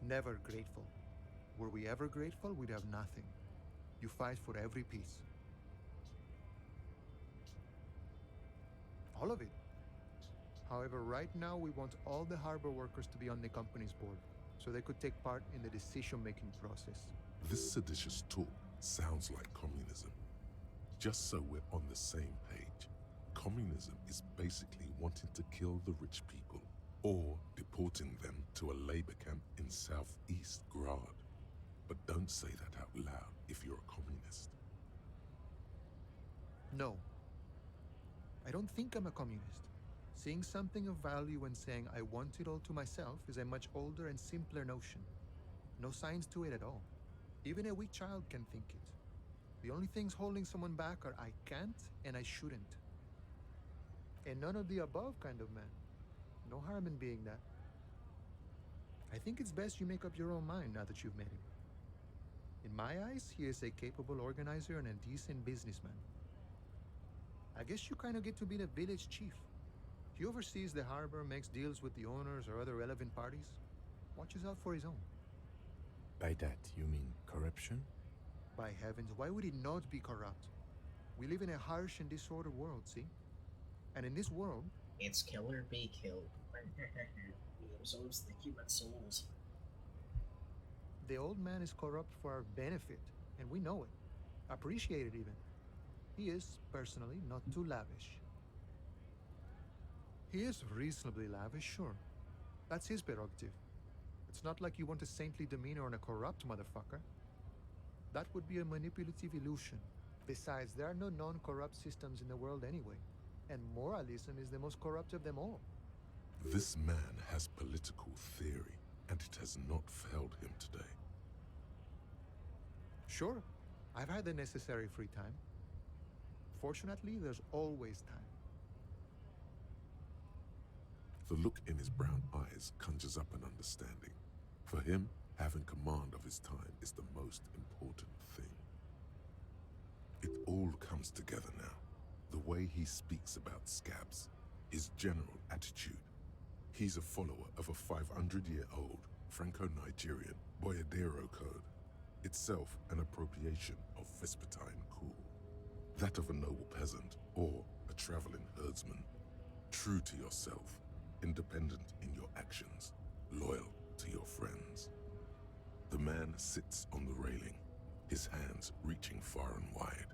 Never grateful. Were we ever grateful, we'd have nothing. You fight for every piece. All of it. However, right now we want all the harbor workers to be on the company's board, so they could take part in the decision-making process. This seditious talk sounds like communism. Just so we're on the same page, communism is basically wanting to kill the rich people or deporting them to a labor camp in Southeast Grad. But don't say that out loud if you're a communist. No. I don't think I'm a communist. Seeing something of value and saying I want it all to myself is a much older and simpler notion. No science to it at all. Even a weak child can think it. The only things holding someone back are I can't and I shouldn't. A none of the above kind of man. No harm in being that. I think it's best you make up your own mind now that you've met him. In my eyes, he is a capable organizer and a decent businessman. I guess you kind of get to be the village chief. He oversees the harbor, makes deals with the owners or other relevant parties, watches out for his own. By that, you mean corruption? By heavens, why would he not be corrupt? We live in a harsh and disordered world, see? And in this world... It's kill or be killed. He absorbs the human souls. The old man is corrupt for our benefit, and we know it. Appreciate it even. He is, personally, not too lavish. He is reasonably lavish, sure. That's his prerogative. It's not like you want a saintly demeanor on a corrupt motherfucker. That would be a manipulative illusion. Besides, there are no non-corrupt systems in the world anyway, and moralism is the most corrupt of them all. This man has political theory, and it has not failed him today. Sure, I've had the necessary free time. Fortunately, there's always time. The look in his brown eyes conjures up an understanding. For him, having command of his time is the most important thing. It all comes together now. The way he speaks about scabs, his general attitude. He's a follower of a 500-year-old Franco-Nigerian Boyadero code, itself an appropriation of Vespertine cool. That of a noble peasant or a traveling herdsman. True to yourself, independent in your actions, loyal to your friends. The man sits on the railing, his hands reaching far and wide,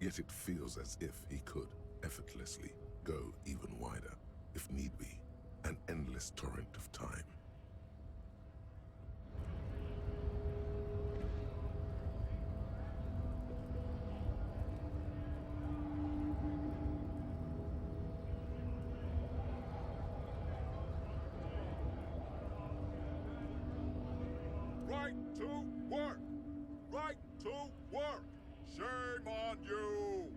yet it feels as if he could effortlessly go even wider, if need be, an endless torrent of time. Right to work! Right to work! Shame on you!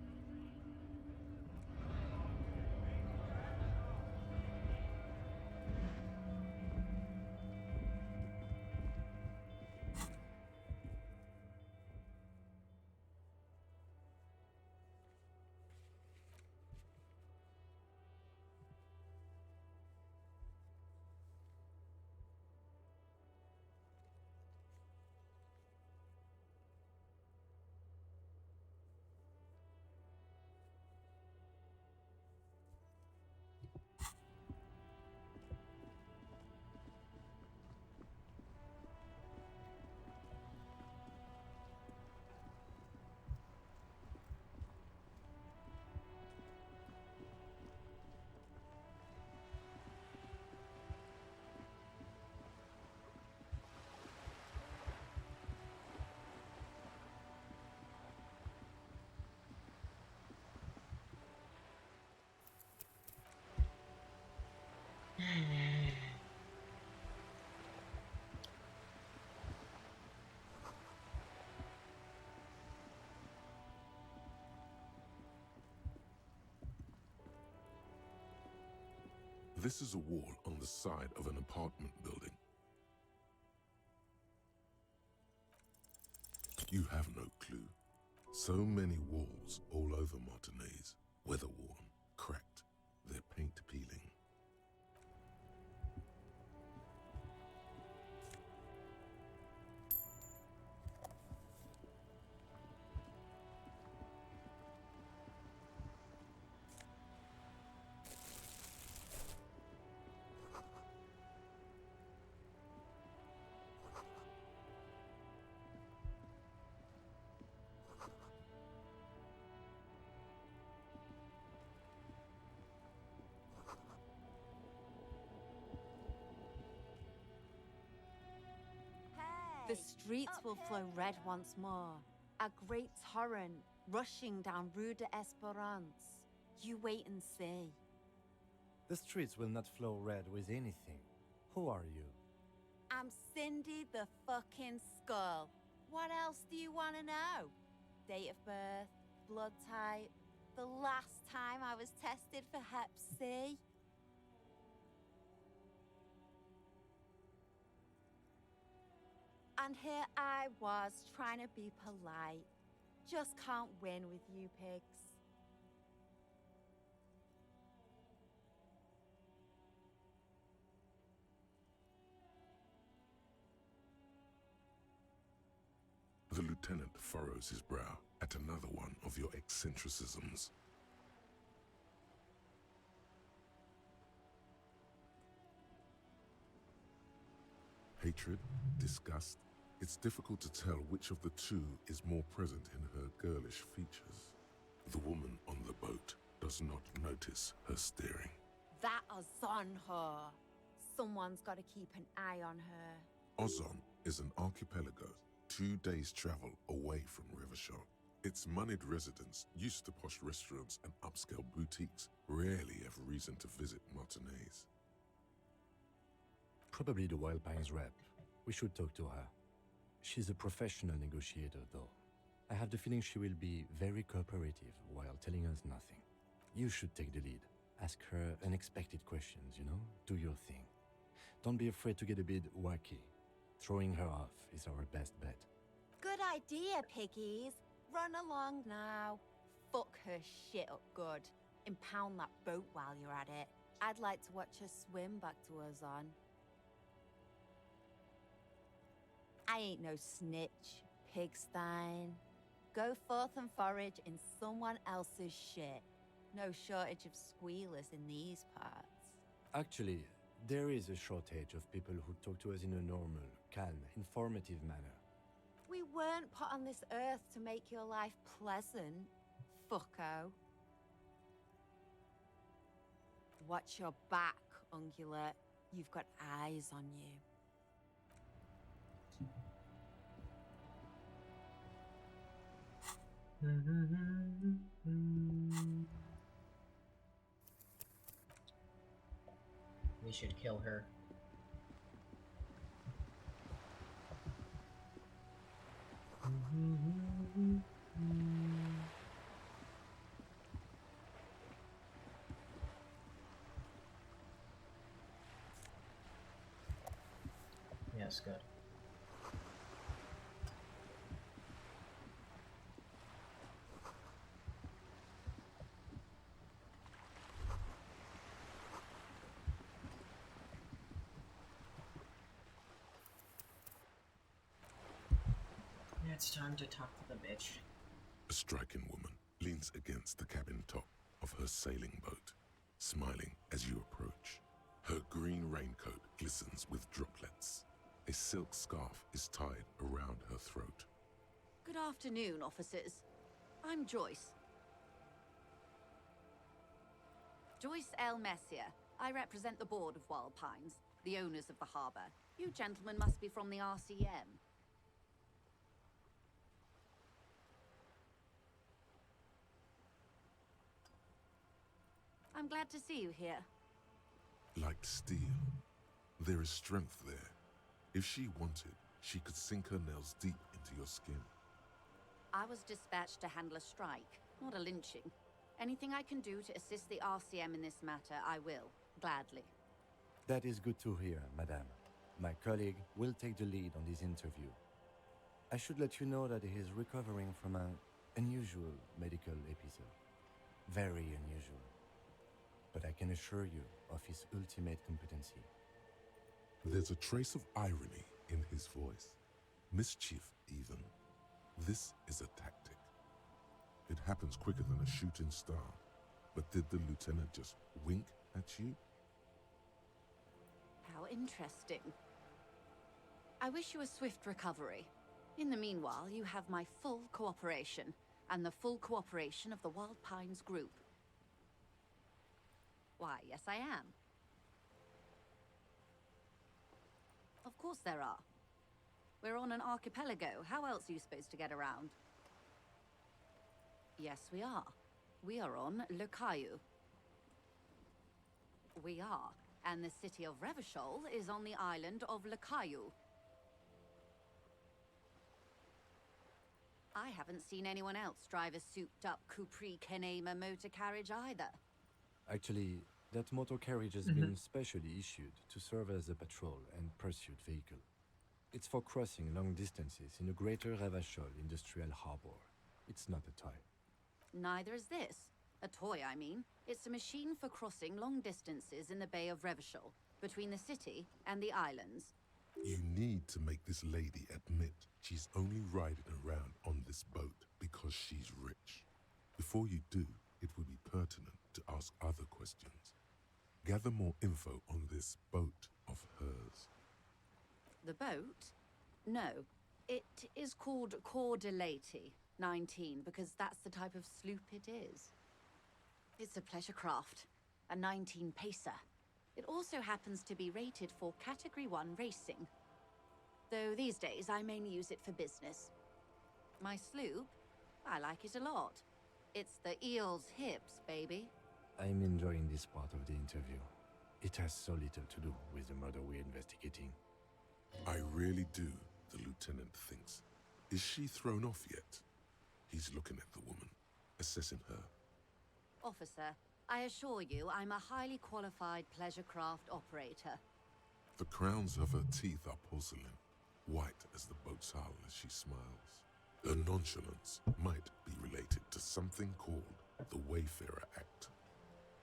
This is a wall on the side of an apartment building. You have no clue. So many walls all over Martinez, weather-worn, cracked, their paint peeling. The streets will flow red once more. A great torrent rushing down Rue de Esperance. You wait and see. The streets will not flow red with anything. Who are you? I'm Cindy the fucking Skull. What else do you want to know? Date of birth, blood type, the last time I was tested for Hep C. And here I was trying to be polite. Just can't win with you pigs. The lieutenant furrows his brow at another one of your eccentricisms. Hatred, disgust, it's difficult to tell which of the two is more present in her girlish features. The woman on the boat does not notice her staring. That Ozon her. Someone's got to keep an eye on her. Ozon is an archipelago 2 days' travel away from Rivershore. Its moneyed residents, used to posh restaurants and upscale boutiques, rarely have reason to visit Martinez. Probably the Wild Pines rep. We should talk to her. She's a professional negotiator, though. I have the feeling she will be very cooperative while telling us nothing. You should take the lead. Ask her unexpected questions, you know? Do your thing. Don't be afraid to get a bit wacky. Throwing her off is our best bet. Good idea, piggies. Run along now. Fuck her shit up good. Impound that boat while you're at it. I'd like to watch her swim back to Ozon. I ain't no snitch, pigstein. Go forth and forage in someone else's shit. No shortage of squealers in these parts. Actually, there is a shortage of people who talk to us in a normal, calm, informative manner. We weren't put on this earth to make your life pleasant, fucko. Watch your back, ungulate. You've got eyes on you. We should kill her. Yes, good. It's time to talk to the bitch. A striking woman leans against the cabin top of her sailing boat, smiling as you approach. Her green raincoat glistens with droplets. A silk scarf is tied around her throat. Good afternoon, officers. I'm Joyce. Joyce L. Messier. I represent the board of Wild Pines, the owners of the harbour. You gentlemen must be from the RCM. I'm glad to see you here. Like steel, there is strength there. If she wanted, she could sink her nails deep into your skin. I was dispatched to handle a strike, not a lynching. Anything I can do to assist the RCM in this matter, I will, gladly. That is good to hear, madame. My colleague will take the lead on this interview. I should let you know that he is recovering from an Unusual medical episode. Very unusual. But I can assure you of his ultimate competency. There's a trace of irony in his voice. Mischief, even. This is a tactic. It happens quicker than a shooting star. But did the lieutenant just wink at you? How interesting. I wish you a swift recovery. In the meanwhile, you have my full cooperation, and the full cooperation of the Wild Pines group. Why, yes I am. Of course there are. We're on an archipelago. How else are you supposed to get around? Yes, we are. We are on Le Caillou. We are. And the city of Revachol is on the island of Le Caillou. I haven't seen anyone else drive a souped-up Capri Kenema motor carriage either. Actually, that motor carriage has been specially issued to serve as a patrol and pursuit vehicle. It's for crossing long distances in the greater Revachol industrial harbor. It's not a toy. Neither is this. A toy, I mean. It's a machine for crossing long distances in the Bay of Revachol, between the city and the islands. You need to make this lady admit she's only riding around on this boat because she's rich. Before you do, it would be pertinent to ask other questions. Gather more info on this boat of hers. The boat? No. It is called Cor de Lady 19 because that's the type of sloop it is. It's a pleasure craft, a 19 pacer. It also happens to be rated for Category 1 racing. Though these days I mainly use it for business. My sloop? I like it a lot. It's the eel's hips, baby. I'm enjoying this part of the interview. It has so little to do with the murder we're investigating. I really do, the lieutenant thinks. Is she thrown off yet? He's looking at the woman, assessing her. Officer, I assure you I'm a highly qualified pleasure craft operator. The crowns of her teeth are porcelain, white as the boat's hull as she smiles. Her nonchalance might be related to something called the Wayfarer Act,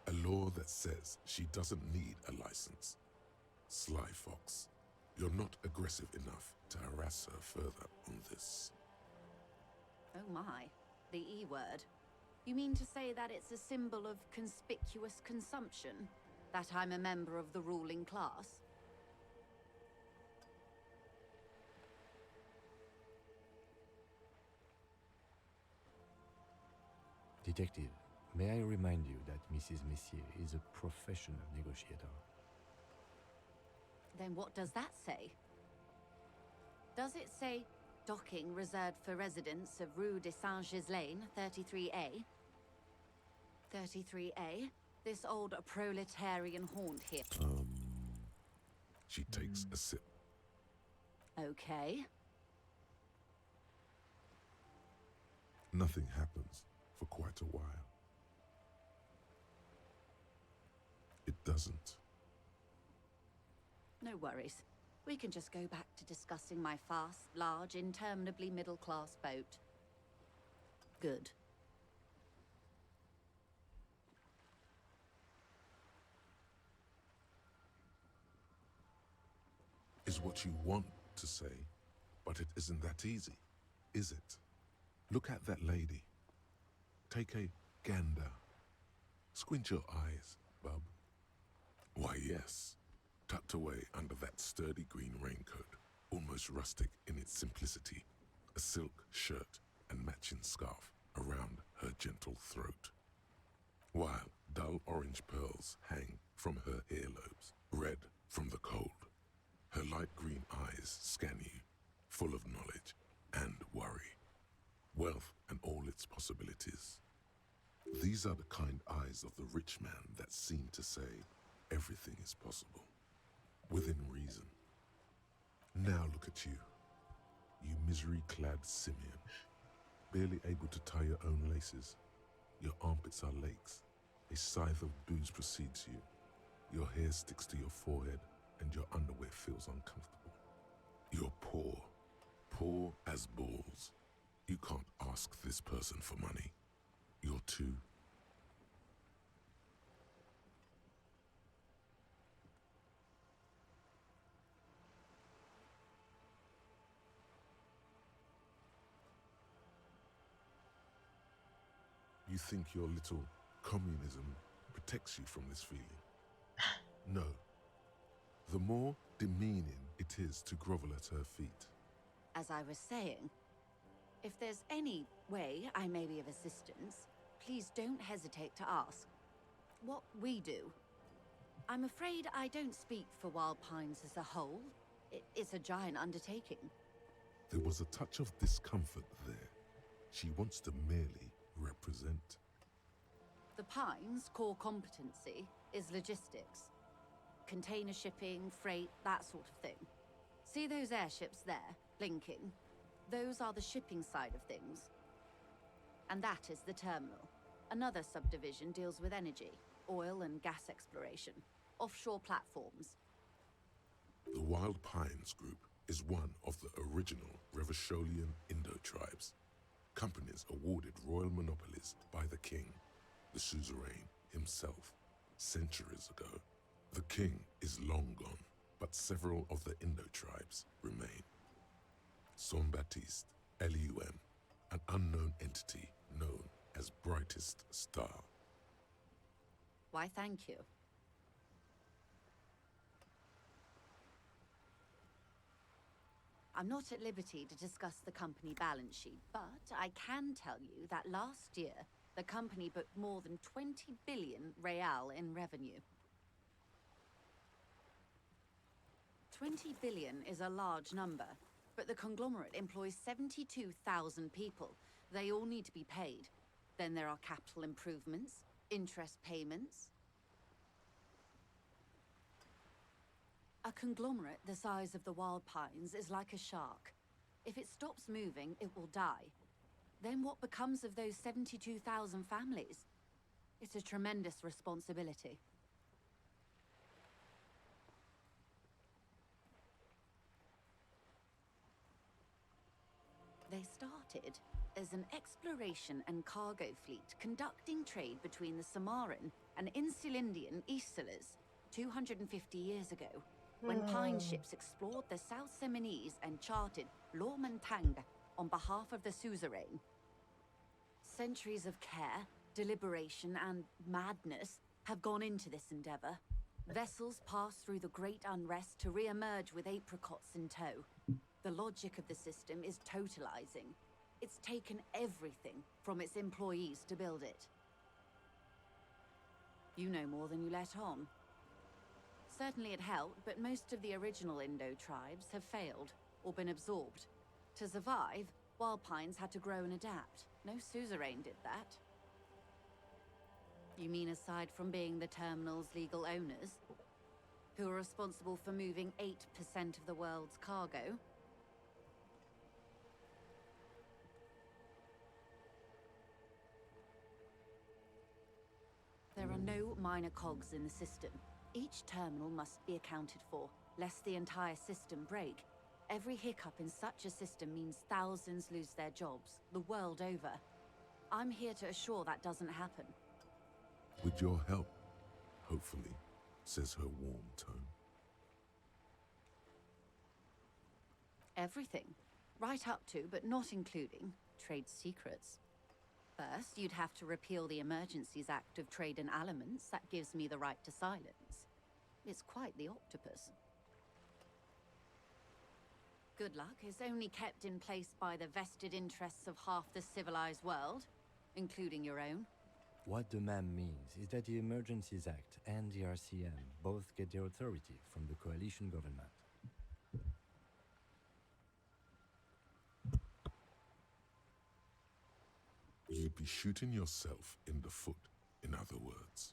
a law that says she doesn't need a license. Sly Fox, you're not aggressive enough to harass her further on this. Oh my, the E word. You mean to say that it's a symbol of conspicuous consumption? That I'm a member of the ruling class? Detective, may I remind you that Mrs. Messier is a professional negotiator? Then what does that say? Does it say docking reserved for residents of Rue de Saint-Ghislain, 33A? 33A? This old proletarian haunt here. She takes a sip. Okay. Nothing happens for quite a while. It doesn't. No worries. We can just go back to discussing my fast, large, interminably middle-class boat. Good. Is what you want to say, but it isn't that easy, is it? Look at that lady. Take a gander. Squint your eyes, bub. Why, yes. Tucked away under that sturdy green raincoat, almost rustic in its simplicity, a silk shirt and matching scarf around her gentle throat, while dull orange pearls hang from her earlobes, red from the cold. Her light green eyes scan you, full of knowledge and worry, wealth and all its possibilities. These are the kind eyes of the rich man that seem to say everything is possible, within reason. Now look at you, you misery-clad simian, barely able to tie your own laces. Your armpits are lakes, a scythe of booze precedes you. Your hair sticks to your forehead, and your underwear feels uncomfortable. You're poor, poor as balls. You can't ask this person for money. You're too... You think your little communism protects you from this feeling? No. The more demeaning it is to grovel at her feet. As I was saying, if there's any way I may be of assistance, please don't hesitate to ask. What we do. I'm afraid I don't speak for Wild Pines as a whole. It's a giant undertaking. There was a touch of discomfort there. She wants to merely represent. The Pines' core competency is logistics. Container shipping, freight, that sort of thing. See those airships there, blinking? Those are the shipping side of things. And that is the terminal. Another subdivision deals with energy, oil and gas exploration, offshore platforms. The Wild Pines Group is one of the original Revacholian Indo-tribes. Companies awarded royal monopolies by the king, the suzerain himself, centuries ago. The king is long gone, but several of the Indo-tribes remain. Saint-Baptiste, Elysium, an unknown entity known as Brightest Star. Why, thank you. I'm not at liberty to discuss the company balance sheet, but I can tell you that last year, the company booked more than 20 billion real in revenue. 20 billion is a large number, but the conglomerate employs 72,000 people. They all need to be paid. Then there are capital improvements, interest payments. A conglomerate the size of the Wild Pines is like a shark. If it stops moving, it will die. Then what becomes of those 72,000 families? It's a tremendous responsibility. They started as an exploration and cargo fleet conducting trade between the Samaran and Insulindian Isolas 250 years ago, when pine ships explored the South Seminese and charted Lomantang on behalf of the suzerain. Centuries of care, deliberation, and madness have gone into this endeavor. Vessels pass through the Great Unrest to re-emerge with apricots in tow. The logic of the system is totalizing. It's taken everything from its employees to build it. You know more than you let on. Certainly it helped, but most of the original Indo tribes have failed or been absorbed. To survive, Wild Pines had to grow and adapt. No suzerain did that. You mean aside from being the terminal's legal owners, who are responsible for moving 8% of the world's cargo? There are no minor cogs in the system. Each terminal must be accounted for, lest the entire system break. Every hiccup in such a system means thousands lose their jobs, the world over. I'm here to assure that doesn't happen. With your help, hopefully, says her warm tone. Everything. Right up to, but not including, trade secrets. First, you'd have to repeal the Emergencies Act of Trade in Aliments. That gives me the right to silence. It's quite the octopus. Good luck is only kept in place by the vested interests of half the civilized world, including your own. What the ma'am means is that the Emergencies Act and the RCM both get their authority from the coalition government. You'd be shooting yourself in the foot, in other words.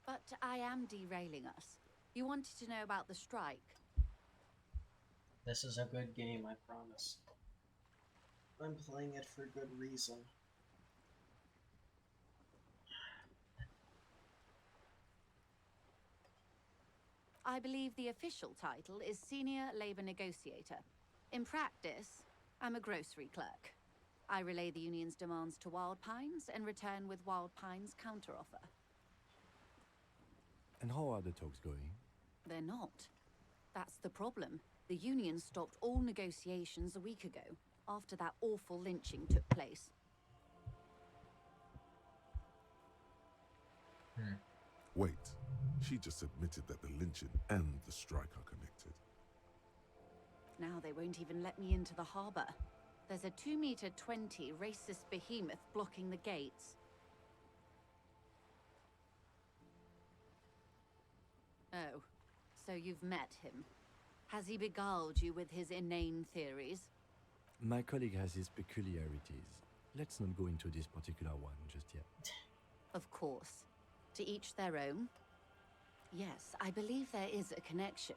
But I am derailing us. You wanted to know about the strike. This is a good game, I promise. I'm playing it for good reason. I believe the official title is Senior Labor Negotiator. In practice, I'm a grocery clerk. I relay the union's demands to Wild Pines and return with Wild Pines' counteroffer. And how are the talks going? They're not. That's the problem. The union stopped all negotiations a week ago, after that awful lynching took place. Wait, she just admitted that the lynching and the strike are connected. Now they won't even let me into the harbor. There's a 2-meter-20 racist behemoth blocking the gates. Oh, so you've met him. Has he beguiled you with his inane theories? My colleague has his peculiarities. Let's not go into this particular one just yet. Of course. To each their own. Yes, I believe there is a connection.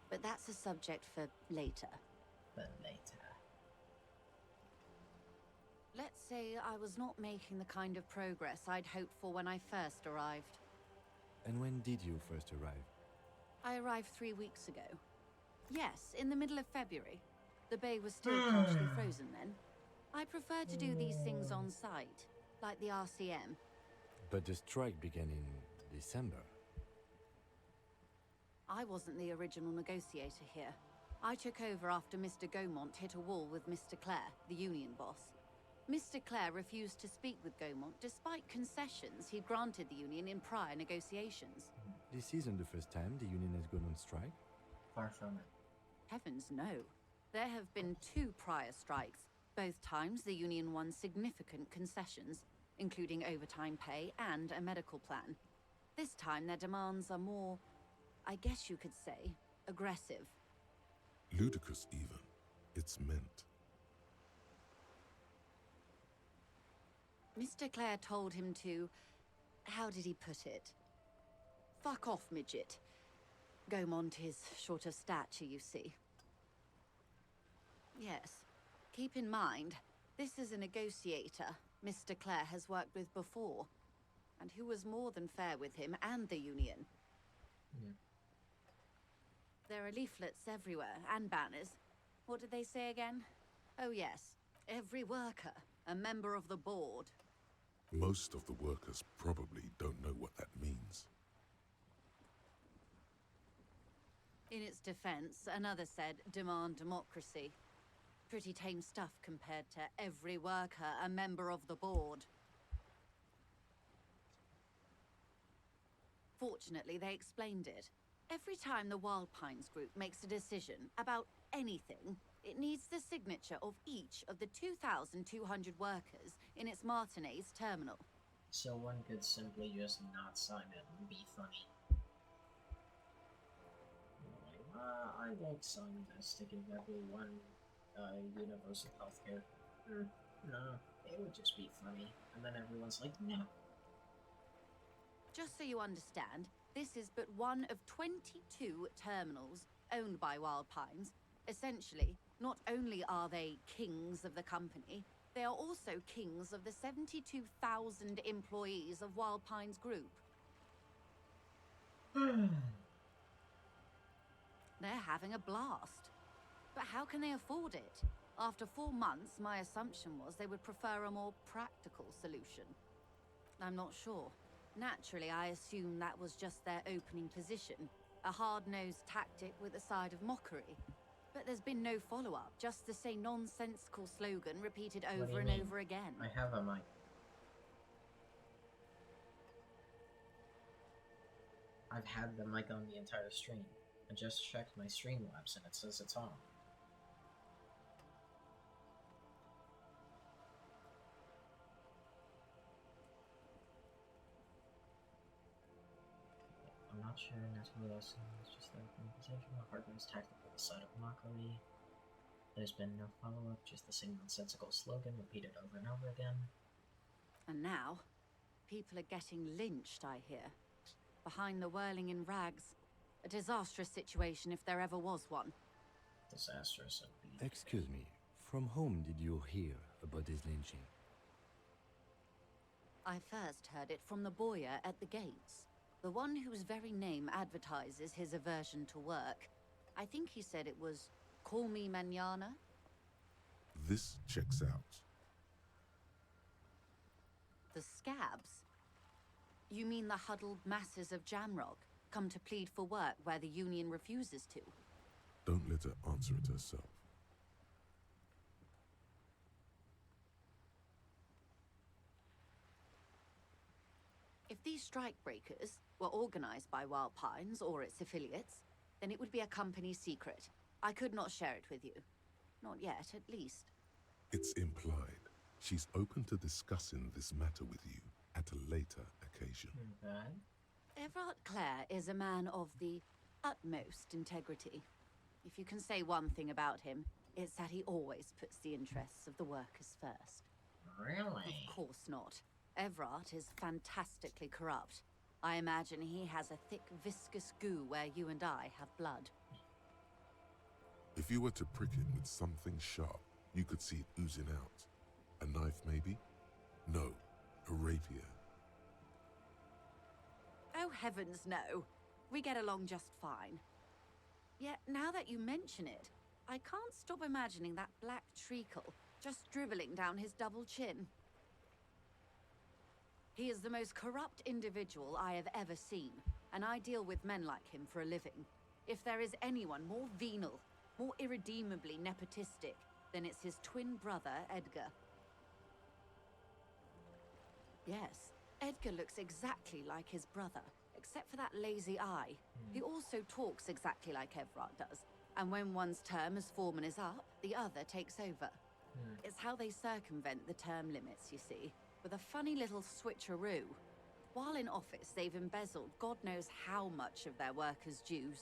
But that's a subject for later. Let's say I was not making the kind of progress I'd hoped for when I first arrived. And when did you first arrive? I arrived 3 weeks ago. Yes, in the middle of February. The bay was still partially frozen then. I prefer to do these things on site, like the RCM. But the strike began in December. I wasn't the original negotiator here. I took over after Mr. Gaumont hit a wall with Mr. Clare, the union boss. Mr. Clare refused to speak with Gaumont despite concessions he'd granted the union in prior negotiations. This isn't the first time the union has gone on strike. Far from it. Heavens no. There have been 2 prior strikes. Both times the union won significant concessions, including overtime pay and a medical plan. This time their demands are more, I guess you could say, aggressive. Ludicrous even. It's meant. Mr. Clare told him to... how did he put it? Fuck off, midget. Gaumont is short of stature, you see. Yes. Keep in mind, this is a negotiator Mr. Clare has worked with before, and who was more than fair with him and the union. There are leaflets everywhere, and banners. What did they say again? Oh yes, every worker, a member of the board. Most of the workers probably don't know what that means. In its defense, another said, demand democracy. Pretty tame stuff compared to every worker, a member of the board. Fortunately, they explained it. Every time the Wild Pines group makes a decision about anything, it needs the signature of each of the 2,200 workers in its Martinez terminal. So one could simply just not sign it and be funny. I won't sign this to give everyone universal healthcare. No, it would just be funny. And then everyone's like, no. Just so you understand, this is but one of 22 terminals owned by Wild Pines. Essentially, not only are they kings of the company, they are also kings of the 72,000 employees of Wild Pines Group. They're having a blast. But how can they afford it? After 4 months, my assumption was they would prefer a more practical solution. I'm not sure. Naturally, I assumed that was just their opening position, a hard-nosed tactic with a side of mockery. But there's been no follow-up, just the same nonsensical slogan repeated over and over again. I have a mic. I've had the mic on the entire stream. I just checked my Streamlabs and it says it's on. I'm not sure Natalie Elysium is just their position. Hardware's tactical side of mockery. There's been no follow-up, just the same nonsensical slogan repeated over and over again. And now, people are getting lynched, I hear. Behind the whirling in rags. A disastrous situation if there ever was one. Disastrous indeed. Excuse me, from whom did you hear about this lynching? I first heard it from the boyer at the gates. The one whose very name advertises his aversion to work. I think he said it was, call me mañana? This checks out. The scabs? You mean the huddled masses of Jamrock come to plead for work where the Union refuses to? Don't let her answer it herself. If these strikebreakers were organized by Wild Pines or its affiliates, then it would be a company secret. I could not share it with you. Not yet, at least. It's implied. She's open to discussing this matter with you at a later occasion. Everard Clare is a man of the utmost integrity. If you can say one thing about him, it's that he always puts the interests of the workers first. Really? Of course not. Everard is fantastically corrupt. I imagine he has a thick, viscous goo where you and I have blood. If you were to prick him with something sharp, you could see it oozing out. A knife, maybe? No, a rapier. Oh, heavens, no. We get along just fine. Yet, now that you mention it, I can't stop imagining that black treacle just dribbling down his double chin. He is the most corrupt individual I have ever seen, and I deal with men like him for a living. If there is anyone more venal, more irredeemably nepotistic, then it's his twin brother, Edgar. Yes, Edgar looks exactly like his brother, except for that lazy eye. He also talks exactly like Everard does, and when one's term as foreman is up, the other takes over. It's how they circumvent the term limits, you see, with a funny little switcheroo. While in office, they've embezzled God knows how much of their workers' dues.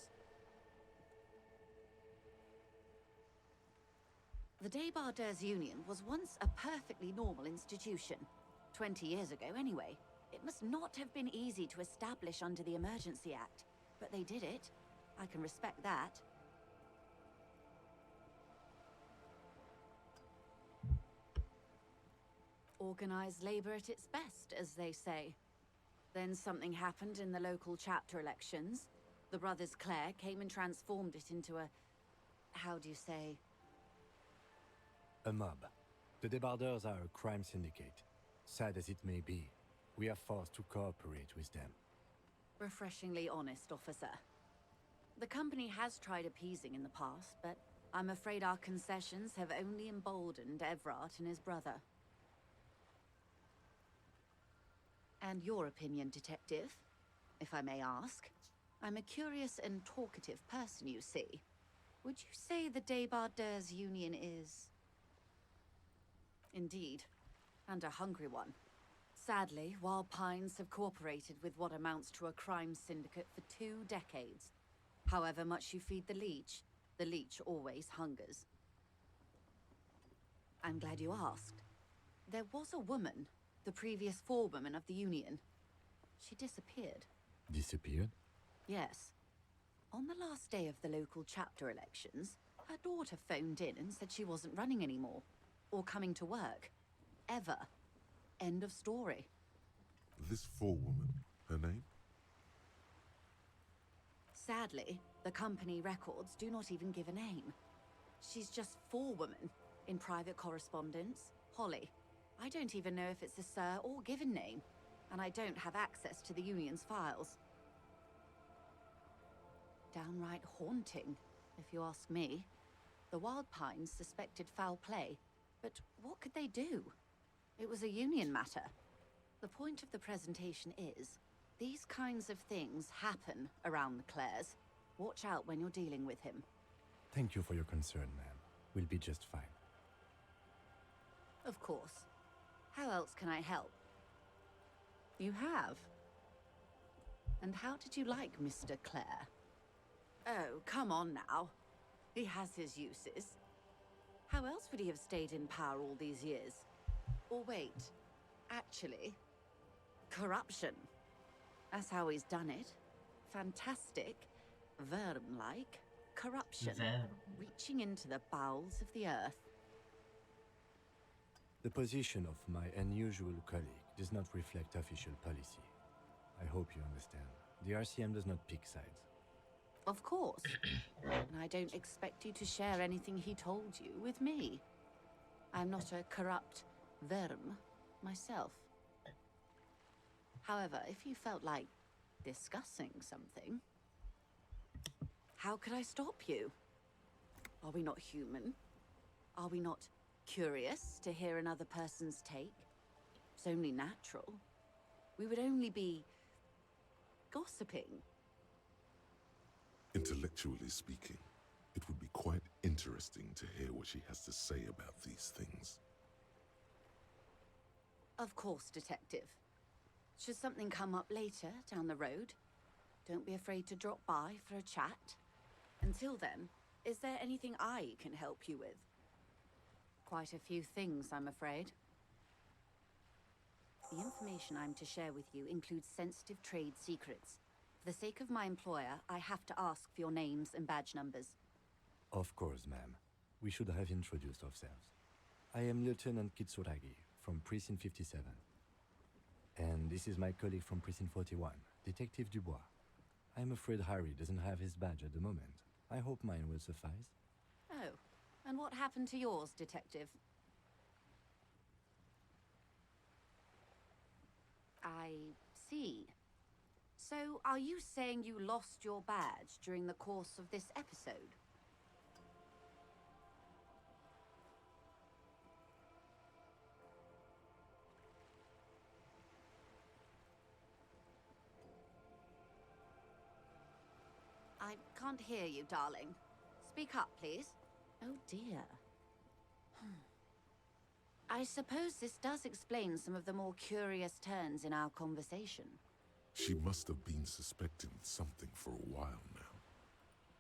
The Débardeurs Union was once a perfectly normal institution. 20 years ago, anyway. It must not have been easy to establish under the Emergency Act, but they did it. I can respect that. Organized labor at its best, as they say. Then something happened in the local chapter elections. The brothers Clare came and transformed it into a... how do you say? A mob. The Débardeurs are a crime syndicate. Sad as it may be, we are forced to cooperate with them. Refreshingly honest, officer. The company has tried appeasing in the past, but I'm afraid our concessions have only emboldened Everard and his brother. And your opinion, detective, if I may ask? I'm a curious and talkative person, you see. Would you say the Débardeurs Union is... Indeed, and a hungry one. Sadly, Wild Pines have cooperated with what amounts to a crime syndicate for 2 decades. However much you feed the leech always hungers. I'm glad you asked. There was a woman, the previous forewoman of the Union. She disappeared. Disappeared? Yes. On the last day of the local chapter elections, her daughter phoned in and said she wasn't running anymore. Or coming to work. Ever. End of story. This forewoman, her name? Sadly, the company records do not even give a name. She's just forewoman in private correspondence, Holly. I don't even know if it's a sir or given name, and I don't have access to the Union's files. Downright haunting, if you ask me. The Wild Pines suspected foul play, but what could they do? It was a Union matter. The point of the presentation is, these kinds of things happen around the Clares. Watch out when you're dealing with him. Thank you for your concern, ma'am. We'll be just fine. Of course. How else can I help? You have? And how did you like Mr. Clare? Oh, come on now. He has his uses. How else would he have stayed in power all these years? Or wait, actually, corruption. That's how he's done it. Fantastic, Verne-like corruption. Reaching into the bowels of the earth. The position of my unusual colleague does not reflect official policy. I hope you understand. The RCM does not pick sides. Of course. And I don't expect you to share anything he told you with me. I'm not a corrupt Verne myself. However, if you felt like discussing something, how could I stop you? Are we not human? Are we not curious to hear another person's take? It's only natural. We would only be gossiping. Intellectually speaking, it would be quite interesting to hear what she has to say about these things. Of course, Detective. Should something come up later down the road, don't be afraid to drop by for a chat. Until then, is there anything I can help you with? Quite a few things, I'm afraid. The information I'm to share with you includes sensitive trade secrets. For the sake of my employer, I have to ask for your names and badge numbers. Of course, ma'am. We should have introduced ourselves. I am Lieutenant Kitsuragi from Precinct 57. And this is my colleague from Precinct 41, Detective Dubois. I'm afraid Harry doesn't have his badge at the moment. I hope mine will suffice. Oh, and what happened to yours, Detective? I see. So, are you saying you lost your badge during the course of this episode? I can't hear you, darling. Speak up, please. Oh dear. I suppose this does explain some of the more curious turns in our conversation. She must have been suspecting something for a while now.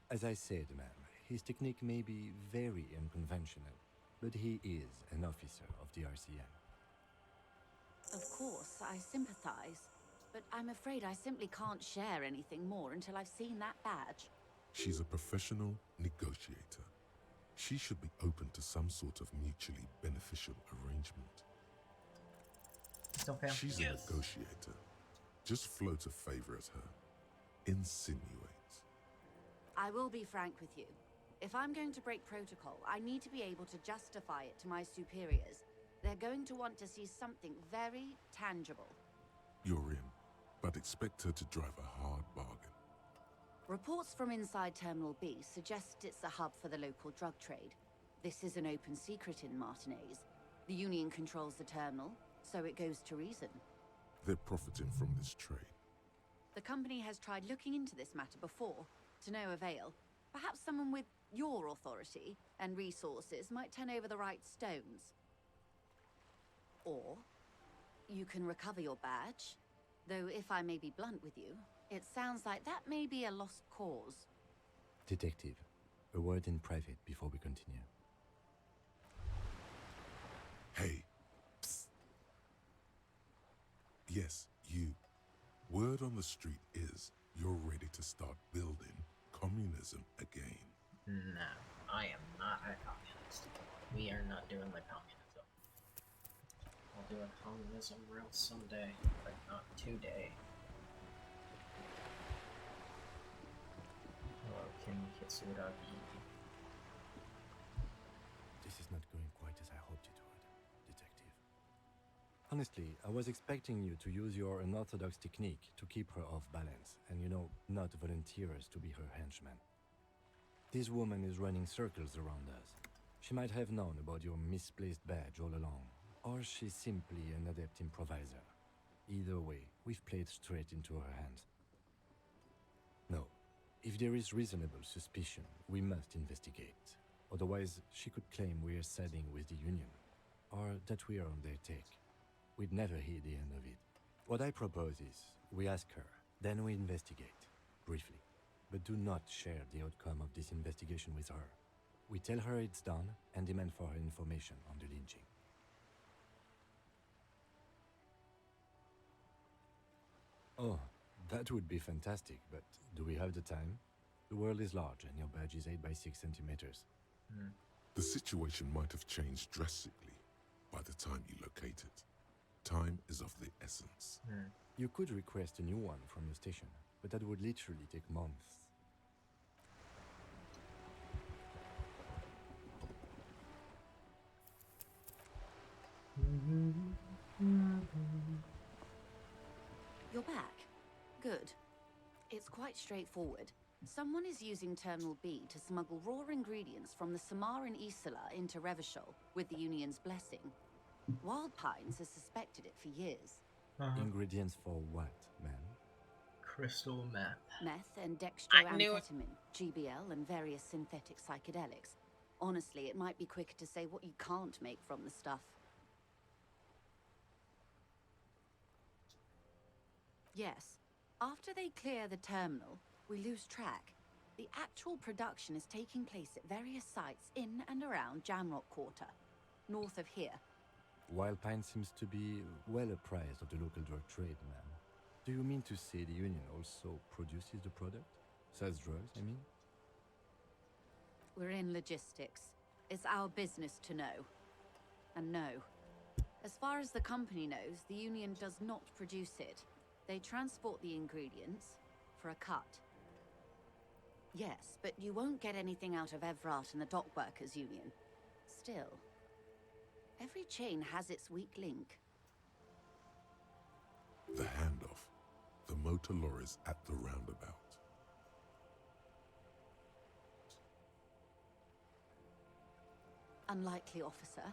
As I said, ma'am, his technique may be very unconventional, but he is an officer of the RCM. Of course, I sympathize, but I'm afraid I simply can't share anything more until I've seen that badge. She's a professional negotiator. She should be open to some sort of mutually beneficial arrangement. Okay. She's a negotiator. Just float a favor at her. Insinuates. I will be frank with you. If I'm going to break protocol, I need to be able to justify it to my superiors. They're going to want to see something very tangible. You're in, but expect her to drive a hard bargain. Reports from inside Terminal B suggest it's a hub for the local drug trade. This is an open secret in Martinez. The Union controls the terminal, so it goes to reason. They're profiting from this trade. The company has tried looking into this matter before, to no avail. Perhaps someone with your authority and resources might turn over the right stones. Or you can recover your badge, though if I may be blunt with you, it sounds like that may be a lost cause. Detective, a word in private before we continue. Hey. Psst. Yes, you. Word on the street is you're ready to start building communism again. No, I am not a communist. We are not doing the communism. I'll do a communism route someday, but not today. Hello, Kim Kitsuragi. This is not going quite as I hoped it would, Detective. Honestly, I was expecting you to use your unorthodox technique to keep her off balance and, not volunteer us to be her henchman. This woman is running circles around us. She might have known about your misplaced badge all along, or she's simply an adept improviser. Either way, we've played straight into her hands. No, if there is reasonable suspicion, we must investigate. Otherwise, she could claim we're siding with the Union, or that we are on their take. We'd never hear the end of it. What I propose is, we ask her, then we investigate, briefly. But do not share the outcome of this investigation with her. We tell her it's done and demand for her information on the lynching. Oh, that would be fantastic, but do we have the time? The world is large and your badge is 8 by 6 centimeters. The situation might have changed drastically by the time you locate it. Time is of the essence. You could request a new one from the station, but that would literally take months. Good. It's quite straightforward. Someone is using Terminal B to smuggle raw ingredients from the Samaran Isla into Revachol with the Union's blessing. Wild Pines has suspected it for years. Ingredients for what, ma'am? Crystal meth. Meth and I knew it. dextroamphetamine, GBL, and various synthetic psychedelics. Honestly, it might be quicker to say what you can't make from the stuff. Yes. After they clear the terminal, we lose track. The actual production is taking place at various sites in and around Jamrock Quarter, north of here. Wild Pine seems to be well apprised of the local drug trade, ma'am. Do you mean to say the Union also produces the product? Sells drugs, I mean? We're in logistics. It's our business to know. And no. As far as the company knows, the Union does not produce it. They transport the ingredients for a cut. Yes, but you won't get anything out of Evrat and the Dock Workers Union. Still, every chain has its weak link. The handoff. The motor lorries at the roundabout. Unlikely, officer.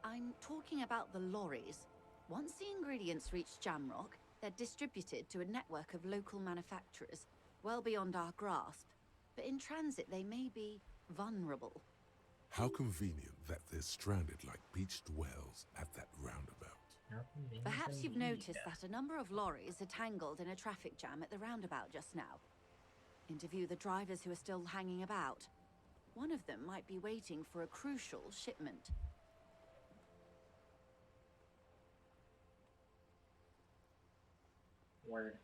I'm talking about the lorries. Once the ingredients reach Jamrock, they're distributed to a network of local manufacturers, well beyond our grasp. But in transit, they may be vulnerable. How convenient that they're stranded like beached whales at that roundabout. Perhaps you've noticed that a number of lorries are tangled in a traffic jam at the roundabout just now. Interview the drivers who are still hanging about. One of them might be waiting for a crucial shipment. Word.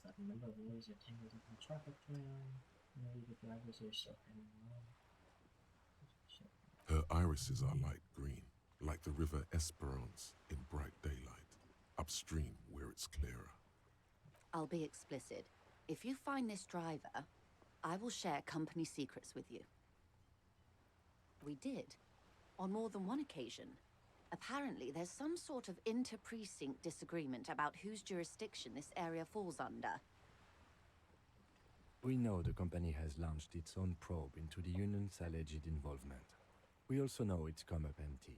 That number of lorries are tangled up in the traffic jam. Maybe the drivers are still hanging around. Her irises are light green, like the river Esperance in bright daylight, upstream where it's clearer. I'll be explicit. If you find this driver, I will share company secrets with you. We did, on more than one occasion. Apparently, there's some sort of inter-precinct disagreement about whose jurisdiction this area falls under. We know the company has launched its own probe into the Union's alleged involvement. We also know it's come up empty.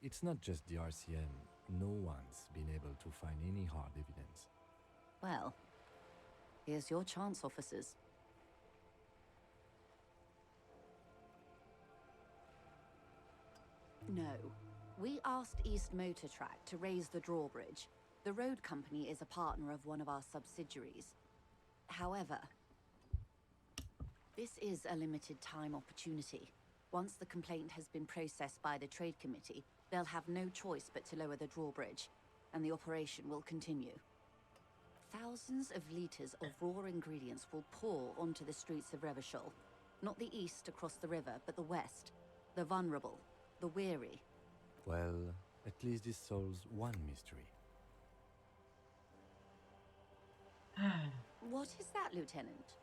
It's not just the RCM. No one's been able to find any hard evidence. Well, here's your chance, officers. No. We asked East Motor Track to raise the drawbridge. The road company is a partner of one of our subsidiaries. However, this is a limited time opportunity. Once the complaint has been processed by the Trade Committee, they'll have no choice but to lower the drawbridge, and the operation will continue. Thousands of litres of raw ingredients will pour onto the streets of Revachol. Not the east across the river, but the west. The vulnerable, the weary. Well, at least this solves one mystery. What is that, Lieutenant?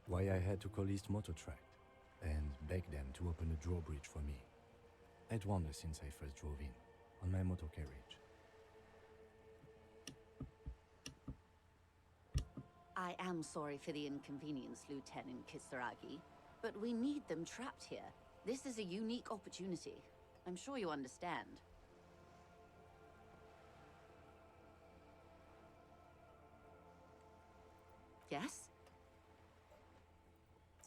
Why I had to call East Motor Track and beg them to open a drawbridge for me. I'd wondered since I first drove in, on my motor carriage. I am sorry for the inconvenience, Lieutenant Kisaragi, but we need them trapped here. This is a unique opportunity. I'm sure you understand. Yes?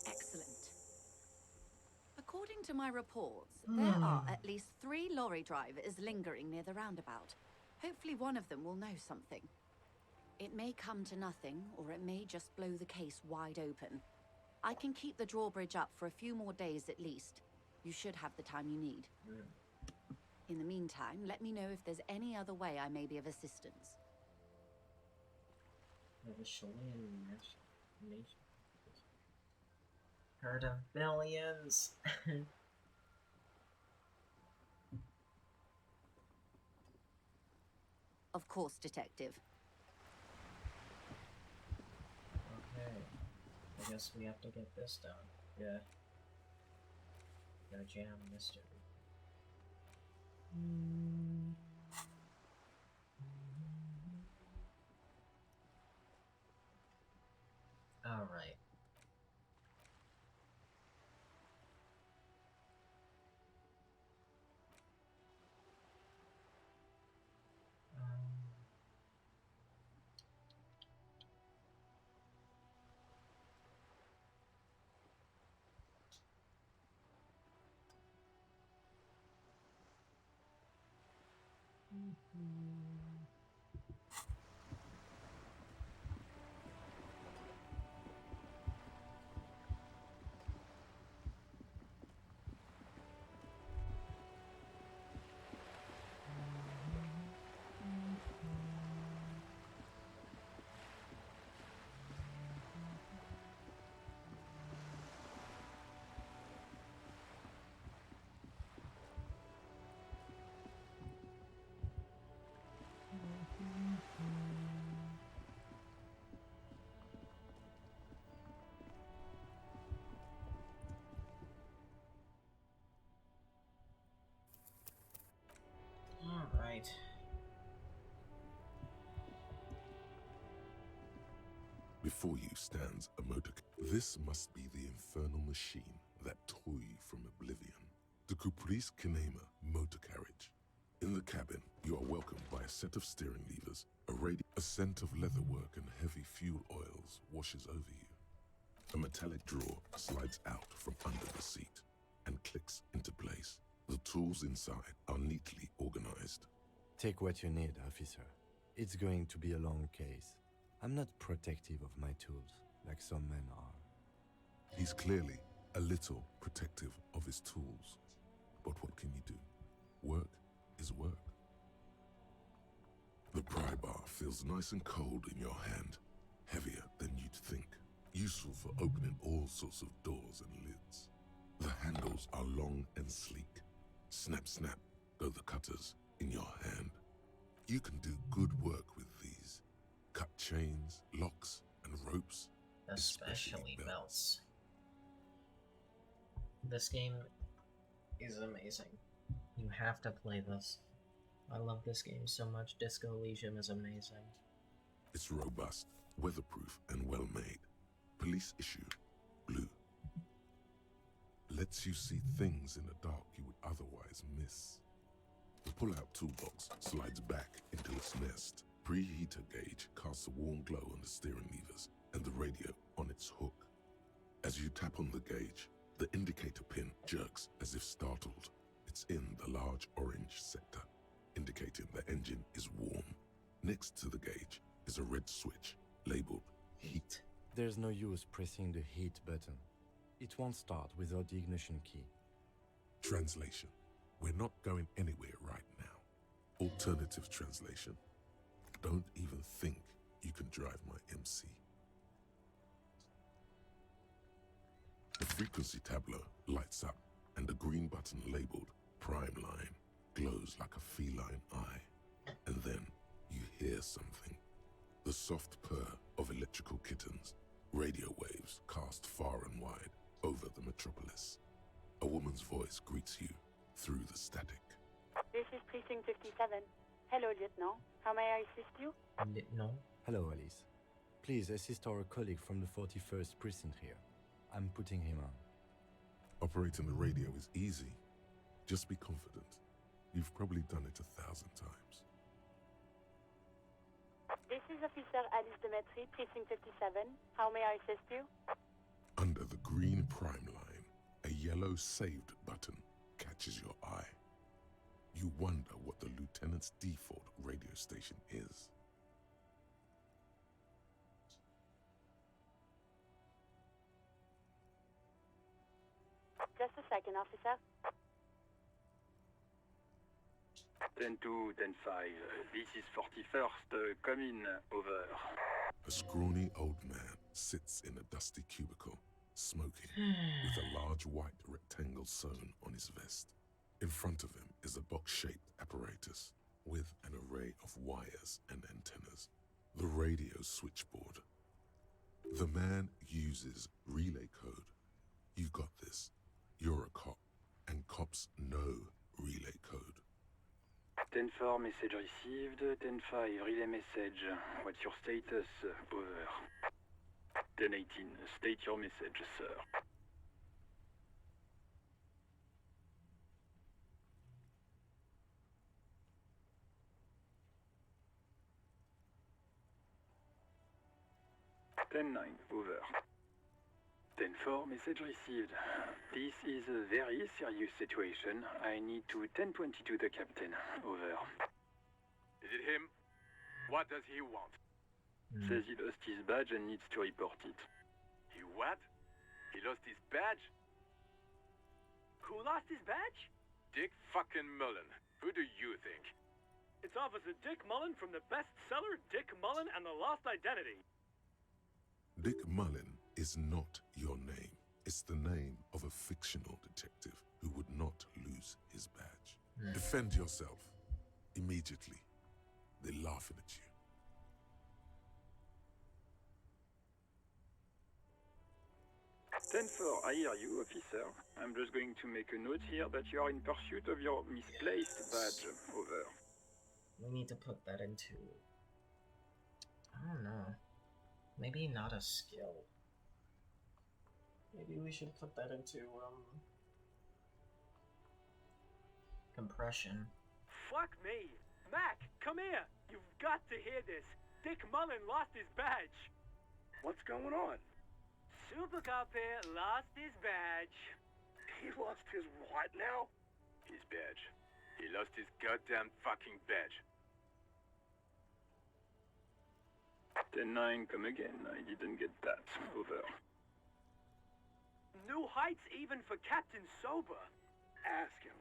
Excellent. According to my reports, there are at least 3 lorry drivers lingering near the roundabout. Hopefully one of them will know something. It may come to nothing, or it may just blow the case wide open. I can keep the drawbridge up for a few more days at least. You should have the time you need. In the meantime, let me know if there's any other way I may be of assistance. Herd of billions. Of course, Detective. Okay. I guess we have to get this done. Yeah. Gotta jam mystery. Alright. Alright. Before you stands a motor. This must be the infernal machine that tore you from oblivion. The Caprice Kinema motor carriage. In the cabin, you are welcomed by a set of steering levers, a scent of leatherwork and heavy fuel oils washes over you. A metallic drawer slides out from under the seat and clicks into place. The tools inside are neatly organized. Take what you need, officer. It's going to be a long case. I'm not protective of my tools, like some men are. He's clearly a little protective of his tools. But what can you do? Work is work. The pry bar feels nice and cold in your hand, heavier than you'd think, useful for opening all sorts of doors and lids. The handles are long and sleek. Snap, snap, go the cutters in your hand. You can do good work with these. Cut chains, locks, and ropes. Especially belts. This game is amazing. You have to play this. I love this game so much. Disco Elysium is amazing. It's robust, weatherproof, and well-made. Police issue, blue. Lets you see things in the dark you would otherwise miss. The pull-out toolbox slides back into its nest. Preheater gauge casts a warm glow on the steering levers and the radio on its hook. As you tap on the gauge, the indicator pin jerks as if startled. It's in the large orange sector, indicating the engine is warm. Next to the gauge is a red switch labeled heat. There's no use pressing the heat button. It won't start without the ignition key. Translation. We're not going anywhere right now. Alternative translation. Don't even think you can drive my MC. The frequency tableau lights up and the green button labeled Prime Line glows like a feline eye. And then you hear something. The soft purr of electrical kittens. Radio waves cast far and wide over the metropolis. A woman's voice greets you through the static. This is Precinct 57. Hello, Lieutenant. How may I assist you? Lieutenant? Hello, Alice. Please assist our colleague from the 41st Precinct here. I'm putting him on. Operating the radio is easy. Just be confident. You've probably done it 1,000 times. This is Officer Alice Demetri, Precinct 57. How may I assist you? Under the green prime line, a yellow saved button catches your eye. You wonder what the lieutenant's default radio station is. Just a second, officer. 10-2, 10-5. This is 41st. Come in. Over. A scrawny old man sits in a dusty cubicle, smoking, with a large white rectangle sewn on his vest. In front of him is a box-shaped apparatus with an array of wires and antennas. The radio switchboard. The man uses relay code. You got this. You're a cop, and cops know relay code. 10-4, message received. 10-5, relay message. What's your status? Over. 10-18, state your message, sir. Ten-9, over. 10-4, message received. This is a very serious situation. I need to 10-22 the captain. Over. Is it him? What does he want? Says he lost his badge and needs to report it. He what? He lost his badge? Who lost his badge? Dick fucking Mullen. Who do you think? It's Officer Dick Mullen from the bestseller Dick Mullen and the Lost Identity. Dick Mullen is not your name. It's the name of a fictional detective who would not lose his badge. Defend yourself. Immediately. They're laughing at you. 10-4, I hear you, officer. I'm just going to make a note here that you are in pursuit of your misplaced badge. Over. We need to put that into... I don't know. Maybe not a skill. Maybe we should put that into, compression. Fuck me. Mac, come here. You've got to hear this. Dick Mullen lost his badge. What's going on? Super Cop here lost his badge. He lost his what now? His badge. He lost his goddamn fucking badge. 10-9, come again. I didn't get that. Over. New heights even for Captain Sober. Ask him.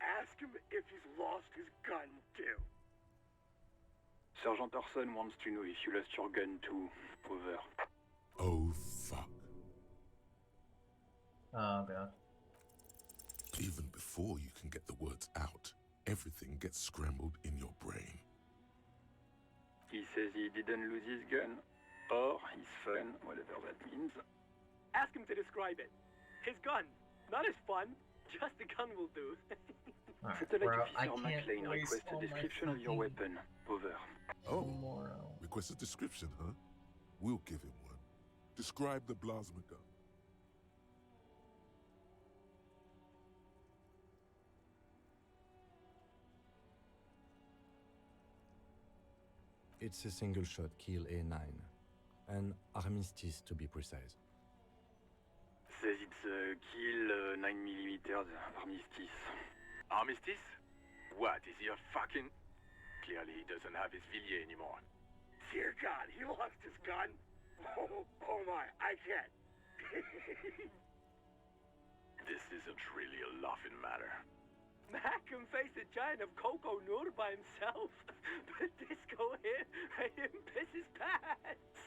Ask him if he's lost his gun too. Sergeant Orson wants to know if you lost your gun too. Over. Oh, fuck. Oh, God. Even before you can get the words out, everything gets scrambled in your brain. He says he didn't lose his gun, or his fun, whatever that means. Ask him to describe it. His gun, not his fun. Just the gun will do. Satellite Officer McLean requests a description of your weapon. Over. Oh, request a description, huh? We'll give him one. Describe the plasma gun. It's a single-shot kill A9. An armistice, to be precise. Says it's a kill 9mm armistice. Armistice? What, is he a fucking... Clearly he doesn't have his Villiers anymore. Dear God, he lost his gun? Oh my, I can't. This isn't really a laughing matter. Mac can face a giant of Coco Nur by himself, but Disco here made him piss his pants.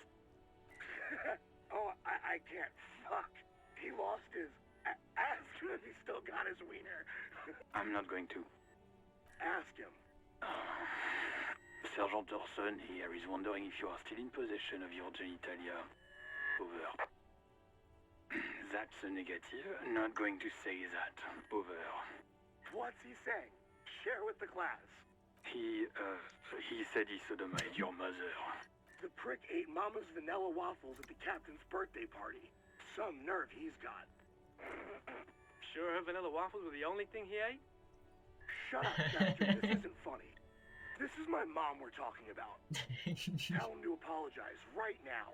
Oh, I can't. Fuck. He lost his... Ask him if he still got his wiener. I'm not going to. Ask him. Sergeant Orson here is wondering if you are still in possession of your genitalia. Over. That's a negative. Not going to say that. Over. What's he saying? Share with the class. He said he sodomized your mother. The prick ate Mama's vanilla waffles at the captain's birthday party. Some nerve he's got. Sure her vanilla waffles were the only thing he ate? Shut up, Captain. This isn't funny. This is my mom we're talking about. Tell him to apologize right now.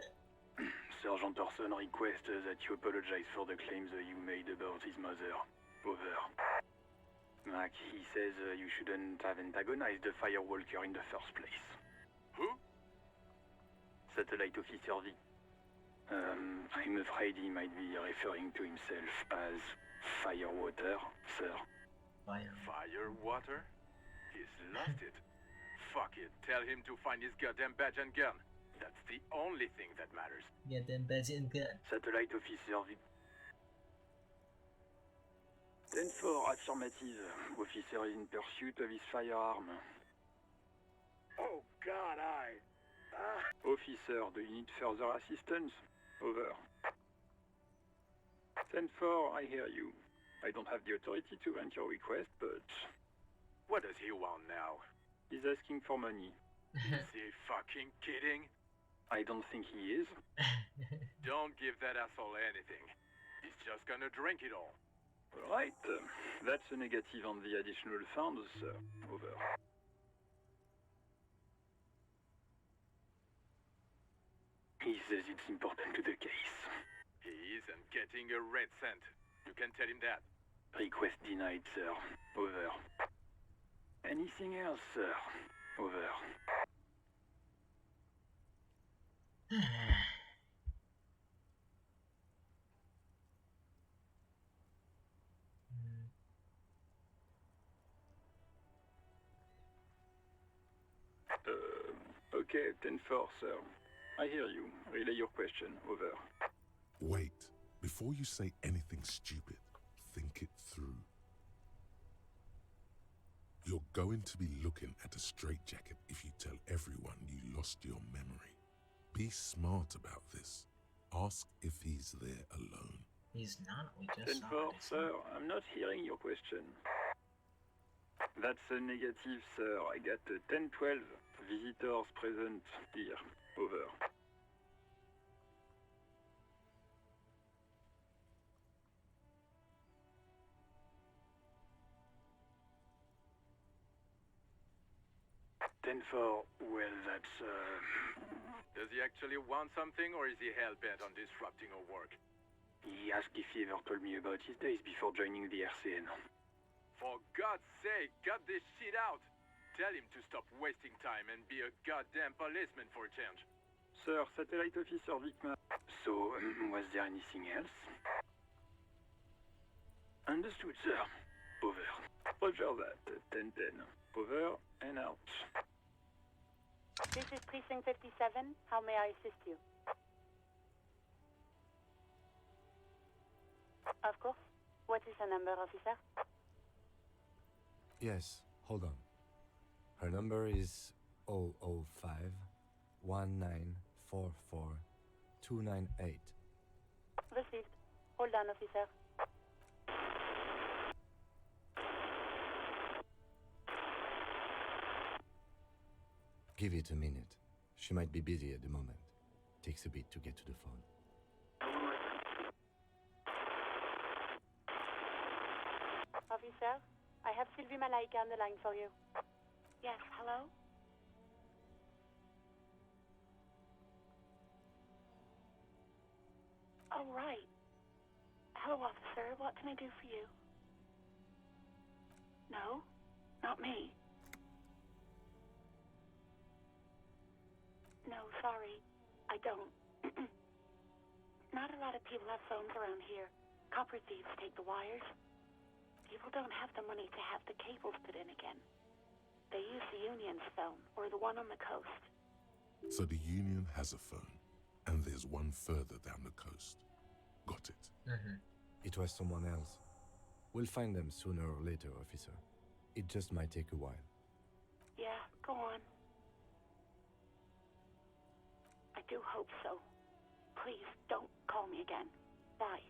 Sergeant Orson requests that you apologize for the claims you made about his mother. Over. Mac, he says you shouldn't have antagonized the Firewalker in the first place. Who? Satellite Officer V. I'm afraid he might be referring to himself as Firewater, sir. Firewater? He's lost it. Fuck it. Tell him to find his goddamn badge and gun. That's the only thing that matters. Goddamn badge and gun. Satellite Officer V. 10-4, affirmative. Officer is in pursuit of his firearm. Oh, God, Officer, do you need further assistance? Over. 10-4, I hear you. I don't have the authority to grant your request, but... What does he want now? He's asking for money. Is he fucking kidding? I don't think he is. Don't give that asshole anything. He's just gonna drink it all. Alright, that's a negative on the additional funds, sir. Over. He says it's important to the case. He isn't getting a red cent. You can tell him that. Request denied, sir. Over. Anything else, sir? Over. Okay, 10-4, sir. I hear you. Relay your question. Over. Wait. Before you say anything stupid, think it through. You're going to be looking at a straitjacket if you tell everyone you lost your memory. Be smart about this. Ask if he's there alone. He's not. We just 10-4, saw it. sir. I'm not hearing your question. That's a negative, sir. I got 10-12 visitors present here. Over. Well, that's, Does he actually want something, or is he hell-bent on disrupting our work? He asked if he ever told me about his days before joining the RCN. For God's sake, cut this shit out! Tell him to stop wasting time and be a goddamn policeman for a change. Sir, Satellite Officer Vickman. So, was there anything else? Understood, sir. Over. Roger that. 10-10. Over and out. This is Precinct 57. How may I assist you? Of course. What is the number, officer? Yes, hold on. Her number is 005 1944 298. Received. Hold on, officer. Give it a minute. She might be busy at the moment. Takes a bit to get to the phone. Officer, I have Sylvie Malaika on the line for you. Yes, hello? Oh, right. Hello, officer. What can I do for you? No, not me. No, sorry. I don't. Not a lot of people have phones around here. Copper thieves take the wires. People don't have the money to have the cables put in again. They use the Union's phone, or the one on the coast. So the Union has a phone, and there's one further down the coast. Got it. It was someone else. We'll find them sooner or later, officer. It just might take a while. Yeah, go on. I do hope so. Please, don't call me again. Bye.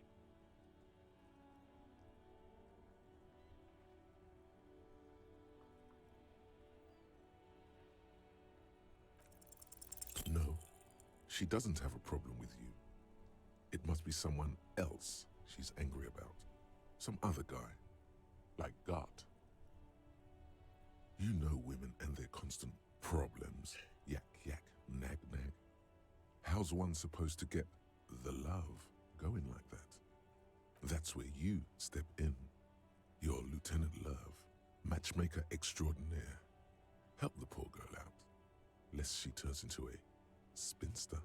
No, she doesn't have a problem with you. It must be someone else she's angry about. Some other guy. Like Gart. You know women and their constant problems. Yak, yak, nag, nag. How's one supposed to get the love going like that? That's where you step in. You're Lieutenant Love, matchmaker extraordinaire. Help the poor girl out, lest she turns into a spinster.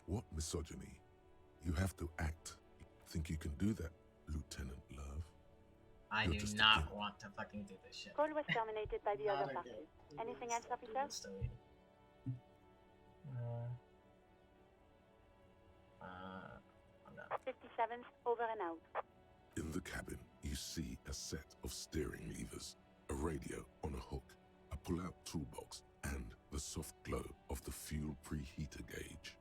What misogyny? You have to act. Think you can do that, Lieutenant Love? I You're do just a not kid. want to fucking do this shit. Call was terminated by the Not other again. party. Do Anything this, else, do officer? this to me. I'm done. 57's over and out. In the cabin, you see a set of steering levers, a radio on a hook, a pull-out toolbox, and the soft glow of the fuel preheater gauge.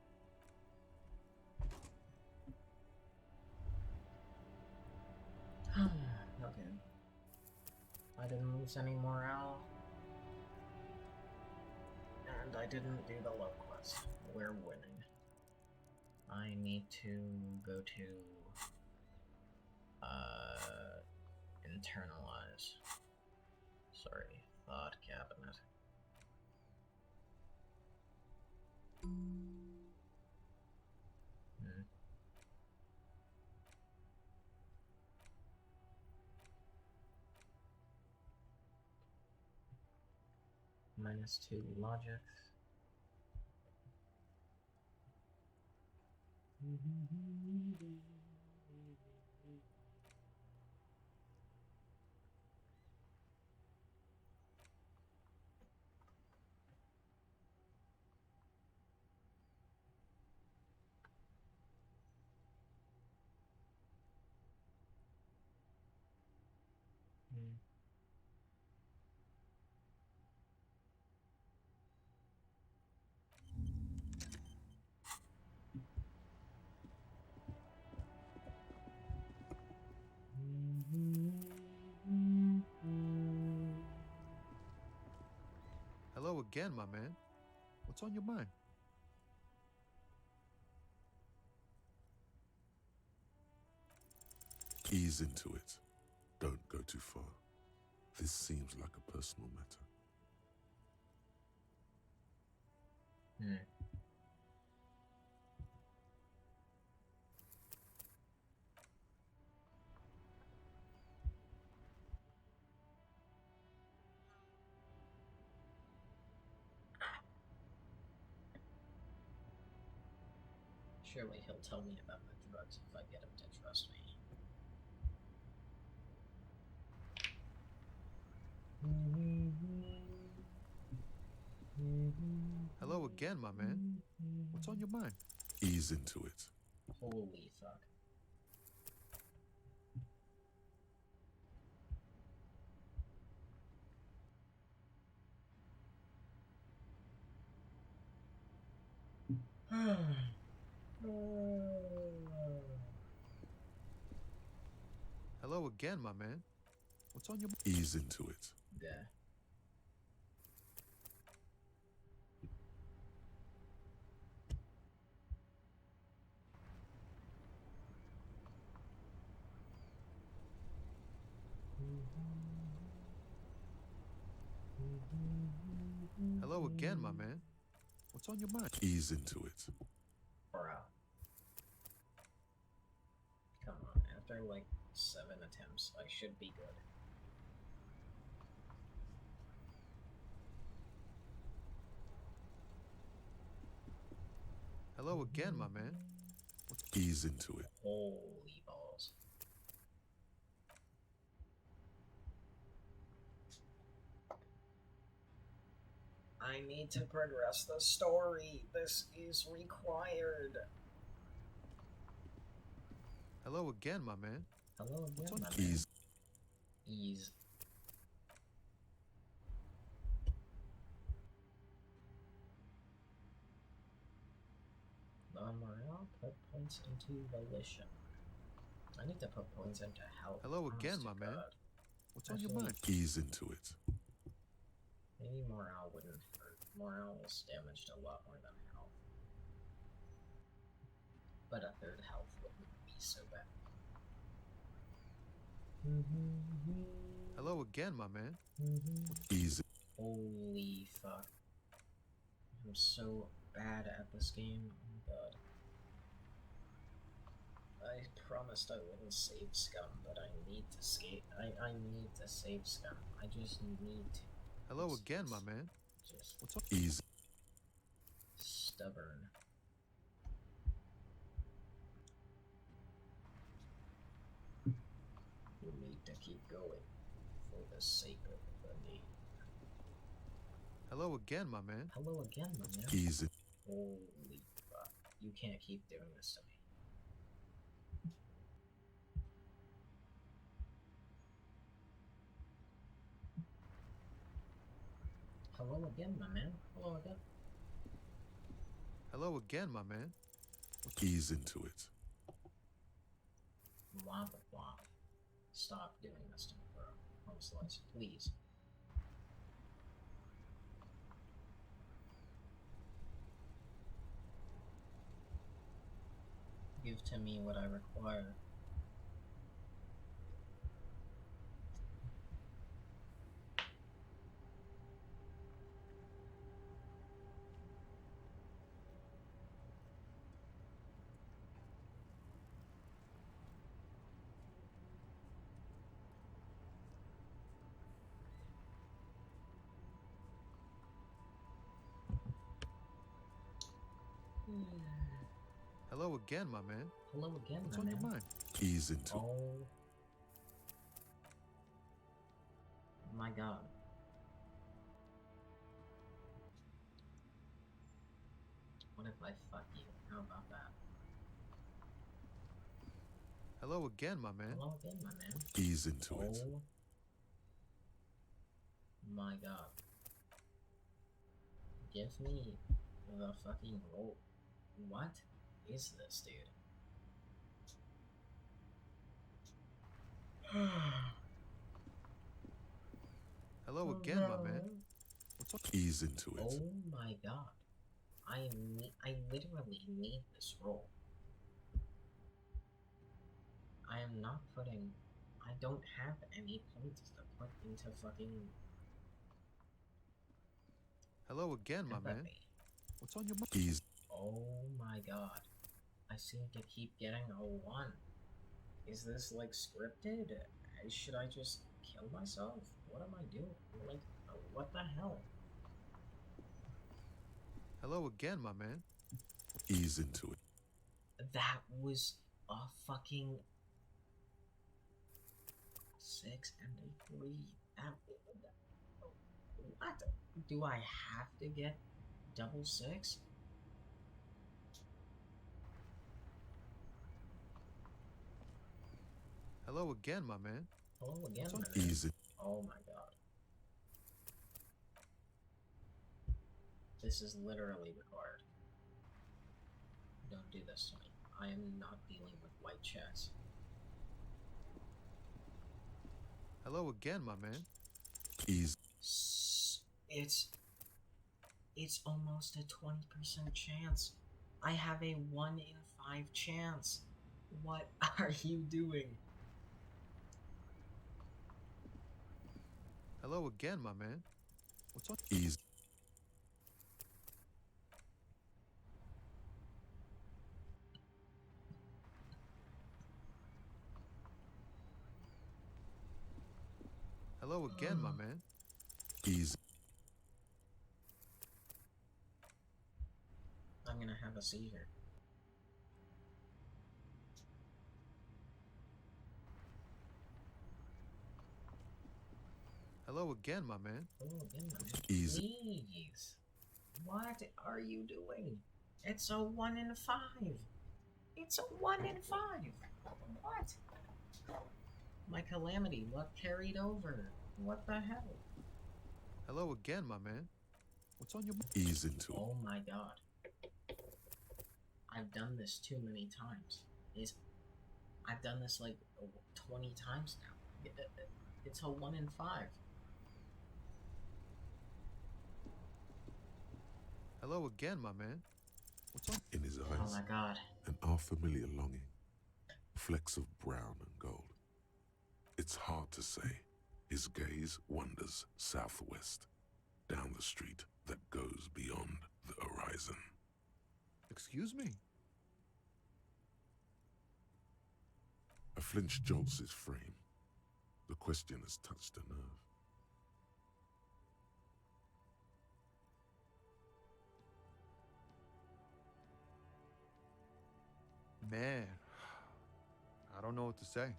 Okay. I didn't lose any morale. And I didn't do the love quest. We're winning. I need to go to internalize. Sorry, thought cabinet. -2 logic. Hello again, my man. What's on your mind? Ease into it. Don't go too far. This seems like a personal matter. Surely he'll tell me about the drugs if I get him to trust me. Hello again, my man. What's on your mind? Ease into it. Holy fuck. Hello again, my man. What's on your mind? Ease into it. Yeah. Hello again, my man. What's on your mind? Ease into it. Bro. Come on, after like 7 attempts, I should be good. Hello again, my man. Ease into it. Holy balls. I need to progress the story. This is required. Hello again, my man. Hello again, my man. Ease. Ease. Non-morale, put points into volition. I need to put points into health. Hello again, my man. What's on your mind? Ease into it. Maybe morale wouldn't hurt. Morale is damaged a lot more than health. But a third health wouldn't be so bad. Hello again, my man. Easy. Holy fuck. I'm so bad at this game. Oh my god. I promised I wouldn't save Scum, but I need to skate. I need to save Scum. I just need to. Hello again, my man. Just what's up? Easy. Stubborn. You need to keep going for the sake of the name. Hello again, my man. Hello again, my man. Easy. Holy fuck. You can't keep doing this to me. Hello again, my man. Hello again. Hello again, my man. Ease into it. Womp womp. Stop doing this to me, bro. Home slice, please. Give to me what I require. Hello again, my man. Hello again, What's my on man. your mind? Ease into it. Oh my god. What if I fuck you? How about that? Hello again, my man. Hello again, my man. Ease into it. Oh my god. Give me the fucking roll. What is this, dude? Hello again, my man. What's up? Ease into it. Oh my god. I literally need this roll. I am not putting... I don't have any points to put into fucking... Hello again, my man. empathy. What's on your mind? Ease. Oh my god. I seem to keep getting a 1. Is this like scripted? Should I just kill myself? What am I doing? Like, what the hell? Hello again, my man. Ease into it. That was a fucking 6 and a 3. What? Do I have to get double 6? Hello again, my man. Hello again, What's on my man. Ease it. Oh my god. This is literally required. Don't do this to me. I am not dealing with white chess. Hello again, my man. Ease. It's almost a 20% chance. I have a 1 in 5 chance. What are you doing? Hello again, my man. What's on? Ease. Hello again, my man. Ease. I'm gonna have a seizure. Hello again, my man. Hello again, my man. Easy. Please. What are you doing? It's a 1 in 5. It's a 1 in 5. What? My calamity, what carried over? What the hell? Hello again, my man. What's on your mind? Ease into it. Oh my god. I've done this too many times. I've done this like 20 times now. It's a 1 in 5. Hello again, my man. What's on? In his eyes. Oh my god. An unfamiliar longing. Flecks of brown and gold. It's hard to say. His gaze wanders southwest, down the street that goes beyond the horizon. Excuse me? A flinch jolts his frame. The question has touched a nerve. Man, I don't know what to say.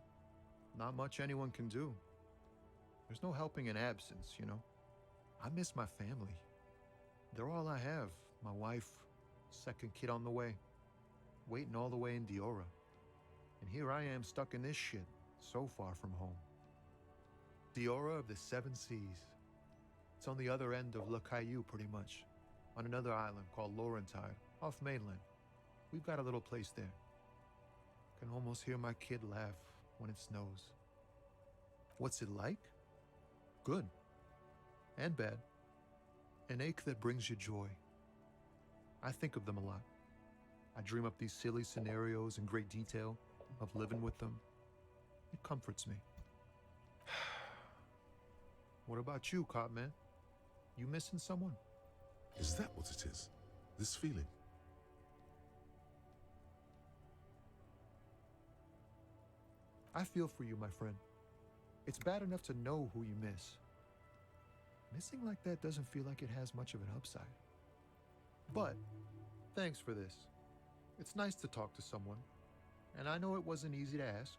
Not much anyone can do. There's no helping in absence, you know? I miss my family. They're all I have. My wife, second kid on the way, waiting all the way in Diora. And here I am stuck in this shit, so far from home. Diora of the Seven Seas. It's on the other end of Le Caillou, pretty much. on another island called Laurentide, off mainland. We've got a little place there. Can almost hear my kid laugh when it snows. What's it like? Good. And bad. An ache that brings you joy. I think of them a lot. I dream up these silly scenarios in great detail of living with them. It comforts me. What about you, cop man? You missing someone? Is that what it is? This feeling? I feel for you, my friend. It's bad enough to know who you miss. Missing like that doesn't feel like it has much of an upside. But, thanks for this. It's nice to talk to someone, and I know it wasn't easy to ask.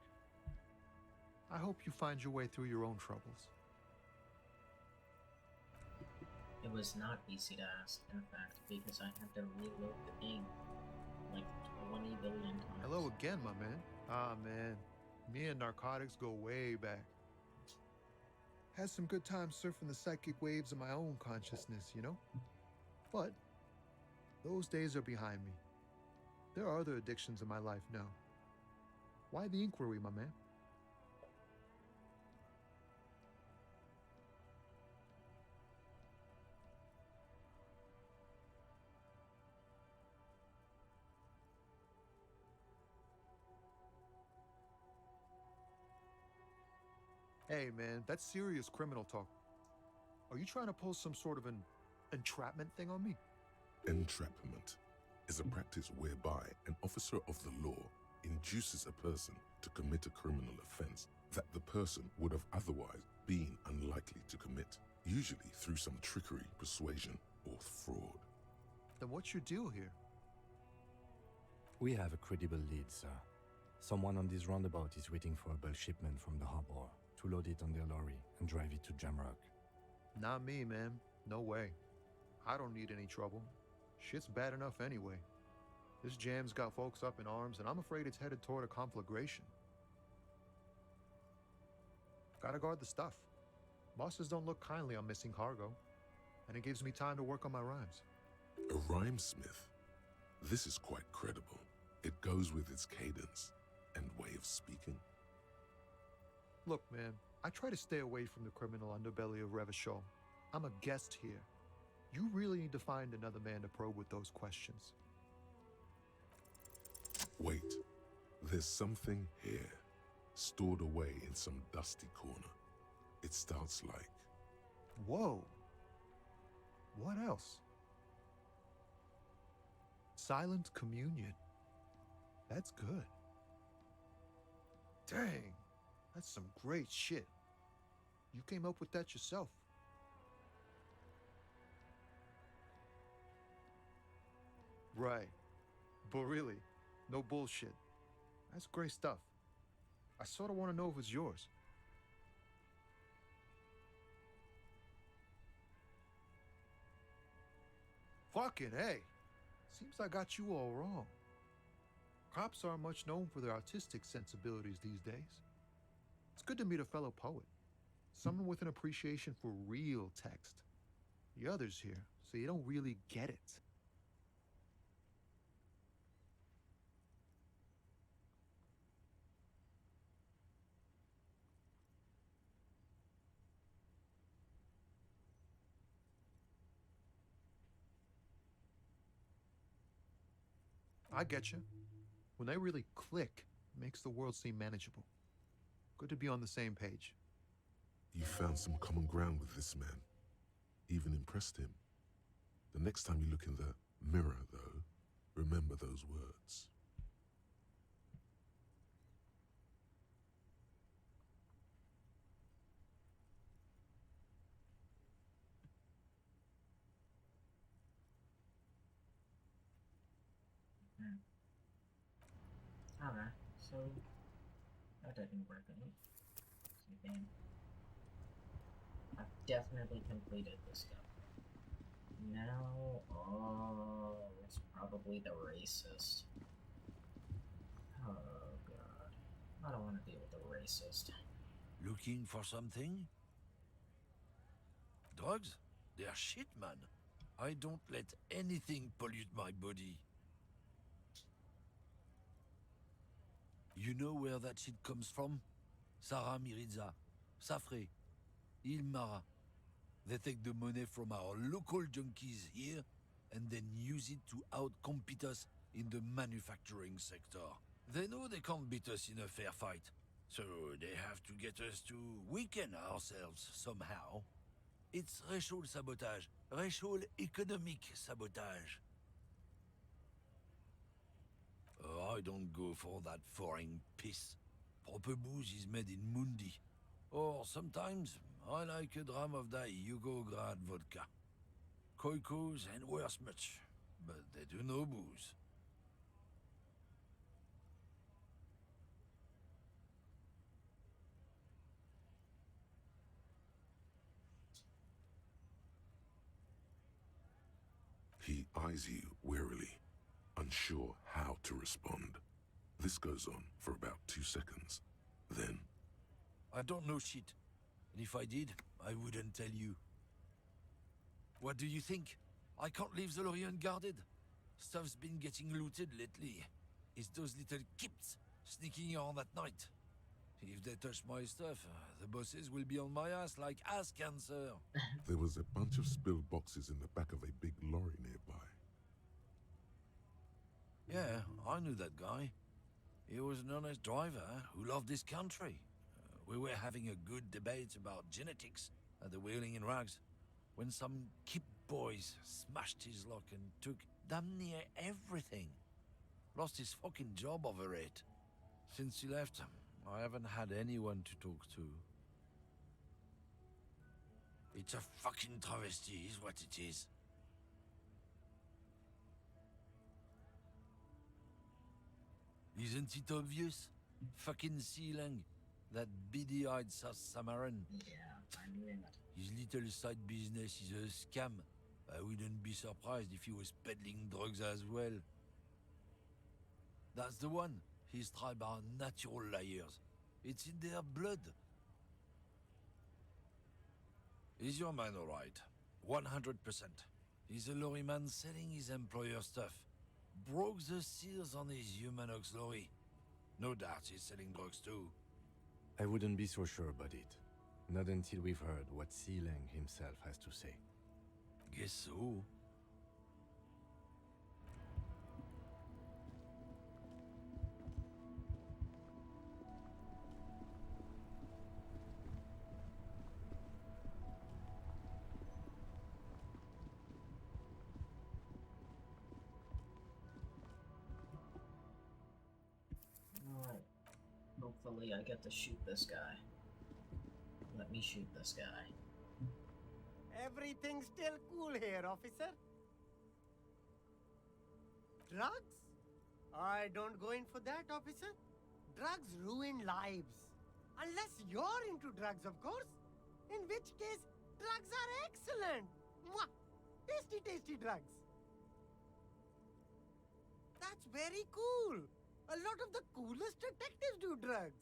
I hope you find your way through your own troubles. It was not easy to ask, in fact, because I had to reload the game like 20 billion times. Hello again, my man. Ah, man. Me and narcotics go way back. Had some good times surfing the psychic waves of my own consciousness, you know? But those days are behind me. There are other addictions in my life now. Why the inquiry, my man? Hey, man, that's serious criminal talk. Are you trying to pull some sort of an entrapment thing on me? Entrapment is a practice whereby an officer of the law induces a person to commit a criminal offense that the person would have otherwise been unlikely to commit, usually through some trickery, persuasion, or fraud. Then what's your deal here? We have a credible lead, sir. Someone on this roundabout is waiting for a bulk shipment from the harbor to load it on their lorry and drive it to Jamrock. Not me, man. No way. I don't need any trouble. Shit's bad enough anyway. This jam's got folks up in arms, and I'm afraid it's headed toward a conflagration. Gotta guard the stuff. Bosses don't look kindly on missing cargo, and it gives me time to work on my rhymes. A rhymesmith? This is quite credible. It goes with its cadence and way of speaking. Look, man, I try to stay away from the criminal underbelly of Revachol. I'm a guest here. You really need to find another man to probe with those questions. Wait, there's something here, stored away in some dusty corner. It starts like... Whoa. What else? Silent communion. That's good. Dang, that's some great shit. You came up with that yourself. Right. But really, no bullshit. That's great stuff. I sort of want to know if it's yours. Fucking hey. Seems I got you all wrong. Cops aren't much known for their artistic sensibilities these days. It's good to meet a fellow poet. Someone with an appreciation for real text. The others here, so you don't really get it. I get you. When they really click, it makes the world seem manageable. Good to be on the same page. You found some common ground with this man. Even impressed him. The next time you look in the mirror, though, remember those words. Alright, so that didn't work out. Again, I've definitely completed this stuff. Now, oh, it's probably the racist. Oh god, I don't want to deal with the racist. Looking for something? Drugs? They're shit, man. I don't let anything pollute my body. You know where that shit comes from? Sarah Miriza, Safre, Ilmara. They take the money from our local junkies here and then use it to outcompete us in the manufacturing sector. They know they can't beat us in a fair fight, so they have to get us to weaken ourselves somehow. It's racial sabotage, racial economic sabotage. I don't go for that foreign piss. Proper booze is made in Mundi. Or sometimes, I like a dram of that Yugograd vodka. Koikos and worse much, but they do no booze. He eyes you warily, unsure how to respond. This goes on for about 2 seconds. Then, I don't know shit. And if I did, I wouldn't tell you. What do you think? I can't leave the lorry unguarded. Stuff's been getting looted lately. It's those little kips sneaking around at night. If they touch my stuff, the bosses will be on my ass like ass cancer. there was a bunch of spilled boxes in the back of a big lorry nearby. Yeah, I knew that guy. He was an honest driver who loved this country. We were having a good debate about genetics at the Wheeling in Rags when some kip boys smashed his lock and took damn near everything. Lost his fucking job over it. Since he left, I haven't had anyone to talk to. It's a fucking travesty, is what it is. Isn't it obvious? Fucking Sealang, that beady-eyed South Samaran. Yeah, I knew it. His little side business is a scam. I wouldn't be surprised if he was peddling drugs as well. That's the one. His tribe are natural liars. It's in their blood. Is your man all right? 100%. He's a lorryman selling his employer stuff. Broke the seals on his human ox lorry. No doubt he's selling drugs too. I wouldn't be so sure about it. Not until we've heard what Sealang himself has to say. Guess so. Alright. Hopefully I get to shoot this guy. Let me shoot this guy. Everything's still cool here, officer. Drugs? I don't go in for that, officer. Drugs ruin lives. Unless you're into drugs, of course. In which case, drugs are excellent. Mwah! Tasty, tasty drugs. That's very cool. A lot of the coolest detectives do drugs.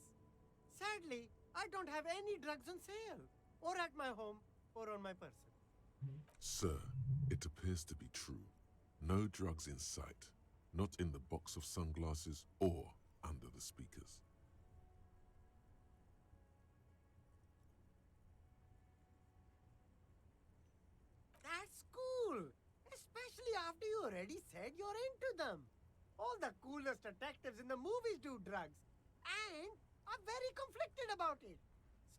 Sadly, I don't have any drugs on sale. Or at my home, or on my person. Sir, it appears to be true. No drugs in sight. Not in the box of sunglasses or under the speakers. That's cool. Especially after you already said you're into them. All the coolest detectives in the movies do drugs. And are very conflicted about it.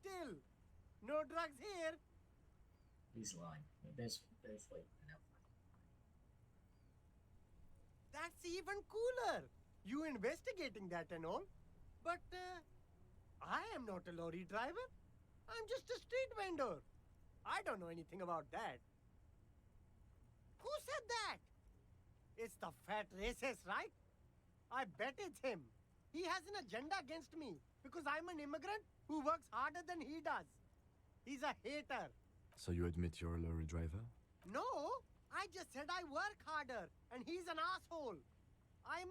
Still, no drugs here. He's lying. There's like no. That's even cooler. You investigating that and all. But I am not a lorry driver. I'm just a street vendor. I don't know anything about that. Who said that? It's the fat racist, right? I bet it's him. He has an agenda against me because I'm an immigrant who works harder than he does. He's a hater. So you admit you're a lorry driver? No, I just said I work harder and he's an asshole. I'm...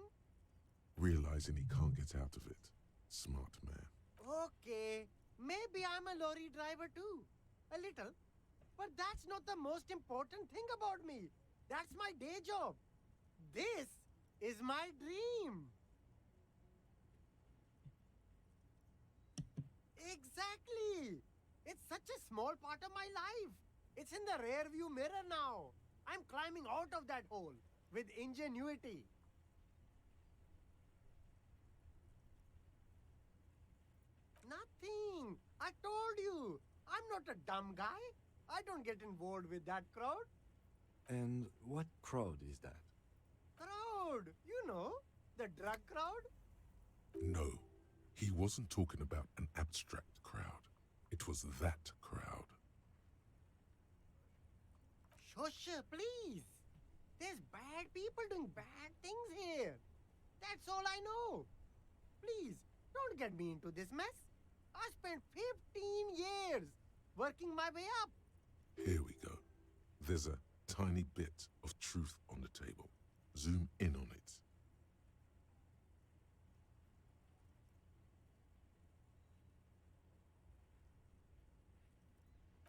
Realizing he can't get out of it. Smart man. Okay, maybe I'm a lorry driver too. A little. But that's not the most important thing about me. That's my day job. This is my dream. Exactly. It's such a small part of my life. It's in the rear view mirror now. I'm climbing out of that hole with ingenuity. Nothing. I told you. I'm not a dumb guy. I don't get involved with that crowd. And what crowd is that? Crowd. You know, the drug crowd. No, he wasn't talking about an abstract crowd. It was that crowd. Shush, please. There's bad people doing bad things here. That's all I know. Please, don't get me into this mess. I spent 15 years working my way up. Here we go. There's a tiny bit of truth on the table. Zoom in on it.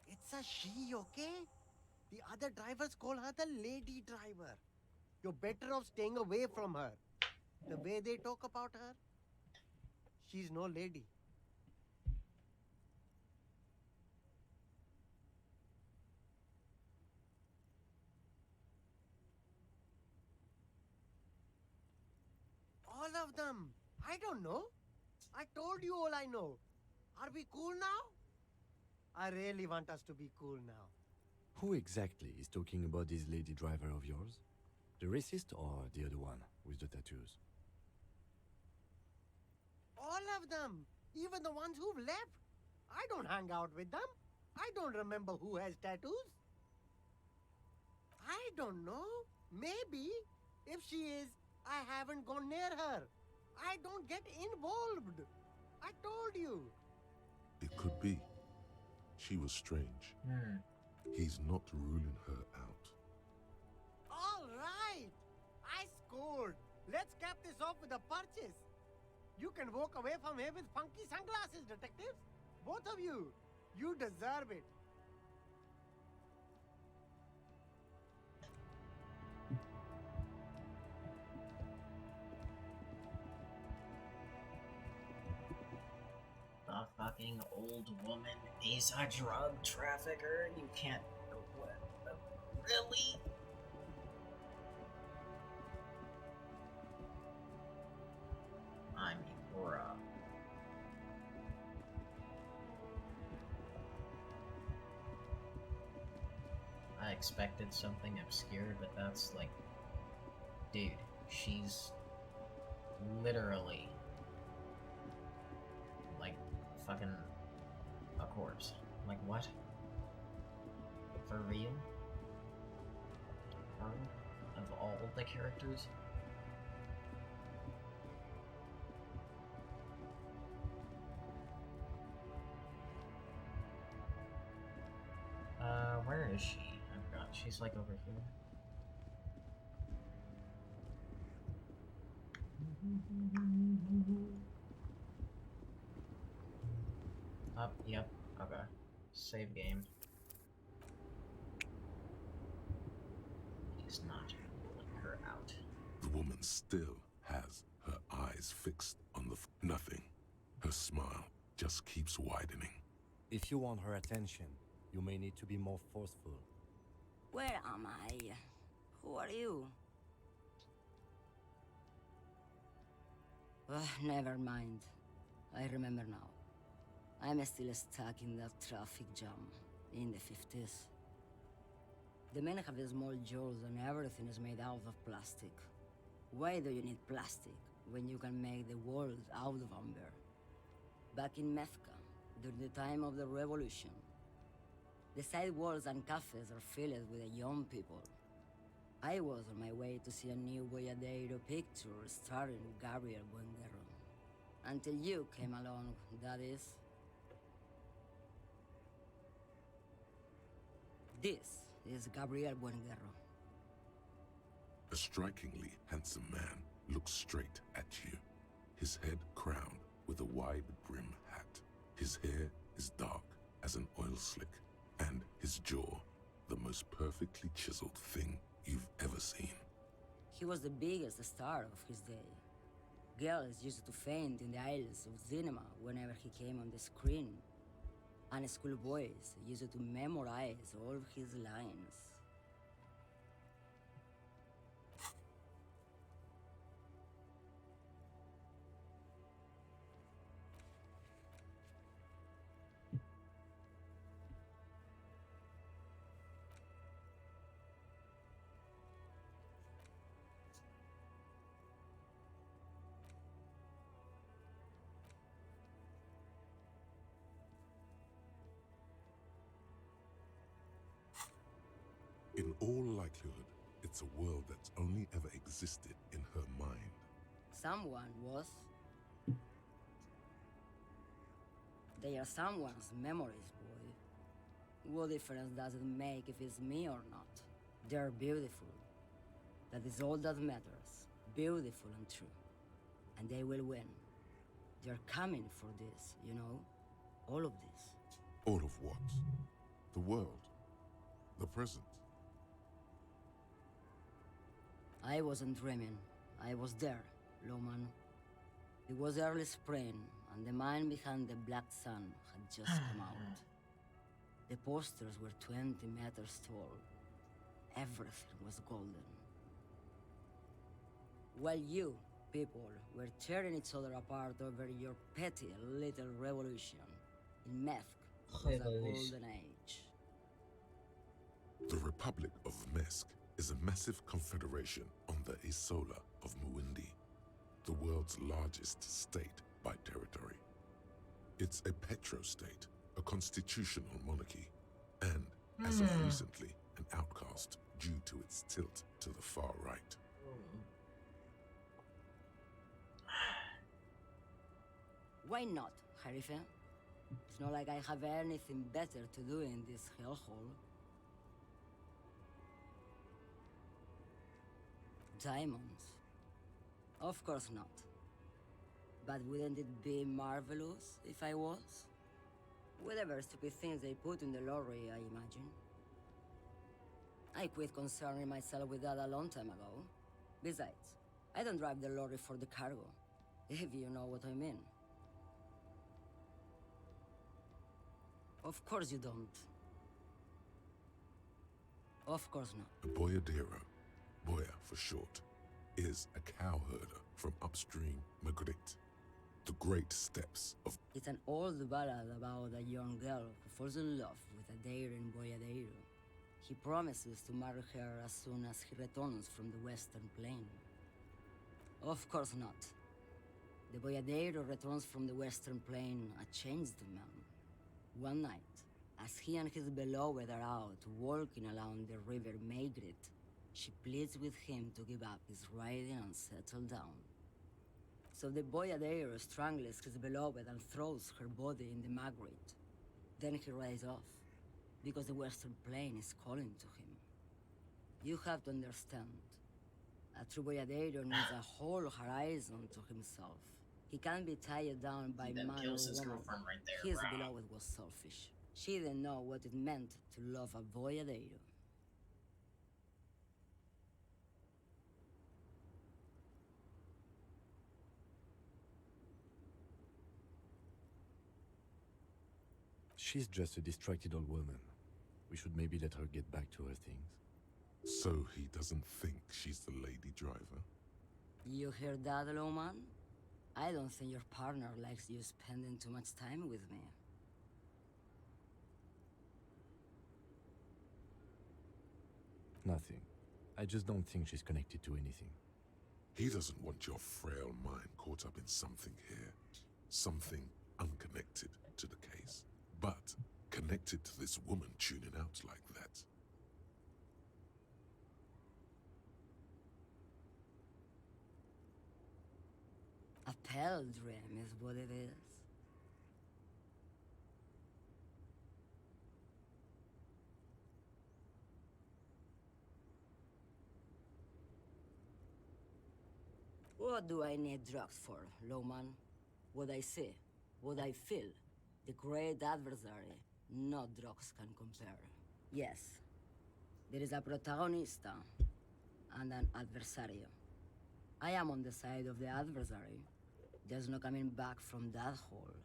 It's a she, okay? The other drivers call her the lady driver. You're better off staying away from her. The way they talk about her, she's no lady. All of them. I don't know. I told you all I know. Are we cool now? I really want us to be cool now. Who exactly is talking about this lady driver of yours? The racist or the other one with the tattoos? All of them. Even the ones who've left. I don't hang out with them. I don't remember who has tattoos. I don't know. Maybe. If she is, I haven't gone near her. I don't get involved. I told you. It could be. She was strange. He's not ruling her out. All right. I scored. Let's cap this off with a purchase. You can walk away from here with funky sunglasses, detectives. Both of you. You deserve it. The fucking old woman is a drug trafficker? You can't... Really? I mean, bruh. I expected something obscure, but that's like... Dude, she's... literally... like, fucking... a corpse. Like, what? For real? Of all the characters? Where is she? I forgot. She's like over here. Up, yep, okay. Save game. He's not ruling her out. The woman still has her eyes fixed on the nothing. Her smile just keeps widening. If you want her attention, you may need to be more forceful. Where am I? Who are you? Never mind. I remember now. I'm still stuck in that traffic jam in the 50s. The men have small jaws and everything is made out of plastic. Why do you need plastic when you can make the world out of amber? Back in Methka, during the time of the revolution, the sidewalks and cafes are filled with the young people. I was on my way to see a new Boyadero picture starring Gabriel Buenguerro. Until you came along, that is. This is Gabriel Buenguerro. A strikingly handsome man looks straight at you, his head crowned with a wide brim hat. His hair is dark as an oil slick, and his his jaw the most perfectly chiseled thing you've ever seen. He was the biggest star of his day. Girls used to faint in the aisles of cinema whenever he came on the screen. And schoolboys used to memorize all his lines. In all likelihood, it's a world that's only ever existed in her mind. Someone was. They are someone's memories, boy. What difference does it make if it's me or not? They're beautiful. That is all that matters. Beautiful and true. And they will win. They're coming for this, you know? All of this. All of what? The world. The present. I wasn't dreaming. I was there, Loman. It was early spring, and the mine behind the Black Sun had just come out. The posters were 20 meters tall. Everything was golden. While you, people, were tearing each other apart over your petty little revolution, in Methk was a golden age. The Republic of Mesk is a massive confederation on the Isola of Muindi, the world's largest state by territory. It's a petrostate, a constitutional monarchy, and, as of recently, an outcast due to its tilt to the far right. Why not, Harife? It's not like I have anything better to do in this hellhole. Diamonds? Of course not. But wouldn't it be marvelous if I was? Whatever stupid things they put in the lorry, I imagine. I quit concerning myself with that a long time ago. Besides, I don't drive the lorry for the cargo, if you know what I mean. Of course you don't. Of course not. A boyadero, boya for short, is a cowherder from upstream Magritte, the great steppes of... It's an old ballad about a young girl who falls in love with a daring boyadero. He promises to marry her as soon as he returns from the Western Plain. Of course not. The boyadero returns from the Western Plain a changed man. One night, as he and his beloved are out walking along the river Magritte, she pleads with him to give up his riding and settle down. So the boyadero strangles his beloved and throws her body in the Magritte. Then he rides off, because the Western Plain is calling to him. You have to understand, a true boyadero needs a whole horizon to himself. He can't be tied down by man or kills his woman. girlfriend right there. His Wow. beloved was selfish. She didn't know what it meant to love a boyadero. She's just a distracted old woman. We should maybe let her get back to her things. So he doesn't think she's the lady driver? You hear that, Loman? I don't think your partner likes you spending too much time with me. Nothing. I just don't think she's connected to anything. He doesn't want your frail mind caught up in something here. Something unconnected to the case. But connected to this woman tuning out like that. A pale dream is what it is. What do I need drugs for, Loman? What I see, what I feel, the great adversary, no drugs can compare. Yes. There is a protagonista and an adversario. I am on the side of the adversary. There's no coming back from that hole.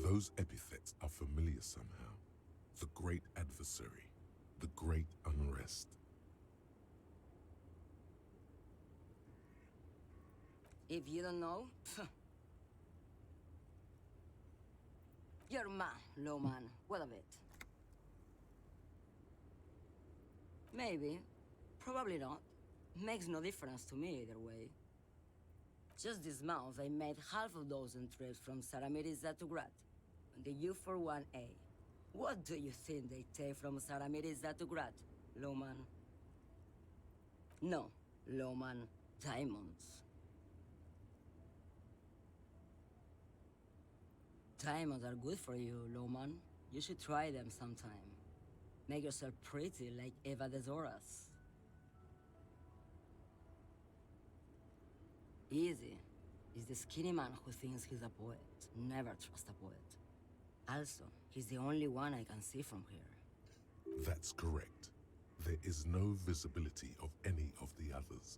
Those epithets are familiar somehow. The great adversary, the great unrest. If you don't know, you're mad, low man. What of it? Maybe. Probably not. Makes no difference to me either way. Just this month, I made half a dozen trips from Saramiriza to Grat, on the U41A. What do you think they take from Saramiriza to Grat, Lowman? No, Lowman, diamonds. Diamonds are good for you, Lowman. You should try them sometime. Make yourself pretty like Eva de Zoras. Easy. He's the skinny man who thinks he's a poet. Never trust a poet. Also, he's the only one I can see from here. That's correct. There is no visibility of any of the others.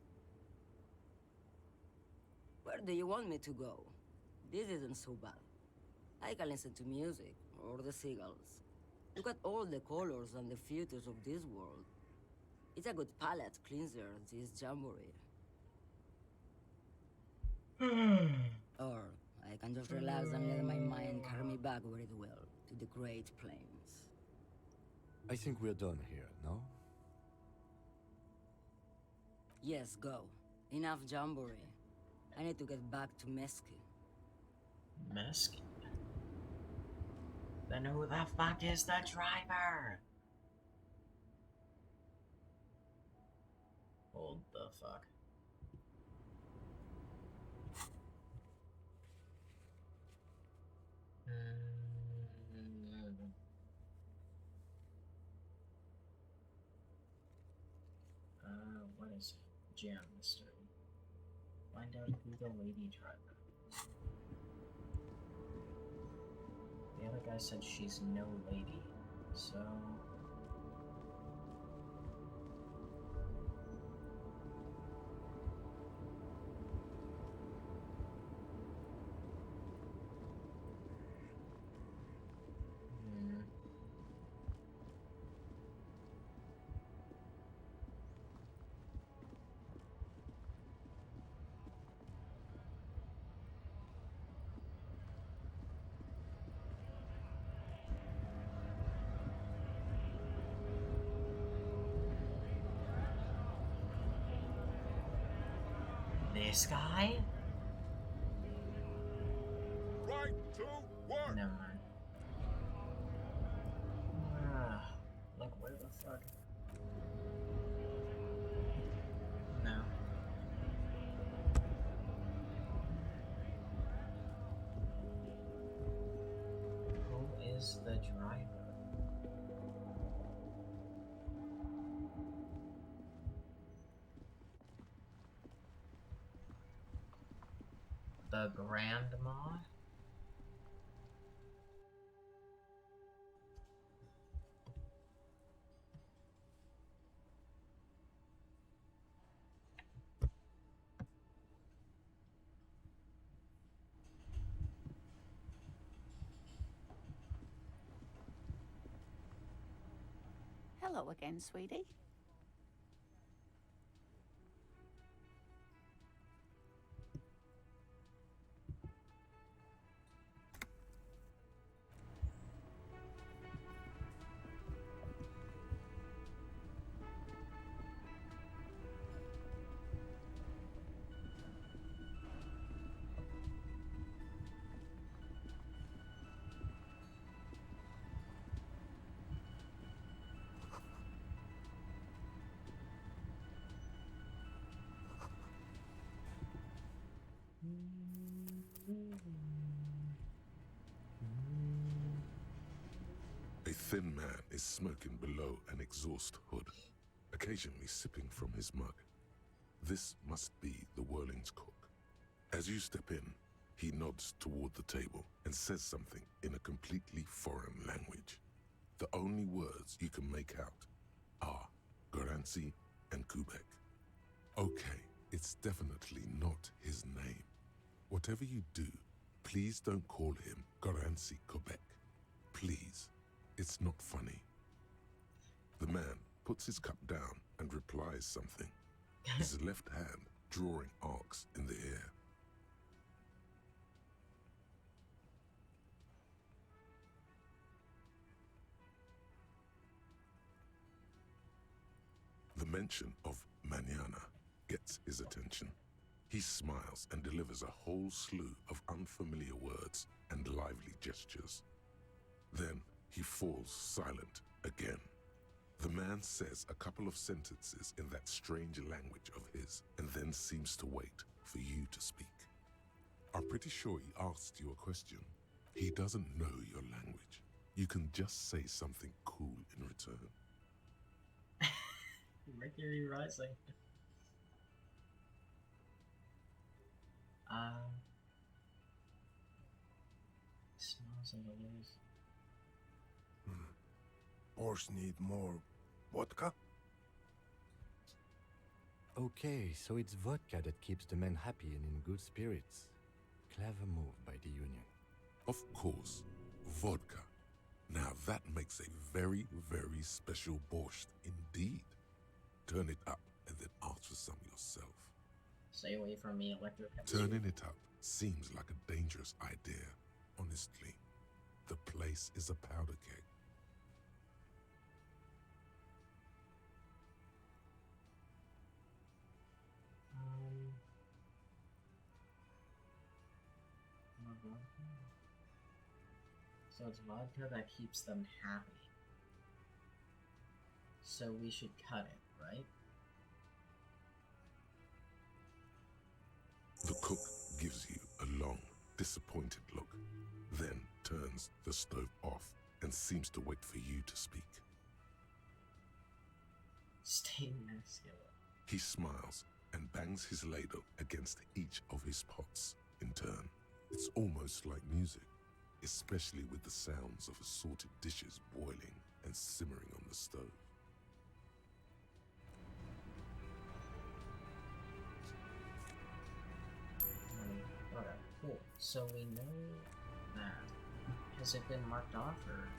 Where do you want me to go? This isn't so bad. I can listen to music, or the seagulls. Look at all the colors and the futures of this world. It's a good palate cleanser, this jamboree. Or I can just relax and let my mind carry me back where it will, to the Great Plains. I think we're done here, no? Yes, go. Enough jamboree. I need to get back to Mesky. Mesky? Then who the fuck is the driver? Hold the fuck. What is it? Jam mystery. Find out who the lady driver is. The other guy said she's no lady, so... This guy? Right to work! Never mind. Like, where the fuck? No. Who is the driver? The grandma? Hello again, sweetie. thin man is smoking below an exhaust hood, occasionally sipping from his mug. This must be the Whirling's cook. As you step in, he nods toward the table and says something in a completely foreign language. The only words you can make out are Garancy and Kubek. Okay, it's definitely not his name. Whatever you do, please don't call him Garancy Kubek. Please, it's not funny. The man puts his cup down and replies something, his left hand drawing arcs in the air. The mention of mañana gets his attention. He smiles and delivers a whole slew of unfamiliar words and lively gestures. Then he falls silent again. The man says a couple of sentences in that strange language of his and then seems to wait for you to speak. I'm pretty sure he asked you a question. He doesn't know your language. You can just say something cool in return. Mercury Rising. Smells in the loose. Boss need more vodka? Okay, so it's vodka that keeps the men happy and in good spirits. Clever move by the Union. Of course, vodka. Now that makes a very, very special borscht indeed. Turn it up and then ask for some yourself. Stay away from me, electric. Turning it up seems like a dangerous idea, honestly. The place is a powder keg. So it's vodka that keeps them happy. So we should cut it, right? The cook gives you a long, disappointed look, then turns the stove off and seems to wait for you to speak. Stay masculine. He smiles and bangs his ladle against each of his pots in turn. It's almost like music, especially with the sounds of assorted dishes boiling and simmering on the stove. Okay, cool. So we know that. Has it been marked off, or?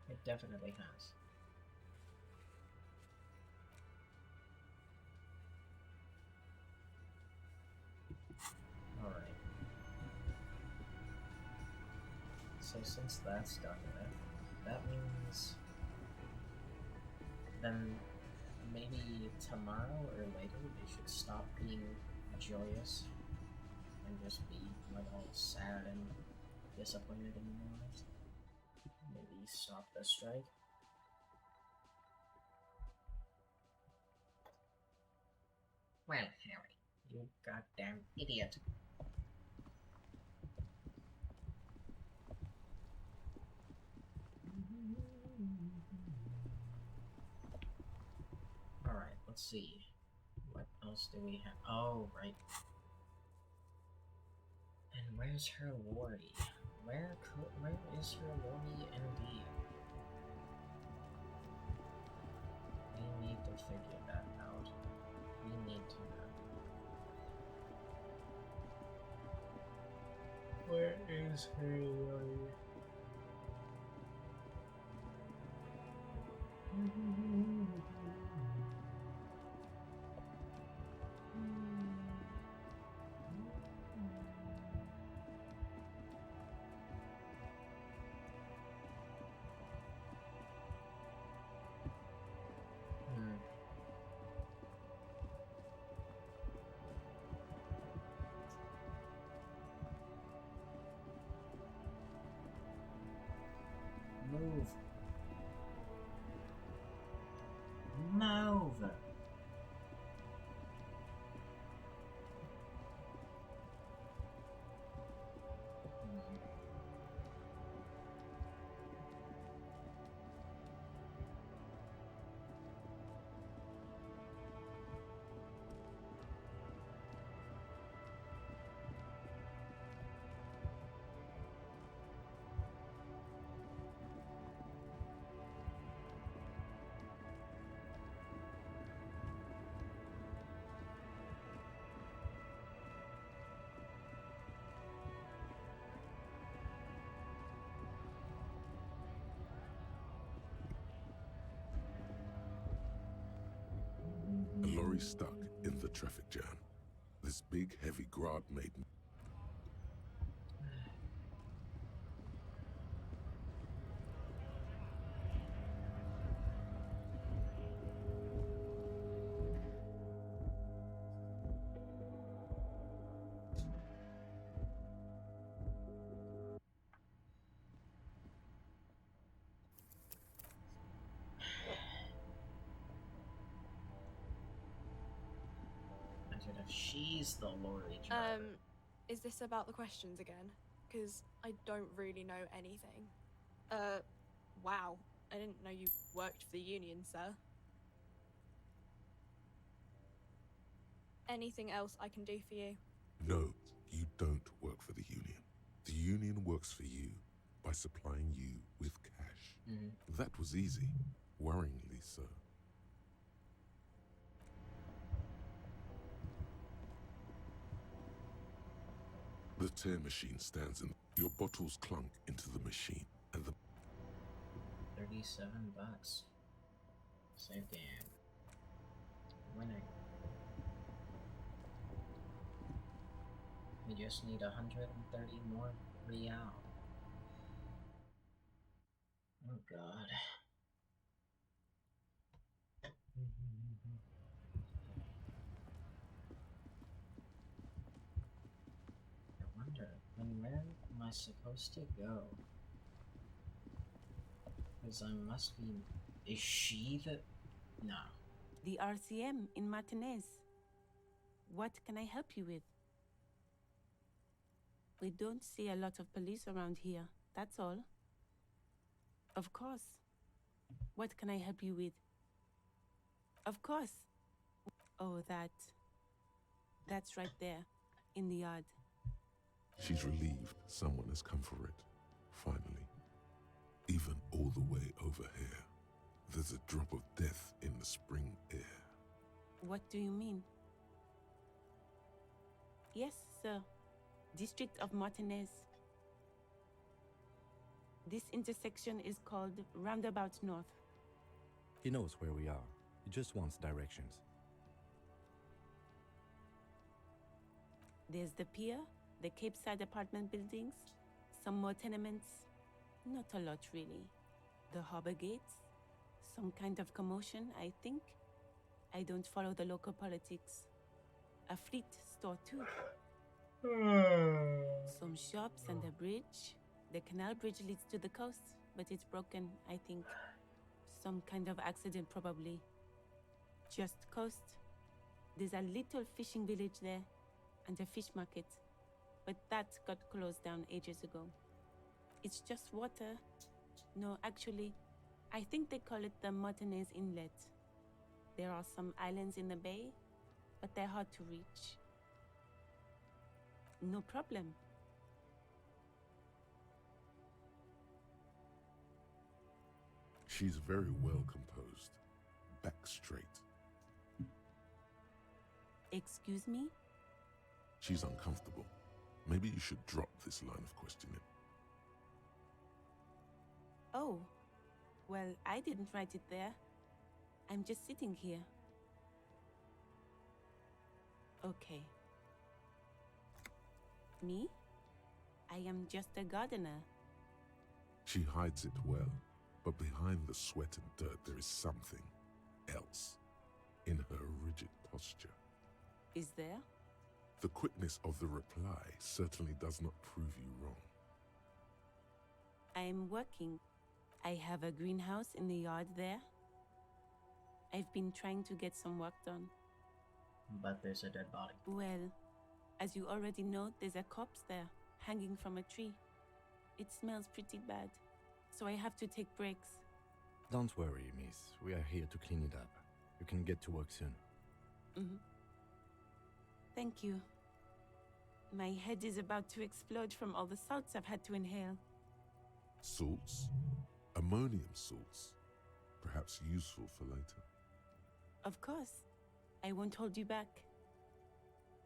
It definitely has. Alright. So since that's done with, that means then maybe tomorrow or later they should stop being joyous and just be like all sad and disappointed in their lives. Maybe stop the strike. Well, Harry, you goddamn idiot. Alright, let's see. What else do we have? Oh, right. And where's her Lordy? Where is her Lordy indeed? We need to figure that out. We need to know. Where is her Lordy? Move. very stuck in the traffic jam. This big, heavy grad made If she's the lorry driver. Is this about the questions again? Because I don't really know anything. Wow. I didn't know you worked for the union, sir. Anything else I can do for you? No, you don't work for the union. The union works for you by supplying you with cash. That was easy. Worryingly so. The tear machine stands in. Your bottles clunk into the machine, and the 37 bucks. Save game. Winning. We just need 130 more real. Oh god. I wonder, where am I supposed to go? Because I must be... Is she the... No. The RCM in Martinez. What can I help you with? We don't see a lot of police around here, that's all. Of course. What can I help you with? Of course. Oh, that's right there, in the yard. She's relieved someone has come for it, finally. Even all the way over here, there's a drop of death in the spring air. What do you mean? Yes, sir. District of Martinez. This intersection is called Roundabout North. He knows where we are. He just wants directions. There's the pier, the Cape Side apartment buildings, some more tenements. Not a lot, really. The harbor gates, some kind of commotion, I think. I don't follow the local politics. A fleet store, too. Some shops and a bridge. The canal bridge leads to the coast, but it's broken, I think. Some kind of accident, probably. Just coast. There's a little fishing village there, and a fish market. But that got closed down ages ago. It's just water. No, actually, I think they call it the Martinez Inlet. There are some islands in the bay, but they're hard to reach. No problem. She's very well composed, back straight. Excuse me? She's uncomfortable. Maybe you should drop this line of questioning. Oh, well, I didn't write it there. I'm just sitting here. Okay. Me? I am just a gardener. She hides it well, but behind the sweat and dirt there is something else in her rigid posture. Is there? The quickness of the reply certainly does not prove you wrong. I'm working. I have a greenhouse in the yard there. I've been trying to get some work done. But there's a dead body. Well, as you already know, there's a corpse there, hanging from a tree. It smells pretty bad, so I have to take breaks. Don't worry, miss. We are here to clean it up. You can get to work soon. Thank you. My head is about to explode from all the salts I've had to inhale. Salts? Ammonium salts. Perhaps useful for later. Of course. I won't hold you back.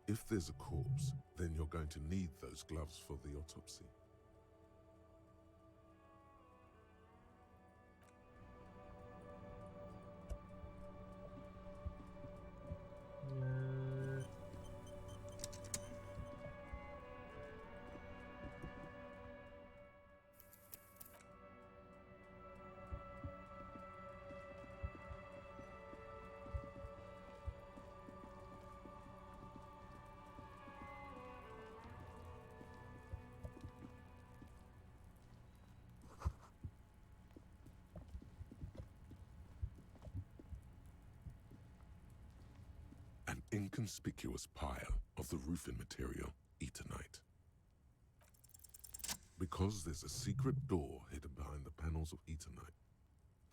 If there's a corpse, then you're going to need those gloves for the autopsy. inconspicuous pile of the roofing material Eternite. Because there's a secret door hidden behind the panels of Eternite,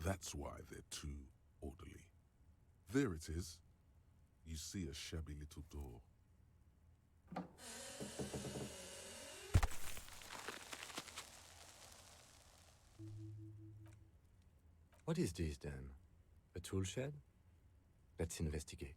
that's why they're too orderly. There it is. You see a shabby little door. What is this then? A tool shed? Let's investigate.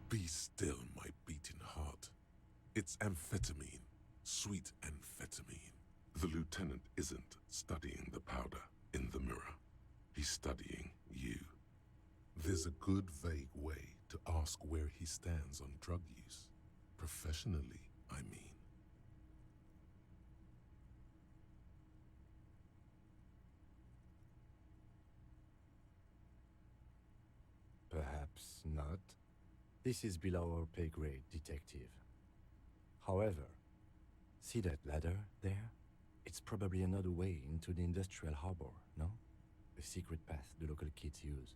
Be still, my beating heart. It's amphetamine. Sweet amphetamine. The lieutenant isn't studying the powder in the mirror. He's studying you. There's a good, vague way to ask where he stands on drug use. Professionally, I mean. Perhaps not. This is below our pay grade, detective. However, see that ladder there? It's probably another way into the industrial harbor, no? A secret path the local kids use.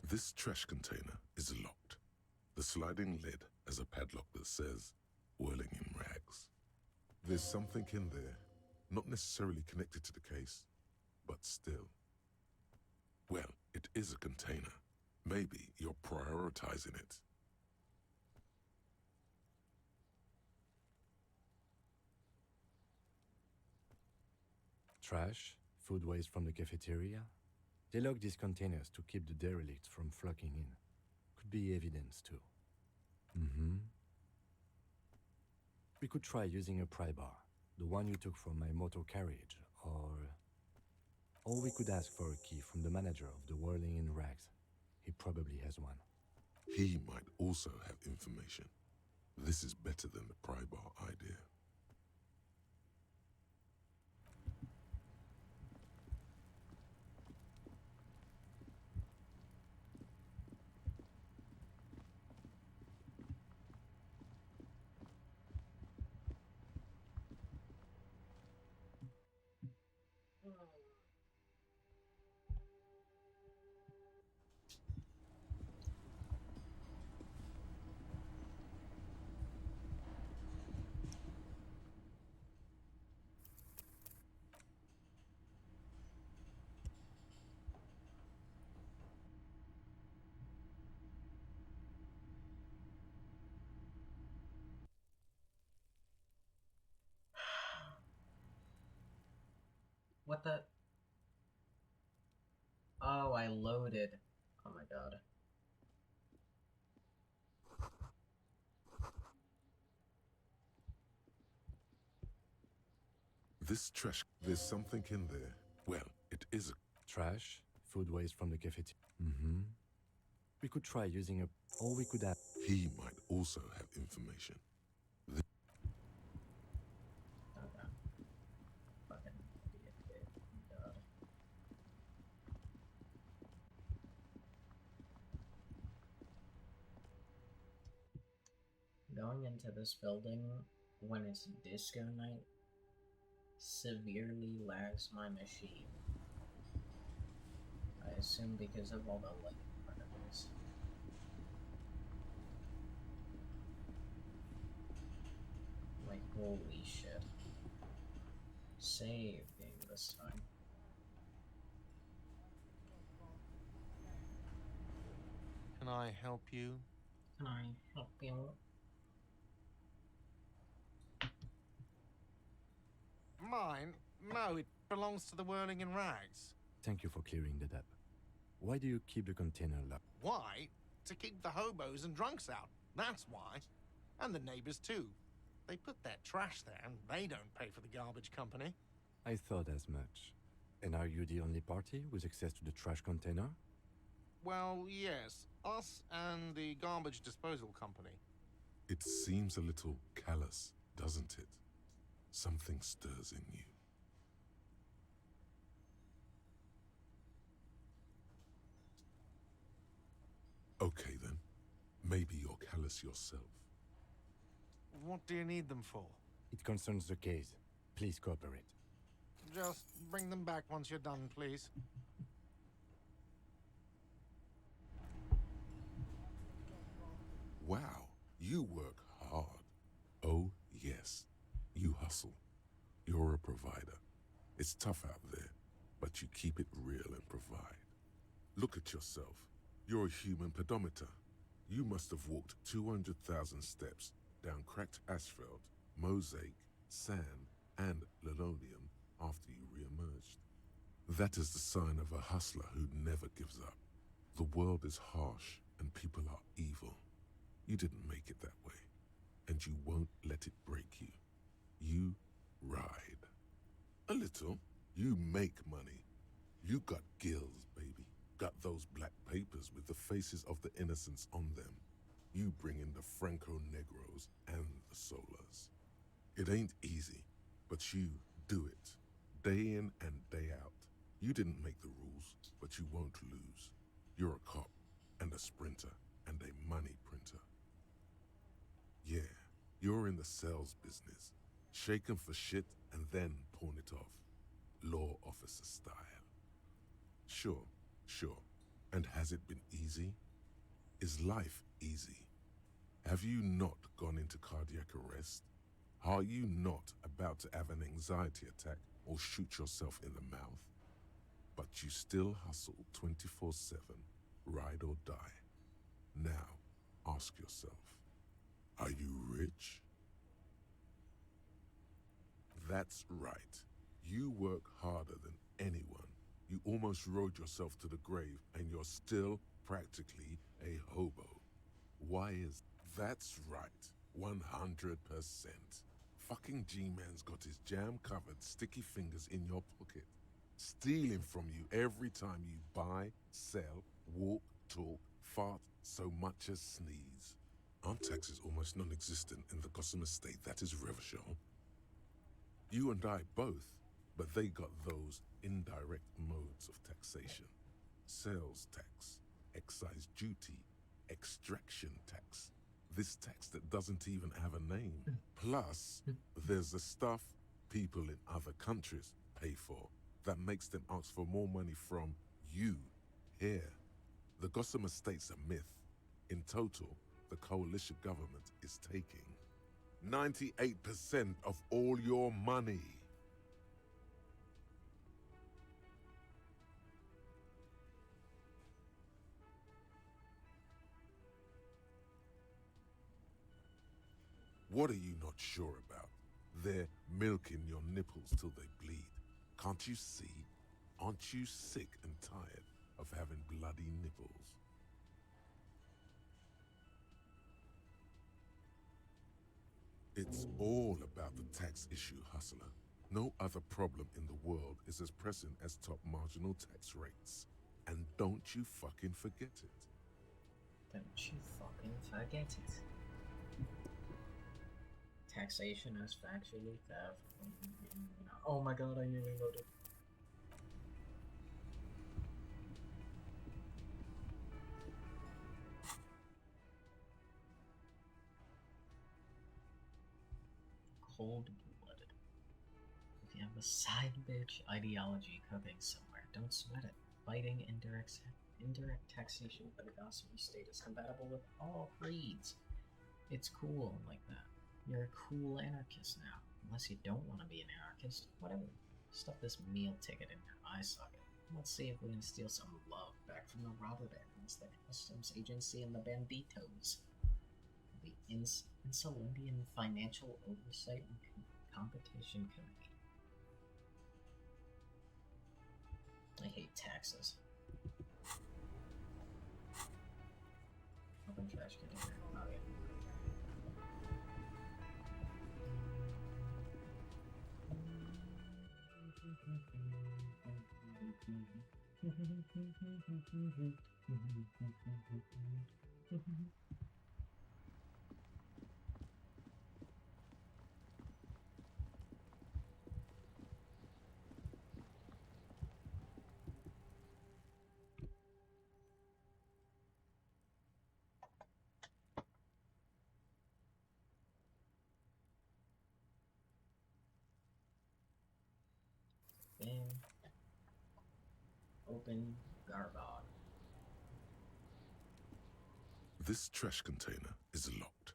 This trash container is locked. The sliding lid has a padlock that says, whirling in rags. There's something in there, not necessarily connected to the case, but still. Well, it is a container. Maybe you're prioritizing it. Trash, food waste from the cafeteria. They lock these containers to keep the derelicts from flocking in. Could be evidence too. We could try using a pry bar, the one you took from my motor carriage, or we could ask for a key from the manager of the Whirling in Rags. He probably has one. He might also have information. This is better than the pry bar idea. What the? Oh, I loaded. Oh my god. There's something in there. Well, it is a trash, food waste from the cafeteria. We could try using or we could add. He might also have information. Okay. Fucking idiot, dude. God. Going into this building when it's disco night severely lags my machine. I assume because of all the light particles. Like, holy shit. Save game this time. Can I help you? Can I help you? Mine? No, it belongs to the Whirling in Rags. Thank you for clearing that up. Why do you keep the container locked? Why? To keep the hobos and drunks out. That's why. And the neighbors too. They put their trash there and they don't pay for the garbage company. I thought as much. And are you the only party with access to the trash container? Well, yes. Us and the garbage disposal company. It seems a little callous, doesn't it? Something stirs in you. Okay then. Maybe you're callous yourself. What do you need them for? It concerns the case. Please cooperate. Just bring them back once you're done, please. Wow, you work hard. Oh, yes. You hustle. You're a provider. It's tough out there, but you keep it real and provide. Look at yourself. You're a human pedometer. You must have walked 200,000 steps down cracked asphalt, mosaic, sand, and linoleum after you re-emerged. That is the sign of a hustler who never gives up. The world is harsh and people are evil. You didn't make it that way, and you won't let it break you. You ride. A little. You make money. You got gills, baby. Got those black papers with the faces of the innocents on them. You bring in the Franco Negros and the Solas. It ain't easy, but you do it. Day in and day out. You didn't make the rules, but you won't lose. You're a cop, and a sprinter, and a money printer. Yeah, you're in the sales business. Shake 'em for shit and then pawn it off. Law officer style. Sure. And has it been easy? Is life easy? Have you not gone into cardiac arrest? Are you not about to have an anxiety attack or shoot yourself in the mouth? But you still hustle 24/7, ride or die. Now, ask yourself, are you rich? That's right. You work harder than anyone. You almost rode yourself to the grave and you're still practically a hobo. Why is that's right? 100%. Fucking G-Man's got his jam-covered sticky fingers in your pocket, stealing from you every time you buy, sell, walk, talk, fart, so much as sneeze. Aren't taxes almost non-existent in the Gossamer state that is Revachol? You and I both, but they got those indirect modes of taxation. Sales tax, excise duty, extraction tax. This tax that doesn't even have a name. Plus, there's the stuff people in other countries pay for that makes them ask for more money from you here. The Gossamer state's a myth. In total, the coalition government is taking 98% of all your money. What are you not sure about? They're milking your nipples till they bleed. Can't you see? Aren't you sick and tired of having bloody nipples? It's all about the tax issue, hustler. No other problem in the world is as pressing as top marginal tax rates. And don't you fucking forget it. Don't you fucking forget it. Taxation is factually theft. Oh my god, I nearly loaded. Cold-blooded. If you have a side bitch ideology cooking somewhere, don't sweat it. Fighting indirect taxation by the Gossamer state is compatible with all creeds. It's cool like that. You're a cool anarchist now. Unless you don't want to be an anarchist, whatever. Stuff this meal ticket in your eye socket. Let's see if we can steal some love back from the robber barons, the customs agency, and the banditos. The Insulindian Financial Oversight and Competition Committee. I hate taxes. Open trash container. Oh, yeah. Bam. Open garbage. This trash container is locked.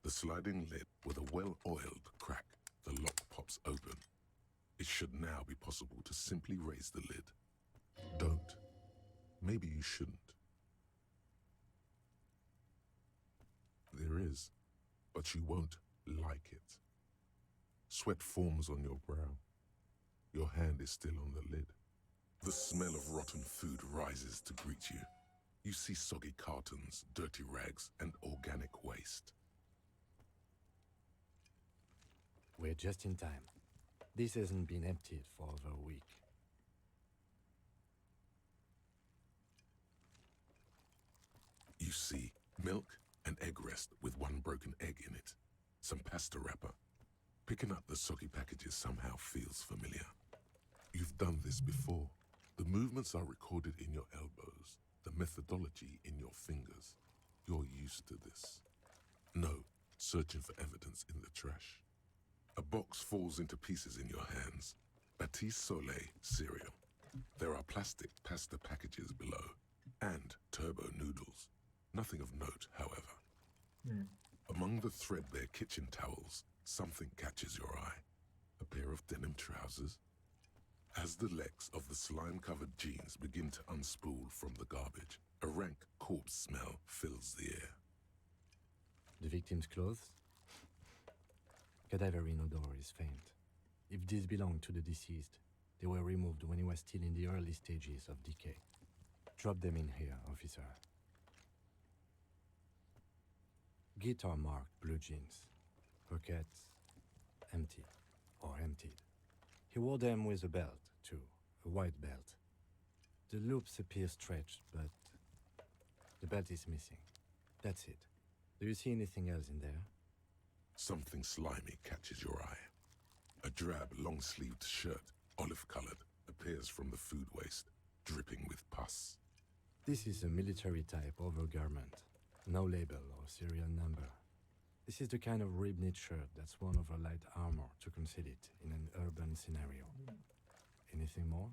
The sliding lid with a well-oiled crack, the lock pops open. It should now be possible to simply raise the lid. Don't. Maybe you shouldn't. There is, but you won't like it. Sweat forms on your brow. Your hand is still on the lid. The smell of rotten food rises to greet you. You see soggy cartons, dirty rags, and organic waste. We're just in time. This hasn't been emptied for over a week. You see milk and egg rest with one broken egg in it. Some pasta wrapper. Picking up the soggy packages somehow feels familiar. You've done this before. The movements are recorded in your elbows, the methodology in your fingers. You're used to this. No, searching for evidence in the trash. A box falls into pieces in your hands. Batiste Soleil cereal. There are plastic pasta packages below. and turbo noodles. Nothing of note, however. Among the threadbare kitchen towels, something catches your eye. A pair of denim trousers. As the legs of the slime-covered jeans begin to unspool from the garbage, a rank corpse smell fills the air. The victim's clothes? Cadaverine odor is faint. If these belong to the deceased, they were removed when he was still in the early stages of decay. Drop them in here, officer. Guitar-marked blue jeans. Pockets empty or emptied. He wore them with a belt, too, a white belt. The loops appear stretched, but the belt is missing. That's it. Do you see anything else in there? Something slimy catches your eye. A drab, long-sleeved shirt, olive-colored, appears from the food waste, dripping with pus. This is a military-type overgarment. No label or serial number. This is the kind of rib-knit shirt that's worn over light armor to conceal it in an urban scenario. Anything more?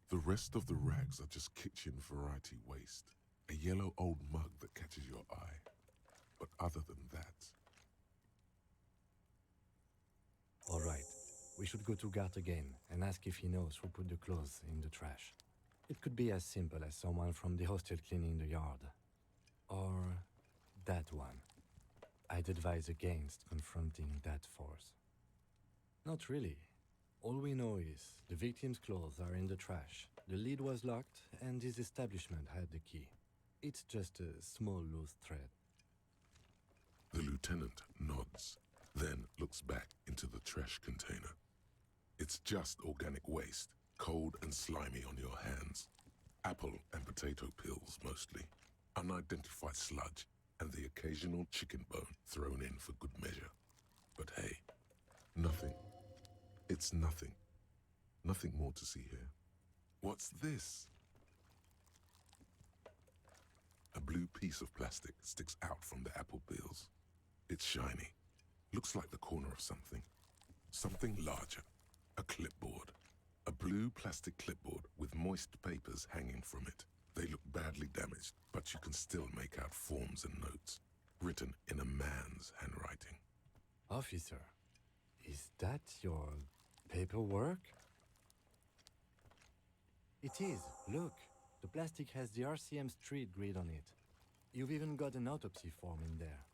The rest of the rags are just kitchen variety waste. A yellow old mug that catches your eye. But other than that... All right. We should go to Gart again and ask if he knows who put the clothes in the trash. It could be as simple as someone from the hostel cleaning the yard. Or that one. I'd advise against confronting that force. Not really. All we know is the victim's clothes are in the trash, the lid was locked, and his establishment had the key. It's just a small loose thread. The lieutenant nods, then looks back into the trash container. It's just organic waste, cold and slimy on your hands. Apple and potato peels, mostly. Unidentified sludge, and the occasional chicken bone thrown in for good measure. But hey, nothing. It's nothing. Nothing more to see here. What's this? A blue piece of plastic sticks out from the apple peels. It's shiny. Looks like the corner of something. Something larger. A clipboard. A blue plastic clipboard with moist papers hanging from it. They look badly damaged, but you can still make out forms and notes, written in a man's handwriting. Officer, is that your paperwork? It is. Look, the plastic has the RCM street grid on it. You've even got an autopsy form in there.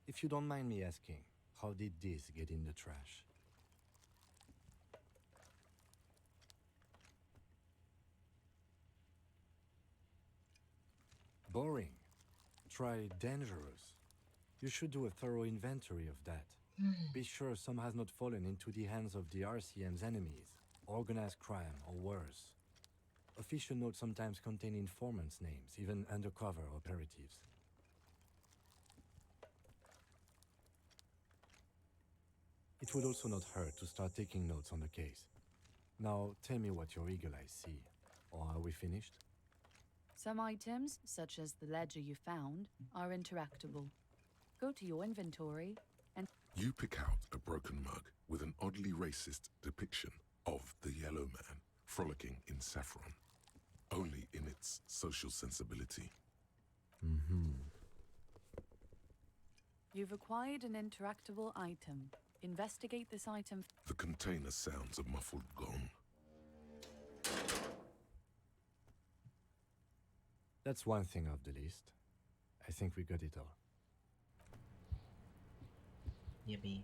If you don't mind me asking, how did this get in the trash? Boring. Try dangerous. You should do a thorough inventory of that. Be sure some has not fallen into the hands of the RCM's enemies, organized crime or worse. Official notes sometimes contain informants' names, even undercover operatives. It would also not hurt to start taking notes on the case. Now, tell me what your eagle eyes see. Or are we finished? Some items, such as the ledger you found, are interactable. Go to your inventory and... You pick out a broken mug with an oddly racist depiction of the yellow man frolicking in saffron, only in its social sensibility. You've acquired an interactable item. Investigate this item. The container sounds a muffled gong. That's one thing off the list. I think we got it all. Yippee.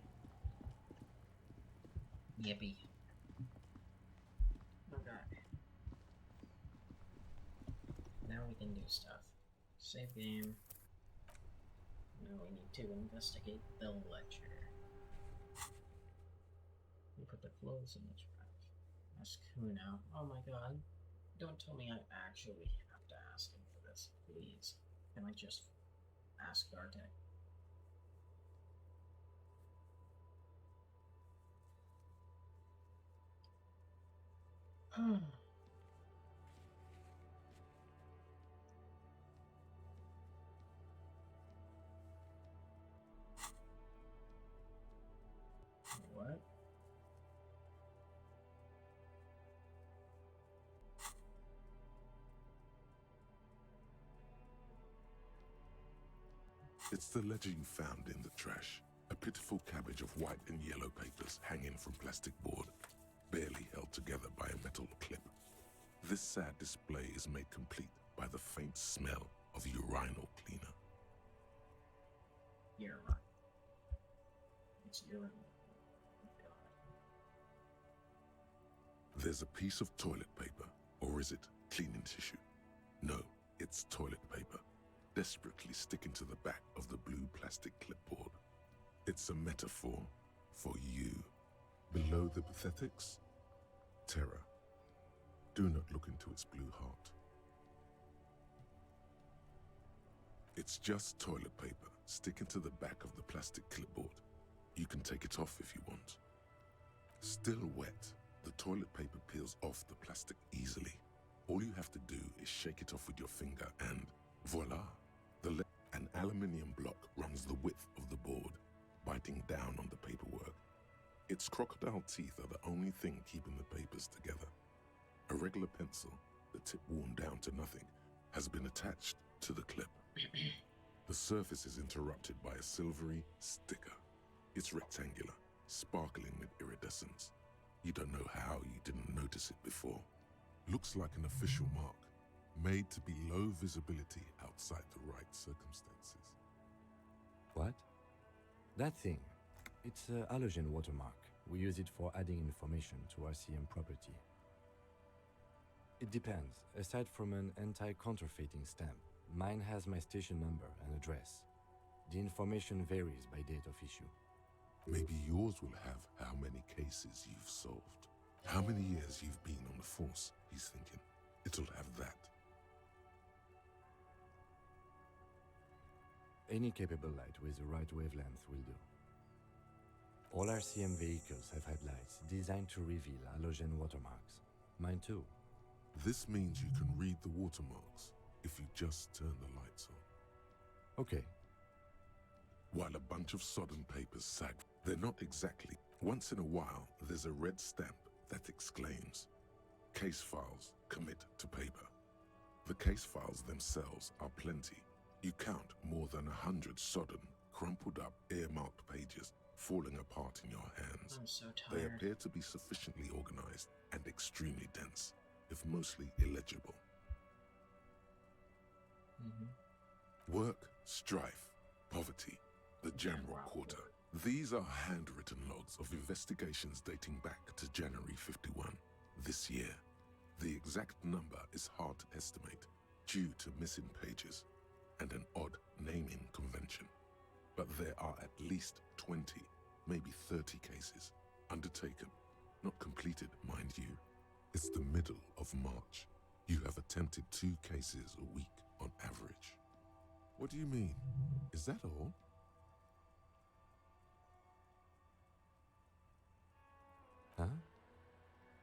Yippee. Okay. Now we can do stuff. Save game. Now we need to investigate the ledger. We put the clothes in the trash. Ask who now? Oh my god. Don't tell me I actually have to ask him for this, please. Can I just ask Gartek? It's the ledger you found in the trash. A pitiful cabbage of white and yellow papers hanging from plastic board, barely held together by a metal clip. This sad display is made complete by the faint smell of urinal cleaner. You're right. It's urine. There's a piece of toilet paper, or is it cleaning tissue? No, it's toilet paper, desperately sticking to the back of the blue plastic clipboard. It's a metaphor for you. Below the pathetics, terror. Do not look into its blue heart. It's just toilet paper sticking to the back of the plastic clipboard. You can take it off if you want. Still wet, the toilet paper peels off the plastic easily. All you have to do is shake it off with your finger and voila! An aluminium block runs the width of the board, biting down on the paperwork. Its crocodile teeth are the only thing keeping the papers together. A regular pencil, the tip worn down to nothing, has been attached to the clip. The surface is interrupted by a silvery sticker. It's rectangular, sparkling with iridescence. You don't know how you didn't notice it before. Looks like an official mark, made to be low visibility outside the right circumstances. What? That thing. It's a halogen watermark. We use it for adding information to RCM property. It depends. Aside from an anti-counterfeiting stamp, mine has my station number and address. The information varies by date of issue. Maybe yours will have how many cases you've solved. How many years you've been on the force, he's thinking. It'll have that. Any capable light with the right wavelength will do. All RCM vehicles have headlights designed to reveal halogen watermarks. Mine too. This means you can read the watermarks if you just turn the lights on. Okay. While a bunch of sodden papers sag, they're not exactly. Once in a while, there's a red stamp that exclaims, "Case files, commit to paper." The case files themselves are plenty. You count more than 100 sodden, crumpled up, earmarked pages falling apart in your hands. I'm so They tired. appear to be sufficiently organized and extremely dense, if mostly illegible. Work, strife, poverty, the general quarter. These are handwritten logs of investigations dating back to January 51, this year. The exact number is hard to estimate due to missing pages and an odd naming convention. But there are at least 20, maybe 30 cases undertaken, not completed, mind you. It's the middle of March. You have attempted 2 cases a week on average. What do you mean? Is that all? Huh?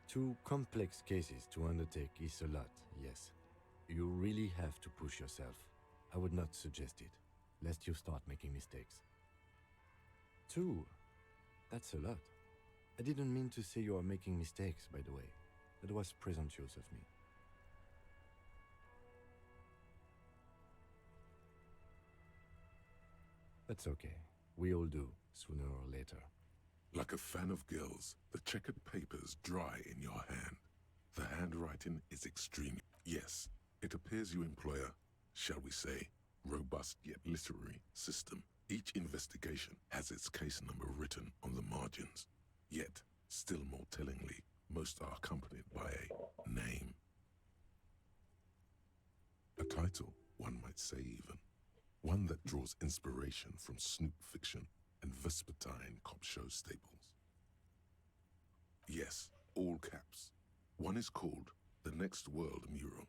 2 complex cases to undertake is a lot, yes. You really have to push yourself. I would not suggest it, lest you start making mistakes. 2? That's a lot. I didn't mean to say you are making mistakes, by the way. That was presumptuous of me. That's okay. We all do, sooner or later. Like a fan of girls, the checkered papers dry in your hand. The handwriting is extreme. Yes, it appears you employ a, shall we say, robust yet literary system. Each investigation has its case number written on the margins. Yet, still more tellingly, most are accompanied by a name. A title, one might say even. One that draws inspiration from snoop fiction and vespertine cop show staples. Yes, all caps. One is called The Next World Mural.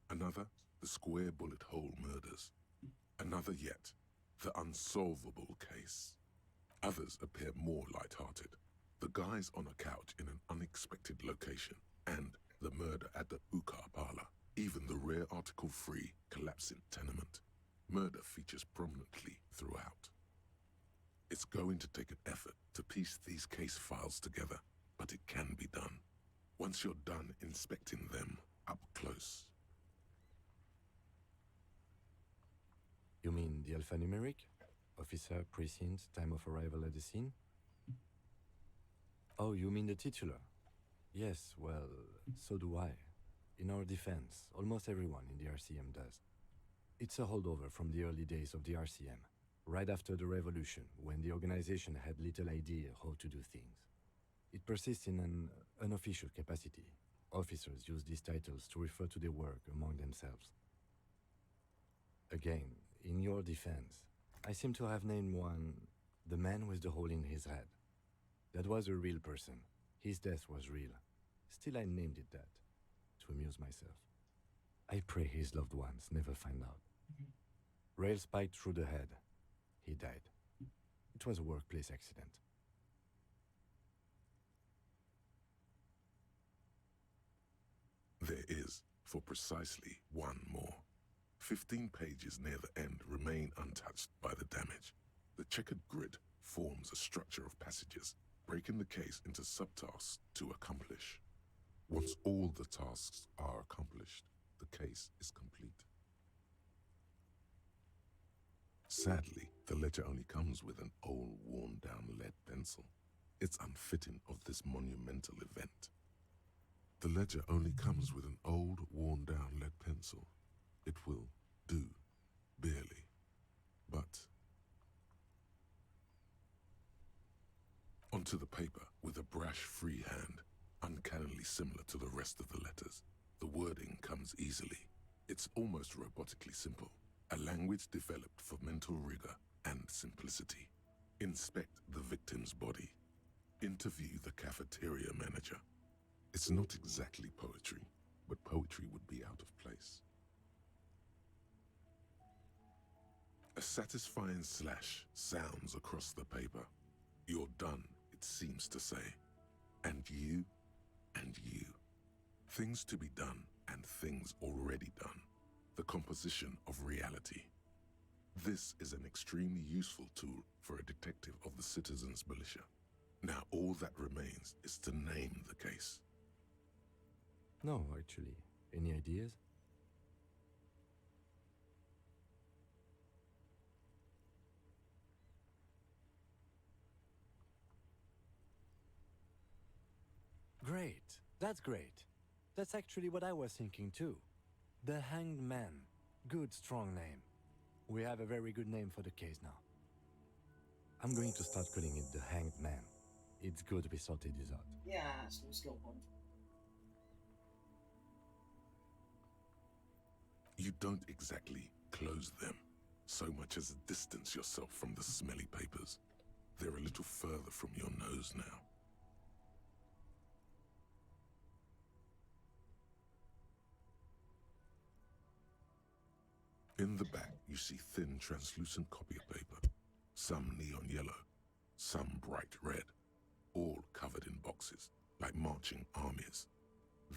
Another, The Square Bullet Hole Murders. Another yet, The Unsolvable Case. Others appear more light-hearted. The guys on a couch in an unexpected location, and the murder at the Ukar Parlor. Even the rare article-free collapsing tenement. Murder features prominently throughout. It's going to take an effort to piece these case files together, but it can be done. Once you're done inspecting them up close. You mean the alphanumeric? Officer, precinct, time of arrival at the scene? Oh, you mean the titular? Yes, well, so do I. In our defense, almost everyone in the RCM does. It's a holdover from the early days of the RCM, right after the revolution, when the organization had little idea how to do things. It persists in an unofficial capacity. Officers use these titles to refer to their work among themselves. Again, in your defense, I seem to have named one the man with the hole in his head. That was a real person. His death was real. Still, I named it that, to amuse myself. I pray his loved ones never find out. Rail spiked through the head. He died. It was a workplace accident. There is, for precisely one more. 15 pages near the end remain untouched by the damage. The checkered grid forms a structure of passages, breaking the case into subtasks to accomplish. Once all the tasks are accomplished, the case is complete. Sadly, the ledger only comes with an old, worn-down lead pencil. It's unfitting of this monumental event. The ledger only comes with an old, worn-down lead pencil. It will do, barely. But onto the paper with a brash free hand, uncannily similar to the rest of the letters. The wording comes easily. It's almost robotically simple. A language developed for mental rigor and simplicity. Inspect the victim's body. Interview the cafeteria manager. It's not exactly poetry, but poetry would be out of place. A satisfying slash sounds across the paper. You're done, it seems to say. And you, and you. Things to be done and things already done. The composition of reality. This is an extremely useful tool for a detective of the citizens' militia. Now all that remains is to name the case. No, actually. Any ideas? Great. That's great. That's actually what I was thinking too. The Hanged Man. Good, strong name. We have a very good name for the case now. I'm going to start calling it the Hanged Man. It's good we sorted this out. Yeah, it's no skill point. You don't exactly close them, so much as distance yourself from the smelly papers. They're a little further from your nose now. In the back, you see thin, translucent copy of paper. Some neon yellow, some bright red, all covered in boxes, like marching armies.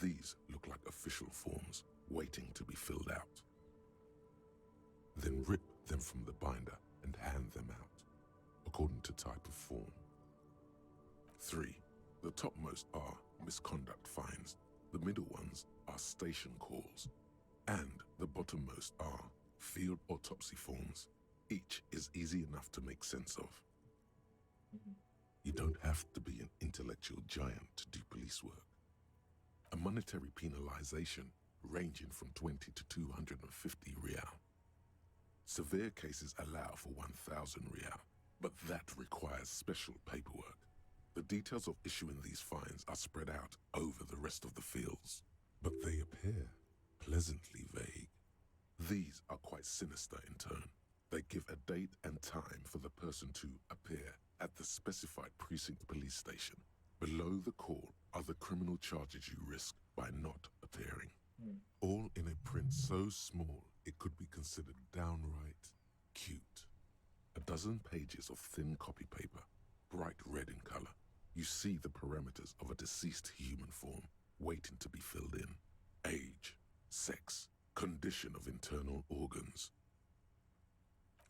These look like official forms, waiting to be filled out. Then rip them from the binder and hand them out, according to type of form. 3. The topmost are misconduct fines, the middle ones are station calls, and the bottommost are field autopsy forms. Each is easy enough to make sense of. You don't have to be an intellectual giant to do police work. A monetary penalization ranging from 20 to 250 real. Severe cases allow for 1,000 real, but that requires special paperwork. The details of issuing these fines are spread out over the rest of the fields, but they appear pleasantly vague. These are quite sinister in turn. They give a date and time for the person to appear at the specified precinct police station. Below the call are the criminal charges you risk by not appearing. All in a print so small it could be considered downright cute. A dozen pages of thin copy paper, bright red in color. You see the parameters of a deceased human form waiting to be filled in. Age, sex, condition of internal organs.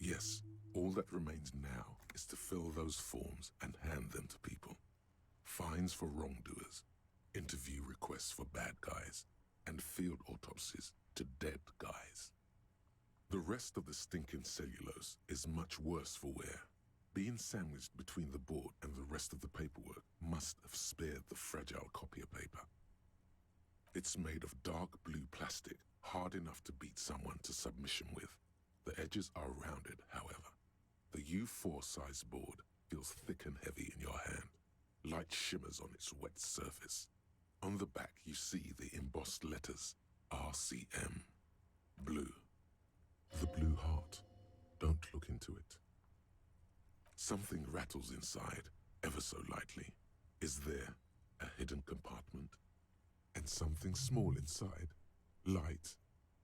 Yes, all that remains now is to fill those forms and hand them to people. Fines for wrongdoers, interview requests for bad guys, and field autopsies to dead guys. The The rest of the stinking cellulose is much worse for wear. Being sandwiched between the board and the rest of the paperwork must have spared the fragile copier paper. It's made of dark blue plastic, hard enough to beat someone to submission with. The edges are rounded, however. The U4 size board feels thick and heavy in your hand. Light shimmers on its wet surface. On the back you see the embossed letters, RCM. Blue. The blue heart. Don't look into it. Something rattles inside, ever so lightly. Is there a hidden compartment? And something small inside? Light,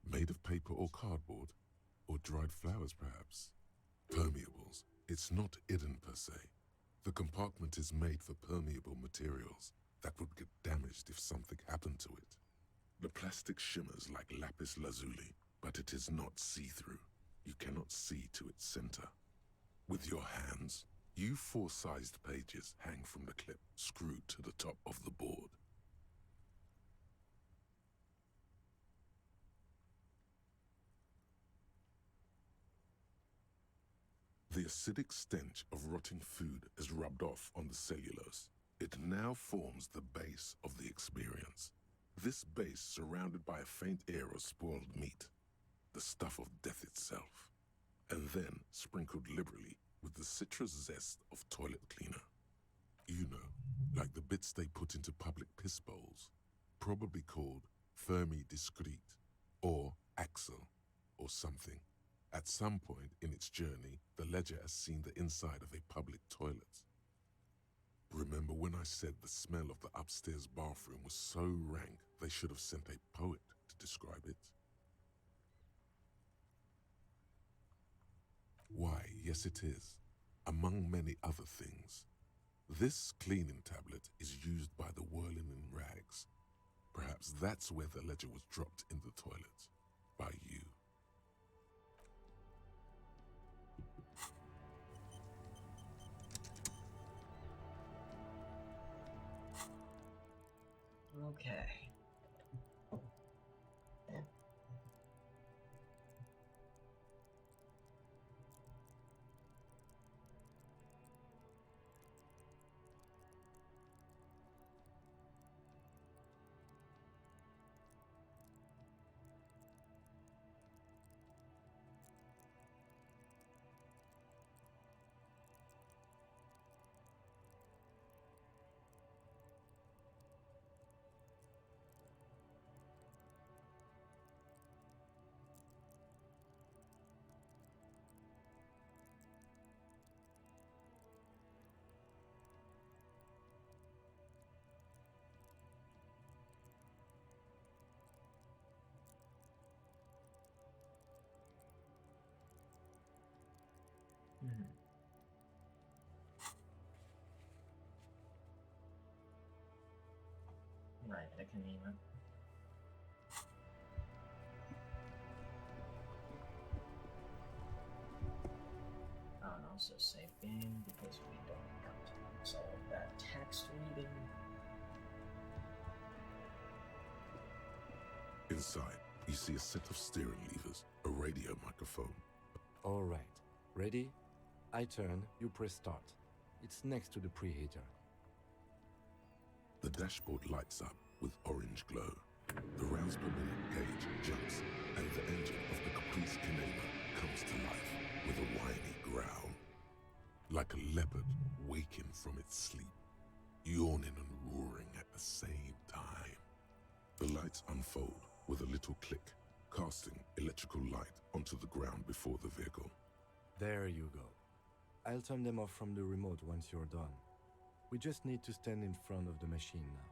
made of paper or cardboard? Or dried flowers, perhaps? Permeables. It's not hidden per se. The compartment is made for permeable materials that would get damaged if something happened to it. The plastic shimmers like lapis lazuli, but it is not see-through. You cannot see to its center. With your hands, U4-sized pages hang from the clip screwed to the top of the board. The acidic stench of rotting food is rubbed off on the cellulose. It now forms the base of the experience. This base surrounded by a faint air of spoiled meat, the stuff of death itself, and then sprinkled liberally with the citrus zest of toilet cleaner. You know, like the bits they put into public piss bowls, probably called Fermi Discrete, or Axel, or something. At some point in its journey, the ledger has seen the inside of a public toilet. Remember when I said the smell of the upstairs bathroom was so rank they should have sent a poet to describe it? Why, yes it is, among many other things. This cleaning tablet is used by the whirling in rags. Perhaps that's where the ledger was dropped in the toilet, by you. Okay. Right, I can even. Oh, and also save game because we don't want to use all of that text reading. Inside, you see a set of steering levers, a radio microphone. All right. Ready? I turn, you press start. It's next to the preheater. The dashboard lights up with orange glow. The rounds per minute gauge jumps, and the engine of the Caprice Canela comes to life with a whiny growl. Like a leopard waking from its sleep, yawning and roaring at the same time. The lights unfold with a little click, casting electrical light onto the ground before the vehicle. There you go. I'll turn them off from the remote once you're done. We just need to stand in front of the machine now.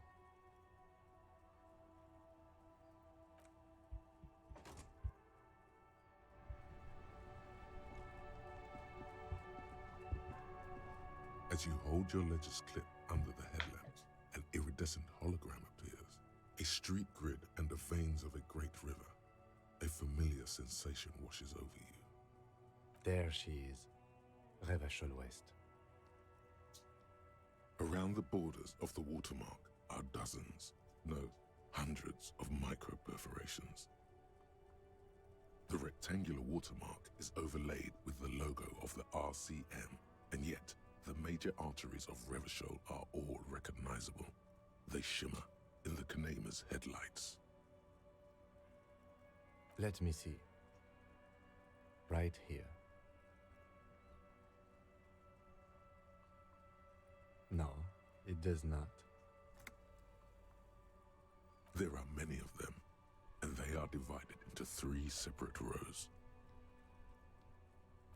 As you hold your ledger's clip under the headlamps, an iridescent hologram appears. A street grid and the veins of a great river. A familiar sensation washes over you. There she is. Revachol West. Around the borders of the watermark are dozens, no, hundreds of micro-perforations. The rectangular watermark is overlaid with the logo of the RCM, and yet the major arteries of Revachol are all recognizable. They shimmer in the Kanema's headlights. Let me see. Right here. No, it does not. There are many of them, and they are divided into 3 separate rows.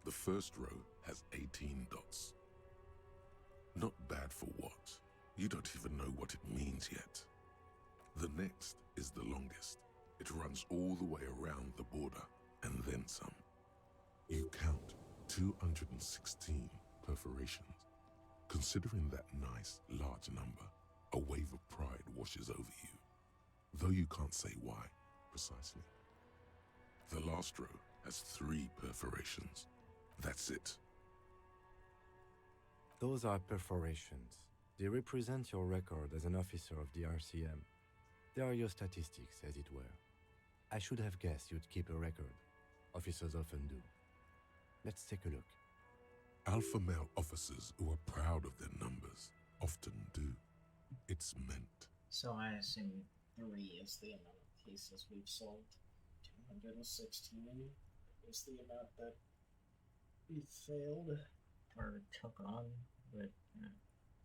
The first row has 18 dots. Not bad for what? You don't even know what it means yet. The next is the longest. It runs all the way around the border, and then some. You count 216 perforations. Considering that nice, large number, a wave of pride washes over you, though you can't say why precisely. The last row has 3 perforations. That's it. Those are perforations. They represent your record as an officer of the RCM. They are your statistics, as it were. I should have guessed you'd keep a record. Officers often do. Let's take a look. Alpha male officers who are proud of their numbers often do. It's meant. So I assume 3 is the amount of cases we've sold. 216 is the amount that we failed or took on, but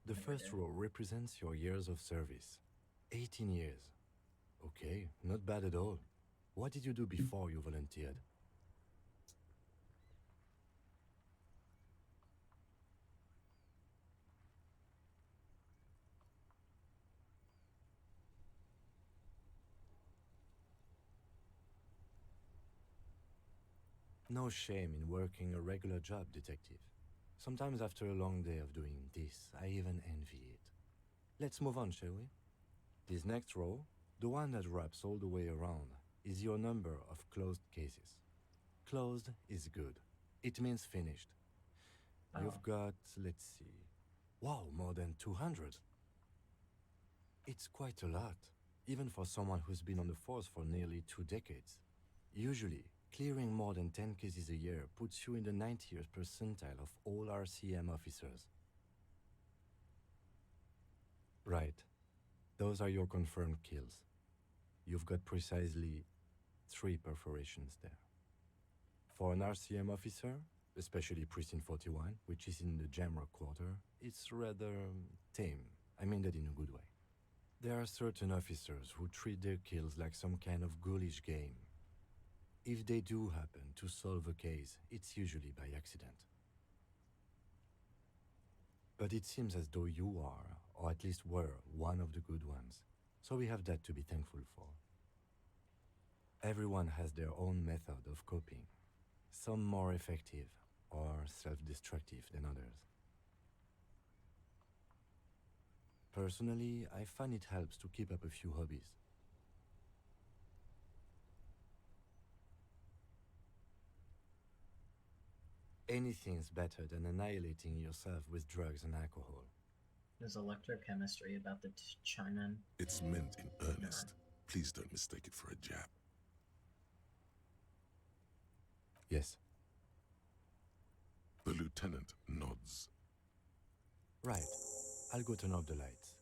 The first row represents your years of service. 18 years. Okay, not bad at all. What did you do before you volunteered? No shame in working a regular job, detective. Sometimes after a long day of doing this, I even envy it. Let's move on, shall we? This next row, the one that wraps all the way around, is your number of closed cases. Closed is good. It means finished. You've got, let's see, wow, more than 200. It's quite a lot, even for someone who's been on the force for nearly 2 decades. Usually, clearing more than 10 cases a year puts you in the 90th percentile of all RCM officers. Right. Those are your confirmed kills. You've got precisely 3 perforations there. For an RCM officer, especially Precinct 41, which is in the Jamrock quarter, it's rather tame. I mean that in a good way. There are certain officers who treat their kills like some kind of ghoulish game. If they do happen to solve a case, it's usually by accident. But it seems as though you are, or at least were, one of the good ones. So we have that to be thankful for. Everyone has their own method of coping. Some more effective or self-destructive than others. Personally, I find it helps to keep up a few hobbies. Anything's better than annihilating yourself with drugs and alcohol. Is electrochemistry about the China? It's meant in earnest. Please don't mistake it for a jab. Yes. The lieutenant nods. Right. I'll go turn off the lights.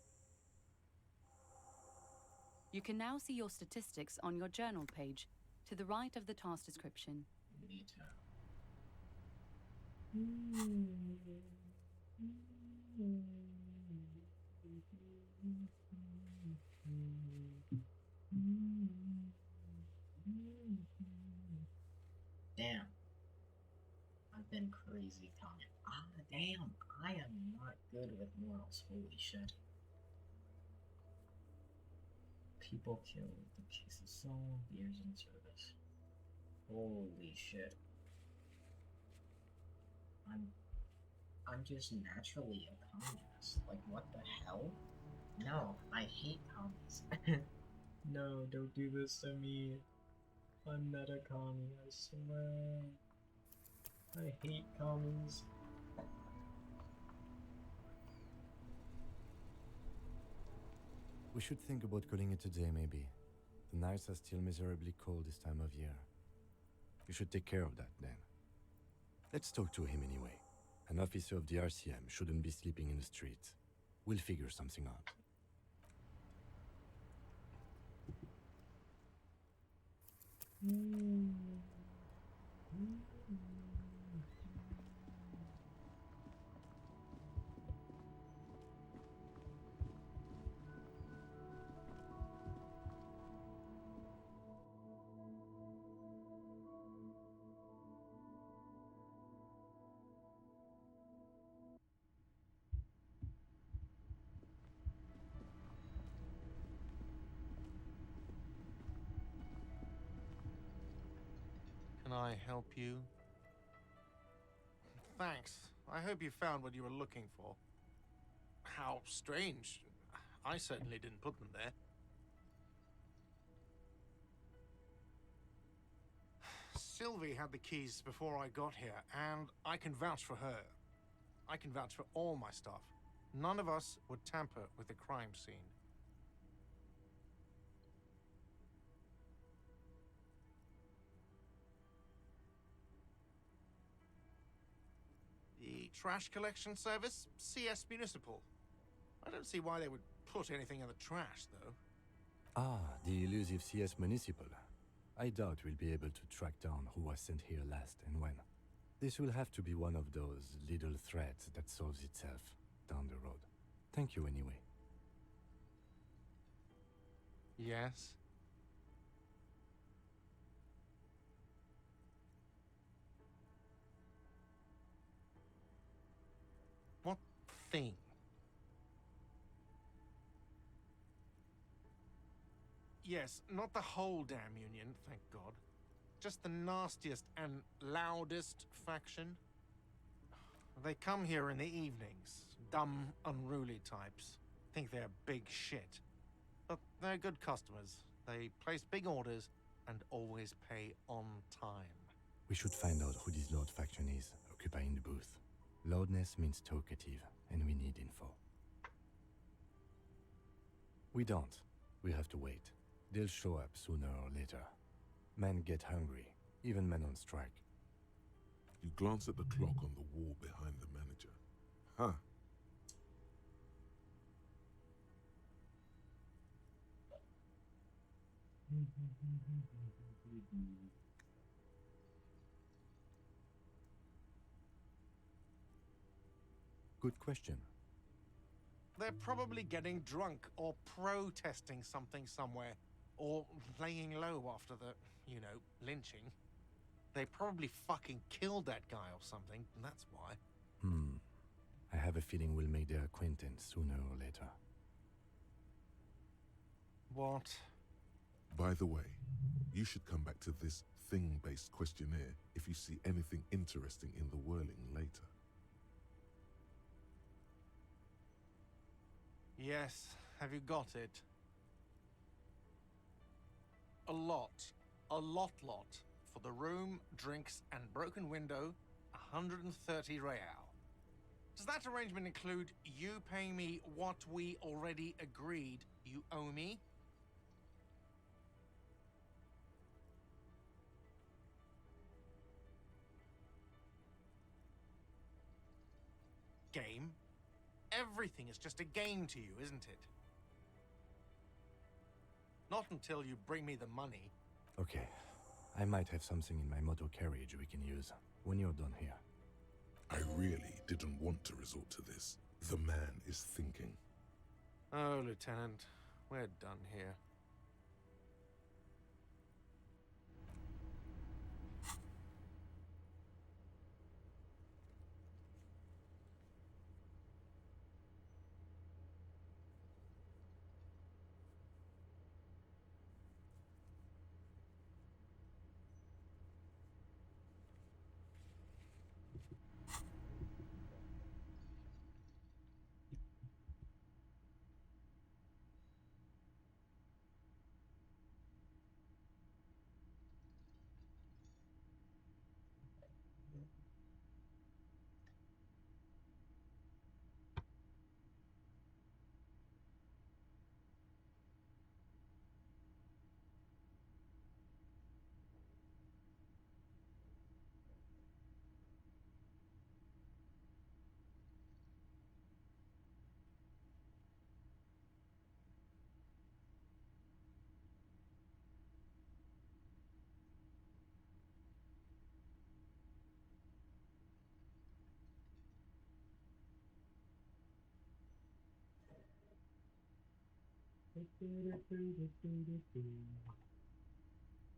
You can now see your statistics on your journal page, to the right of the task description. Damn. I've been crazy comic. Damn. I am not good with morals. Holy shit. People killed. The case is solved. Years in service. Holy shit. I'm just naturally a communist. Like, what the hell? No, I hate commies. No, don't do this to me. I'm not a commie, I swear. I hate commies. We should think about calling it a day, maybe. The nights are still miserably cold this time of year. You should take care of that then. Let's talk to him anyway. An officer of the RCM shouldn't be sleeping in the streets. We'll figure something out. Can I help you? Thanks. I hope you found what you were looking for. How strange. I certainly didn't put them there. Sylvie had the keys before I got here, and I can vouch for her. I can vouch for all my staff. None of us would tamper with the crime scene. The trash collection service? CS Municipal. I don't see why they would put anything in the trash, though. Ah, the elusive CS Municipal. I doubt we'll be able to track down who was sent here last and when. This will have to be one of those little threads that solves itself down the road. Thank you anyway. Yes? What thing? Yes, not the whole damn union, thank God. Just the nastiest and loudest faction. They come here in the evenings. Dumb, unruly types. Think they're big shit. But they're good customers. They place big orders and always pay on time. We should find out who this Lord faction is, occupying the booth. Loudness means talkative, and we need info. We don't. We have to wait. They'll show up sooner or later. Men get hungry, even men on strike. You glance at the clock on the wall behind the manager. Huh. Good question. They're probably getting drunk or protesting something somewhere. Or laying low after the, lynching. They probably fucking killed that guy or something, and that's why. I have a feeling we'll make their acquaintance sooner or later. What? By the way, you should come back to this thing-based questionnaire if you see anything interesting in the whirling later. Yes, have you got it? A lot. A lot. For the room, drinks, and broken window, 130 real. Does that arrangement include you paying me what we already agreed you owe me? Game? Everything is just a game to you, isn't it? Not until you bring me the money. Okay. I might have something in my motor carriage we can use when you're done here. I really didn't want to resort to this. The man is thinking. Oh, Lieutenant, we're done here.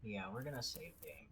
Yeah, we're gonna save game.